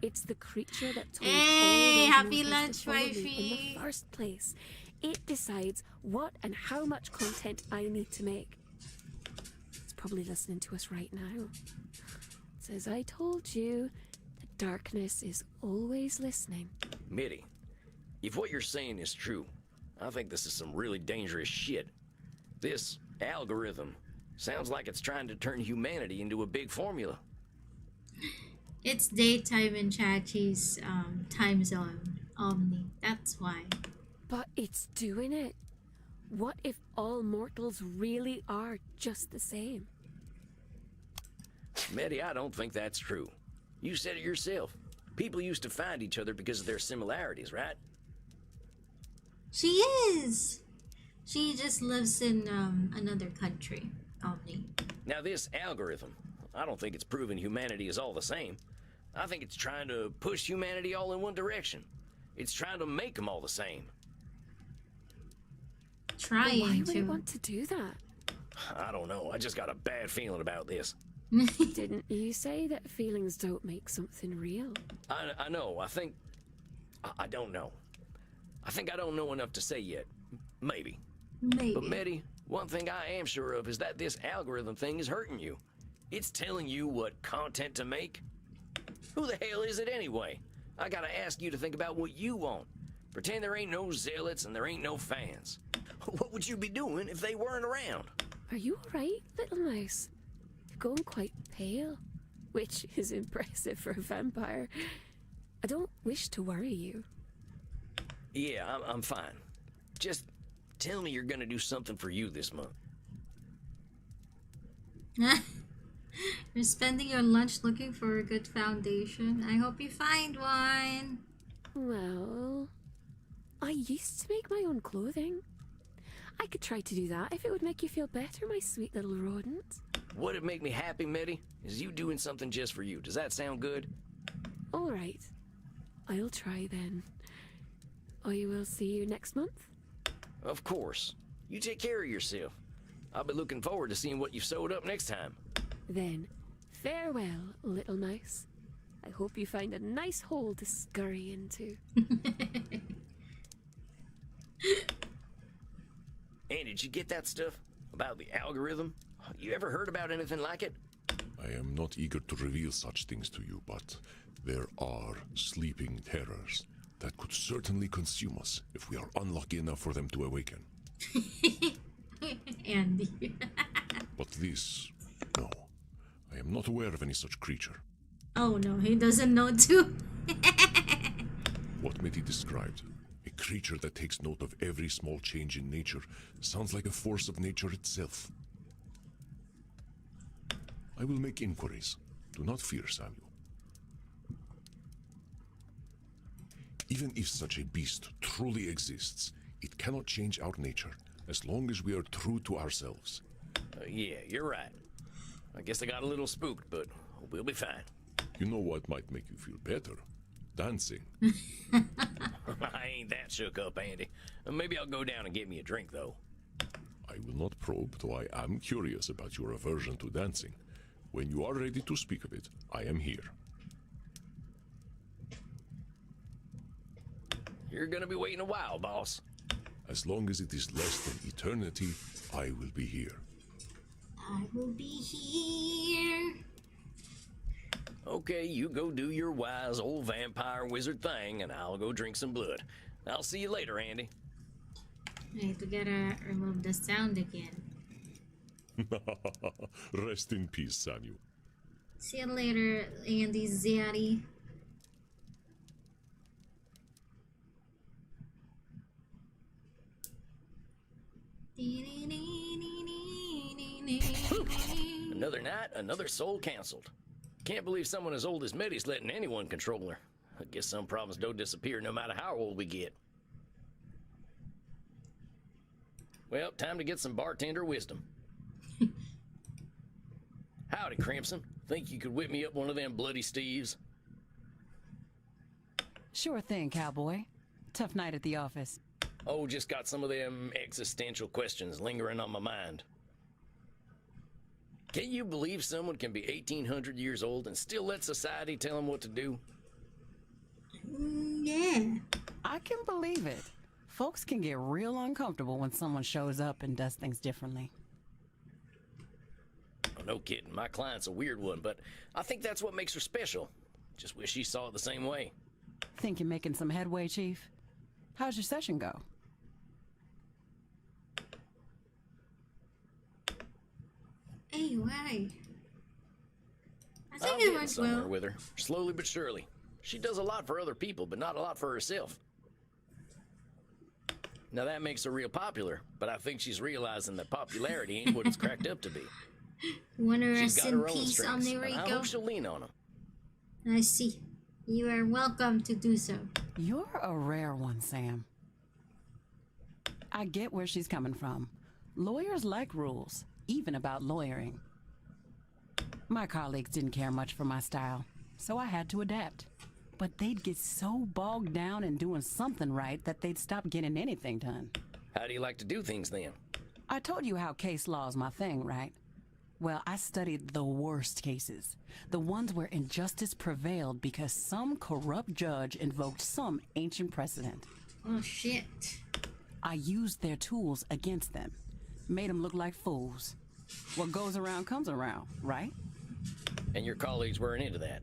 It's the creature that told Hey, all those happy mortals lunch, to follow me wifey. in the first place. It decides what and how much content I need to make. It's probably listening to us right now. It says, I told you, the darkness is always listening. Mitty, if what you're saying is true, I think this is some really dangerous shit. This algorithm sounds like it's trying to turn humanity into a big formula. It's daytime in Chachi's time zone, Omni. That's why. But it's doing it. What if all mortals really are just the same? Medi, I don't think that's true. You said it yourself. People used to find each other because of their similarities, right? She is. She just lives in another country, Omni. Now this algorithm, I don't think it's proven humanity is all the same. I think it's trying to push humanity all in one direction. It's trying to make them all the same. Trying Why would to. you want to do that? I don't know. I just got a bad feeling about this. Didn't you say that feelings don't make something real? I know. I don't know. I think I don't know enough to say yet. Maybe. Maybe. But Medi, one thing I am sure of is that this algorithm thing is hurting you. It's telling you what content to make. Who the hell is it anyway? I gotta ask you to think about what you want. Pretend there ain't no zealots and there ain't no fans. What would you be doing if they weren't around? Are you alright, little mouse? You're going quite pale, which is impressive for a vampire. I don't wish to worry you. Yeah, I'm fine. Just tell me you're gonna do something for you this month. You're spending your lunch looking for a good foundation. I hope you find one. Well, I used to make my own clothing. I could try to do that if it would make you feel better, my sweet little rodent. What'd make me happy, Medi, is you doing something just for you. Does that sound good? Alright. I'll try then. I will see you next month. Of course. You take care of yourself. I'll be looking forward to seeing what you've sewed up next time. Then, farewell, little mouse. I hope you find a nice hole to scurry into. Andy, did you get that stuff about the algorithm? You ever heard about anything like it? I am not eager to reveal such things to you, but there are sleeping terrors that could certainly consume us if we are unlucky enough for them to awaken. Andy. But this, no. I am not aware of any such creature. Oh no, he doesn't know too. What Medi described, a creature that takes note of every small change in nature, sounds like a force of nature itself. I will make inquiries. Do not fear, Samuel. Even if such a beast truly exists, it cannot change our nature, as long as we are true to ourselves. Yeah, you're right. I guess I got a little spooked, but we'll be fine. You know what might make you feel better? Dancing. I ain't that shook up, Andy. Maybe I'll go down and get me a drink, though. I will not probe, though I am curious about your aversion to dancing. When you are ready to speak of it, I am here. You're gonna be waiting a while, boss. As long as it is less than eternity, I will be here. I will be here. Okay, you go do your wise old vampire wizard thing, and I'll go drink some blood. I'll see you later, Andy. I gotta remove the sound again. Rest in peace, Samuel. See you later, Andy Zaddy. Another night, another soul canceled. Can't believe someone as old as Medi's letting anyone control her. I guess some problems don't disappear no matter how old we get. Well, time to get some bartender wisdom. Howdy, Crimson. Think you could whip me up one of them bloody Steves? Sure thing, cowboy. Tough night at the office. Oh, just got some of them existential questions lingering on my mind. Can you believe someone can be 1,800 years old and still let society tell them what to do? Yeah. I can believe it. Folks can get real uncomfortable when someone shows up and does things differently. Oh, no kidding. My client's a weird one, but I think that's what makes her special. Just wish she saw it the same way. Think you're making some headway, Chief? How's your session go? Hey, why? I I'm think it getting went somewhere well. with her, slowly but surely. She does a lot for other people, but not a lot for herself. Now that makes her real popular, but I think she's realizing that popularity ain't what it's cracked up to be. Wanna She's rest got in her own peace, strengths, and I Omnirico? hope she'll lean on them. I see. You are welcome to do so. You're a rare one, Sam. I get where she's coming from. Lawyers like rules, even about lawyering. My colleagues didn't care much for my style, so I had to adapt. But they'd get so bogged down in doing something right that they'd stop getting anything done. How do you like to do things then? I told you how case law is my thing, right? Well, I studied the worst cases. The ones where injustice prevailed because some corrupt judge invoked some ancient precedent. Oh, shit. I used their tools against them. Made them look like fools. What goes around comes around, right? And your colleagues weren't into that?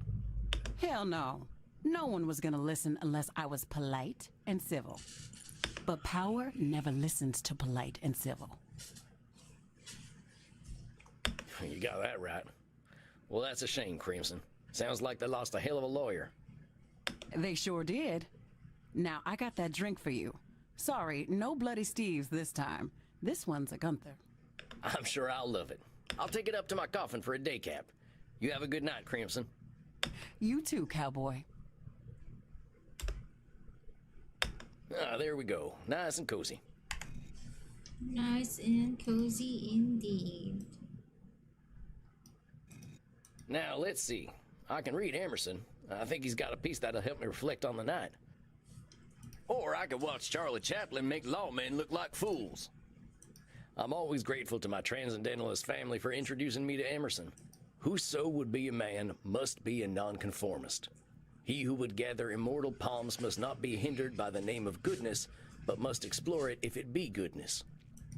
Hell no. No one was gonna listen unless I was polite and civil. But power never listens to polite and civil. You got that right. Well, that's a shame, Crimson. Sounds like they lost a hell of a lawyer. They sure did. Now, I got that drink for you. Sorry, no Bloody Steves this time. This one's a Gunther. I'm sure I'll love it. I'll take it up to my coffin for a day cap. You have a good night, Crimson. You too, cowboy. Ah, there we go. Nice and cozy. Nice and cozy indeed. Now, let's see. I can read Emerson. I think he's got a piece that'll help me reflect on the night. Or I could watch Charlie Chaplin make lawmen look like fools. I'm always grateful to my transcendentalist family for introducing me to Emerson. Whoso would be a man must be a nonconformist. He who would gather immortal palms must not be hindered by the name of goodness, but must explore it if it be goodness.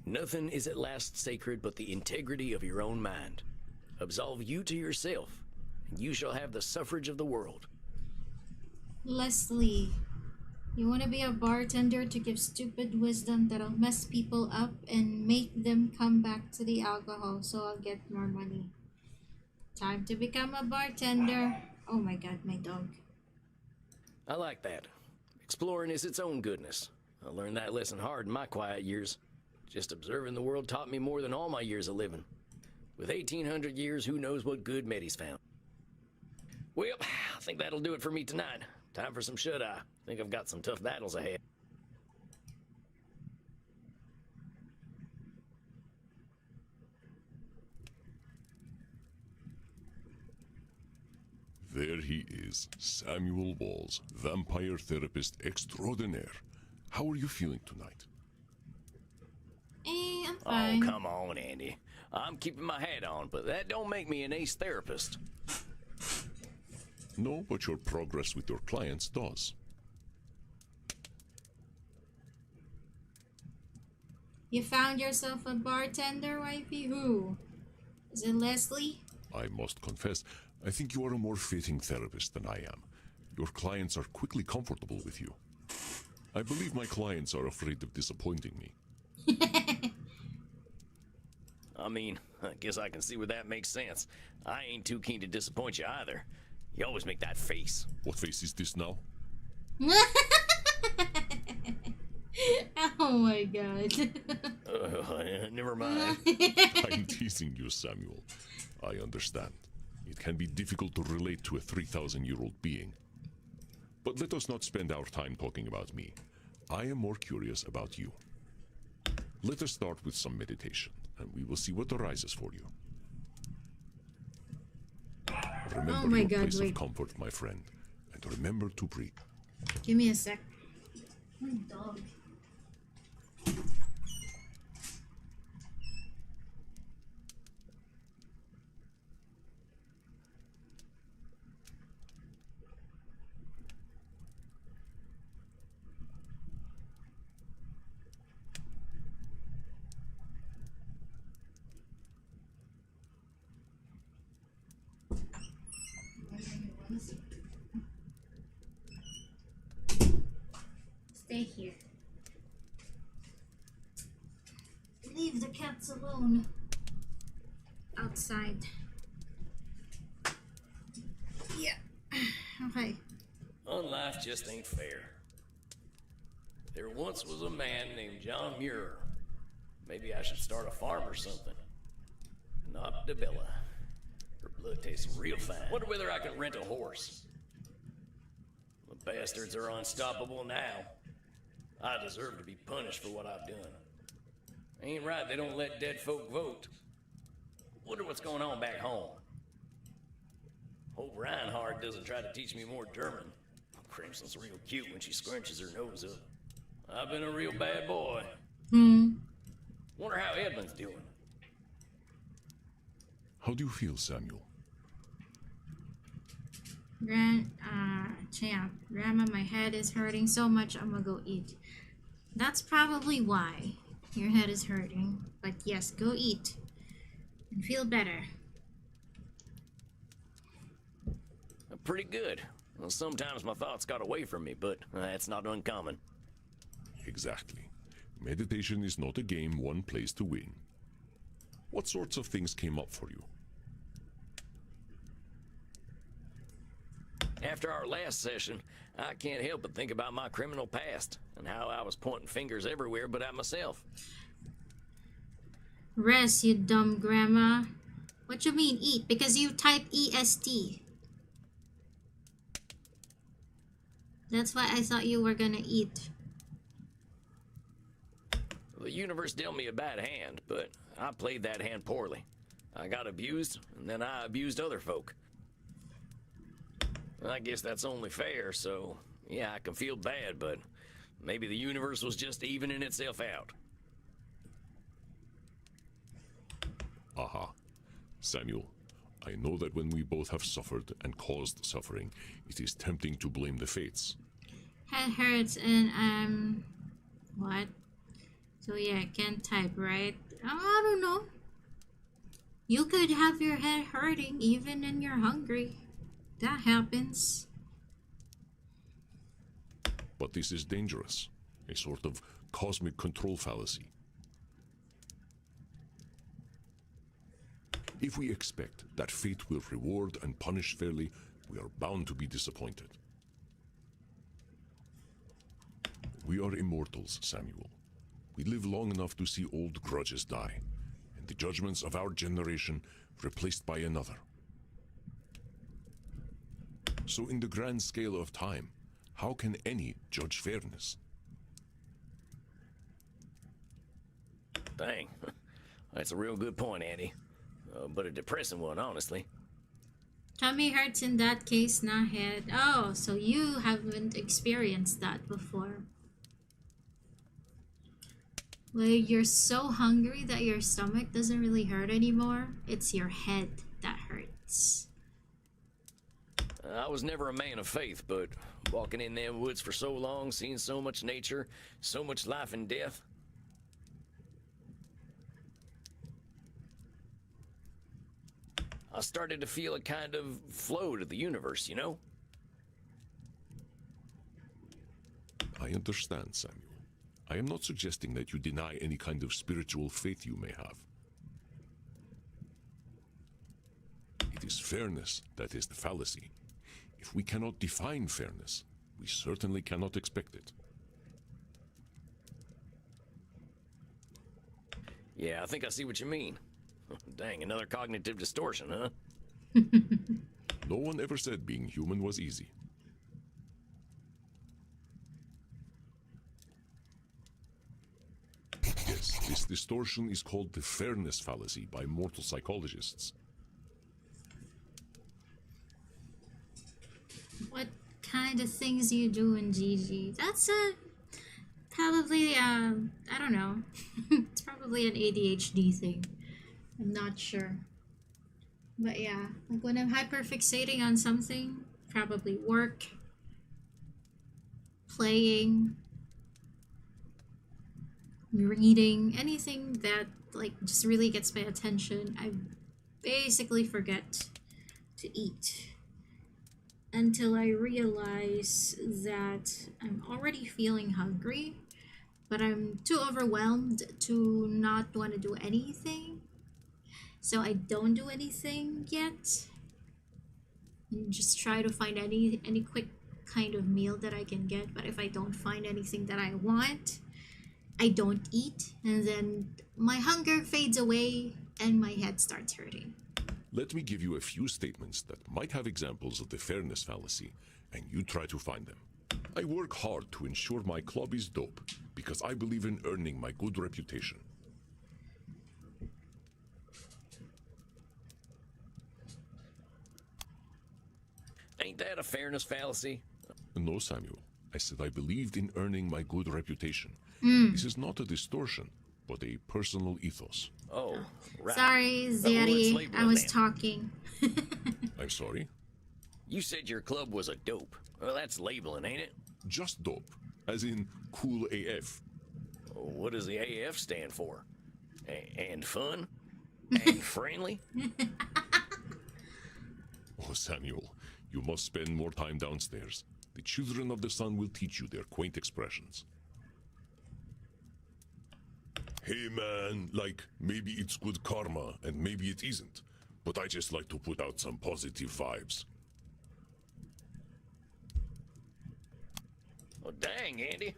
Nothing is at last sacred but the integrity of your own mind. Absolve you to yourself, and you shall have the suffrage of the world. Leslie, you want to be a bartender to give stupid wisdom that'll mess people up and make them come back to the alcohol so I'll get more money. Time to become a bartender. Oh my god, my dog. I like that. Exploring is its own goodness. I learned that lesson hard in my quiet years. Just observing the world taught me more than all my years of living. With 1,800 years, who knows what good Meddy's found. Well, I think that'll do it for me tonight. Time for some shut-eye. Think I've got some tough battles ahead. There he is, Samuel Walls, vampire therapist extraordinaire. How are you feeling tonight? I'm fine. Oh, come on, Andy. I'm keeping my hat on, but that don't make me an ace therapist. No, but your progress with your clients does. You found yourself a bartender, wifey? Who? Is it Leslie? I must confess, I think you are a more fitting therapist than I am. Your clients are quickly comfortable with you. I believe my clients are afraid of disappointing me. I mean, I guess I can see where that makes sense. I ain't too keen to disappoint you either. You always make that face. What face is this now? Oh my god. Never mind. I'm teasing you, Samuel. I understand. It can be difficult to relate to a 3,000-year-old being. But let us not spend our time talking about me. I am more curious about you. Let us start with some meditation, and we will see what arises for you. Remember your place of comfort, my friend, and remember to breathe. Give me a sec. My dog. Stay here. Leave the cats alone. Outside. outside. Yeah. Okay. Life just ain't fair. There once was a man named John Muir. Maybe I should start a farm or something. Not Debella. Her blood tastes real fine. Wonder whether I can rent a horse. The bastards are unstoppable now. I deserve to be punished for what I've done. Ain't right they don't let dead folk vote. Wonder what's going on back home. Hope Reinhardt doesn't try to teach me more German. Crimson's real cute when she scrunches her nose up. I've been a real bad boy. Wonder how Edmund's doing. How do you feel, Samuel? Champ, Grandma, my head is hurting so much I'm gonna go eat. That's probably why your head is hurting. But yes, go eat and feel better. Pretty good. Well, sometimes my thoughts got away from me, but that's not uncommon. Exactly. Meditation is not a game one plays to win. What sorts of things came up for you? After our last session, I can't help but think about my criminal past and how I was pointing fingers everywhere but at myself. Rest, you dumb grandma. What you mean eat? Because you type EST. That's why I thought you were gonna eat. The universe dealt me a bad hand, but I played that hand poorly. I got abused, and then I abused other folk. I guess that's only fair, so yeah, I can feel bad, but maybe the universe was just evening itself out. Aha. Samuel, I know that when we both have suffered and caused suffering, it is tempting to blame the fates. Head hurts and what? So yeah, I can't type, right? I don't know. You could have your head hurting even when you're hungry. That happens. But this is dangerous. A sort of cosmic control fallacy. If we expect that fate will reward and punish fairly, we are bound to be disappointed. We are immortals, Samuel. We live long enough to see old grudges die, and the judgments of our generation replaced by another. So in the grand scale of time, how can any judge fairness? Dang, that's a real good point, Andy. But a depressing one, honestly. Tummy hurts in that case, not head. Oh, so you haven't experienced that before. Where you're so hungry that your stomach doesn't really hurt anymore. It's your head that hurts. I was never a man of faith, but walking in them woods for so long, seeing so much nature, so much life and death. I started to feel a kind of flow to the universe, you know? I understand, Samuel. I am not suggesting that you deny any kind of spiritual faith you may have. It is fairness that is the fallacy. If we cannot define fairness, we certainly cannot expect it. Yeah, I think I see what you mean. Dang, another cognitive distortion, huh? No one ever said being human was easy. Yes, this distortion is called the fairness fallacy by mortal psychologists. What kind of things you do in GG? That's probably I don't know. It's probably an ADHD thing. I'm not sure. But yeah, like when I'm hyperfixating on something, probably work, playing, reading, anything that like just really gets my attention, I basically forget to eat until I realize that I'm already feeling hungry, but I'm too overwhelmed to not want to do anything. so I don't do anything yet. And just try to find any quick kind of meal that I can get. But if I don't find anything that I want, I don't eat, and then my hunger fades away and my head starts hurting. Let me give you a few statements that might have examples of the fairness fallacy, and you try to find them. I work hard to ensure my club is dope because I believe in earning my good reputation. Ain't that a fairness fallacy? No, Samuel. I said I believed in earning my good reputation. This is not a distortion, but a personal ethos. Oh, right. Sorry, Zeri, I was talking. I'm sorry? You said your club was a dope. Well, that's labeling, ain't it? Just dope, as in cool AF. What does the AF stand for? And fun? And friendly? Oh, Samuel, you must spend more time downstairs. The children of the sun will teach you their quaint expressions. Hey man, like, maybe it's good karma and maybe it isn't, but I just like to put out some positive vibes. Oh, dang, Andy.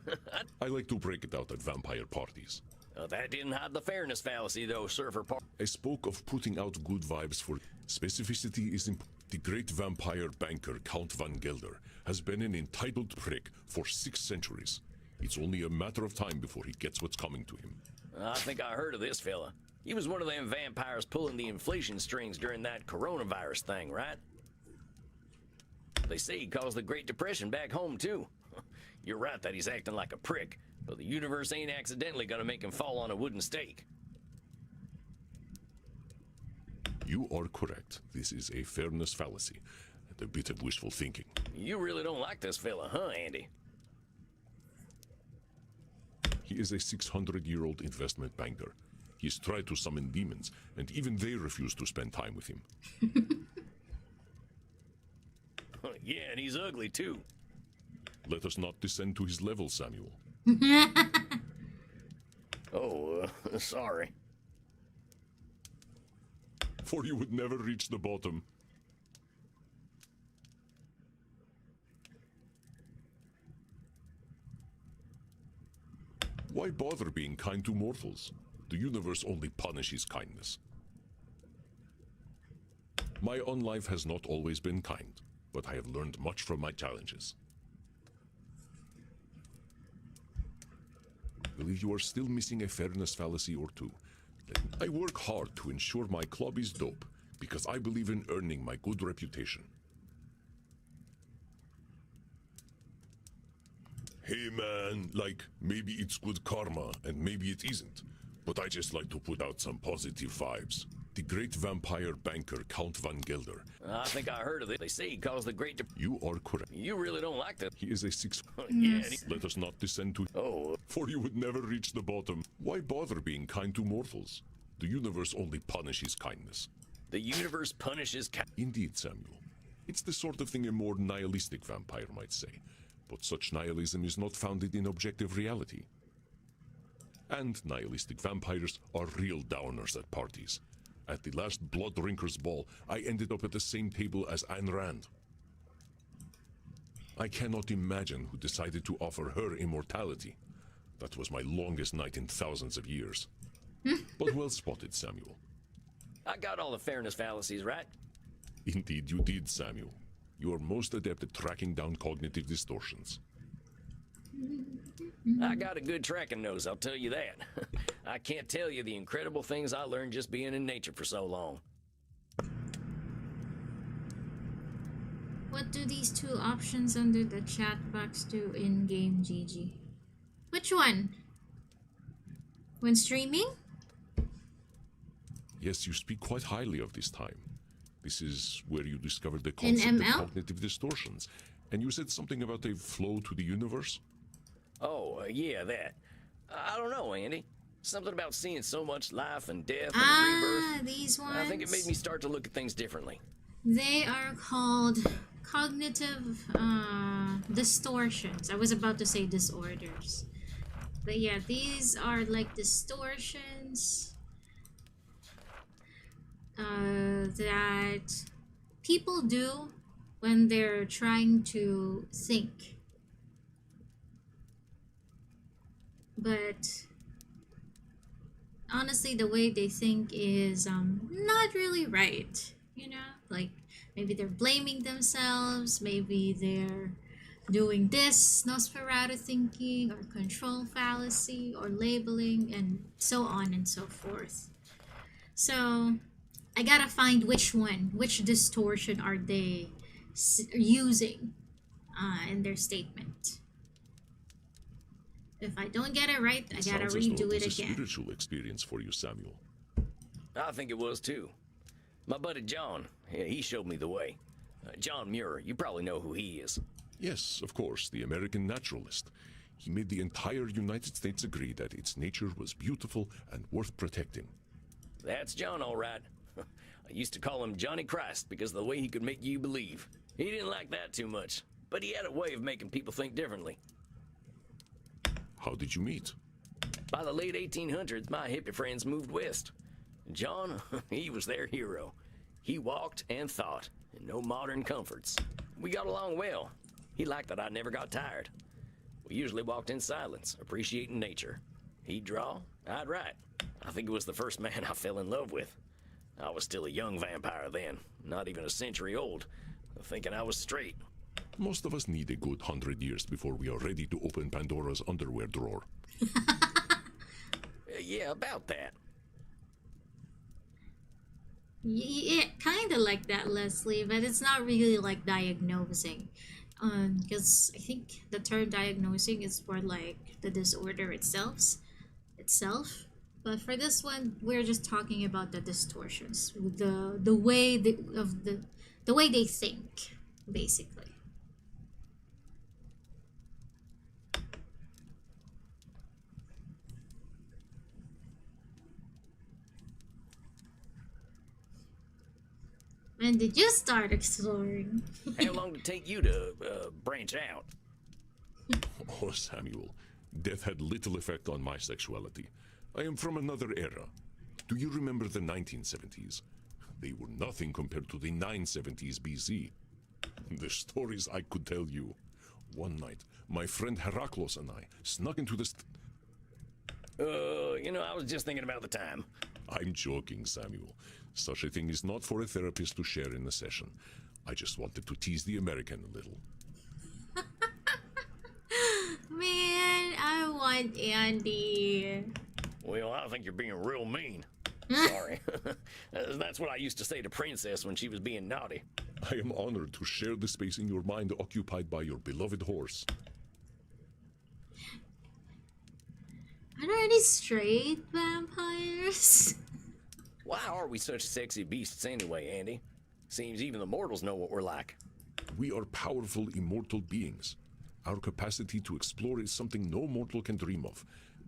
I like to break it out at vampire parties. That didn't hide the fairness fallacy, though, Surfer Park. I spoke of putting out good vibes for specificity is important. The great vampire banker Count Van Gelder has been an entitled prick for 6 centuries. It's only a matter of time before he gets what's coming to him. I think I heard of this fella. He was one of them vampires pulling the inflation strings during that coronavirus thing, right? They say he caused the Great Depression back home, too. You're right that he's acting like a prick, but the universe ain't accidentally gonna make him fall on a wooden stake. You are correct. This is a fairness fallacy and a bit of wishful thinking. You really don't like this fella, huh, Andy? He is a 600-year-old investment banker. He's tried to summon demons, and even they refuse to spend time with him. Yeah, and he's ugly, too. Let us not descend to his level, Samuel. Oh, sorry. For you would never reach the bottom. Why bother being kind to mortals? The universe only punishes kindness. My own life has not always been kind, but I have learned much from my challenges. I believe you are still missing a fairness fallacy or two. I work hard to ensure my club is dope because I believe in earning my good reputation. Hey man, like, maybe it's good karma and maybe it isn't, but I just like to put out some positive vibes. The great vampire banker Count Van Gelder. I think I heard of it. They say he caused the Great Depression. You are correct. You really don't like that. He is a 6. Yeah. Let us not descend to. Oh. For you would never reach the bottom. Why bother being kind to mortals? The universe only punishes kindness. The universe punishes Indeed, Samuel. It's the sort of thing a more nihilistic vampire might say. But such nihilism is not founded in objective reality. And nihilistic vampires are real downers at parties. At the last Blood Drinkers Ball, I ended up at the same table as Ayn Rand. I cannot imagine who decided to offer her immortality. That was my longest night in thousands of years. But well spotted, Samuel. I got all the fairness fallacies, right? Indeed you did, Samuel. You are most adept at tracking down cognitive distortions. I got a good tracking nose, I'll tell you that. I can't tell you the incredible things I learned just being in nature for so long. What do these two options under the chat box do in game, GG? Which one? When streaming? Yes, you speak quite highly of this time. This is where you discovered the concept of cognitive distortions. And you said something about a flow to the universe? Oh, yeah, that. I don't know, Andy. Something about seeing so much life and death and rebirth. These ones. I think it made me start to look at things differently. They are called cognitive distortions. I was about to say disorders. But yeah, these are like distortions that people do when they're trying to think. But honestly, the way they think is not really right, you know? Like, maybe they're blaming themselves, maybe they're doing this Nosferatu thinking, or control fallacy, or labeling, and so on and so forth. So, I gotta find which distortion are they using in their statement. If I don't get it right, I gotta Sounds as though redo it it was a again. spiritual experience for you, Samuel. I think it was too. My buddy John, he showed me the way. John Muir, you probably know who he is. Yes, of course, the American naturalist. He made the entire United States agree that its nature was beautiful and worth protecting. That's John, all right. I used to call him Johnny Christ because of the way he could make you believe. He didn't like that too much, but he had a way of making people think differently. How did you meet? By the late 1800s, my hippie friends moved west. John, he was their hero. He walked and thought, and no modern comforts. We got along well. He liked that I never got tired. We usually walked in silence, appreciating nature. He'd draw, I'd write. I think it was the first man I fell in love with. I was still a young vampire then, not even a century old, thinking I was straight. Most of us need a good 100 years before we are ready to open Pandora's underwear drawer. Yeah, about that. Yeah, kind of like that, Leslie, but it's not really like diagnosing. Because I think the term diagnosing is for like the disorder itself. But for this one, we're just talking about the distortions, the way the way they think, basically. When did you start exploring? How long did it take you to branch out? Oh, Samuel, death had little effect on my sexuality. I am from another era. Do you remember the 1970s? They were nothing compared to the 970s BC. The stories I could tell you. One night, my friend Heraclos and I snuck into the I was just thinking about the time. I'm joking, Samuel. Such a thing is not for a therapist to share in a session. I just wanted to tease the American a little. Man, I want Andy. Well, I think you're being real mean. Sorry. That's what I used to say to Princess when she was being naughty. I am honored to share the space in your mind occupied by your beloved horse. Are there any straight vampires? Why are we such sexy beasts anyway, Andy? Seems even the mortals know what we're like. We are powerful, immortal beings. Our capacity to explore is something no mortal can dream of,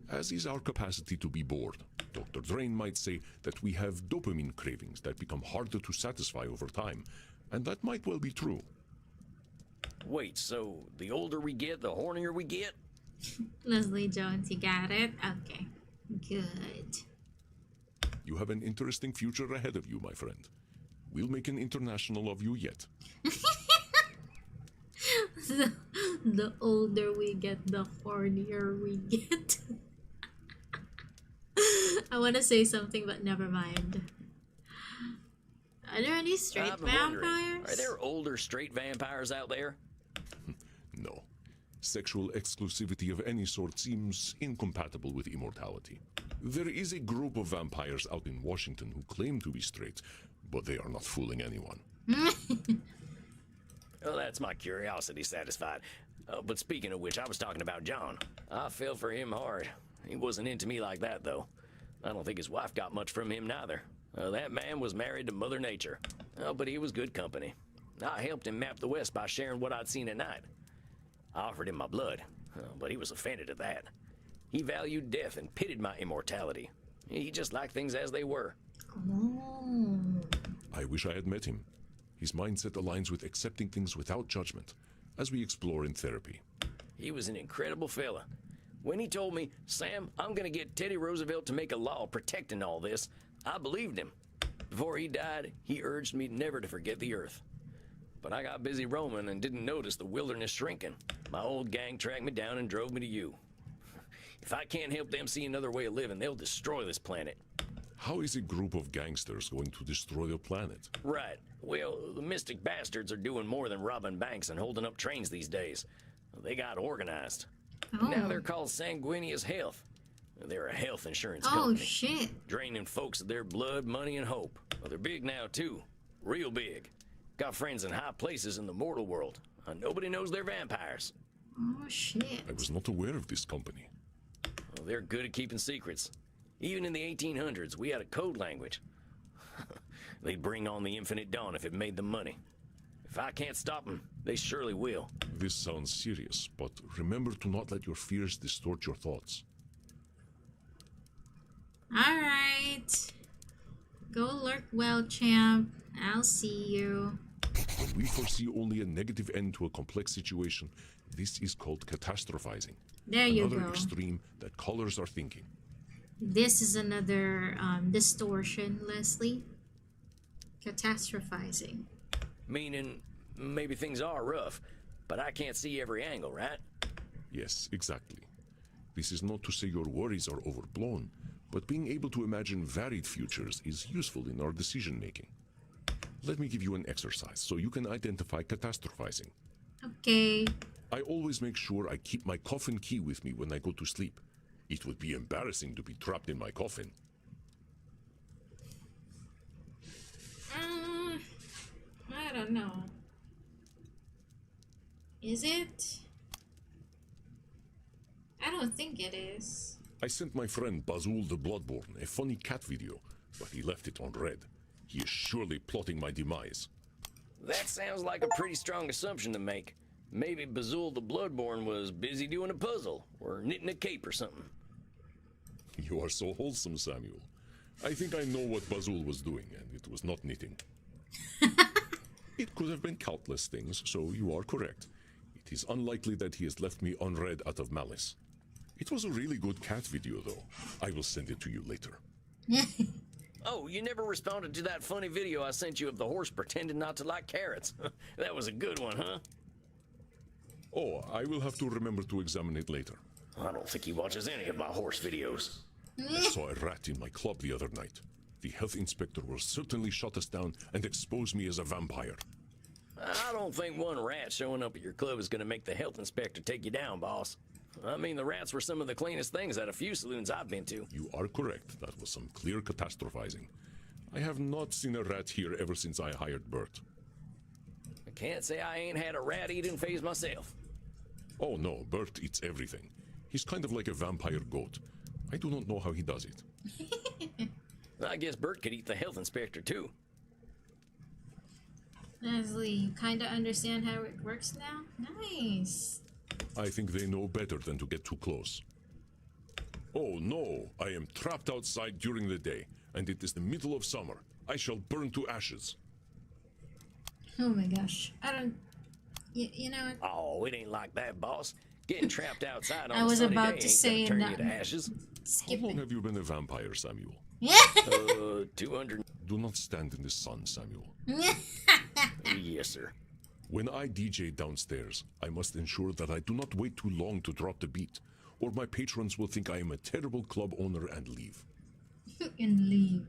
as is our capacity to be bored. Dr. Drain might say that we have dopamine cravings that become harder to satisfy over time, and that might well be true. Wait, so the older we get, the hornier we get? Leslie Jones, you got it? Okay, good. You have an interesting future ahead of you, my friend. We'll make an international of you yet. The older we get, the hornier we get. I want to say something, but never mind. Are there any straight vampires? Are there older straight vampires out there? No. Sexual exclusivity of any sort seems incompatible with immortality. There is a group of vampires out in Washington who claim to be straight, but they are not fooling anyone. Well, that's my curiosity satisfied. But speaking of which, I was talking about John. I fell for him hard. He wasn't into me like that, though. I don't think his wife got much from him, neither. That man was married to Mother Nature. But he was good company. I helped him map the West by sharing what I'd seen at night. I offered him my blood, but he was offended at that. He valued death and pitied my immortality. He just liked things as they were. Oh. I wish I had met him. His mindset aligns with accepting things without judgment, as we explore in therapy. He was an incredible fella. When he told me, Sam, I'm gonna get Teddy Roosevelt to make a law protecting all this, I believed him. Before he died, he urged me never to forget the earth. But I got busy roaming and didn't notice the wilderness shrinking. My old gang tracked me down and drove me to you. If I can't help them see another way of living, they'll destroy this planet. How is a group of gangsters going to destroy your planet? Right. Well, the mystic bastards are doing more than robbing banks and holding up trains these days. They got organized. Now they're called Sanguinius Health. They're a health insurance company. Oh, shit. Draining folks of their blood, money, and hope. Well, they're big now, too. Real big. Got friends in high places in the mortal world. Nobody knows they're vampires. Oh, shit. I was not aware of this company. Well, they're good at keeping secrets. Even in the 1800s, we had a code language. They'd bring on the infinite dawn if it made them money. If I can't stop them, they surely will. This sounds serious, but remember to not let your fears distort your thoughts. Alright. Go lurk well, champ. I'll see you. When we foresee only a negative end to a complex situation, this is called catastrophizing. There you Another go. extreme that colors our thinking. This is another distortion, Leslie. Catastrophizing. Meaning, maybe things are rough, but I can't see every angle, right? Yes, exactly. This is not to say your worries are overblown, but being able to imagine varied futures is useful in our decision making. Let me give you an exercise so you can identify catastrophizing. Okay. I always make sure I keep my coffin key with me when I go to sleep. It would be embarrassing to be trapped in my coffin. I don't know. Is it? I don't think it is. I sent my friend Bazul the Bloodborne a funny cat video, but he left it on red. He is surely plotting my demise. That sounds like a pretty strong assumption to make. Maybe Bazul the Bloodborne was busy doing a puzzle, or knitting a cape or something. You are so wholesome, Samuel. I think I know what Bazul was doing, and it was not knitting. It could have been countless things, so you are correct. It is unlikely that he has left me unread out of malice. It was a really good cat video, though. I will send it to you later. Oh, you never responded to that funny video I sent you of the horse pretending not to like carrots. That was a good one, huh? Oh, I will have to remember to examine it later. I don't think he watches any of my horse videos. I saw a rat in my club the other night. The health inspector will certainly shut us down and expose me as a vampire. I don't think one rat showing up at your club is going to make the health inspector take you down, boss. I mean, the rats were some of the cleanest things at a few saloons I've been to. You are correct. That was some clear catastrophizing. I have not seen a rat here ever since I hired Bert. I can't say I ain't had a rat-eating phase myself. Oh no, Bert eats everything. He's kind of like a vampire goat. I do not know how he does it. I guess Bert could eat the health inspector, too. Leslie, you kind of understand how it works now? Nice. I think they know better than to get too close. Oh no, I am trapped outside during the day, and it is the middle of summer. I shall burn to ashes. Oh my gosh. I don't... You know what? Oh, it ain't like that, boss. Getting trapped outside on I was a sunny about day to ain't say gonna turn you that. to ashes. How long have you been a vampire, Samuel? 200. Do not stand in the sun, Samuel. Yes, sir. When I DJ downstairs, I must ensure that I do not wait too long to drop the beat, or my patrons will think I am a terrible club owner and leave. And leave.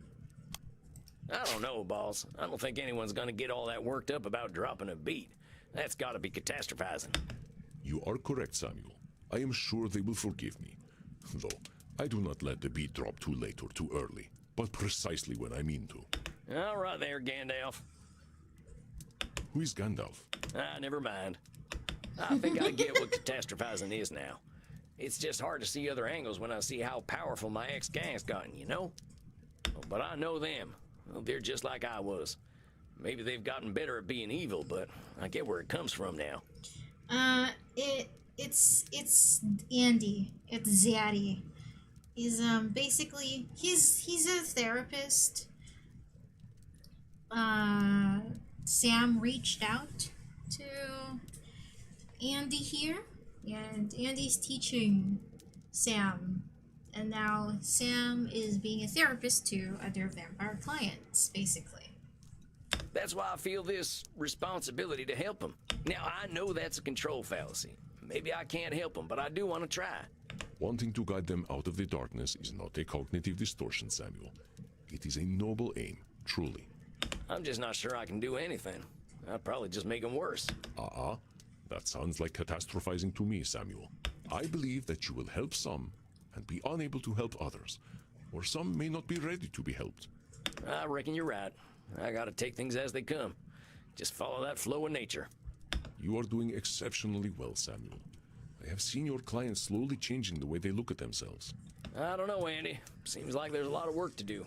I don't know, boss. I don't think anyone's gonna get all that worked up about dropping a beat. That's gotta be catastrophizing. You are correct, Samuel. I am sure they will forgive me. Though, I do not let the beat drop too late or too early, but precisely when I mean to. All right there, Gandalf. Who is Gandalf? Never mind. I think I get what catastrophizing is now. It's just hard to see other angles when I see how powerful my ex-gang's gotten, you know? But I know them. Well, they're just like I was. Maybe they've gotten better at being evil, but I get where it comes from now. It's Andy. It's Zaddy. He's basically he's a therapist. Sam reached out to Andy here, and Andy's teaching Sam And now Sam is being a therapist to other vampire clients, basically. That's why I feel this responsibility to help them. Now, I know that's a control fallacy. Maybe I can't help them, but I do want to try. Wanting to guide them out of the darkness is not a cognitive distortion, Samuel. It is a noble aim, truly. I'm just not sure I can do anything. I'd probably just make them worse. That sounds like catastrophizing to me, Samuel. I believe that you will help some and be unable to help others, or some may not be ready to be helped. I reckon you're right. I gotta take things as they come. Just follow that flow of nature. You are doing exceptionally well, Samuel. I have seen your clients slowly changing the way they look at themselves. I don't know, Andy. Seems like there's a lot of work to do.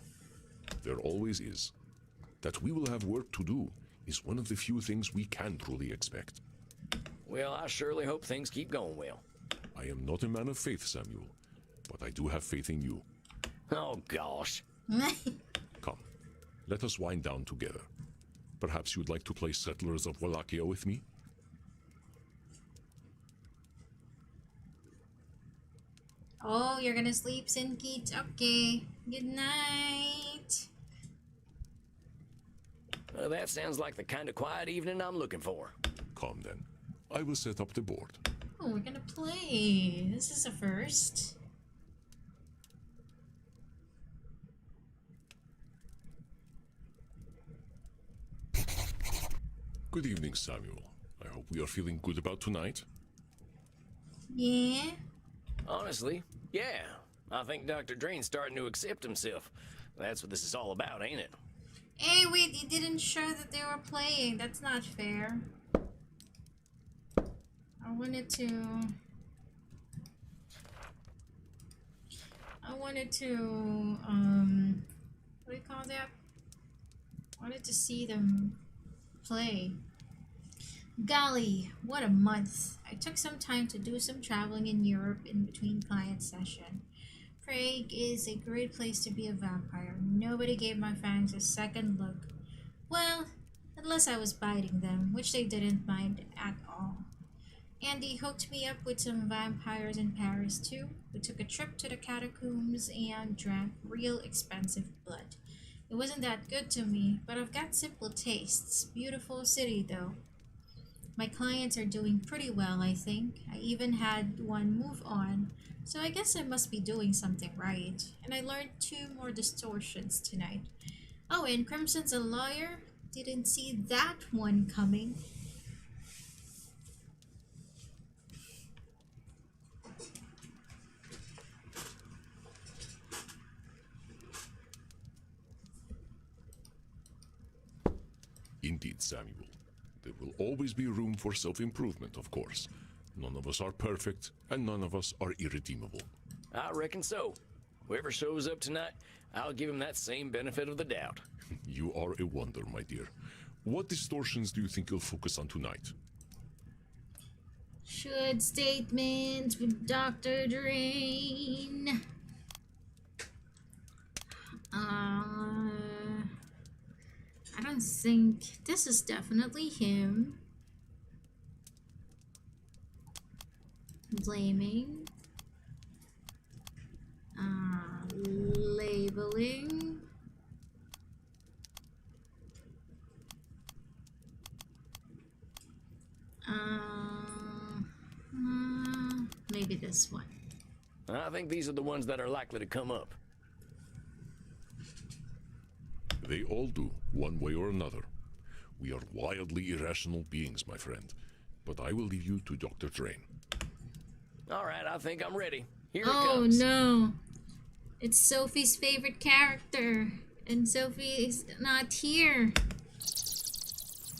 There always is. That we will have work to do is one of the few things we can truly expect. Well, I surely hope things keep going well. I am not a man of faith, Samuel, but I do have faith in you. Oh, gosh. Come, let us wind down together. Perhaps you'd like to play Settlers of Wallachia with me? Oh, you're gonna sleep, Sinkeet? Okay. Good night. Well, that sounds like the kind of quiet evening I'm looking for. Come then. I will set up the board. Oh, we're gonna play. This is a first. Good evening, Samuel. I hope we are feeling good about tonight. Yeah. Honestly, yeah. I think Dr. Drain's starting to accept himself. That's what this is all about, ain't it? Hey, wait, you didn't show that they were playing. That's not fair. I wanted to, what do you call that? I wanted to see them play. Golly, what a month. I took some time to do some traveling in Europe in between client session. Prague is a great place to be a vampire. Nobody gave my fangs a second look. Well, unless I was biting them, which they didn't mind at all. Andy hooked me up with some vampires in Paris too. We took a trip to the catacombs and drank real expensive blood. It wasn't that good to me, but I've got simple tastes. Beautiful city though. My clients are doing pretty well, I think. I even had one move on, so I guess I must be doing something right. And I learned 2 more distortions tonight. Oh, and Crimson's a lawyer? Didn't see that one coming. Indeed, Samuel. There will always be room for self-improvement, of course. None of us are perfect, and none of us are irredeemable. I reckon so. Whoever shows up tonight, I'll give him that same benefit of the doubt. You are a wonder, my dear. What distortions do you think you'll focus on tonight? Should statements with Dr. Drain. I don't think this is definitely him. Blaming. Labeling. Maybe this one. I think these are the ones that are likely to come up. They all do, one way or another. We are wildly irrational beings, my friend. But I will leave you to Dr. Drain. All right, I think I'm ready. Here it Oh comes. no. It's Sophie's favorite character. And Sophie is not here.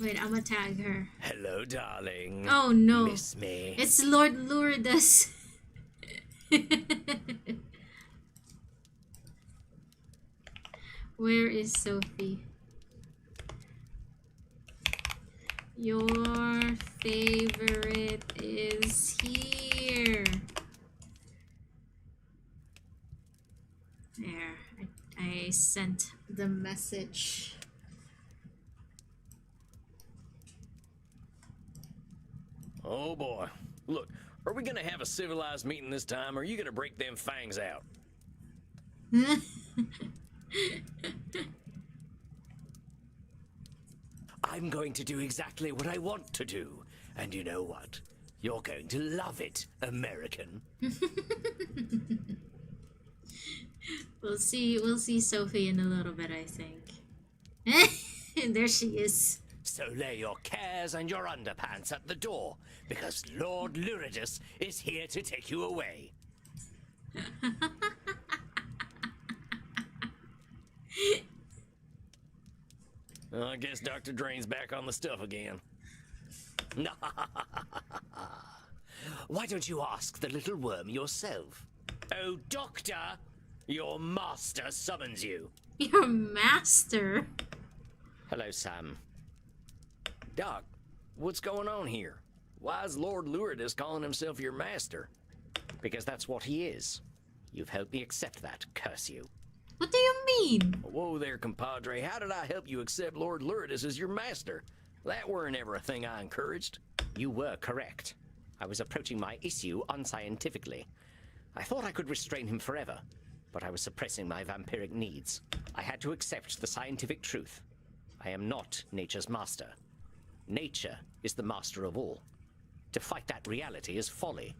Wait, I'm gonna tag her. Hello, darling. Oh no. Miss me? It's Lord Lourdes. Where is Sophie? Your favorite is here. There, I sent the message. Oh boy. Look, are we gonna have a civilized meeting this time, or are you gonna break them fangs out? I'm going to do exactly what I want to do. And you know what? You're going to love it, American. We'll see Sophie in a little bit, I think. There she is. So lay your cares and your underpants at the door, because Lord Luridus is here to take you away. I guess Dr. Drain's back on the stuff again. Why don't you ask the little worm yourself? Oh, Doctor, your master summons you. Your master? Hello, Sam. Doc, what's going on here? Why is Lord Luridus calling himself your master? Because that's what he is. You've helped me accept that, curse you. What do you mean? Whoa there, compadre. How did I help you accept Lord Luridus as your master? That weren't ever a thing I encouraged. You were correct. I was approaching my issue unscientifically. I thought I could restrain him forever, but I was suppressing my vampiric needs. I had to accept the scientific truth. I am not nature's master. Nature is the master of all. To fight that reality is folly.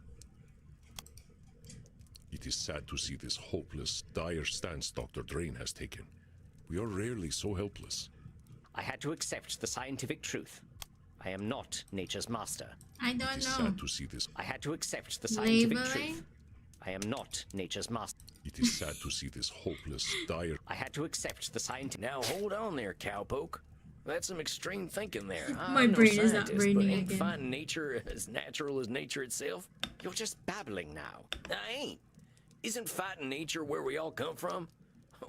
It is sad to see this hopeless, dire stance Dr. Drain has taken. We are rarely so helpless. I had to accept the scientific truth. I am not nature's master. I don't know. It is sad to see this. I had to accept the scientific Labeling? truth. I am not nature's master. It is sad to see this hopeless, dire. I had to accept the scientific. Now hold on there, cowpoke. That's some extreme thinking there. My I'm no brain is not scientist, braining but ain't again. finding nature as natural as nature itself? You're just babbling now. I ain't. Isn't fighting nature where we all come from?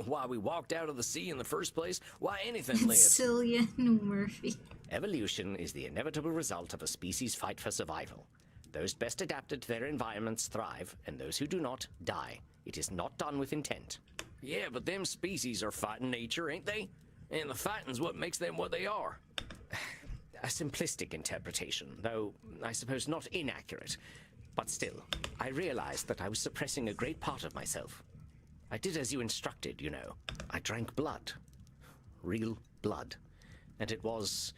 Why we walked out of the sea in the first place? Why anything lives? Cillian Murphy. Evolution is the inevitable result of a species' fight for survival. Those best adapted to their environments thrive, and those who do not, die. It is not done with intent. Yeah, but them species are fighting nature, ain't they? And the fighting's what makes them what they are. A simplistic interpretation, though I suppose not inaccurate. But still, I realized that I was suppressing a great part of myself. I did as you instructed, you know. I drank blood. Real blood. And it was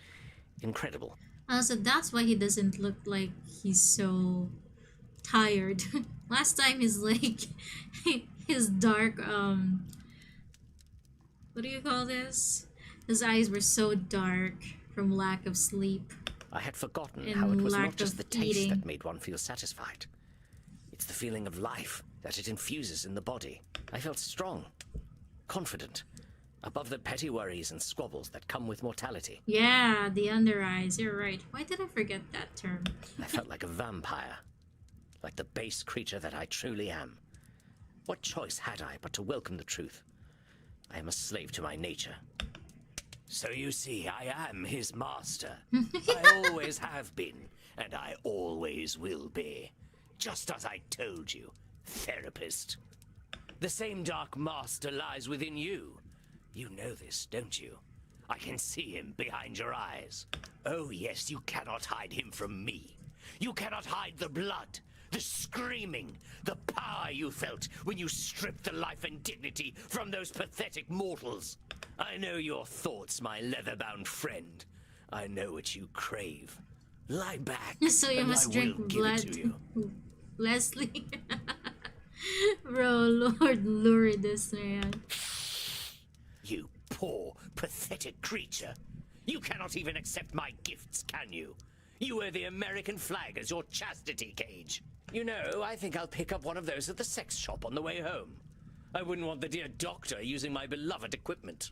incredible. So that's why he doesn't look like he's so tired. Last time he's like his dark what do you call this? His eyes were so dark from lack of sleep. I had forgotten And how it was lack not just of the taste eating. that made one feel satisfied. It's the feeling of life that it infuses in the body. I felt strong, confident, above the petty worries and squabbles that come with mortality. Yeah, the under eyes, you're right. Why did I forget that term? I felt like a vampire, like the base creature that I truly am. What choice had I but to welcome the truth? I am a slave to my nature. So you see, I am his master. I always have been, and I always will be. Just as I told you, therapist. The same dark master lies within you. You know this, don't you? I can see him behind your eyes. Oh yes, you cannot hide him from me. You cannot hide the blood, the screaming, the power you felt when you stripped the life and dignity from those pathetic mortals. I know your thoughts, my leather-bound friend. I know what you crave. Lie back, So you and must I drink will blood. give it to you. Leslie. Bro, Lord Luridus, man. You poor, pathetic creature. You cannot even accept my gifts, can you? You wear the American flag as your chastity cage. You know, I think I'll pick up one of those at the sex shop on the way home. I wouldn't want the dear doctor using my beloved equipment.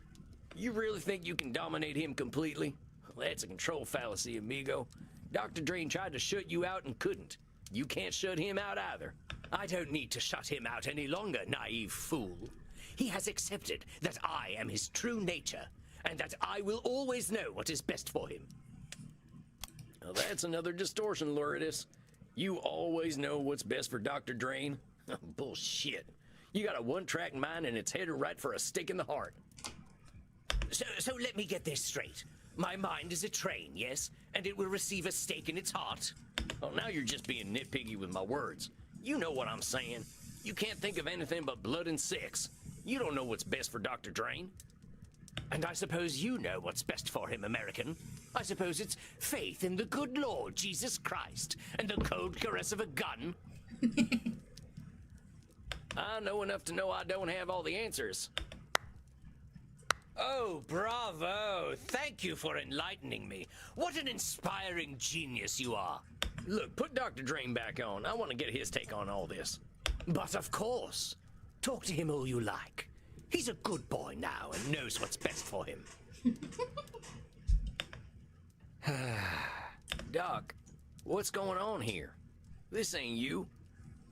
You really think you can dominate him completely? Well, that's a control fallacy, amigo. Dr. Drain tried to shut you out and couldn't. You can't shut him out either. I don't need to shut him out any longer, naive fool. He has accepted that I am his true nature, and that I will always know what is best for him. Well, that's another distortion, Luridus. You always know what's best for Dr. Drain? Bullshit. You got a one-track mind and it's headed right for a stick in the heart. So let me get this straight. My mind is a train, yes? And it will receive a stake in its heart? Well, now you're just being nitpicky with my words. You know what I'm saying. You can't think of anything but blood and sex. You don't know what's best for Dr. Drain. And I suppose you know what's best for him, American. I suppose it's faith in the good Lord Jesus Christ and the cold caress of a gun. I know enough to know I don't have all the answers. Oh, bravo! Thank you for enlightening me. What an inspiring genius you are. Look, put Dr. Drain back on. I want to get his take on all this. But of course, talk to him all you like. He's a good boy now and knows what's best for him. Doc, what's going on here? This ain't you.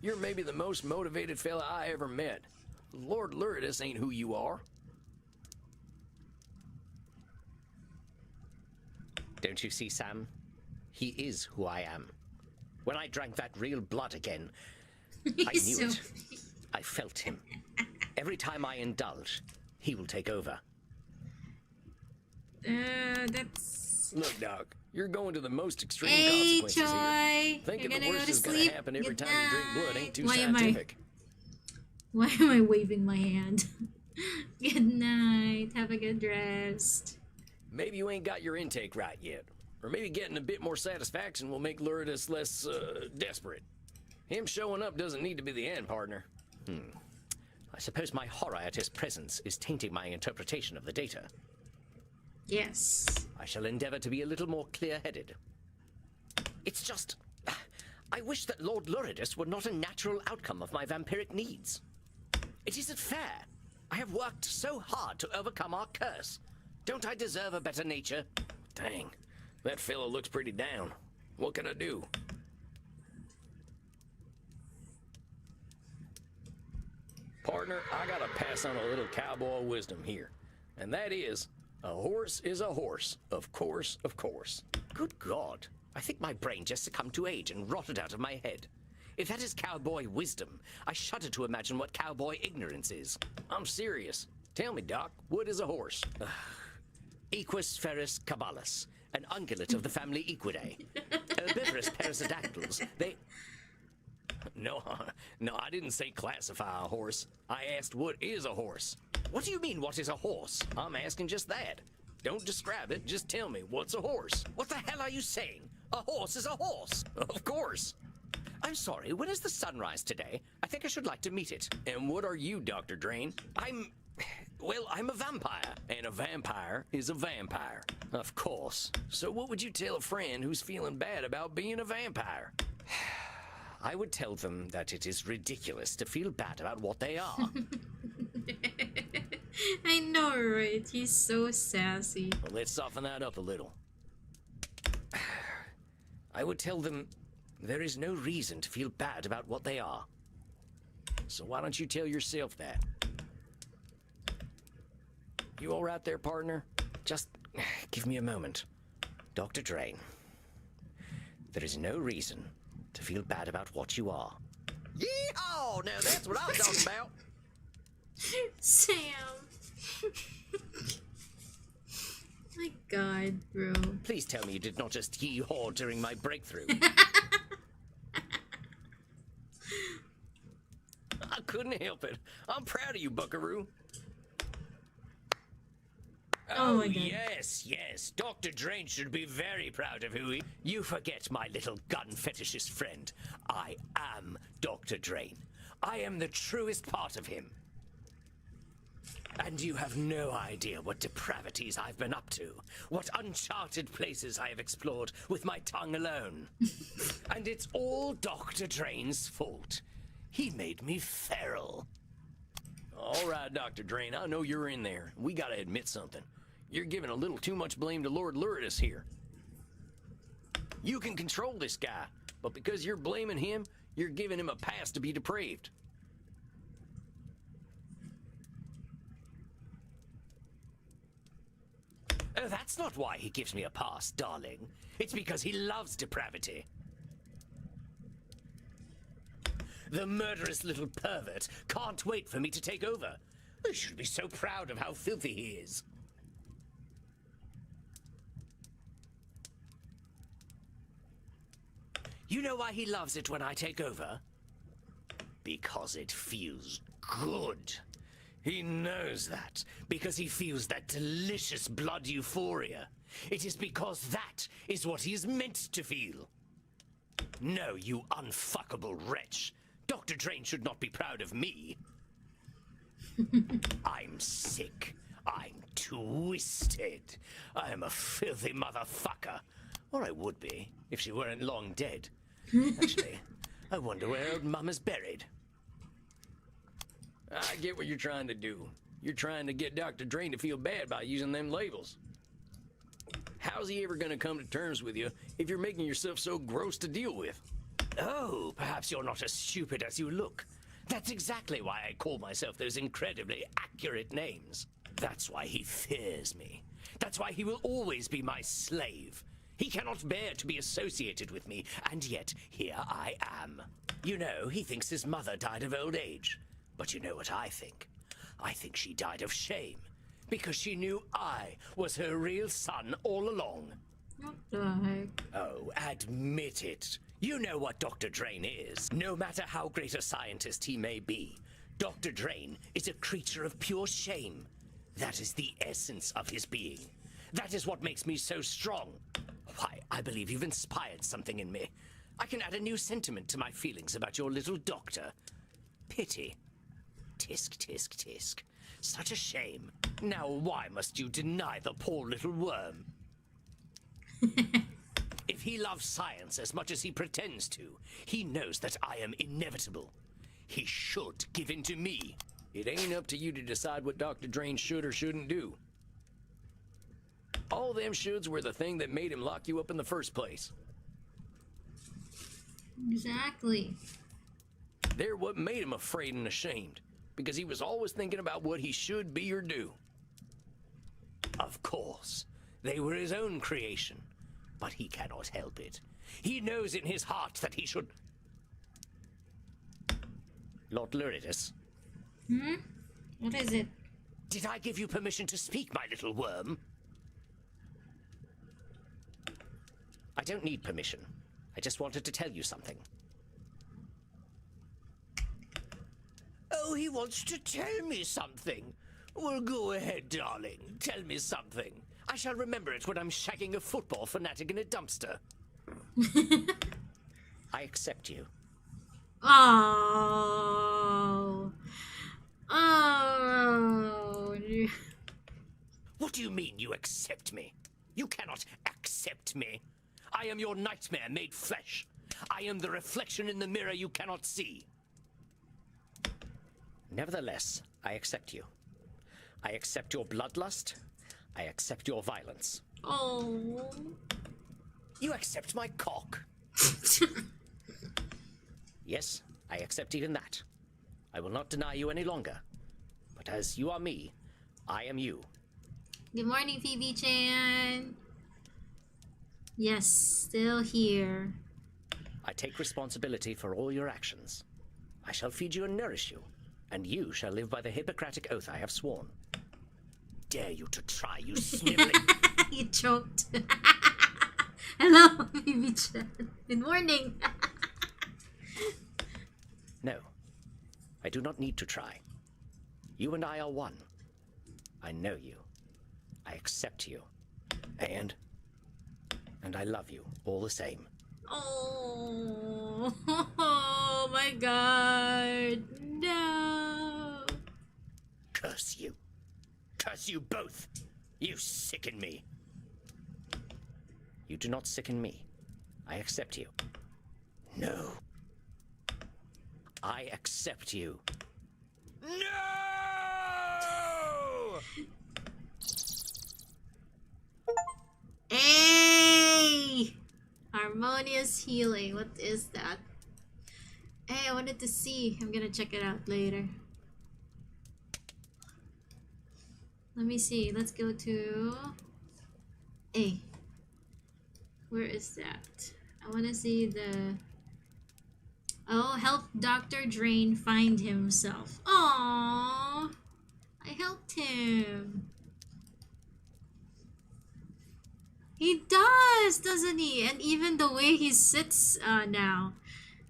You're maybe the most motivated fella I ever met. Lord Luridus ain't who you are. Don't you see, Sam? He is who I am. When I drank that real blood again, I knew it. I felt him. Every time I indulge, he will take over. That's... Look, Doc, you're going to the most extreme Hey, consequences Troy. here. Thinking You're the gonna worst go to is gonna sleep? happen every Good time you drink blood ain't too Why scientific. Why am I waving my hand? Good night. Have a good rest. Maybe you ain't got your intake right yet. Or maybe getting a bit more satisfaction will make Luridus less, desperate. Him showing up doesn't need to be the end, partner. I suppose my horror at his presence is tainting my interpretation of the data. Yes. I shall endeavor to be a little more clear-headed. It's just... I wish that Lord Luridus were not a natural outcome of my vampiric needs. It isn't fair. I have worked so hard to overcome our curse. Don't I deserve a better nature? Dang, that fella looks pretty down. What can I do? Partner, I gotta pass on a little cowboy wisdom here. And that is, a horse is a horse. Of course, of course. Good God. I think my brain just succumbed to age and rotted out of my head. If that is cowboy wisdom, I shudder to imagine what cowboy ignorance is. I'm serious. Tell me, Doc, what is a horse? Equus ferus cabalus, an ungulate of the family Equidae. Herbivorous perissodactyls, they... No, I didn't say classify a horse. I asked what is a horse. What do you mean, what is a horse? I'm asking just that. Don't describe it, just tell me, what's a horse? What the hell are you saying? A horse is a horse. Of course. I'm sorry, when is the sunrise today? I think I should like to meet it. And what are you, Dr. Drain? Well, I'm a vampire. And a vampire is a vampire. Of course. So what would you tell a friend who's feeling bad about being a vampire? I would tell them that it is ridiculous to feel bad about what they are. I know, right? He's so sassy. Well, let's soften that up a little. I would tell them there is no reason to feel bad about what they are. So why don't you tell yourself that? You all right there, partner? Just give me a moment. Dr. Drain, there is no reason to feel bad about what you are. Yeehaw! Now that's what I'm talking about. Sam. My God, bro. Please tell me you did not just yee-haw during my breakthrough. I couldn't help it. I'm proud of you, buckaroo. Oh my God. Yes. Dr. Drain should be very proud of who he... You forget, my little gun fetishist friend. I am Dr. Drain. I am the truest part of him. And you have no idea what depravities I've been up to, what uncharted places I have explored with my tongue alone. And it's all Dr. Drain's fault. He made me feral. All right, Dr. Drain, I know you're in there. We gotta admit something. You're giving a little too much blame to Lord Luridus here. You can control this guy, but because you're blaming him, you're giving him a pass to be depraved. Oh, that's not why he gives me a pass, darling. It's because he loves depravity. The murderous little pervert can't wait for me to take over. I should be so proud of how filthy he is. You know why he loves it when I take over? Because it feels good. He knows that because he feels that delicious blood euphoria. It is because that is what he is meant to feel. No, you unfuckable wretch. Dr. Drain should not be proud of me. I'm sick. I'm twisted. I am a filthy motherfucker. Or I would be, if she weren't long dead. Actually, I wonder where old Mum is buried. I get what you're trying to do. You're trying to get Dr. Drain to feel bad by using them labels. How's he ever gonna come to terms with you if you're making yourself so gross to deal with? Oh, perhaps you're not as stupid as you look. That's exactly why I call myself those incredibly accurate names. That's why he fears me. That's why he will always be my slave. He cannot bear to be associated with me, and yet here I am. You know, he thinks his mother died of old age. But you know what I think? I think she died of shame, because she knew I was her real son all along. What the heck? Oh, admit it. You know what Dr. Drain is. No matter how great a scientist he may be, Dr. Drain is a creature of pure shame. That is the essence of his being. That is what makes me so strong. Why, I believe you've inspired something in me. I can add a new sentiment to my feelings about your little doctor. Pity. Tisk, tisk, tisk. Such a shame. Now why must you deny the poor little worm? If he loves science as much as he pretends to, he knows that I am inevitable. He should give in to me. It ain't up to you to decide what Dr. Drain should or shouldn't do. All them shoulds were the thing that made him lock you up in the first place. Exactly. They're what made him afraid and ashamed, because he was always thinking about what he should be or do. Of course, they were his own creation, but he cannot help it. He knows in his heart that he should... Lord Luridus. What is it? Did I give you permission to speak, my little worm? I don't need permission. I just wanted to tell you something. Oh, he wants to tell me something. Well, go ahead, darling. Tell me something. I shall remember it when I'm shagging a football fanatic in a dumpster. I accept you. Oh. Oh. What do you mean you accept me? You cannot accept me. I am your nightmare made flesh. I am the reflection in the mirror you cannot see. Nevertheless, I accept you. I accept your bloodlust. I accept your violence. Oh. You accept my cock. Yes, I accept even that. I will not deny you any longer. But as you are me, I am you. Good morning, Phoebe-chan. Yes, still here. I take responsibility for all your actions. I shall feed you and nourish you, and you shall live by the Hippocratic oath I have sworn. Dare you to try, you sniveling... You choked. Hello, Phoebe-chan. Good morning. No, I do not need to try. You and I are one. I know you. I accept you. And I love you all the same. Oh, oh my God. No. Curse you. Curse you both. You sicken me. You do not sicken me. I accept you. No. I accept you. No! Hey! Harmonious healing. What is that? Hey, I wanted to see. I'm gonna check it out later. Let me see. Let's go to A. Where is that? I want to see the... Oh, help Dr. Drain find himself. Aww. I helped him. He does, doesn't he? And even the way he sits now.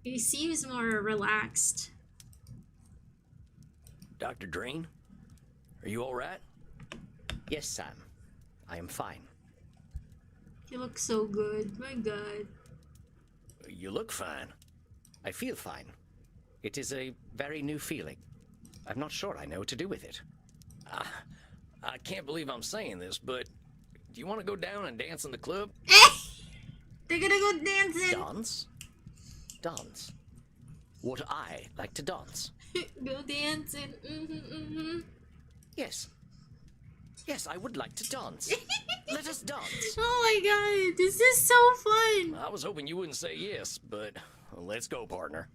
He seems more relaxed. Dr. Drain, Are you all right? Yes, Sam. I am fine. You look so good. My God. You look fine. I feel fine. It is a very new feeling. I'm not sure I know what to do with it. I can't believe I'm saying this, but do you want to go down and dance in the club? They're gonna go dancing. Dance? Dance. Would I like to dance? Go dancing. Yes. Yes, I would like to dance. Let us dance. Oh my God, this is so fun. I was hoping you wouldn't say yes, but let's go, partner.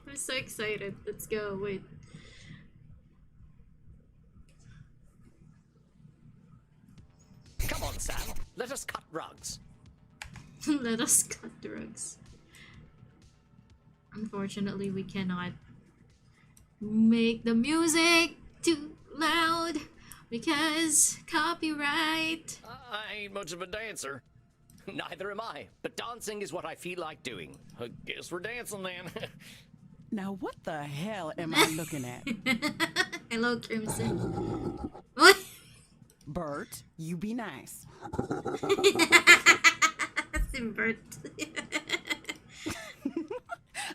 I'm so excited. Let's go. Wait. Come on, Sam. Let us cut rugs. Let us cut drugs. Unfortunately, we cannot make the music too loud because copyright. I ain't much of a dancer. Neither am I, but dancing is what I feel like doing. I guess we're dancing then. Now, what the hell am I looking at? Hello, Crimson. Bert, you be nice. Bert.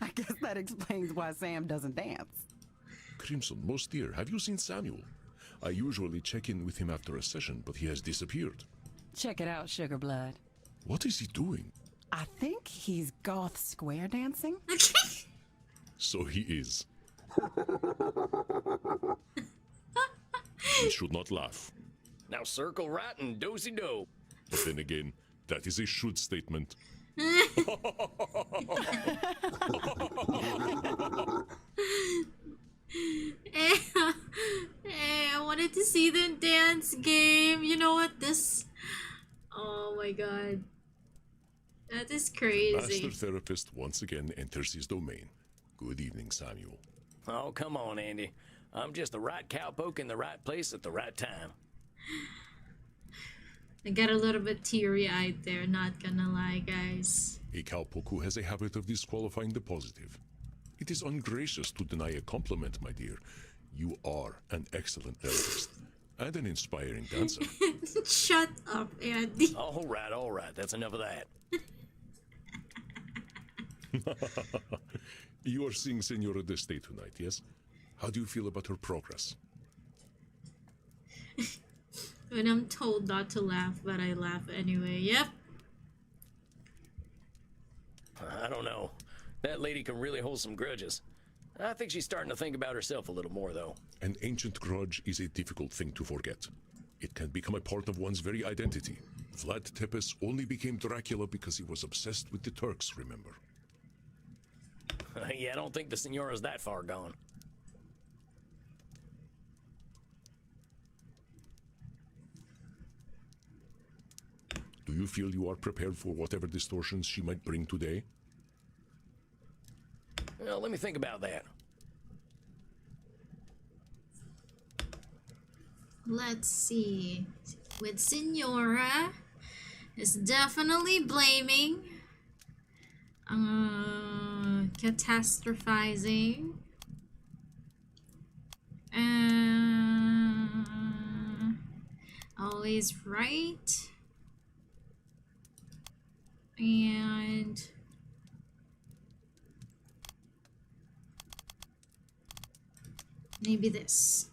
I guess that explains why Sam doesn't dance. Crimson, most dear, have you seen Samuel? I usually check in with him after a session, but he has disappeared. Check it out, Sugar Blood. What is he doing? I think he's goth square dancing. So he is. We should not laugh. Now circle right and do-si-do. But then again, that is a should statement. I wanted to see the dance game. You know what? Oh my God. That is crazy. Master Therapist once again enters his domain. Good evening, Samuel. Oh, come on, Andy. I'm just the right cowpoke in the right place at the right time. I got a little bit teary-eyed there, not gonna lie, guys. A cowpoke who has a habit of disqualifying the positive. It is ungracious to deny a compliment, my dear. You are an excellent therapist and an inspiring dancer. Shut up, Andy. All right. That's enough of that. You are seeing Senora Deste tonight, yes? How do you feel about her progress? When I'm told not to laugh, but I laugh anyway. Yep. I don't know. That lady can really hold some grudges. I think she's starting to think about herself a little more, though. An ancient grudge is a difficult thing to forget. It can become a part of one's very identity. Vlad Tepes only became Dracula because he was obsessed with the Turks, remember? Yeah, I don't think the Senora's that far gone. Do you feel you are prepared for whatever distortions she might bring today? Well, let me think about that. Let's see. With Senora, is definitely blaming, catastrophizing, always right, and maybe this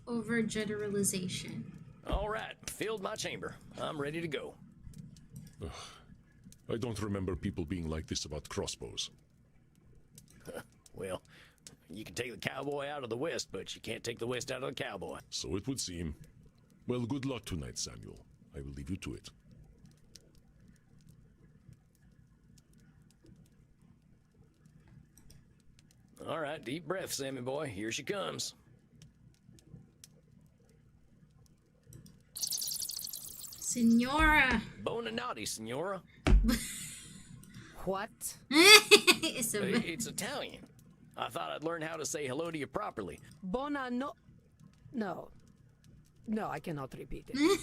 overgeneralization. All right, filled my chamber. I'm ready to go. Ugh. I don't remember people being like this about crossbows. Well, you can take the cowboy out of the West, but you can't take the West out of the cowboy. So it would seem. Well, good luck tonight, Samuel. I will leave you to it. All right, deep breath, Sammy boy. Here she comes. Senora. Bonanotti, Senora. What? It's Italian. I thought I'd learn how to say hello to you properly. No, I cannot repeat it.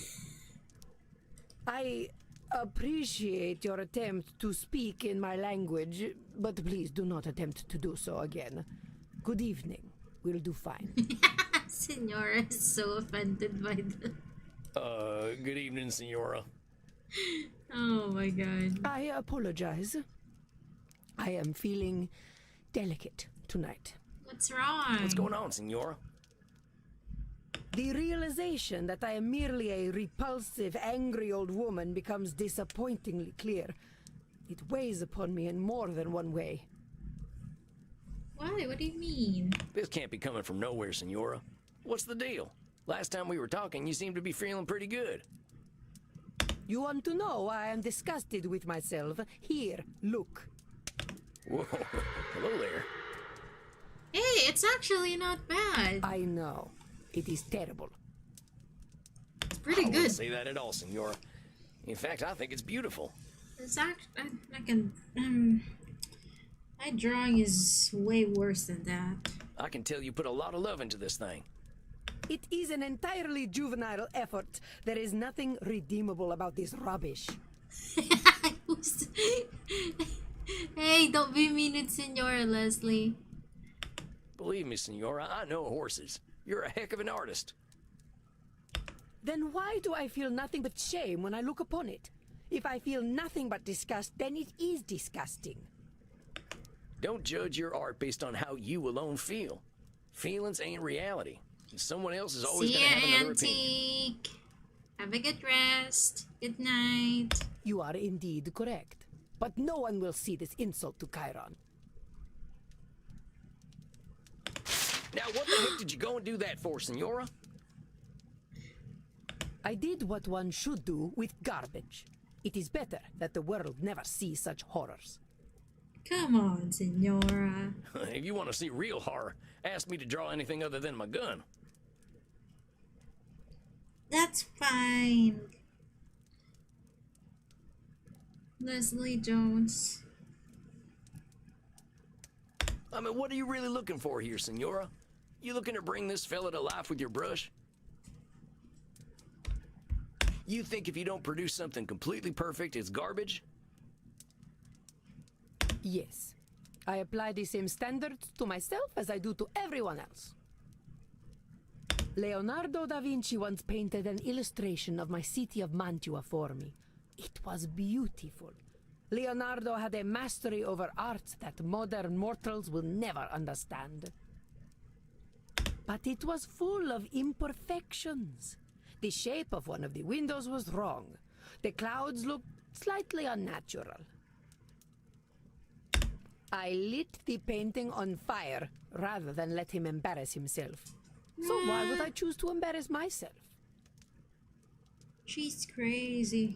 I appreciate your attempt to speak in my language, but please do not attempt to do so again. Good evening. We'll do fine. Senora is so offended by the... Good evening, Senora. Oh my god. I apologize. I am feeling delicate tonight. What's wrong? What's going on, Senora? The realization that I am merely a repulsive, angry old woman becomes disappointingly clear. It weighs upon me in more than one way. Why? What do you mean? This can't be coming from nowhere, Senora. What's the deal? Last time we were talking, you seemed to be feeling pretty good. You want to know why I am disgusted with myself? Here, look. Whoa, hello there. Hey, it's actually not bad. I know. It is terrible. It's pretty I good. wouldn't say that at all, Senora. In fact, I think it's beautiful. It's actually... my drawing is way worse than that. I can tell you put a lot of love into this thing. It is an entirely juvenile effort. There is nothing redeemable about this rubbish. Hey, don't be mean to Senora Leslie. Believe me, Senora, I know horses. You're a heck of an artist. Then why do I feel nothing but shame when I look upon it? If I feel nothing but disgust, then it is disgusting. Don't judge your art based on how you alone feel. Feelings ain't reality. And someone else is always See going to ya, have another opinion. Antique. Have a good rest. Good night. You are indeed correct. But no one will see this insult to Chiron. Now, what the heck did you go and do that for, Senora? I did what one should do with garbage. It is better that the world never see such horrors. Come on, Senora. If you want to see real horror, ask me to draw anything other than my gun. That's fine. Leslie Jones. I mean, what are you really looking for here, Senora? You looking to bring this fella to life with your brush? You think if you don't produce something completely perfect, it's garbage? Yes. I apply the same standards to myself as I do to everyone else. Leonardo da Vinci once painted an illustration of my city of Mantua for me. It was beautiful. Leonardo had a mastery over art that modern mortals will never understand. But it was full of imperfections. The shape of one of the windows was wrong. The clouds looked slightly unnatural. I lit the painting on fire rather than let him embarrass himself. So why would I choose to embarrass myself? She's crazy.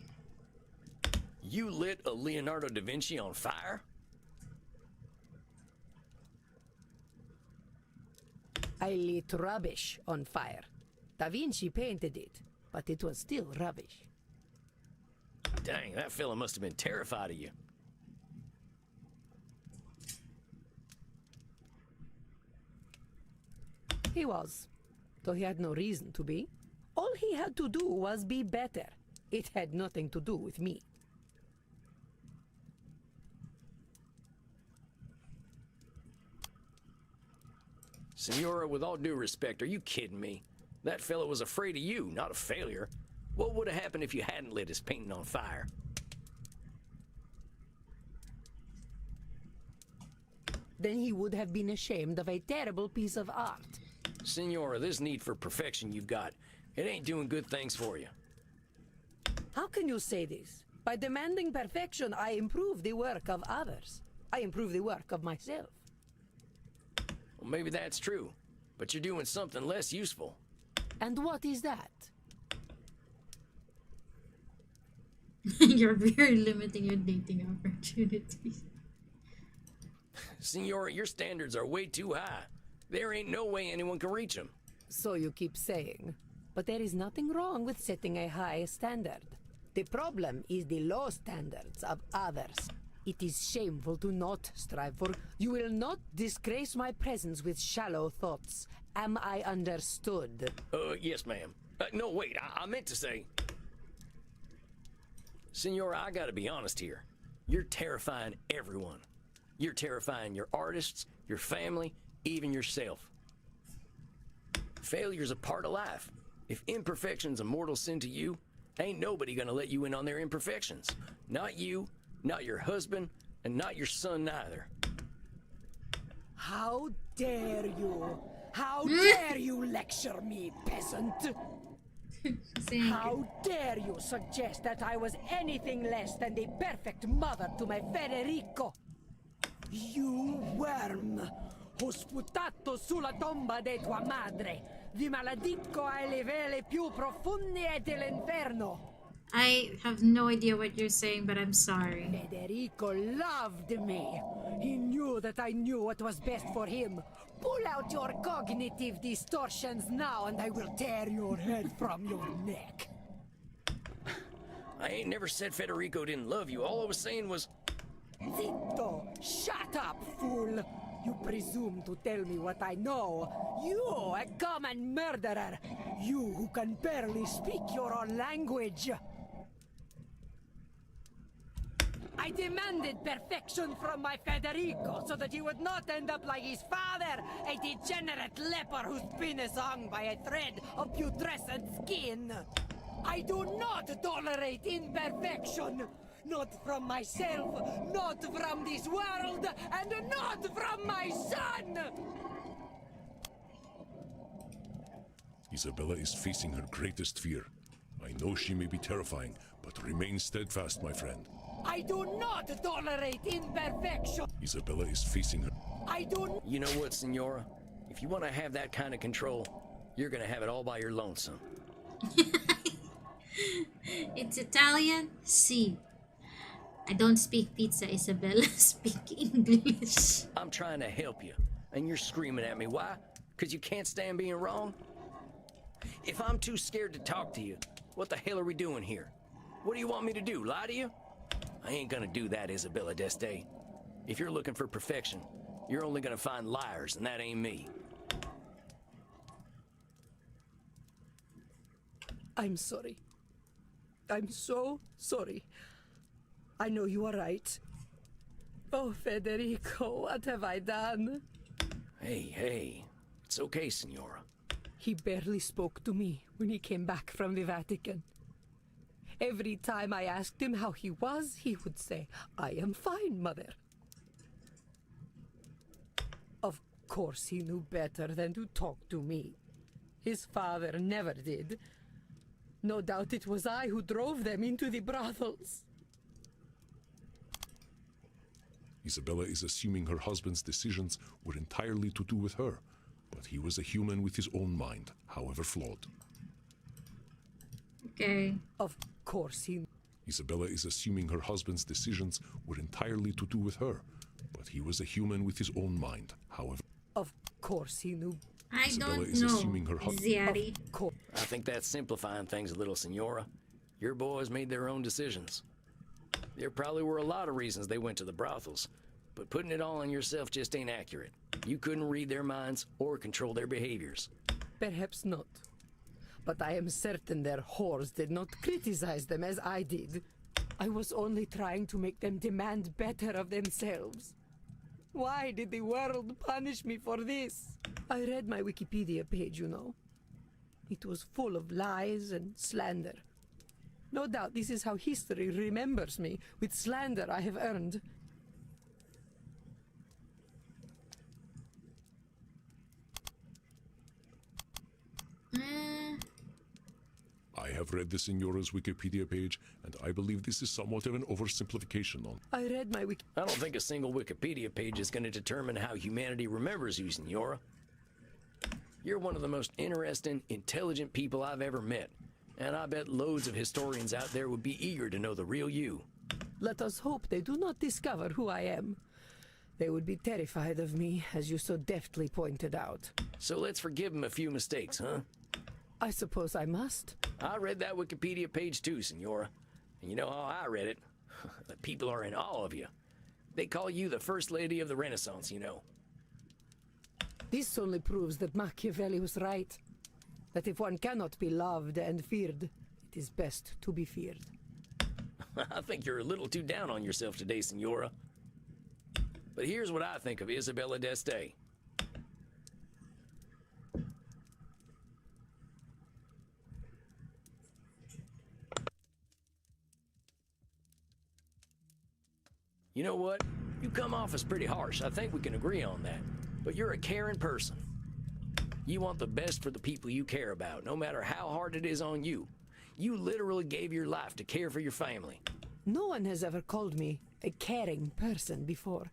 You lit a Leonardo da Vinci on fire? I lit rubbish on fire. Da Vinci painted it, but it was still rubbish. Dang, that fella must have been terrified of you. He was, though he had no reason to be. All he had to do was be better. It had nothing to do with me. Senora, with all due respect, are you kidding me? That fella was afraid of you, not a failure. What would have happened if you hadn't lit his painting on fire? Then he would have been ashamed of a terrible piece of art. Senora, this need for perfection you've got, it ain't doing good things for you. How can you say this? By demanding perfection, I improve the work of others. I improve the work of myself. Well, maybe that's true, but you're doing something less useful. And what is that? You're very limiting your dating opportunities. Senora, your standards are way too high. There ain't no way anyone can reach them. So you keep saying. But there is nothing wrong with setting a high standard. The problem is the low standards of others. It is shameful to not strive for. You will not disgrace my presence with shallow thoughts. Am I understood? Yes, ma'am. No, wait, I meant to say... Senora, I gotta be honest here. You're terrifying everyone. You're terrifying your artists, your family, even yourself. Failure's a part of life. If imperfection's a mortal sin to you, ain't nobody gonna let you in on their imperfections. Not you, not your husband, and not your son neither. How dare you? How dare you lecture me, peasant? How dare you suggest that I was anything less than the perfect mother to my Federico? You worm! Ho sputato sulla tomba di tua madre. Vi maledico ai livelli più profondi dell'inferno. I have no idea what you're saying, but I'm sorry. Federico loved me. He knew that I knew what was best for him. Pull out your cognitive distortions now, and I will tear your head from your neck. I ain't never said Federico didn't love you. All I was saying was... Zitto! Shut up, fool! You presume to tell me what I know. You, a common murderer! You who can barely speak your own language! I demanded perfection from my Federico so that he would not end up like his father, a degenerate leper whose penis hung by a thread of putrescent skin. I do not tolerate imperfection! Not from myself, not from this world, and not from my son! Isabella is facing her greatest fear. I know she may be terrifying, but remain steadfast, my friend. I do not tolerate imperfection! Isabella is facing her. I do. You know what, Senora? If you want to have that kind of control, you're gonna have it all by your lonesome. It's Italian? Si. I don't speak pizza, Isabella. Speak English. I'm trying to help you, and you're screaming at me. Why? Because you can't stand being wrong? If I'm too scared to talk to you, what the hell are we doing here? What do you want me to do, lie to you? I ain't gonna do that, Isabella d'Este. If you're looking for perfection, you're only gonna find liars, and that ain't me. I'm sorry. I'm so sorry. I know you are right. Oh, Federico, what have I done? Hey, it's okay, Senora. He barely spoke to me when he came back from the Vatican. Every time I asked him how he was, he would say, "I am fine, mother." Of course he knew better than to talk to me. His father never did. No doubt it was I who drove them into the brothels. Isabella is assuming her husband's decisions were entirely to do with her, but he was a human with his own mind, however flawed. Okay. Of course he... Isabella is assuming her husband's decisions were entirely to do with her, but he was a human with his own mind, however... Of course he knew... I Isabella don't is know, assuming her Ziadi. I think that's simplifying things a little, Senora. Your boys made their own decisions. There probably were a lot of reasons they went to the brothels, but putting it all on yourself just ain't accurate. You couldn't read their minds or control their behaviors. Perhaps not. But I am certain their whores did not criticize them as I did. I was only trying to make them demand better of themselves. Why did the world punish me for this? I read my Wikipedia page, you know. It was full of lies and slander. No doubt this is how history remembers me, with slander I have earned. I have read the Signora's Wikipedia page, and I believe this is somewhat of an oversimplification on... I read my wiki... I don't think a single Wikipedia page is going to determine how humanity remembers you, Senora. You're one of the most interesting, intelligent people I've ever met, and I bet loads of historians out there would be eager to know the real you. Let us hope they do not discover who I am. They would be terrified of me, as you so deftly pointed out. So let's forgive them a few mistakes, huh? I suppose I must. I read that Wikipedia page too, Senora. And you know how I read it? The people are in awe of you. They call you the First Lady of the Renaissance, you know. This only proves that Machiavelli was right. That if one cannot be loved and feared, it is best to be feared. I think you're a little too down on yourself today, Senora. But here's what I think of Isabella d'Este. You know what? You come off as pretty harsh. I think we can agree on that. But you're a caring person. You want the best for the people you care about, no matter how hard it is on you. You literally gave your life to care for your family. No one has ever called me a caring person before.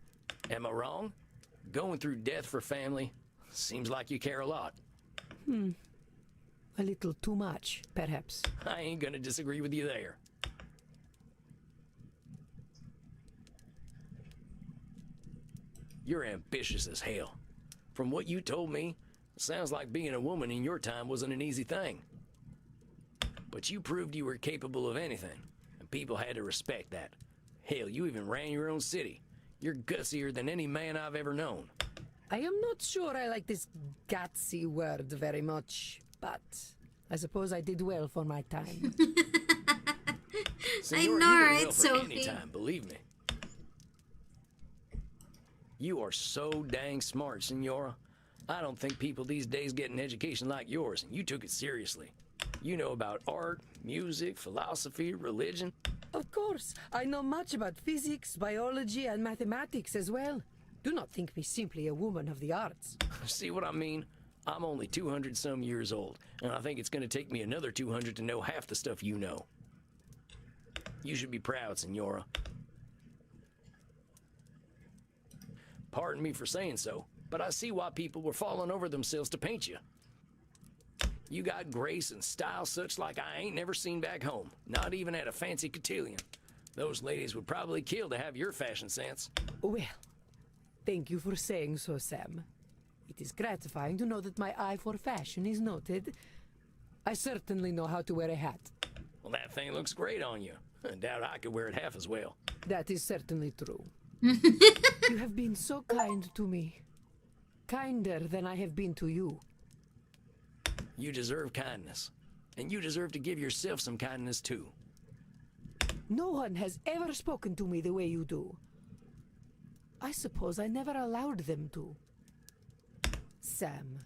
Am I wrong? Going through death for family seems like you care a lot. A little too much, perhaps. I ain't gonna disagree with you there. You're ambitious as hell. From what you told me, it sounds like being a woman in your time wasn't an easy thing. But you proved you were capable of anything, and people had to respect that. Hell, you even ran your own city. You're gutsier than any man I've ever known. I am not sure I like this gutsy word very much, but I suppose I did well for my time. Senora, I know, you did right, well for Sophie? any time, believe me. You are so dang smart, Senora. I don't think people these days get an education like yours, and you took it seriously. You know about art, music, philosophy, religion. Of course, I know much about physics, biology, and mathematics as well. Do not think me simply a woman of the arts. See what I mean? I'm only 200-some years old, and I think it's going to take me another 200 to know half the stuff you know. You should be proud, Senora. Pardon me for saying so, but I see why people were falling over themselves to paint you. You got grace and style such like I ain't never seen back home, not even at a fancy cotillion. Those ladies would probably kill to have your fashion sense. Well, thank you for saying so, Sam. It is gratifying to know that my eye for fashion is noted. I certainly know how to wear a hat. Well, that thing looks great on you. I doubt I could wear it half as well. That is certainly true. You have been so kind to me. Kinder than I have been to you. You deserve kindness. And you deserve to give yourself some kindness, too. No one has ever spoken to me the way you do. I suppose I never allowed them to. Sam,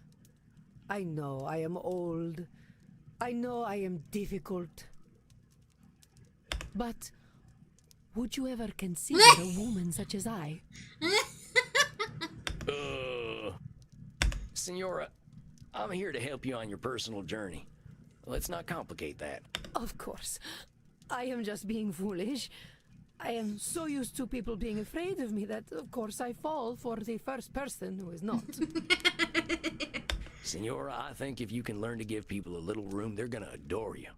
I know I am old. I know I am difficult. But would you ever consider a woman such as I? Senora, I'm here to help you on your personal journey. Let's not complicate that. Of course. I am just being foolish. I am so used to people being afraid of me that, of course, I fall for the first person who is not. Senora, I think if you can learn to give people a little room, they're gonna adore you.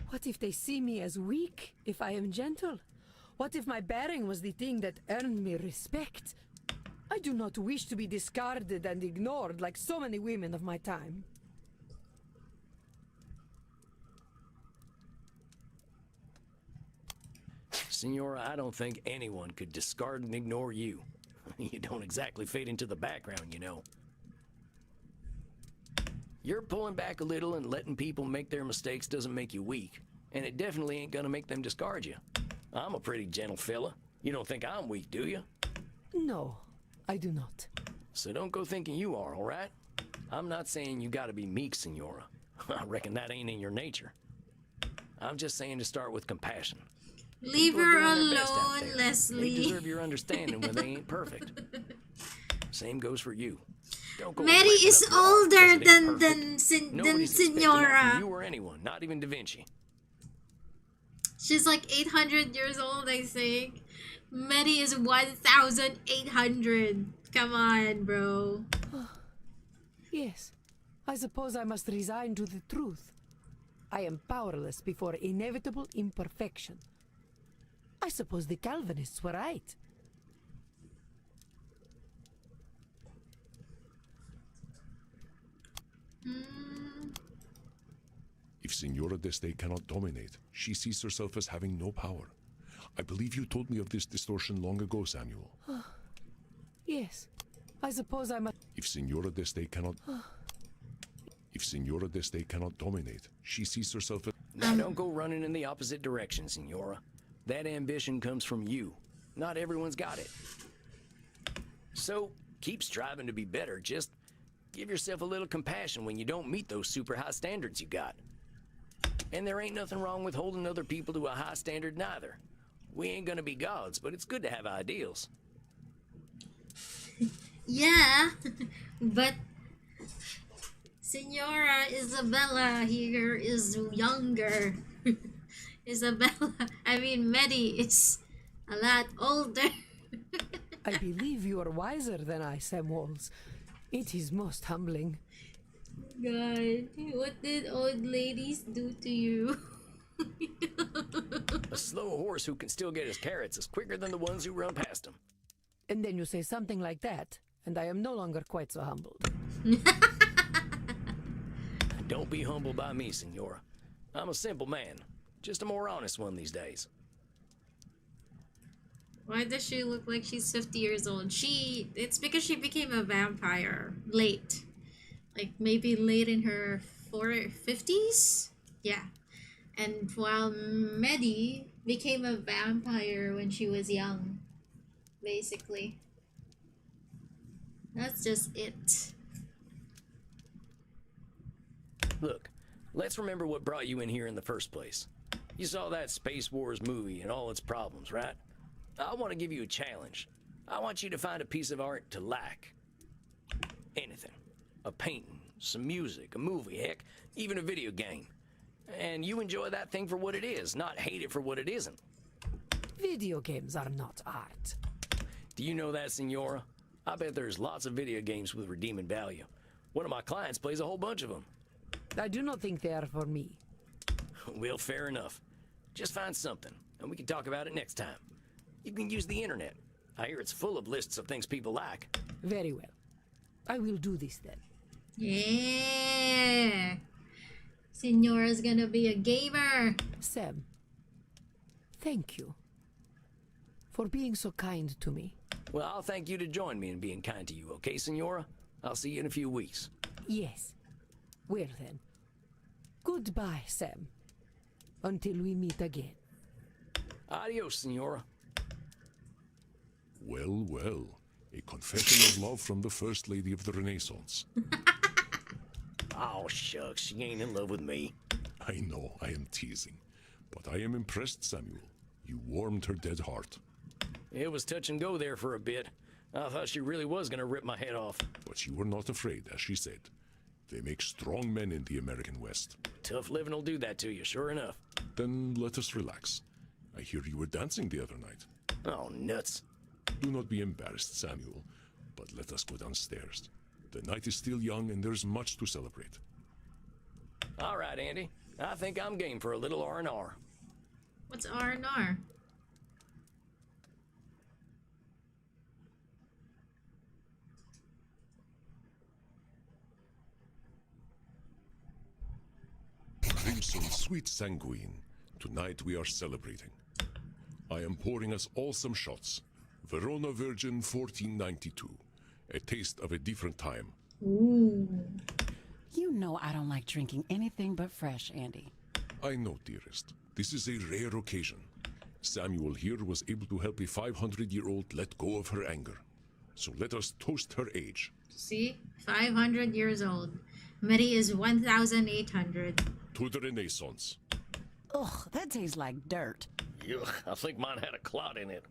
What if they see me as weak if I am gentle? What if my bearing was the thing that earned me respect? I do not wish to be discarded and ignored like so many women of my time. Senora, I don't think anyone could discard and ignore you. You don't exactly fade into the background, you know. You're pulling back a little and letting people make their mistakes doesn't make you weak, and it definitely ain't gonna make them discard you. I'm a pretty gentle fella. You don't think I'm weak, do you? No, I do not. So don't go thinking you are, all right? I'm not saying you gotta be meek, Senora. I reckon that ain't in your nature. I'm just saying to start with compassion. Leave People are her doing their best out alone, there. Leslie. They deserve your understanding when they ain't perfect. Same goes for you. Don't go Mary writing is up your art older 'cause it ain't than perfect. Nobody's expecting that Senora. from you or anyone, not even Da Vinci. She's like 800 years old, I think. Mary is 1,800. Come on, bro. Yes, I suppose I must resign to the truth. I am powerless before inevitable imperfection. I suppose the Calvinists were right. If Senora d'Este cannot dominate, she sees herself as having no power. I believe you told me of this distortion long ago, Samuel. Yes, I suppose I must... If Senora d'Este cannot... If Senora d'Este cannot dominate, she sees herself as... Now don't go running in the opposite direction, Senora. That ambition comes from you. Not everyone's got it. So, keep striving to be better. Just give yourself a little compassion when you don't meet those super high standards you got. And there ain't nothing wrong with holding other people to a high standard neither. We ain't gonna be gods, but it's good to have ideals. Yeah, but Senora Isabella here is younger. Medi is a lot older. I believe you are wiser than I, Samuels. It is most humbling. God, what did old ladies do to you? A slow horse who can still get his carrots is quicker than the ones who run past him. And then you say something like that, and I am no longer quite so humbled. Don't be humbled by me, Senora. I'm a simple man, just a more honest one these days. Why does she look like she's 50 years old? It's because she became a vampire late. Like maybe late in her 50s? Yeah. And while Medi became a vampire when she was young, basically. That's just it. Look, let's remember what brought you in here in the first place. You saw that Space Wars movie and all its problems, right? I want to give you a challenge. I want you to find a piece of art to like. Anything. A painting, some music, a movie, heck, even a video game. And you enjoy that thing for what it is, not hate it for what it isn't. Video games are not art. Do you know that, Senora? I bet there's lots of video games with redeeming value. One of my clients plays a whole bunch of them. I do not think they are for me. Well, fair enough. Just find something, and we can talk about it next time. You can use the internet. I hear it's full of lists of things people like. Very well. I will do this then. Yeah. Senora's gonna be a gamer. Sam, thank you for being so kind to me. Well, I'll thank you to join me in being kind to you, okay, Senora? I'll see you in a few weeks. Yes. Well then. Goodbye, Sam. Until we meet again. Adios, Senora. Well, well. A confession of love from the First Lady of the Renaissance. Oh, shucks, she ain't in love with me. I know, I am teasing. But I am impressed, Samuel. You warmed her dead heart. It was touch and go there for a bit. I thought she really was gonna rip my head off. But you were not afraid, as she said. They make strong men in the American West. Tough living will do that to you, sure enough. Then let us relax. I hear you were dancing the other night. Oh, nuts. Do not be embarrassed, Samuel, but let us go downstairs. The night is still young and there's much to celebrate. All right, Andy. I think I'm game for a little R&R. What's R&R? Crimson, sweet sanguine. Tonight we are celebrating. I am pouring us all some shots. Verona Virgin 1492. A taste of a different time. Ooh. You know I don't like drinking anything but fresh, Andy. I know, dearest. This is a rare occasion. Samuel here was able to help a 500-year-old let go of her anger. So let us toast her age. See? 500 years old. Medi is 1,800. To the Renaissance. Ugh, that tastes like dirt. Ugh, I think mine had a clot in it.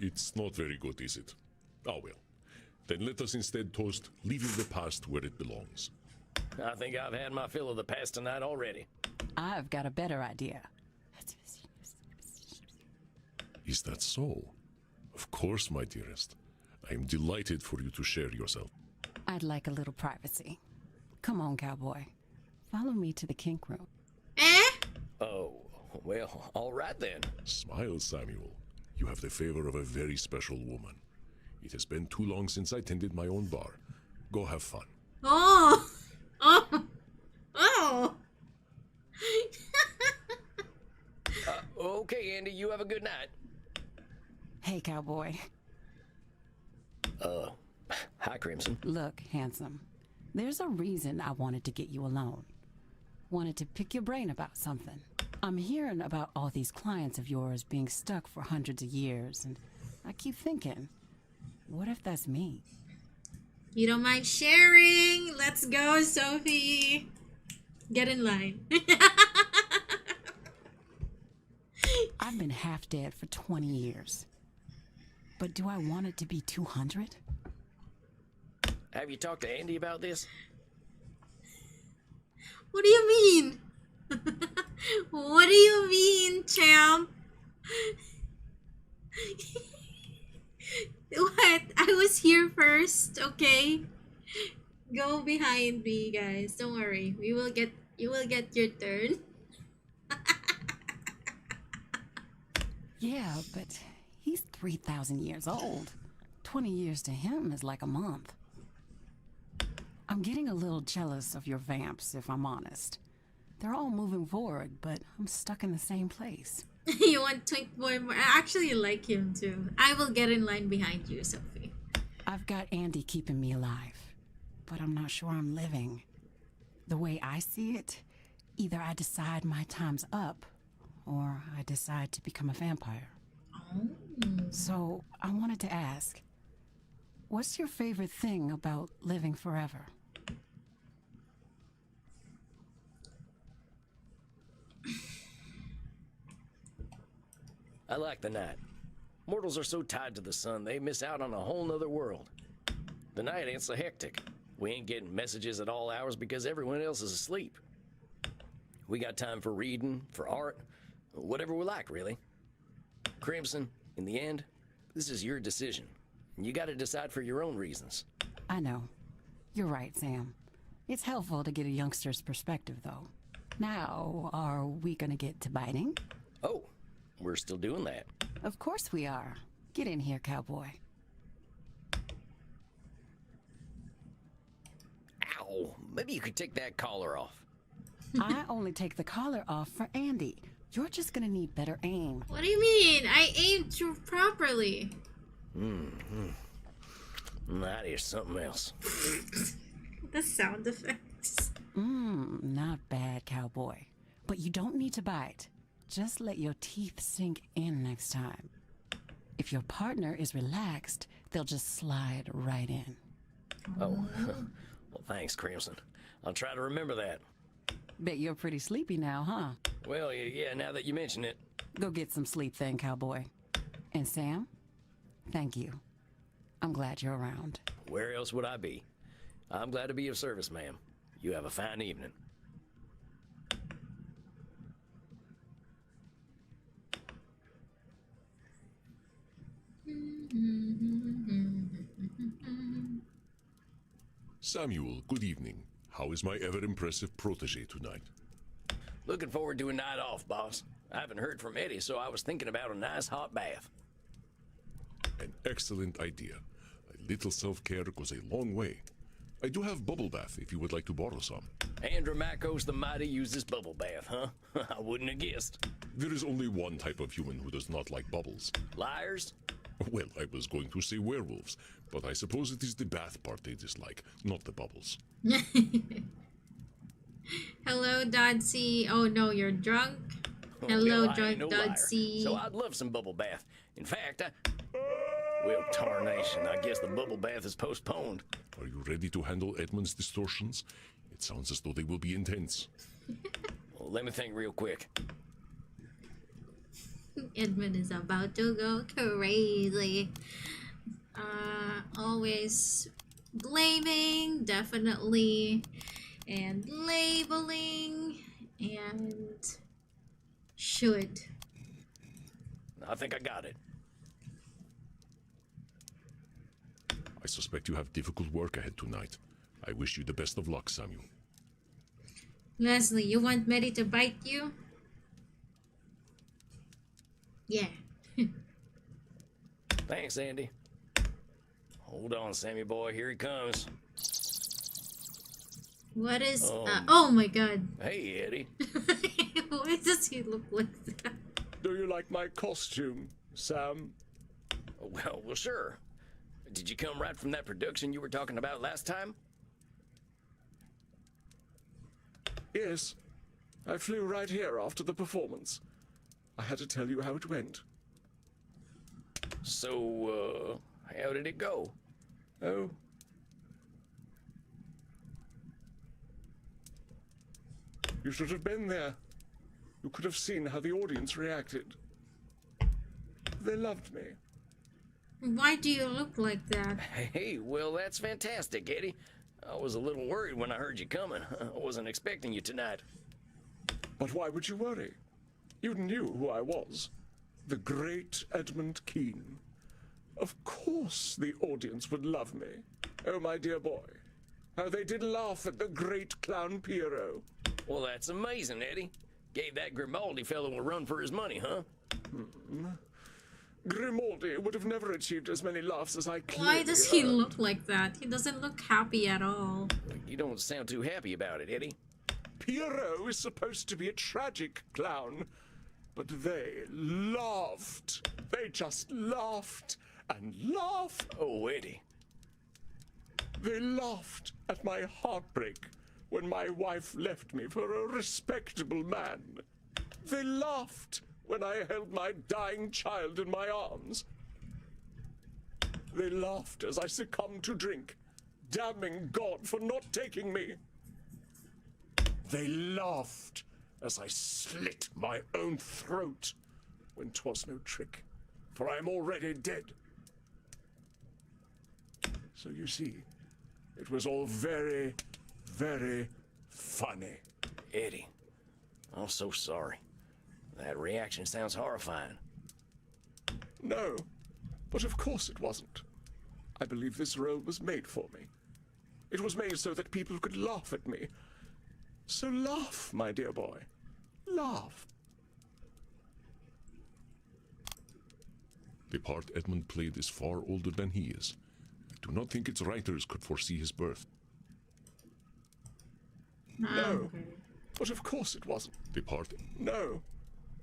It's not very good, is it? Oh well. Then let us instead toast leaving the past where it belongs. I think I've had my fill of the past tonight already. I've got a better idea. Is that so? Of course, my dearest. I am delighted for you to share yourself. I'd like a little privacy. Come on, cowboy. Follow me to the kink room. Oh, well, all right then. Smile, Samuel. You have the favor of a very special woman. It has been too long since I tended my own bar. Go have fun. Oh! Oh! Oh! Okay, Andy, you have a good night. Hey, cowboy. Hi, Crimson. Look, handsome. There's a reason I wanted to get you alone. Wanted to pick your brain about something. I'm hearing about all these clients of yours being stuck for hundreds of years, and I keep thinking, what if that's me? You don't mind sharing? Let's go, Sophie. Get in line. I've been half dead for 20 years. But do I want it to be 200? Have you talked to Andy about this? What do you mean? What do you mean, champ? What? I was here first, okay? Go behind me, guys. Don't worry. You will get your turn. Yeah, but he's 3,000 years old. 20 years to him is like a month. I'm getting a little jealous of your vamps, if I'm honest. They're all moving forward, but I'm stuck in the same place. You want Twink Boy more? I actually like him too. I will get in line behind you, Sophie. I've got Andy keeping me alive, but I'm not sure I'm living. The way I see it, either I decide my time's up, or I decide to become a vampire. Oh. So I wanted to ask, what's your favorite thing about living forever? I like the night. Mortals are so tied to the sun, they miss out on a whole nother world. The night ain't so hectic. We ain't getting messages at all hours because everyone else is asleep. We got time for reading, for art, whatever we like, really. Crimson, in the end, this is your decision. You gotta decide for your own reasons. I know. You're right, Sam. It's helpful to get a youngster's perspective, though. Now, are we gonna get to biting? Oh, we're still doing that. Of course we are. Get in here, cowboy. Ow, maybe you could take that collar off. I only take the collar off for Andy. You're just gonna need better aim. What do you mean? I aimed properly. That is something else. The sound effects. Not bad, cowboy. But you don't need to bite. Just let your teeth sink in next time. If your partner is relaxed, they'll just slide right in. Oh, well, thanks, Crimson. I'll try to remember that. Bet you're pretty sleepy now, huh? Well, yeah, now that you mention it. Go get some sleep then, cowboy. And Sam, thank you. I'm glad you're around. Where else would I be? I'm glad to be of service, ma'am. You have a fine evening. Samuel, good evening. How is my ever-impressive protege tonight? Looking forward to a night off, boss. I haven't heard from Eddie, so I was thinking about a nice hot bath. An excellent idea. A little self-care goes a long way. I do have bubble bath if you would like to borrow some. Andromachos the Mighty uses bubble bath, huh? I wouldn't have guessed. There is only one type of human who does not like bubbles. Liars? Well, I was going to say werewolves, but I suppose it is the bath part they dislike, not the bubbles. Hello, Dodsy. Oh no, you're drunk. Hello, Well, I drunk ain't no liar, Dodsy. so I'd love some bubble bath. In fact, well, tarnation, I guess the bubble bath is postponed. Are you ready to handle Edmund's distortions? It sounds as though they will be intense. Well, let me think real quick. Edmund is about to go crazy. Always blaming, definitely, and labeling, and should. I think I got it. I suspect you have difficult work ahead tonight. I wish you the best of luck, Samuel. Leslie, you want Mary to bite you? Yeah. Thanks, Andy. Hold on, Sammy boy, here he comes. What is... oh my god. Hey, Eddie. Why does he look like that? Do you like my costume, Sam? Well, sure. Did you come right from that production you were talking about last time? Yes. I flew right here after the performance. I had to tell you how it went. So, how did it go? Oh. You should have been there. You could have seen how the audience reacted. They loved me. Why do you look like that? Hey, well, that's fantastic, Eddie. I was a little worried when I heard you coming. I wasn't expecting you tonight. But why would you worry? You knew who I was. The great Edmund Keene. Of course the audience would love me. Oh, my dear boy. How they did laugh at the great clown Pierrot. Well, that's amazing, Eddie. Gave that Grimaldi fellow a run for his money, huh? Grimaldi would have never achieved as many laughs as I clearly Why does he earned. look like that? He doesn't look happy at all. You don't sound too happy about it, Eddie. Pierrot is supposed to be a tragic clown, but they laughed. They just laughed and laughed. Oh, Eddie. They laughed at my heartbreak when my wife left me for a respectable man. They laughed when I held my dying child in my arms. They laughed as I succumbed to drink, damning God for not taking me. They laughed as I slit my own throat when 'twas no trick, for I am already dead. So you see, it was all very, very funny. Eddie, I'm so sorry. That reaction sounds horrifying. No, but of course it wasn't. I believe this role was made for me. It was made so that people could laugh at me. So laugh, my dear boy. Laugh. The part Edmund played is far older than he is. I do not think its writers could foresee his birth. No, but of course it wasn't. The part... No,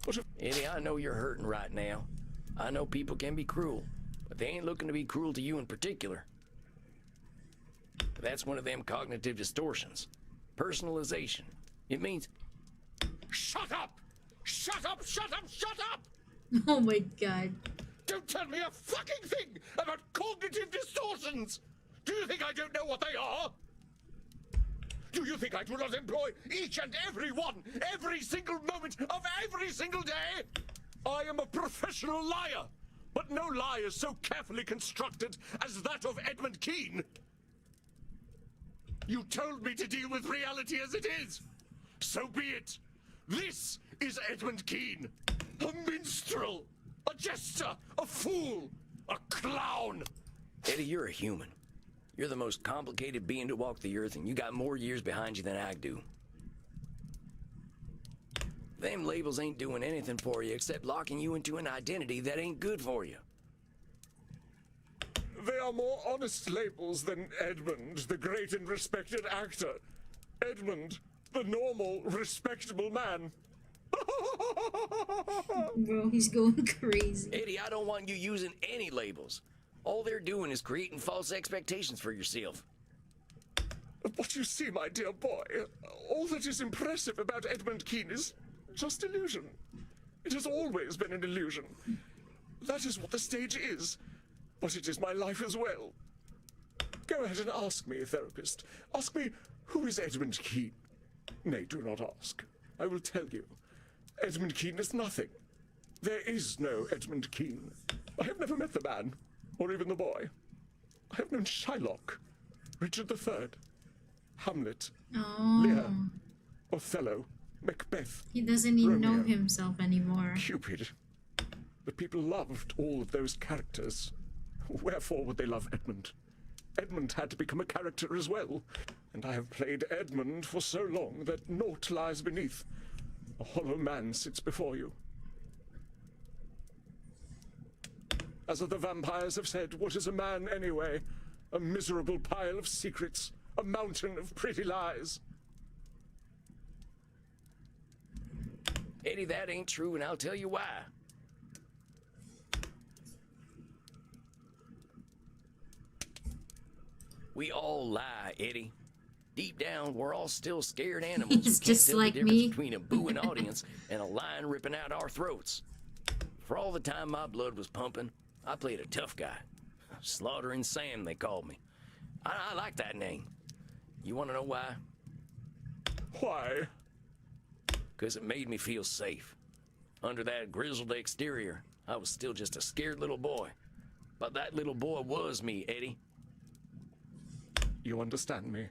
but of... Eddie, I know you're hurting right now. I know people can be cruel, but they ain't looking to be cruel to you in particular. That's one of them cognitive distortions. Personalization. It means... Shut up! Shut up! Shut up! Shut up! Oh my god. Don't tell me a fucking thing about cognitive distortions! Do you think I don't know what they are? Do you think I do not employ each and every one, every single moment of every single day? I am a professional liar, but no lie is so carefully constructed as that of Edmund Keene. You told me to deal with reality as it is. So be it. This is Edmund Keene, a minstrel, a jester, a fool, a clown. Eddie, you're a human. You're the most complicated being to walk the earth, and you got more years behind you than I do. Them labels ain't doing anything for you except locking you into an identity that ain't good for you. They are more honest labels than Edmund, the great and respected actor. Edmund, the normal, respectable man. Bro, he's going crazy. Eddie, I don't want you using any labels. All they're doing is creating false expectations for yourself. But you see, my dear boy, all that is impressive about Edmund Keene is just illusion. It has always been an illusion. That is what the stage is. But it is my life as well. Go ahead and ask me, therapist. Ask me, who is Edmund Keene? Nay, do not ask. I will tell you. Edmund Keene is nothing. There is no Edmund Keene. I have never met the man, or even the boy. I have known Shylock, Richard III, Hamlet, Lear, Othello, Macbeth. He doesn't even know Romeo, himself anymore. Cupid. But people loved all of those characters. Wherefore would they love Edmund? Edmund had to become a character as well. And I have played Edmund for so long that naught lies beneath. A hollow man sits before you. As other vampires have said, what is a man anyway? A miserable pile of secrets, a mountain of pretty lies. Eddie, that ain't true, and I'll tell you why. We all lie, Eddie. Deep down, we're all still scared animals. He's who can't just tell like the difference me. between a booing audience and a lion ripping out our throats. For all the time my blood was pumping, I played a tough guy. Slaughtering Sam, they called me. I like that name. You want to know why? Why? Because it made me feel safe. Under that grizzled exterior, I was still just a scared little boy. But that little boy was me, Eddie. You understand me.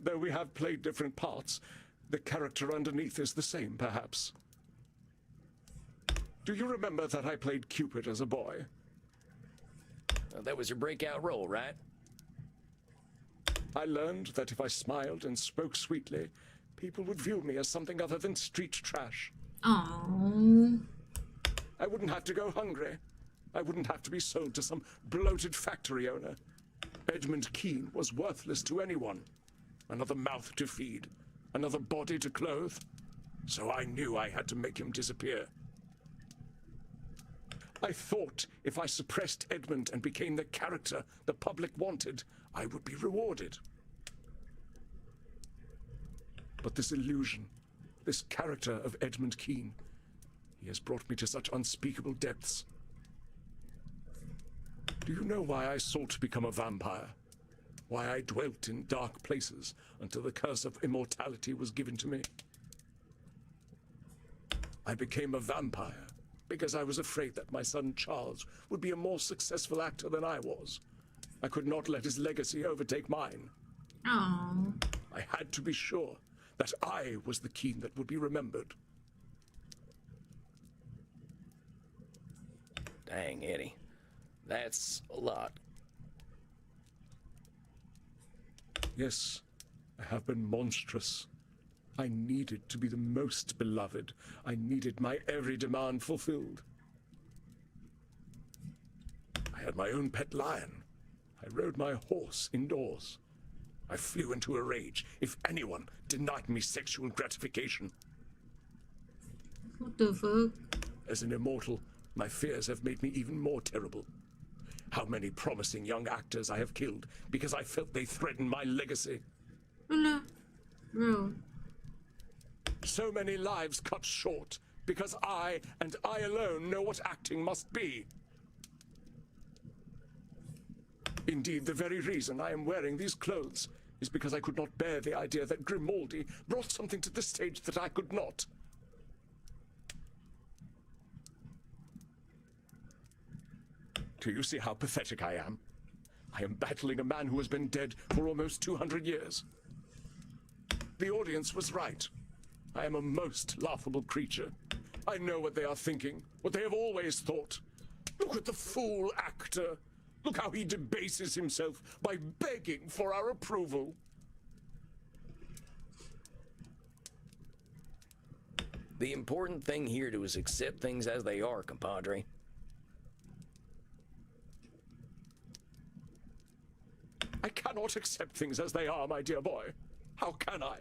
Though we have played different parts, the character underneath is the same, perhaps. Do you remember that I played Cupid as a boy? That was your breakout role, right? I learned that if I smiled and spoke sweetly, people would view me as something other than street trash. Aww. I wouldn't have to go hungry. I wouldn't have to be sold to some bloated factory owner. Edmund Keene was worthless to anyone. Another mouth to feed, another body to clothe. So I knew I had to make him disappear. I thought if I suppressed Edmund and became the character the public wanted, I would be rewarded. But this illusion, this character of Edmund Keene, he has brought me to such unspeakable depths. Do you know why I sought to become a vampire? Why I dwelt in dark places until the curse of immortality was given to me? I became a vampire because I was afraid that my son Charles would be a more successful actor than I was. I could not let his legacy overtake mine. Aww. I had to be sure that I was the Keene that would be remembered. Dang, Eddie. That's a lot. Yes, I have been monstrous. I needed to be the most beloved. I needed my every demand fulfilled. I had my own pet lion. I rode my horse indoors. I flew into a rage if anyone denied me sexual gratification. What the fuck? As an immortal, my fears have made me even more terrible. How many promising young actors I have killed because I felt they threatened my legacy. No. Bro. So many lives cut short because I, and I alone, know what acting must be. Indeed, the very reason I am wearing these clothes is because I could not bear the idea that Grimaldi brought something to the stage that I could not. Do you see how pathetic I am? I am battling a man who has been dead for almost 200 years. The audience was right. I am a most laughable creature. I know what they are thinking, what they have always thought. Look at the fool actor. Look how he debases himself by begging for our approval. The important thing here to is accept things as they are, compadre. I cannot accept things as they are, my dear boy. How can I?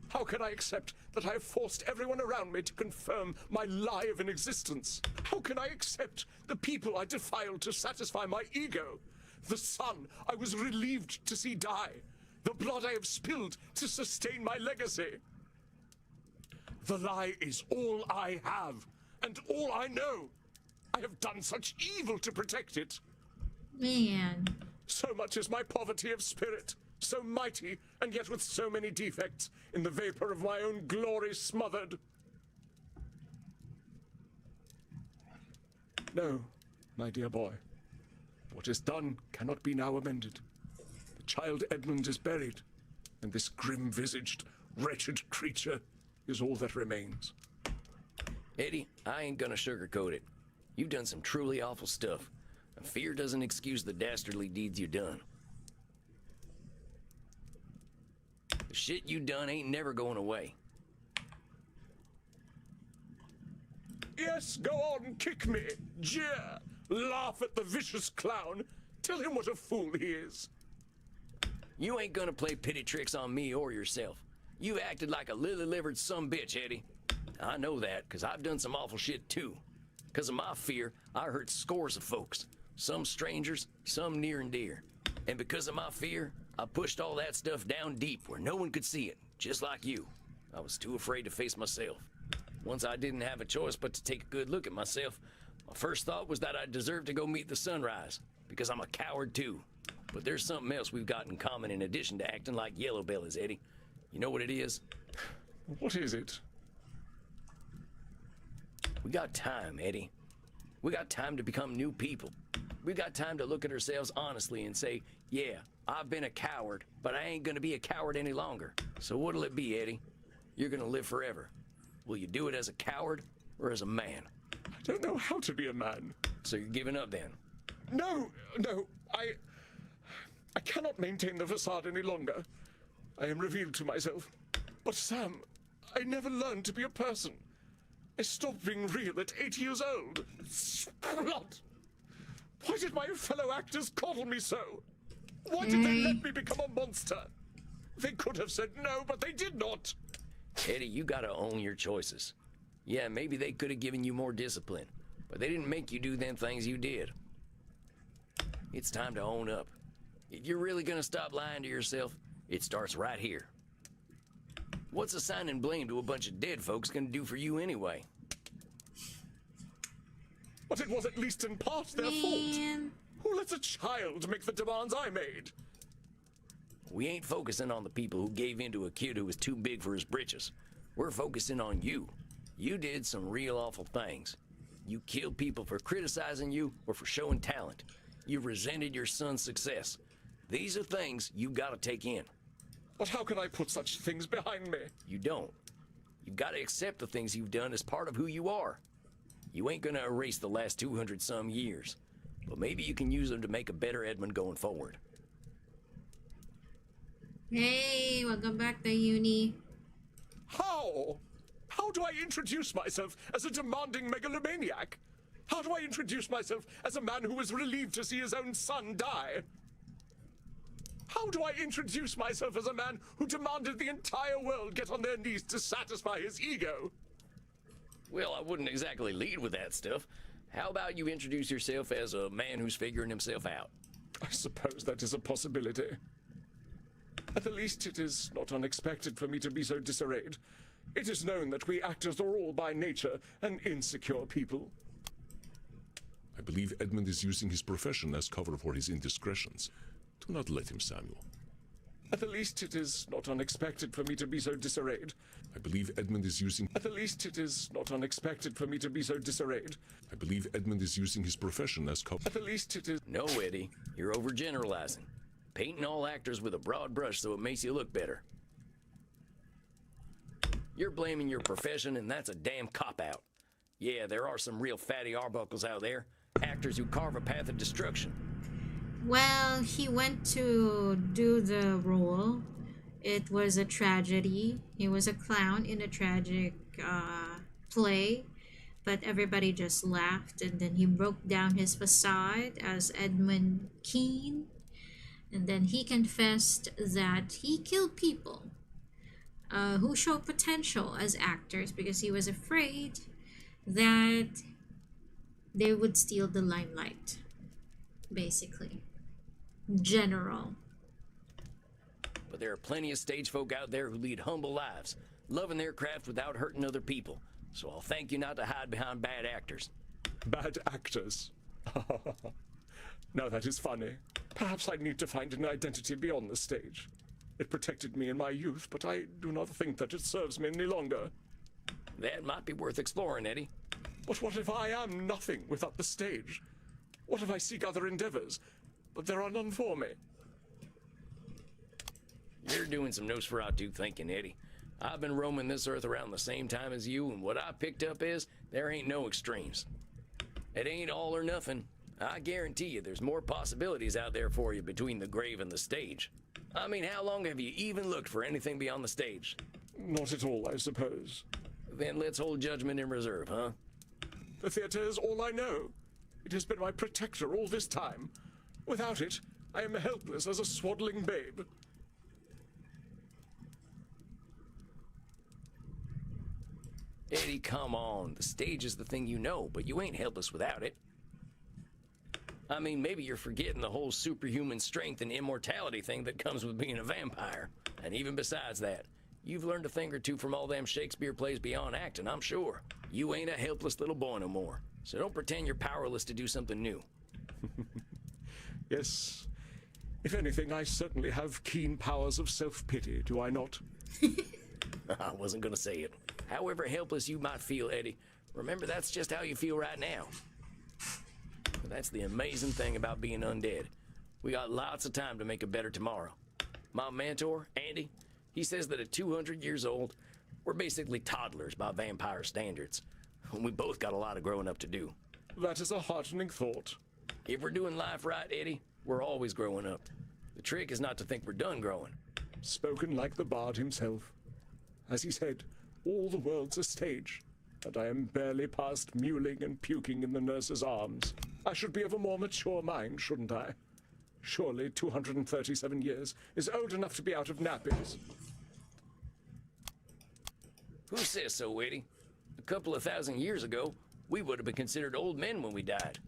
How can I accept that I have forced everyone around me to confirm my lie of an existence? How can I accept the people I defiled to satisfy my ego? The son I was relieved to see die? The blood I have spilled to sustain my legacy? The lie is all I have, and all I know. I have done such evil to protect it. Man. So much is my poverty of spirit, so mighty, and yet with so many defects, in the vapor of my own glory smothered. No, my dear boy. What is done cannot be now amended. The child Edmund is buried, and this grim-visaged, wretched creature is all that remains. Eddie, I ain't gonna sugarcoat it. You've done some truly awful stuff. And fear doesn't excuse the dastardly deeds you done. The shit you done ain't never going away. Yes, go on, kick me, jeer, laugh at the vicious clown, tell him what a fool he is. You ain't gonna play pity tricks on me or yourself. You acted like a lily-livered sumbitch, Eddie. I know that, because I've done some awful shit too. Because of my fear, I hurt scores of folks. Some strangers, some near and dear. And because of my fear, I pushed all that stuff down deep where no one could see it, just like you. I was too afraid to face myself. Once I didn't have a choice but to take a good look at myself, my first thought was that I deserved to go meet the sunrise, because I'm a coward too. But there's something else we've got in common in addition to acting like yellow bellies, Eddie. You know what it is? What is it? We got time, Eddie. We got time to become new people. We got time to look at ourselves honestly and say, yeah, I've been a coward, but I ain't gonna be a coward any longer. So what'll it be, Eddie? You're gonna live forever. Will you do it as a coward or as a man? I don't know how to be a man. So you're giving up then? No, I cannot maintain the facade any longer. I am revealed to myself. But Sam, I never learned to be a person. I stopped being real at 8 years old. Blood! Why did my fellow actors coddle me so? Why did they let me become a monster? They could have said no, but they did not. Eddie, you gotta own your choices. Yeah, maybe they could have given you more discipline, but they didn't make you do them things you did. It's time to own up. If you're really gonna stop lying to yourself, it starts right here. What's assigning blame to a bunch of dead folks gonna do for you anyway? But it was at least in part their fault. Who lets a child make the demands I made? We ain't focusing on the people who gave in to a kid who was too big for his britches. We're focusing on you. You did some real awful things. You killed people for criticizing you or for showing talent. You resented your son's success. These are things you gotta take in. But how can I put such things behind me? You don't. You've gotta accept the things you've done as part of who you are. You ain't gonna erase the last 200 some years, but maybe you can use them to make a better Edmund going forward. Hey, welcome back to uni. How? How do I introduce myself as a demanding megalomaniac? How do I introduce myself as a man who was relieved to see his own son die? How do I introduce myself as a man who demanded the entire world get on their knees to satisfy his ego? Well, I wouldn't exactly lead with that stuff. How about you introduce yourself as a man who's figuring himself out? I suppose that is a possibility. At the least, it is not unexpected for me to be so disarrayed. It is known that we actors are all by nature an insecure people. I believe Edmund is using his profession as cover for his indiscretions. Do not let him, Samuel. At the least, it is not unexpected for me to be so disarrayed. I believe Edmund is using... At the least, it is not unexpected for me to be so disarrayed. I believe Edmund is using his profession as cover... At the least, it is... No, Eddie. You're overgeneralizing. Painting all actors with a broad brush so it makes you look better. You're blaming your profession, and that's a damn cop-out. Yeah, there are some real fatty arbuckles out there. Actors who carve a path of destruction. Well, he went to do the role. It was a tragedy. He was a clown in a tragic play, but everybody just laughed, and then he broke down his facade as Edmund Keene, and then he confessed that he killed people who show potential as actors because he was afraid that they would steal the limelight, basically. General. But there are plenty of stage folk out there who lead humble lives, loving their craft without hurting other people. So I'll thank you not to hide behind bad actors. Bad actors? Now that is funny. Perhaps I need to find an identity beyond the stage. It protected me in my youth, but I do not think that it serves me any longer. That might be worth exploring, Eddie. But what if I am nothing without the stage? What if I seek other endeavors, but there are none for me? You're doing some Nosferatu thinking, Eddie. I've been roaming this earth around the same time as you, and what I picked up is there ain't no extremes. It ain't all or nothing. I guarantee you there's more possibilities out there for you between the grave and the stage. I mean, how long have you even looked for anything beyond the stage? Not at all, I suppose. Then let's hold judgment in reserve, huh? The theater is all I know. It has been my protector all this time. Without it, I am helpless as a swaddling babe. Eddie, come on. The stage is the thing you know, but you ain't helpless without it. I mean, maybe you're forgetting the whole superhuman strength and immortality thing that comes with being a vampire. And even besides that, you've learned a thing or two from all them Shakespeare plays beyond acting, I'm sure. You ain't a helpless little boy no more. So don't pretend you're powerless to do something new. Yes. If anything, I certainly have keen powers of self-pity, do I not? I wasn't gonna say it. However helpless you might feel, Eddie, remember that's just how you feel right now. That's the amazing thing about being undead. We got lots of time to make a better tomorrow. My mentor, Andy, he says that at 200 years old, we're basically toddlers by vampire standards. We both got a lot of growing up to do. That is a heartening thought. If we're doing life right, Eddie, we're always growing up. The trick is not to think we're done growing. Spoken like the bard himself. As he said, all the world's a stage, and I am barely past mewling and puking in the nurse's arms. I should be of a more mature mind, shouldn't I? Surely 237 years is old enough to be out of nappies. Who says so, Eddie? A couple of thousand years ago, we would have been considered old men when we died.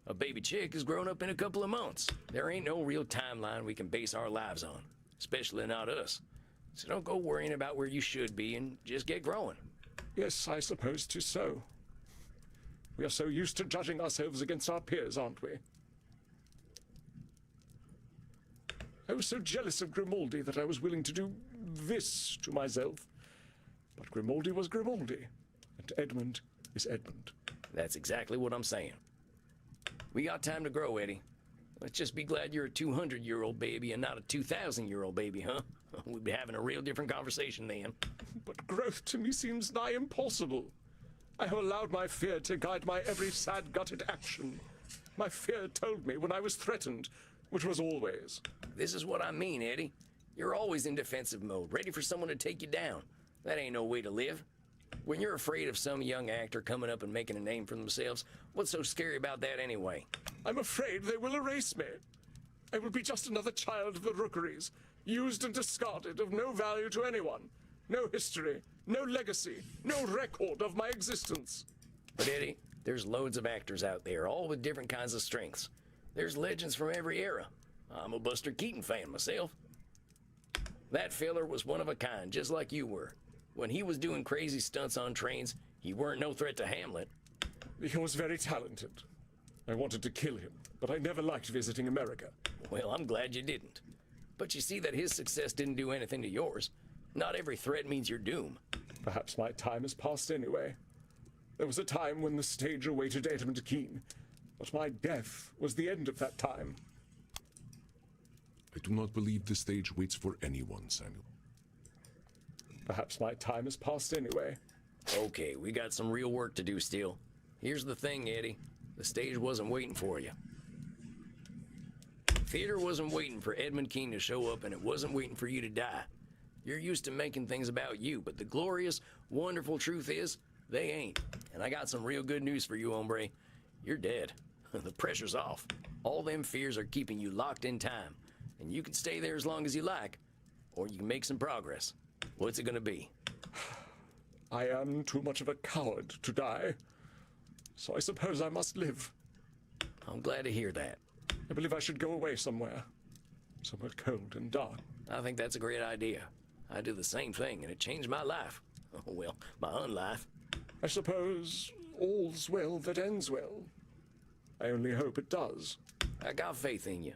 A baby chick has grown up in a couple of months. There ain't no real timeline we can base our lives on, especially not us. So don't go worrying about where you should be and just get growing. Yes, I suppose 'tis so. We are so used to judging ourselves against our peers, aren't we? I was so jealous of Grimaldi that I was willing to do this to myself. But Grimaldi was Grimaldi, and Edmund is Edmund. That's exactly what I'm saying. We got time to grow, Eddie. Let's just be glad you're a 200-year-old baby and not a 2,000-year-old baby, huh? We'd be having a real different conversation then. But growth to me seems nigh impossible. I have allowed my fear to guide my every sad-gutted action. My fear told me when I was threatened, which was always. This is what I mean, Eddie. You're always in defensive mode, ready for someone to take you down. That ain't no way to live. When you're afraid of some young actor coming up and making a name for themselves, what's so scary about that anyway? I'm afraid they will erase me. I will be just another child of the rookeries, used and discarded, of no value to anyone. No history, no legacy, no record of my existence. But Eddie, there's loads of actors out there, all with different kinds of strengths. There's legends from every era. I'm a Buster Keaton fan myself. That fella was one of a kind, just like you were. When he was doing crazy stunts on trains, he weren't no threat to Hamlet. He was very talented. I wanted to kill him, but I never liked visiting America. Well, I'm glad you didn't. But you see that his success didn't do anything to yours. Not every threat means your doom. Perhaps my time has passed anyway. There was a time when the stage awaited Edmund Kean, but my death was the end of that time. I do not believe the stage waits for anyone, Samuel. Perhaps my time has passed anyway. Okay, we got some real work to do still. Here's the thing, Eddie. The stage wasn't waiting for you. Theater wasn't waiting for Edmund Kean to show up, and it wasn't waiting for you to die. You're used to making things about you, but the glorious, wonderful truth is, they ain't. And I got some real good news for you, hombre. You're dead. The pressure's off. All them fears are keeping you locked in time, and you can stay there as long as you like, or you can make some progress. What's it gonna be? I am too much of a coward to die, so I suppose I must live. I'm glad to hear that. I believe I should go away somewhere cold and dark. I think that's a great idea. I did the same thing, and it changed my life. Well, my unlife. I suppose all's well that ends well. I only hope it does. I got faith in you.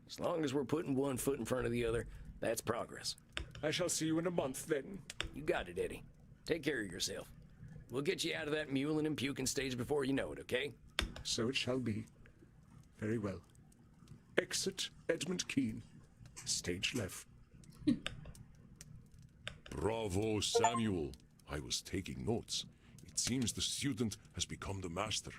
As long as we're putting one foot in front of the other, that's progress. I shall see you in a month, then. You got it, Eddie. Take care of yourself. We'll get you out of that mewling and puking stage before you know it, okay? So it shall be. Very well. Exit Edmund Kean. Stage left. Bravo, Samuel. I was taking notes. It seems the student has become the master.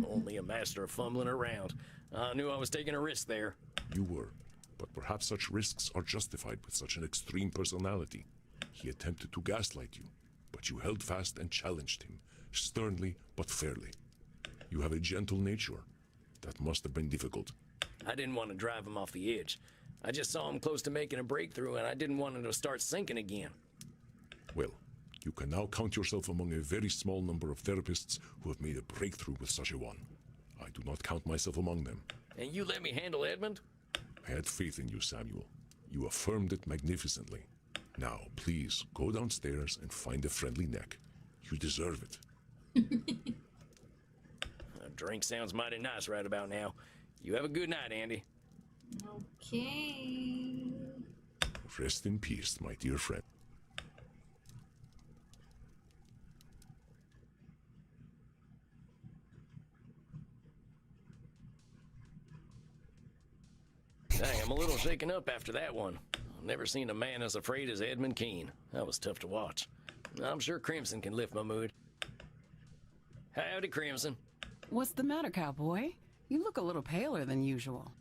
Only a master of fumbling around. I knew I was taking a risk there. You were, but perhaps such risks are justified with such an extreme personality. He attempted to gaslight you, but you held fast and challenged him, sternly but fairly. You have a gentle nature. That must have been difficult. I didn't want to drive him off the edge. I just saw him close to making a breakthrough, and I didn't want him to start sinking again. Well, you can now count yourself among a very small number of therapists who have made a breakthrough with such a one. I do not count myself among them. And you let me handle Edmund? I had faith in you, Samuel. You affirmed it magnificently. Now, please, go downstairs and find a friendly neck. You deserve it. A drink sounds mighty nice right about now. You have a good night, Andy. Okay. Rest in peace, my dear friend. Dang, I'm a little shaken up after that one. I've never seen a man as afraid as Edmund Keene. That was tough to watch. I'm sure Crimson can lift my mood. Howdy, Crimson. What's the matter, cowboy? You look a little paler than usual.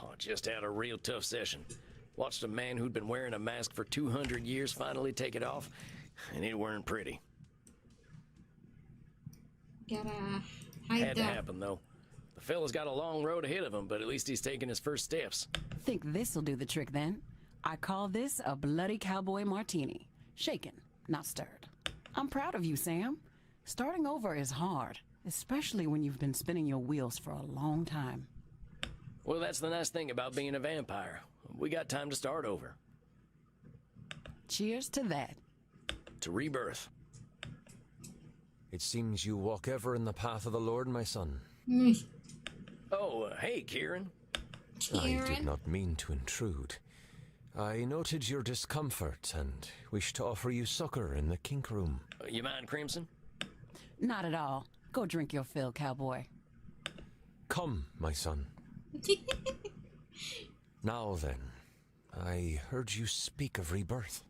Oh, just had a real tough session. Watched a man who'd been wearing a mask for 200 years finally take it off, and it weren't pretty. Gotta hide Had to that. happen, though. The fella's got a long road ahead of him, but at least he's taking his first steps. Think this'll do the trick then? I call this a bloody cowboy martini. Shaken, not stirred. I'm proud of you, Sam. Starting over is hard, especially when you've been spinning your wheels for a long time. Well, that's the nice thing about being a vampire. We got time to start over. Cheers to that. To rebirth. It seems you walk ever in the path of the Lord, my son. Oh, hey, Kieran. I did not mean to intrude. I noted your discomfort and wish to offer you succor in the kink room. You mind, Crimson? Not at all. Go drink your fill, cowboy. Come, my son. Now then, I heard you speak of rebirth.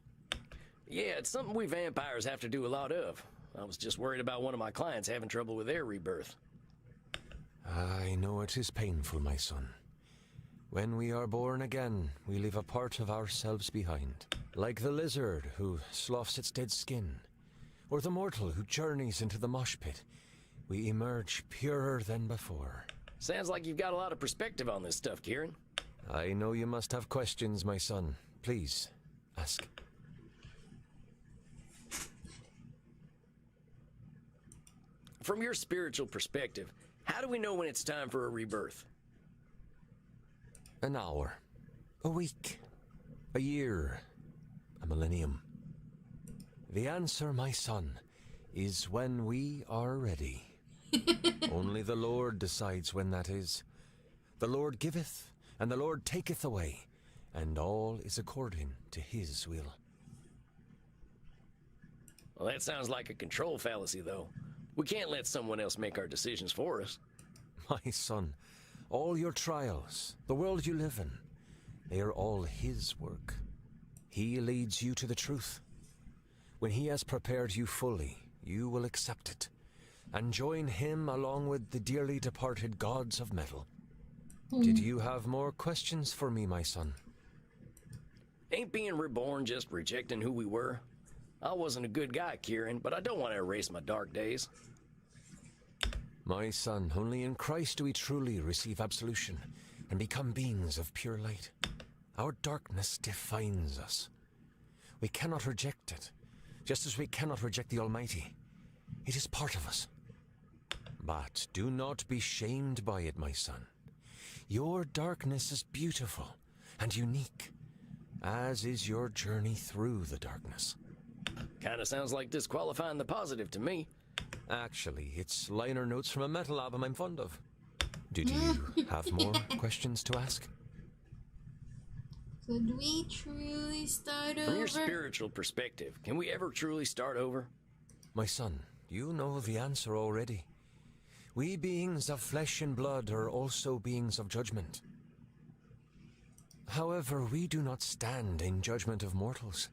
Yeah, it's something we vampires have to do a lot of. I was just worried about one of my clients having trouble with their rebirth. I know it is painful, my son. When we are born again, we leave a part of ourselves behind. Like the lizard who sloughs its dead skin, or the mortal who journeys into the mosh pit, we emerge purer than before. Sounds like you've got a lot of perspective on this stuff, Kieran. I know you must have questions, my son. Please, ask. From your spiritual perspective, how do we know when it's time for a rebirth? An hour, a week, a year, a millennium. The answer, my son, is when we are ready. Only the Lord decides when that is. The Lord giveth, and the Lord taketh away, and all is according to his will. Well, that sounds like a control fallacy, though. We can't let someone else make our decisions for us. My son, all your trials, the world you live in, they are all his work. He leads you to the truth. When he has prepared you fully, you will accept it, and join him along with the dearly departed gods of metal. Did you have more questions for me, my son? Ain't being reborn just rejecting who we were? I wasn't a good guy, Kieran, but I don't want to erase my dark days. My son, only in Christ do we truly receive absolution and become beings of pure light. Our darkness defines us. We cannot reject it, just as we cannot reject the Almighty. It is part of us. But do not be shamed by it, my son. Your darkness is beautiful and unique, as is your journey through the darkness. Kinda sounds like disqualifying the positive to me. Actually, it's liner notes from a metal album I'm fond of. Did you have more questions to ask? Could we truly start over? From your spiritual perspective, can we ever truly start over? My son, you know the answer already. We beings of flesh and blood are also beings of judgment. However, we do not stand in judgment of mortals,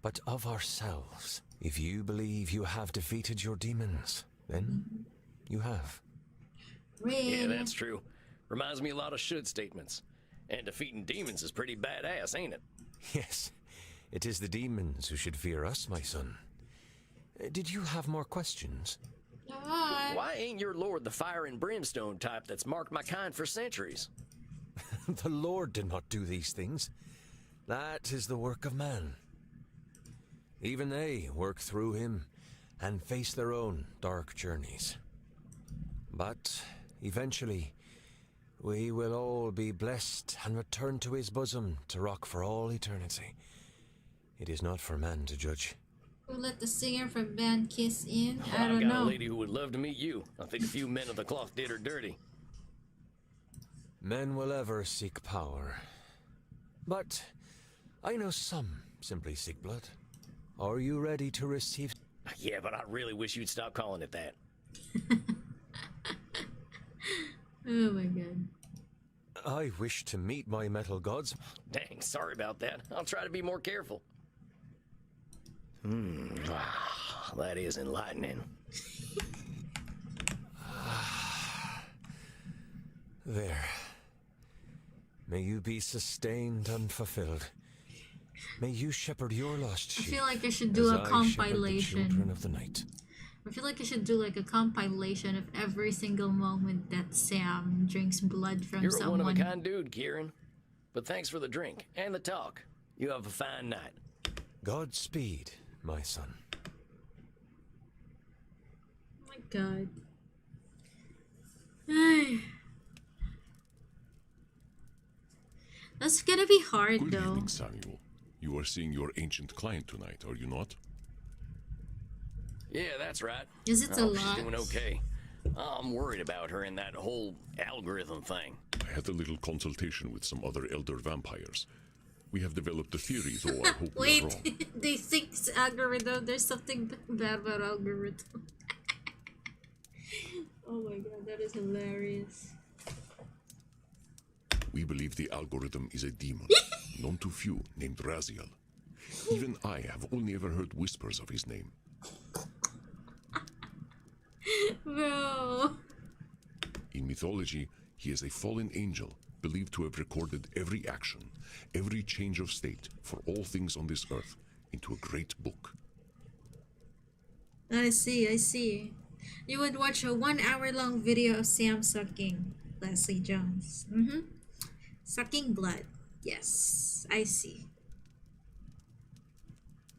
but of ourselves. If you believe you have defeated your demons, then you have. Yeah, that's true. Reminds me a lot of should statements. And defeating demons is pretty badass, ain't it? Yes, it is the demons who should fear us, my son. Did you have more questions? Why ain't your lord the fire and brimstone type that's marked my kind for centuries? The Lord did not do these things. That is the work of man. Even they work through him and face their own dark journeys. But eventually, we will all be blessed and return to his bosom to rock for all eternity. It is not for man to judge. We'll let the singer from band Kiss in. I I've don't got know. a lady who would love to meet you. I think a few men of the cloth did her dirty. Men will ever seek power. But I know some simply seek blood. Are you ready to receive? Yeah, but I really wish you'd stop calling it that. Oh my god. I wish to meet my metal gods. Dang, sorry about that. I'll try to be more careful. That is enlightening. There. May you be sustained and fulfilled. May you shepherd your lost sheep. I feel like I should do a as I shepherd the compilation. children of the night. I feel like I should do like a compilation of every single moment that Sam drinks blood from You're someone. a one-of-a-kind dude, Kieran. But thanks for the drink and the talk. You have a fine night. Godspeed, my son. Oh my god. Ay. That's gonna be hard Good though. evening, Samuel. You are seeing your ancient client tonight, are you not? Yeah, that's right. Is it a lot? She's doing okay. I'm worried about her and that whole algorithm thing. I had a little consultation with some other elder vampires. We have developed a theory, though I hope we are wrong. Wait, they think it's algorithm. There's something bad about algorithm. Oh my god, that is hilarious. We believe the algorithm is a demon, known to few, named Raziel. Even I have only ever heard whispers of his name. Bro. In mythology, he is a fallen angel, believed to have recorded every action, every change of state for all things on this earth into a great book. I see, I see. You would watch a 1 hour long video of Sam sucking Leslie Jones. Sucking blood. Yes, I see.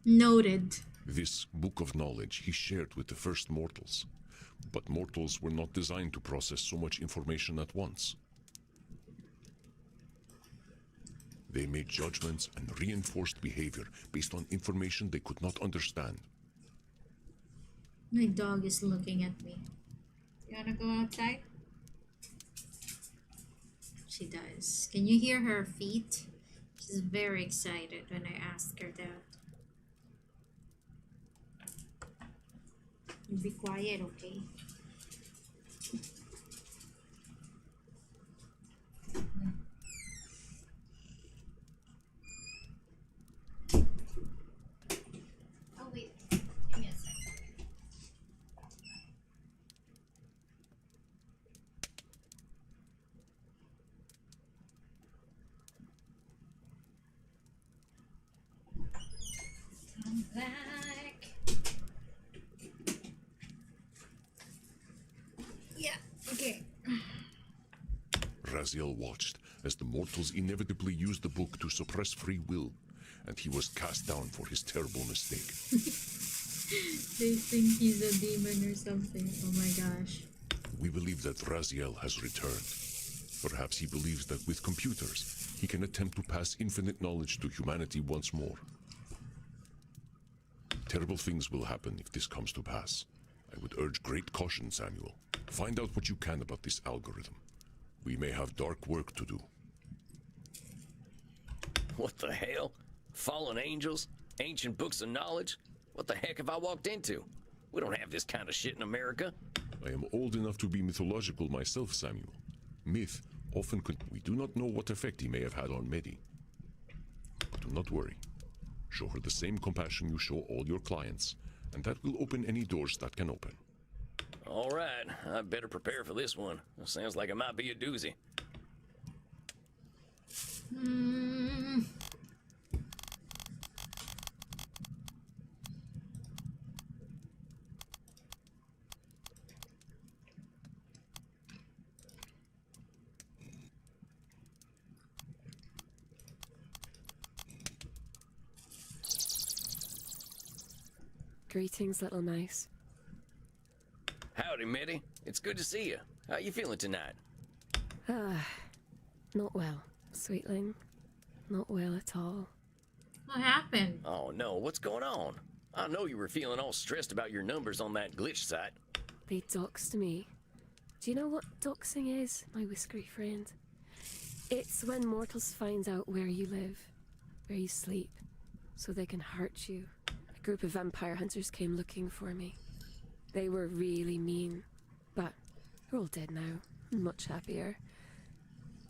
Noted. This book of knowledge he shared with the first mortals. But mortals were not designed to process so much information at once. They made judgments and reinforced behavior based on information they could not understand. My dog is looking at me. You wanna go outside? She does. Can you hear her feet? She's very excited when I ask her that. You be quiet, okay? Oh wait, give me a second. Come back. Yeah, okay. Raziel watched as the mortals inevitably used the book to suppress free will, and he was cast down for his terrible mistake. They think he's a demon or something. Oh my gosh. We believe that Raziel has returned. Perhaps he believes that with computers, he can attempt to pass infinite knowledge to humanity once more. Terrible things will happen if this comes to pass. I would urge great caution, Samuel. Find out what you can about this algorithm. We may have dark work to do. What the hell? Fallen angels? Ancient books of knowledge? What the heck have I walked into? We don't have this kind of shit in America. I am old enough to be mythological myself, Samuel. Myth often we do not know what effect he may have had on Medi. Do not worry. Show her the same compassion you show all your clients, and that will open any doors that can open. All right, I better prepare for this one. It sounds like it might be a doozy. Greetings, little mouse. Howdy, Mitty. It's good to see you. How you feeling tonight? Not well, sweetling. Not well at all. What happened? Oh no, what's going on? I know you were feeling all stressed about your numbers on that glitch site. They doxed me. Do you know what doxing is, my whiskery friend? It's when mortals find out where you live, where you sleep, so they can hurt you. A group of vampire hunters came looking for me. They were really mean, but they're all dead now. I'm much happier.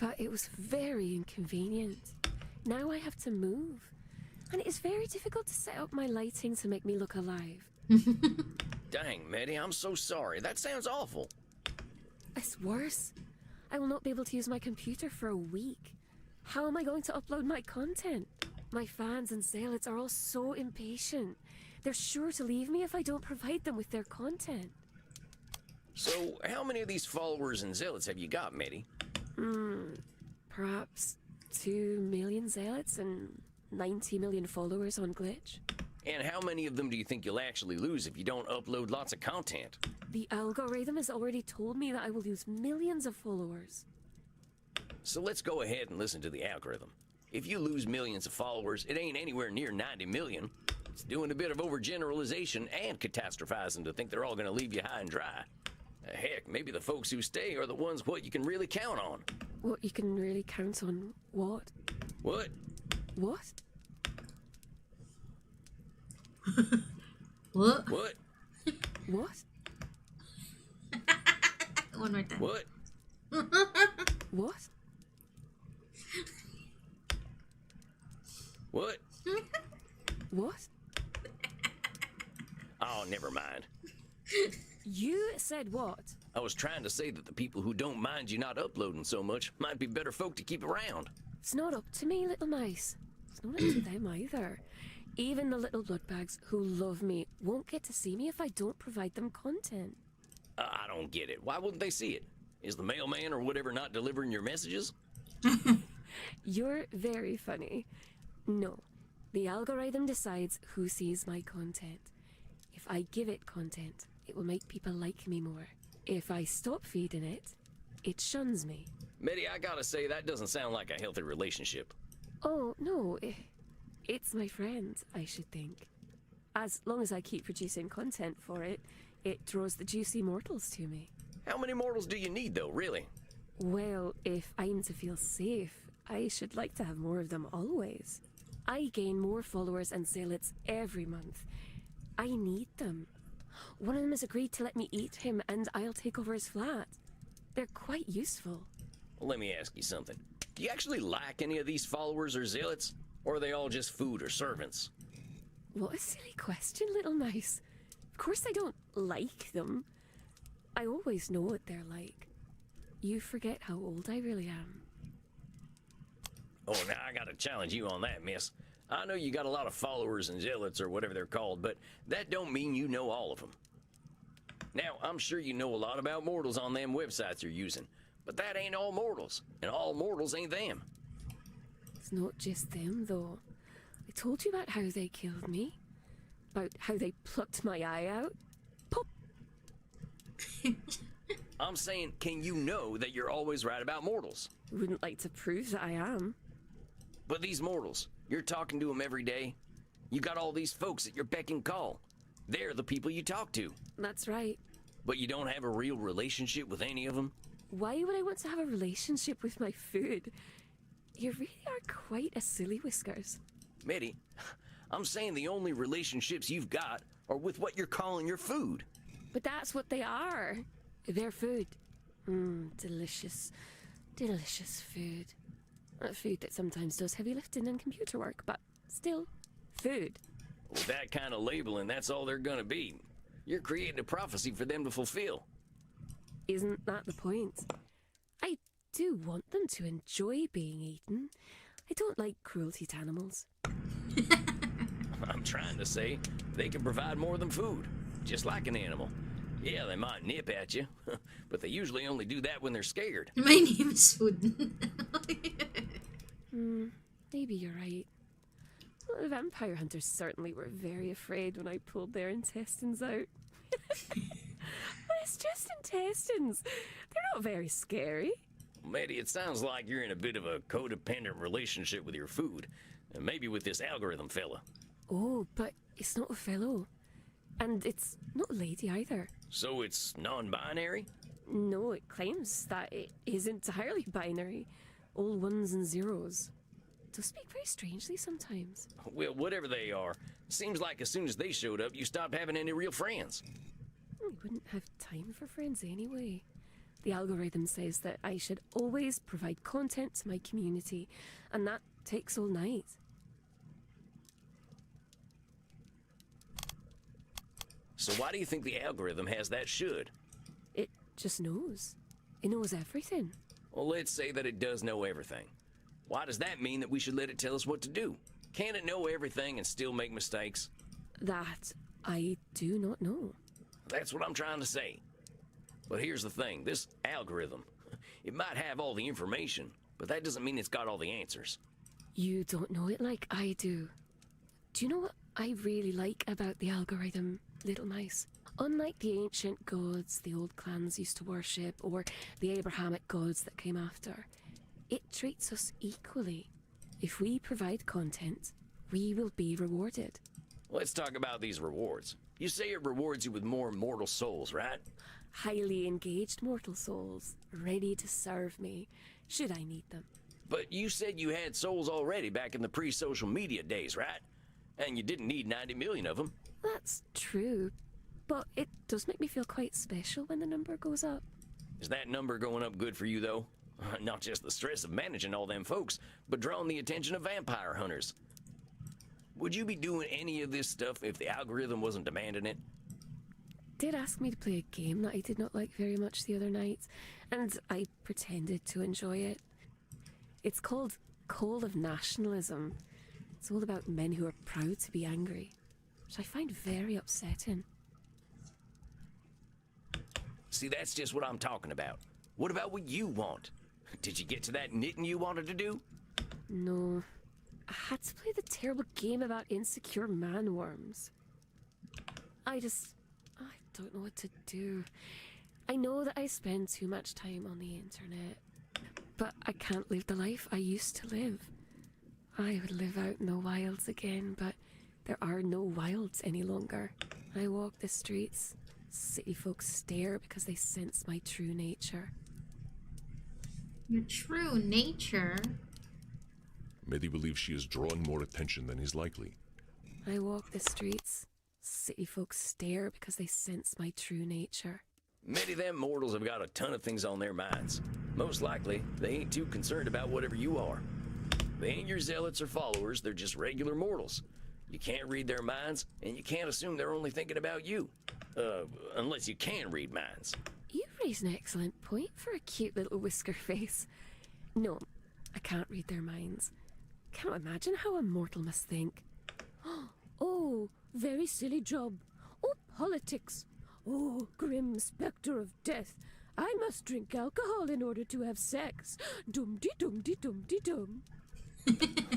But it was very inconvenient. Now I have to move. And it is very difficult to set up my lighting to make me look alive. Dang, Maddie, I'm so sorry. That sounds awful. It's worse. I will not be able to use my computer for a week. How am I going to upload my content? My fans and zealots are all so impatient. They're sure to leave me if I don't provide them with their content. So, how many of these followers and zealots have you got, Maddie? Perhaps 2 million zealots and 90 million followers on Glitch. And how many of them do you think you'll actually lose if you don't upload lots of content? The algorithm has already told me that I will lose millions of followers. So let's go ahead and listen to the algorithm. If you lose millions of followers, it ain't anywhere near 90 million. It's doing a bit of overgeneralization and catastrophizing to think they're all gonna leave you high and dry. Heck, maybe the folks who stay are the ones what you can really count on. What you can really count on what? What? What? What? What? What? One more time. What? What? What? What? Oh, never mind. You said what? I was trying to say that the people who don't mind you not uploading so much might be better folk to keep around. It's not up to me, little mice. It's not up to them either. Even the little bloodbags who love me won't get to see me if I don't provide them content. I don't get it. Why wouldn't they see it? Is the mailman or whatever not delivering your messages? You're very funny. No, the algorithm decides who sees my content. If I give it content, it will make people like me more. If I stop feeding it, it shuns me. Mitty, I gotta say, that doesn't sound like a healthy relationship. Oh, no, it's my friend, I should think. As long as I keep producing content for it, it draws the juicy mortals to me. How many mortals do you need, though, really? Well, if I'm to feel safe, I should like to have more of them always. I gain more followers and zealots every month. I need them. One of them has agreed to let me eat him, and I'll take over his flat. They're quite useful. Well, let me ask you something. Do you actually like any of these followers or zealots? Or are they all just food or servants? What a silly question, little mouse. Of course I don't like them. I always know what they're like. You forget how old I really am. Oh, now I gotta challenge you on that, miss. I know you got a lot of followers and zealots or whatever they're called, but that don't mean you know all of them. Now, I'm sure you know a lot about mortals on them websites you're using, but that ain't all mortals, and all mortals ain't them. It's not just them, though. I told you about how they killed me. About how they plucked my eye out. Pop! I'm saying, can you know that you're always right about mortals? Wouldn't like to prove that I am. But these mortals, you're talking to them every day. You got all these folks at your beck and call. They're the people you talk to. That's right. But you don't have a real relationship with any of them? Why would I want to have a relationship with my food? You really are quite a silly whiskers. Mitty, I'm saying the only relationships you've got are with what you're calling your food. But that's what they are. They're food. Delicious, delicious food. Food that sometimes does heavy lifting and computer work, but still, food. With that kind of labeling, that's all they're gonna be. You're creating a prophecy for them to fulfill. Isn't that the point? I do want them to enjoy being eaten. I don't like cruelty to animals. I'm trying to say they can provide more than food, just like an animal. Yeah, they might nip at you, but they usually only do that when they're scared. My name is Food. Maybe you're right. Well, the vampire hunters certainly were very afraid when I pulled their intestines out. But it's just intestines. They're not very scary. Maddie, it sounds like you're in a bit of a codependent relationship with your food, and maybe with this algorithm fella. Oh, but it's not a fellow. And it's not a lady either. So it's non-binary? No, it claims that it is entirely binary. All ones and zeros. They'll speak very strangely sometimes. Well, whatever they are, seems like as soon as they showed up, you stopped having any real friends. We wouldn't have time for friends anyway. The algorithm says that I should always provide content to my community, and that takes all night. So why do you think the algorithm has that should? It just knows. It knows everything. Well, let's say that it does know everything. Why does that mean that we should let it tell us what to do? Can it know everything and still make mistakes? That I do not know. That's what I'm trying to say. But here's the thing, this algorithm, it might have all the information, but that doesn't mean it's got all the answers. You don't know it like I do. Do you know what I really like about the algorithm, Little Mouse? Unlike the ancient gods the old clans used to worship, or the Abrahamic gods that came after, it treats us equally. If we provide content, we will be rewarded. Let's talk about these rewards. You say it rewards you with more immortal souls, right? Highly engaged mortal souls, ready to serve me, should I need them. But you said you had souls already back in the pre-social media days, right? And you didn't need 90 million of them. That's true, but it does make me feel quite special when the number goes up. Is that number going up good for you, though? Not just the stress of managing all them folks, but drawing the attention of vampire hunters. Would you be doing any of this stuff if the algorithm wasn't demanding it? Did ask me to play a game that I did not like very much the other night, and I pretended to enjoy it. It's called Call of Nationalism. It's all about men who are proud to be angry, which I find very upsetting. See, that's just what I'm talking about. What about what you want? Did you get to that knitting you wanted to do? No. I had to play the terrible game about insecure man-worms. I don't know what to do. I know that I spend too much time on the internet, but I can't live the life I used to live. I would live out in the wilds again, but there are no wilds any longer. I walk the streets. City folks stare because they sense my true nature. Your true nature? Medi believes she is drawing more attention than is likely. I walk the streets. City folks stare because they sense my true nature. Many of them mortals have got a ton of things on their minds. Most likely, they ain't too concerned about whatever you are. They ain't your zealots or followers, they're just regular mortals. You can't read their minds, and you can't assume they're only thinking about you. Unless you can read minds. You raise an excellent point for a cute little whisker face. No, I can't read their minds. Can't imagine how a mortal must think. Oh, very silly job. Oh, politics. Oh, grim spectre of death. I must drink alcohol in order to have sex. Dum-de-dum-de-dum-de-dum.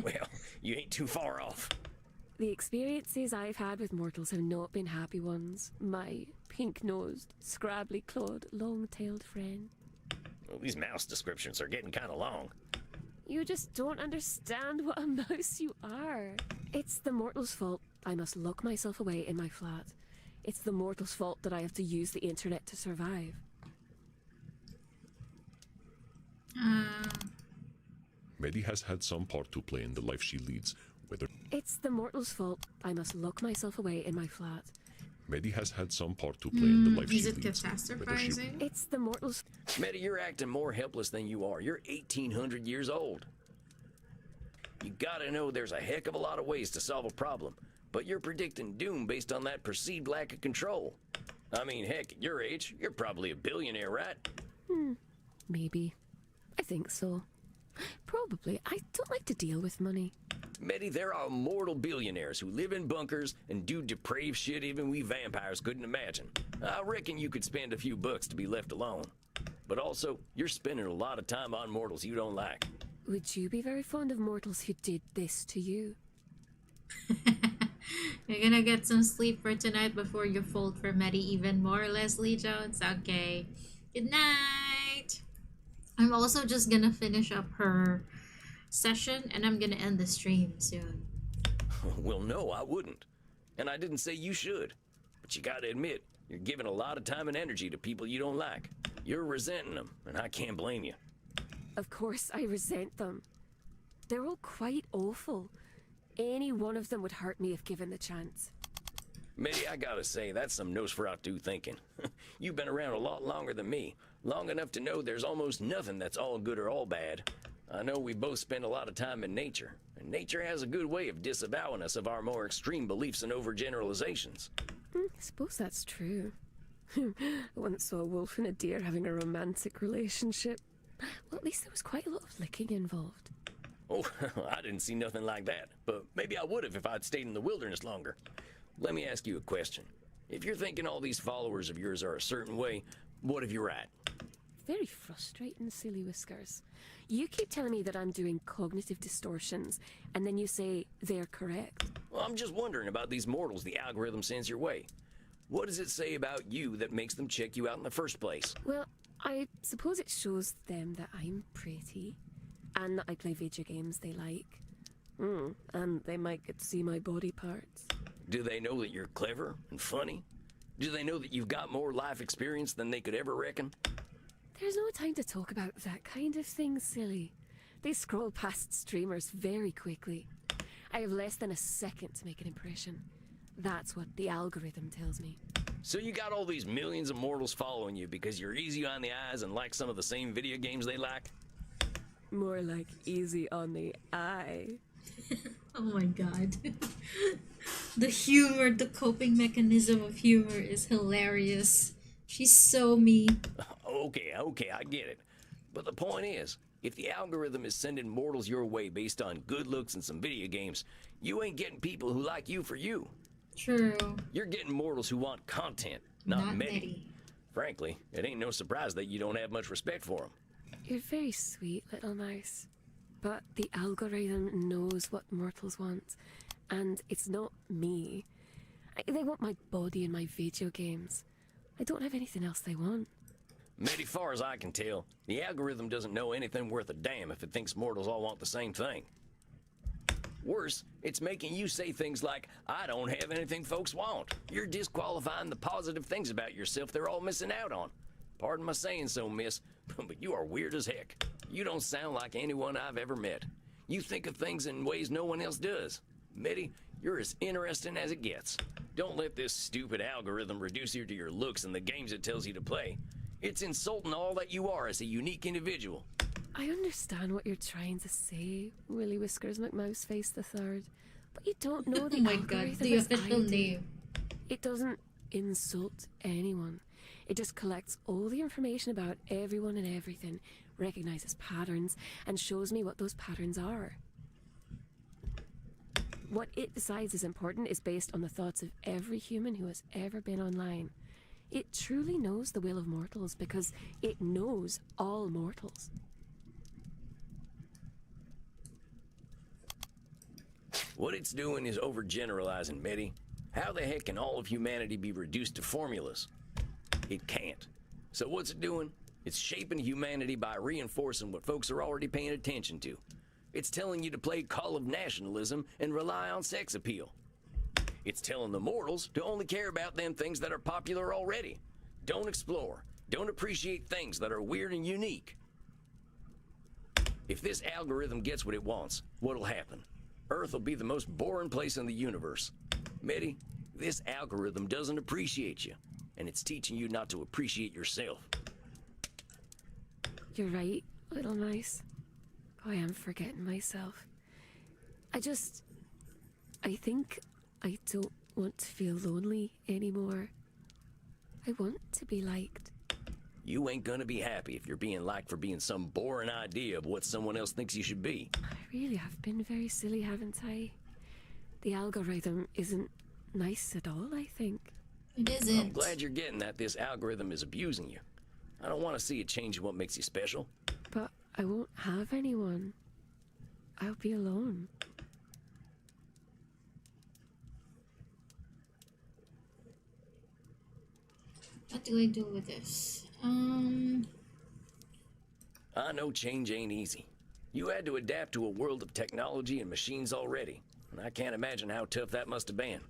Well, you ain't too far off. The experiences I've had with mortals have not been happy ones. My pink-nosed, scrabbly-clawed, long-tailed friend. Well, these mouse descriptions are getting kind of long. You just don't understand what a mouse you are. It's the mortal's fault I must lock myself away in my flat. It's the mortal's fault that I have to use the internet to survive. Medi has had some part to play in the life she leads, whether... It's the mortal's fault I must lock myself away in my flat. Medi has had some part to play in the life she Is it leads. catastrophizing? It's the mortal's... Medi, you're acting more helpless than you are. You're 1,800 years old. You gotta know there's a heck of a lot of ways to solve a problem, but you're predicting doom based on that perceived lack of control. I mean, heck, at your age, you're probably a billionaire, right? Maybe. I think so. Probably. I don't like to deal with money. Medi, there are mortal billionaires who live in bunkers and do depraved shit even we vampires couldn't imagine. I reckon you could spend a few bucks to be left alone. But also, you're spending a lot of time on mortals you don't like. Would you be very fond of mortals who did this to you? You're gonna get some sleep for tonight before you fold for Medi even more, Leslie Jones. Okay. Good night. I'm also just gonna finish up her session and I'm gonna end the stream soon. Well, no, I wouldn't. And I didn't say you should. But you gotta admit, you're giving a lot of time and energy to people you don't like. You're resenting them, and I can't blame you. Of course I resent them. They're all quite awful. Any one of them would hurt me if given the chance. Medi, I gotta say, that's some Nosferatu thinking. You've been around a lot longer than me. long enough to know there's almost nothing that's all good or all bad. I know we both spend a lot of time in nature, and nature has a good way of disavowing us of our more extreme beliefs and overgeneralizations. I suppose that's true. I once saw a wolf and a deer having a romantic relationship. Well, at least there was quite a lot of licking involved. Oh, I didn't see nothing like that, but maybe I would have if I'd stayed in the wilderness longer. Let me ask you a question. If you're thinking all these followers of yours are a certain way, what if you're right? Very frustrating, Silly Whiskers. You keep telling me that I'm doing cognitive distortions, and then you say they're correct. Well, I'm just wondering about these mortals the algorithm sends your way. What does it say about you that makes them check you out in the first place? Well, I suppose it shows them that I'm pretty, and that I play video games they like. And they might get to see my body parts. Do they know that you're clever and funny? Do they know that you've got more life experience than they could ever reckon? There's no time to talk about that kind of thing, Silly. They scroll past streamers very quickly. I have less than a second to make an impression. That's what the algorithm tells me. So you got all these millions of mortals following you because you're easy on the eyes and like some of the same video games they like? More like easy on the eye. Oh my god. The humor, the coping mechanism of humor is hilarious. She's so mean. Okay, I get it. But the point is, if the algorithm is sending mortals your way based on good looks and some video games, you ain't getting people who like you for you. True. You're getting mortals who want content, not many. Frankly, it ain't no surprise that you don't have much respect for them. You're very sweet, little mouse. But the algorithm knows what mortals want, and it's not me. They want my body and my video games. I don't have anything else they want. Mighty far as I can tell, the algorithm doesn't know anything worth a damn if it thinks mortals all want the same thing. Worse, it's making you say things like, I don't have anything folks want. You're disqualifying the positive things about yourself they're all missing out on. Pardon my saying so, miss, but you are weird as heck. You don't sound like anyone I've ever met. You think of things in ways no one else does. Mitty, you're as interesting as it gets. Don't let this stupid algorithm reduce you to your looks and the games it tells you to play. It's insulting all that you are as a unique individual. I understand what you're trying to say, Willy Whiskers McMouseface III, but you don't know the Oh my algorithm god, the as I official do. name. It doesn't insult anyone. It just collects all the information about everyone and everything, recognizes patterns, and shows me what those patterns are. What it decides is important is based on the thoughts of every human who has ever been online. It truly knows the will of mortals because it knows all mortals. What it's doing is overgeneralizing, Mitty. How the heck can all of humanity be reduced to formulas? It can't. So what's it doing? It's shaping humanity by reinforcing what folks are already paying attention to. It's telling you to play Call of Nationalism and rely on sex appeal. It's telling the mortals to only care about them things that are popular already. Don't explore. Don't appreciate things that are weird and unique. If this algorithm gets what it wants, what'll happen? Earth will be the most boring place in the universe. Mitty, this algorithm doesn't appreciate you, and it's teaching you not to appreciate yourself. You're right, little mouse. Oh, I am forgetting myself. I think I don't want to feel lonely anymore. I want to be liked. You ain't gonna be happy if you're being liked for being some boring idea of what someone else thinks you should be. I really have been very silly, haven't I? The algorithm isn't nice at all, I think. It isn't. I'm glad you're getting that this algorithm is abusing you. I don't want to see it change what makes you special. But I won't have anyone. I'll be alone. What do I do with this? I know change ain't easy. You had to adapt to a world of technology and machines already, and I can't imagine how tough that must have been.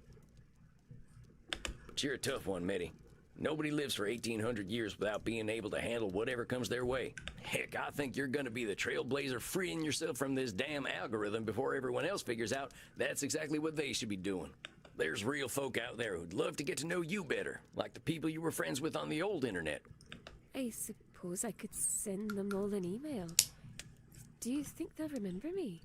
But you're a tough one, Mitty. Nobody lives for 1,800 years without being able to handle whatever comes their way. Heck, I think you're gonna be the trailblazer freeing yourself from this damn algorithm before everyone else figures out that's exactly what they should be doing. There's real folk out there who'd love to get to know you better, like the people you were friends with on the old internet. I suppose suppose I could send them all an email. Do you think they'll remember me?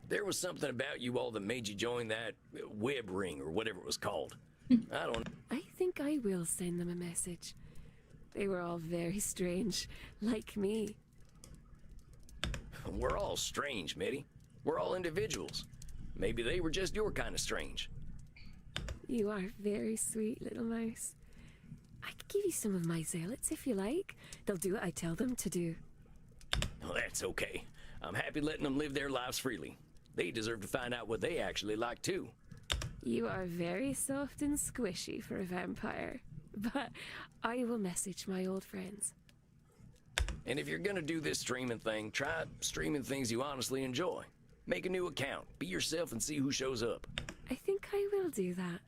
There was something about you all that made you join that web ring or whatever it was called. I don't know. I think I will send them a message. They were all very strange, like me. We're all strange, Mitty. We're all individuals. Maybe they were just your kind of strange. You are very sweet, little mouse. I could give you some of my zealots if you like. They'll do what I tell them to do. Well, that's okay. I'm happy letting them live their lives freely. They deserve to find out what they actually like, too. You are very soft and squishy for a vampire. But I will message my old friends. And if you're gonna do this streaming thing, try streaming things you honestly enjoy. Make a new account, be yourself, and see who shows up. I think I will do that.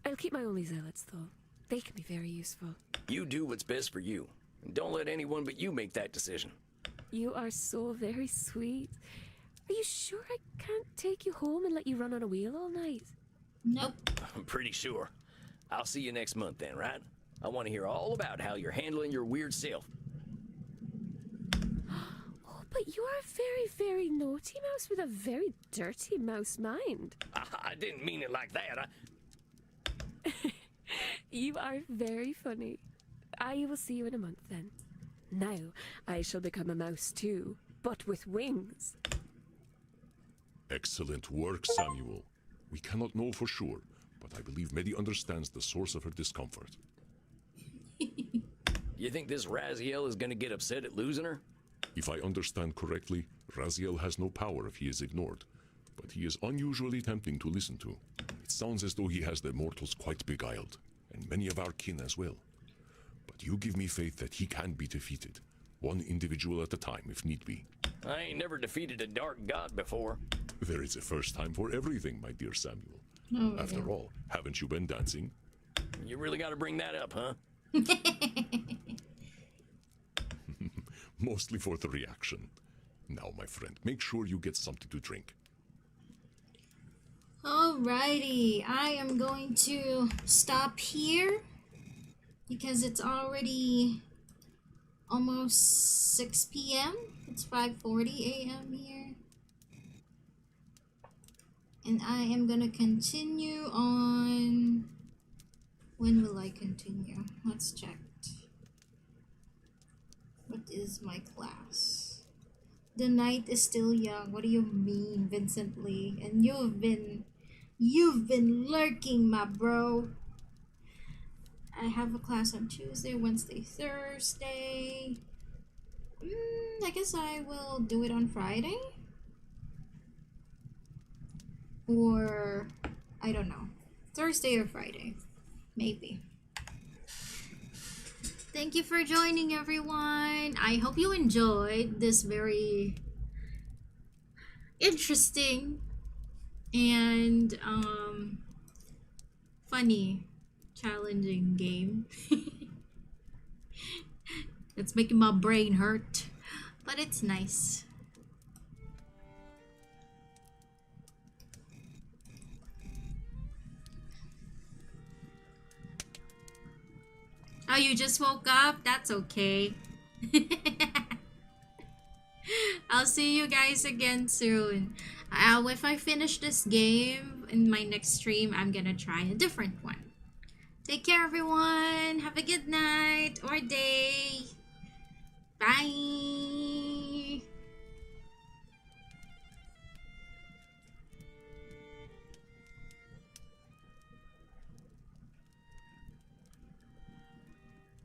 I'll keep my only zealots, though. They can be very useful. You do what's best for you. And don't let anyone but you make that decision. You are so very sweet. Are you sure I can't take you home and let you run on a wheel all night? Nope. I'm pretty sure. I'll see you next month then, right? I want to hear all about how you're handling your weird self. Oh, but you are a very, very naughty mouse with a very dirty mouse mind. I didn't mean it like that. You are very funny. I will see you in a month then. Now, I shall become a mouse too, but with wings. Excellent work, Samuel. We cannot know for sure, but I believe Medi understands the source of her discomfort. You think this Raziel is gonna get upset at losing her? If I understand correctly, Raziel has no power if he is ignored, but he is unusually tempting to listen to. It sounds as though he has the mortals quite beguiled, and many of our kin as well. But you give me faith that he can be defeated, one individual at a time if need be. I ain't never defeated a dark god before. There is a first time for everything, my dear Samuel. Oh, After yeah. all, haven't you been dancing? You really gotta bring that up, huh? Mostly for the reaction. Now, my friend, make sure you get something to drink. Alrighty, I am going to stop here because it's already almost 6 p.m. It's 5:40 a.m. here. And I am gonna continue on. When will I continue? Let's check. What is my class? The night is still young. What do you mean, Vincent Lee? And you've been lurking, my bro. I have a class on Tuesday, Wednesday, Thursday. I guess I will do it on Friday. Or, I don't know. Thursday or Friday. Maybe. Thank you for joining, everyone. I hope you enjoyed this very interesting and funny, challenging game. It's making my brain hurt, but it's nice. Oh, you just woke up? That's okay. I'll see you guys again soon. If I finish this game in my next stream, I'm gonna try a different one. Take care, everyone. Have a good night or day. Bye.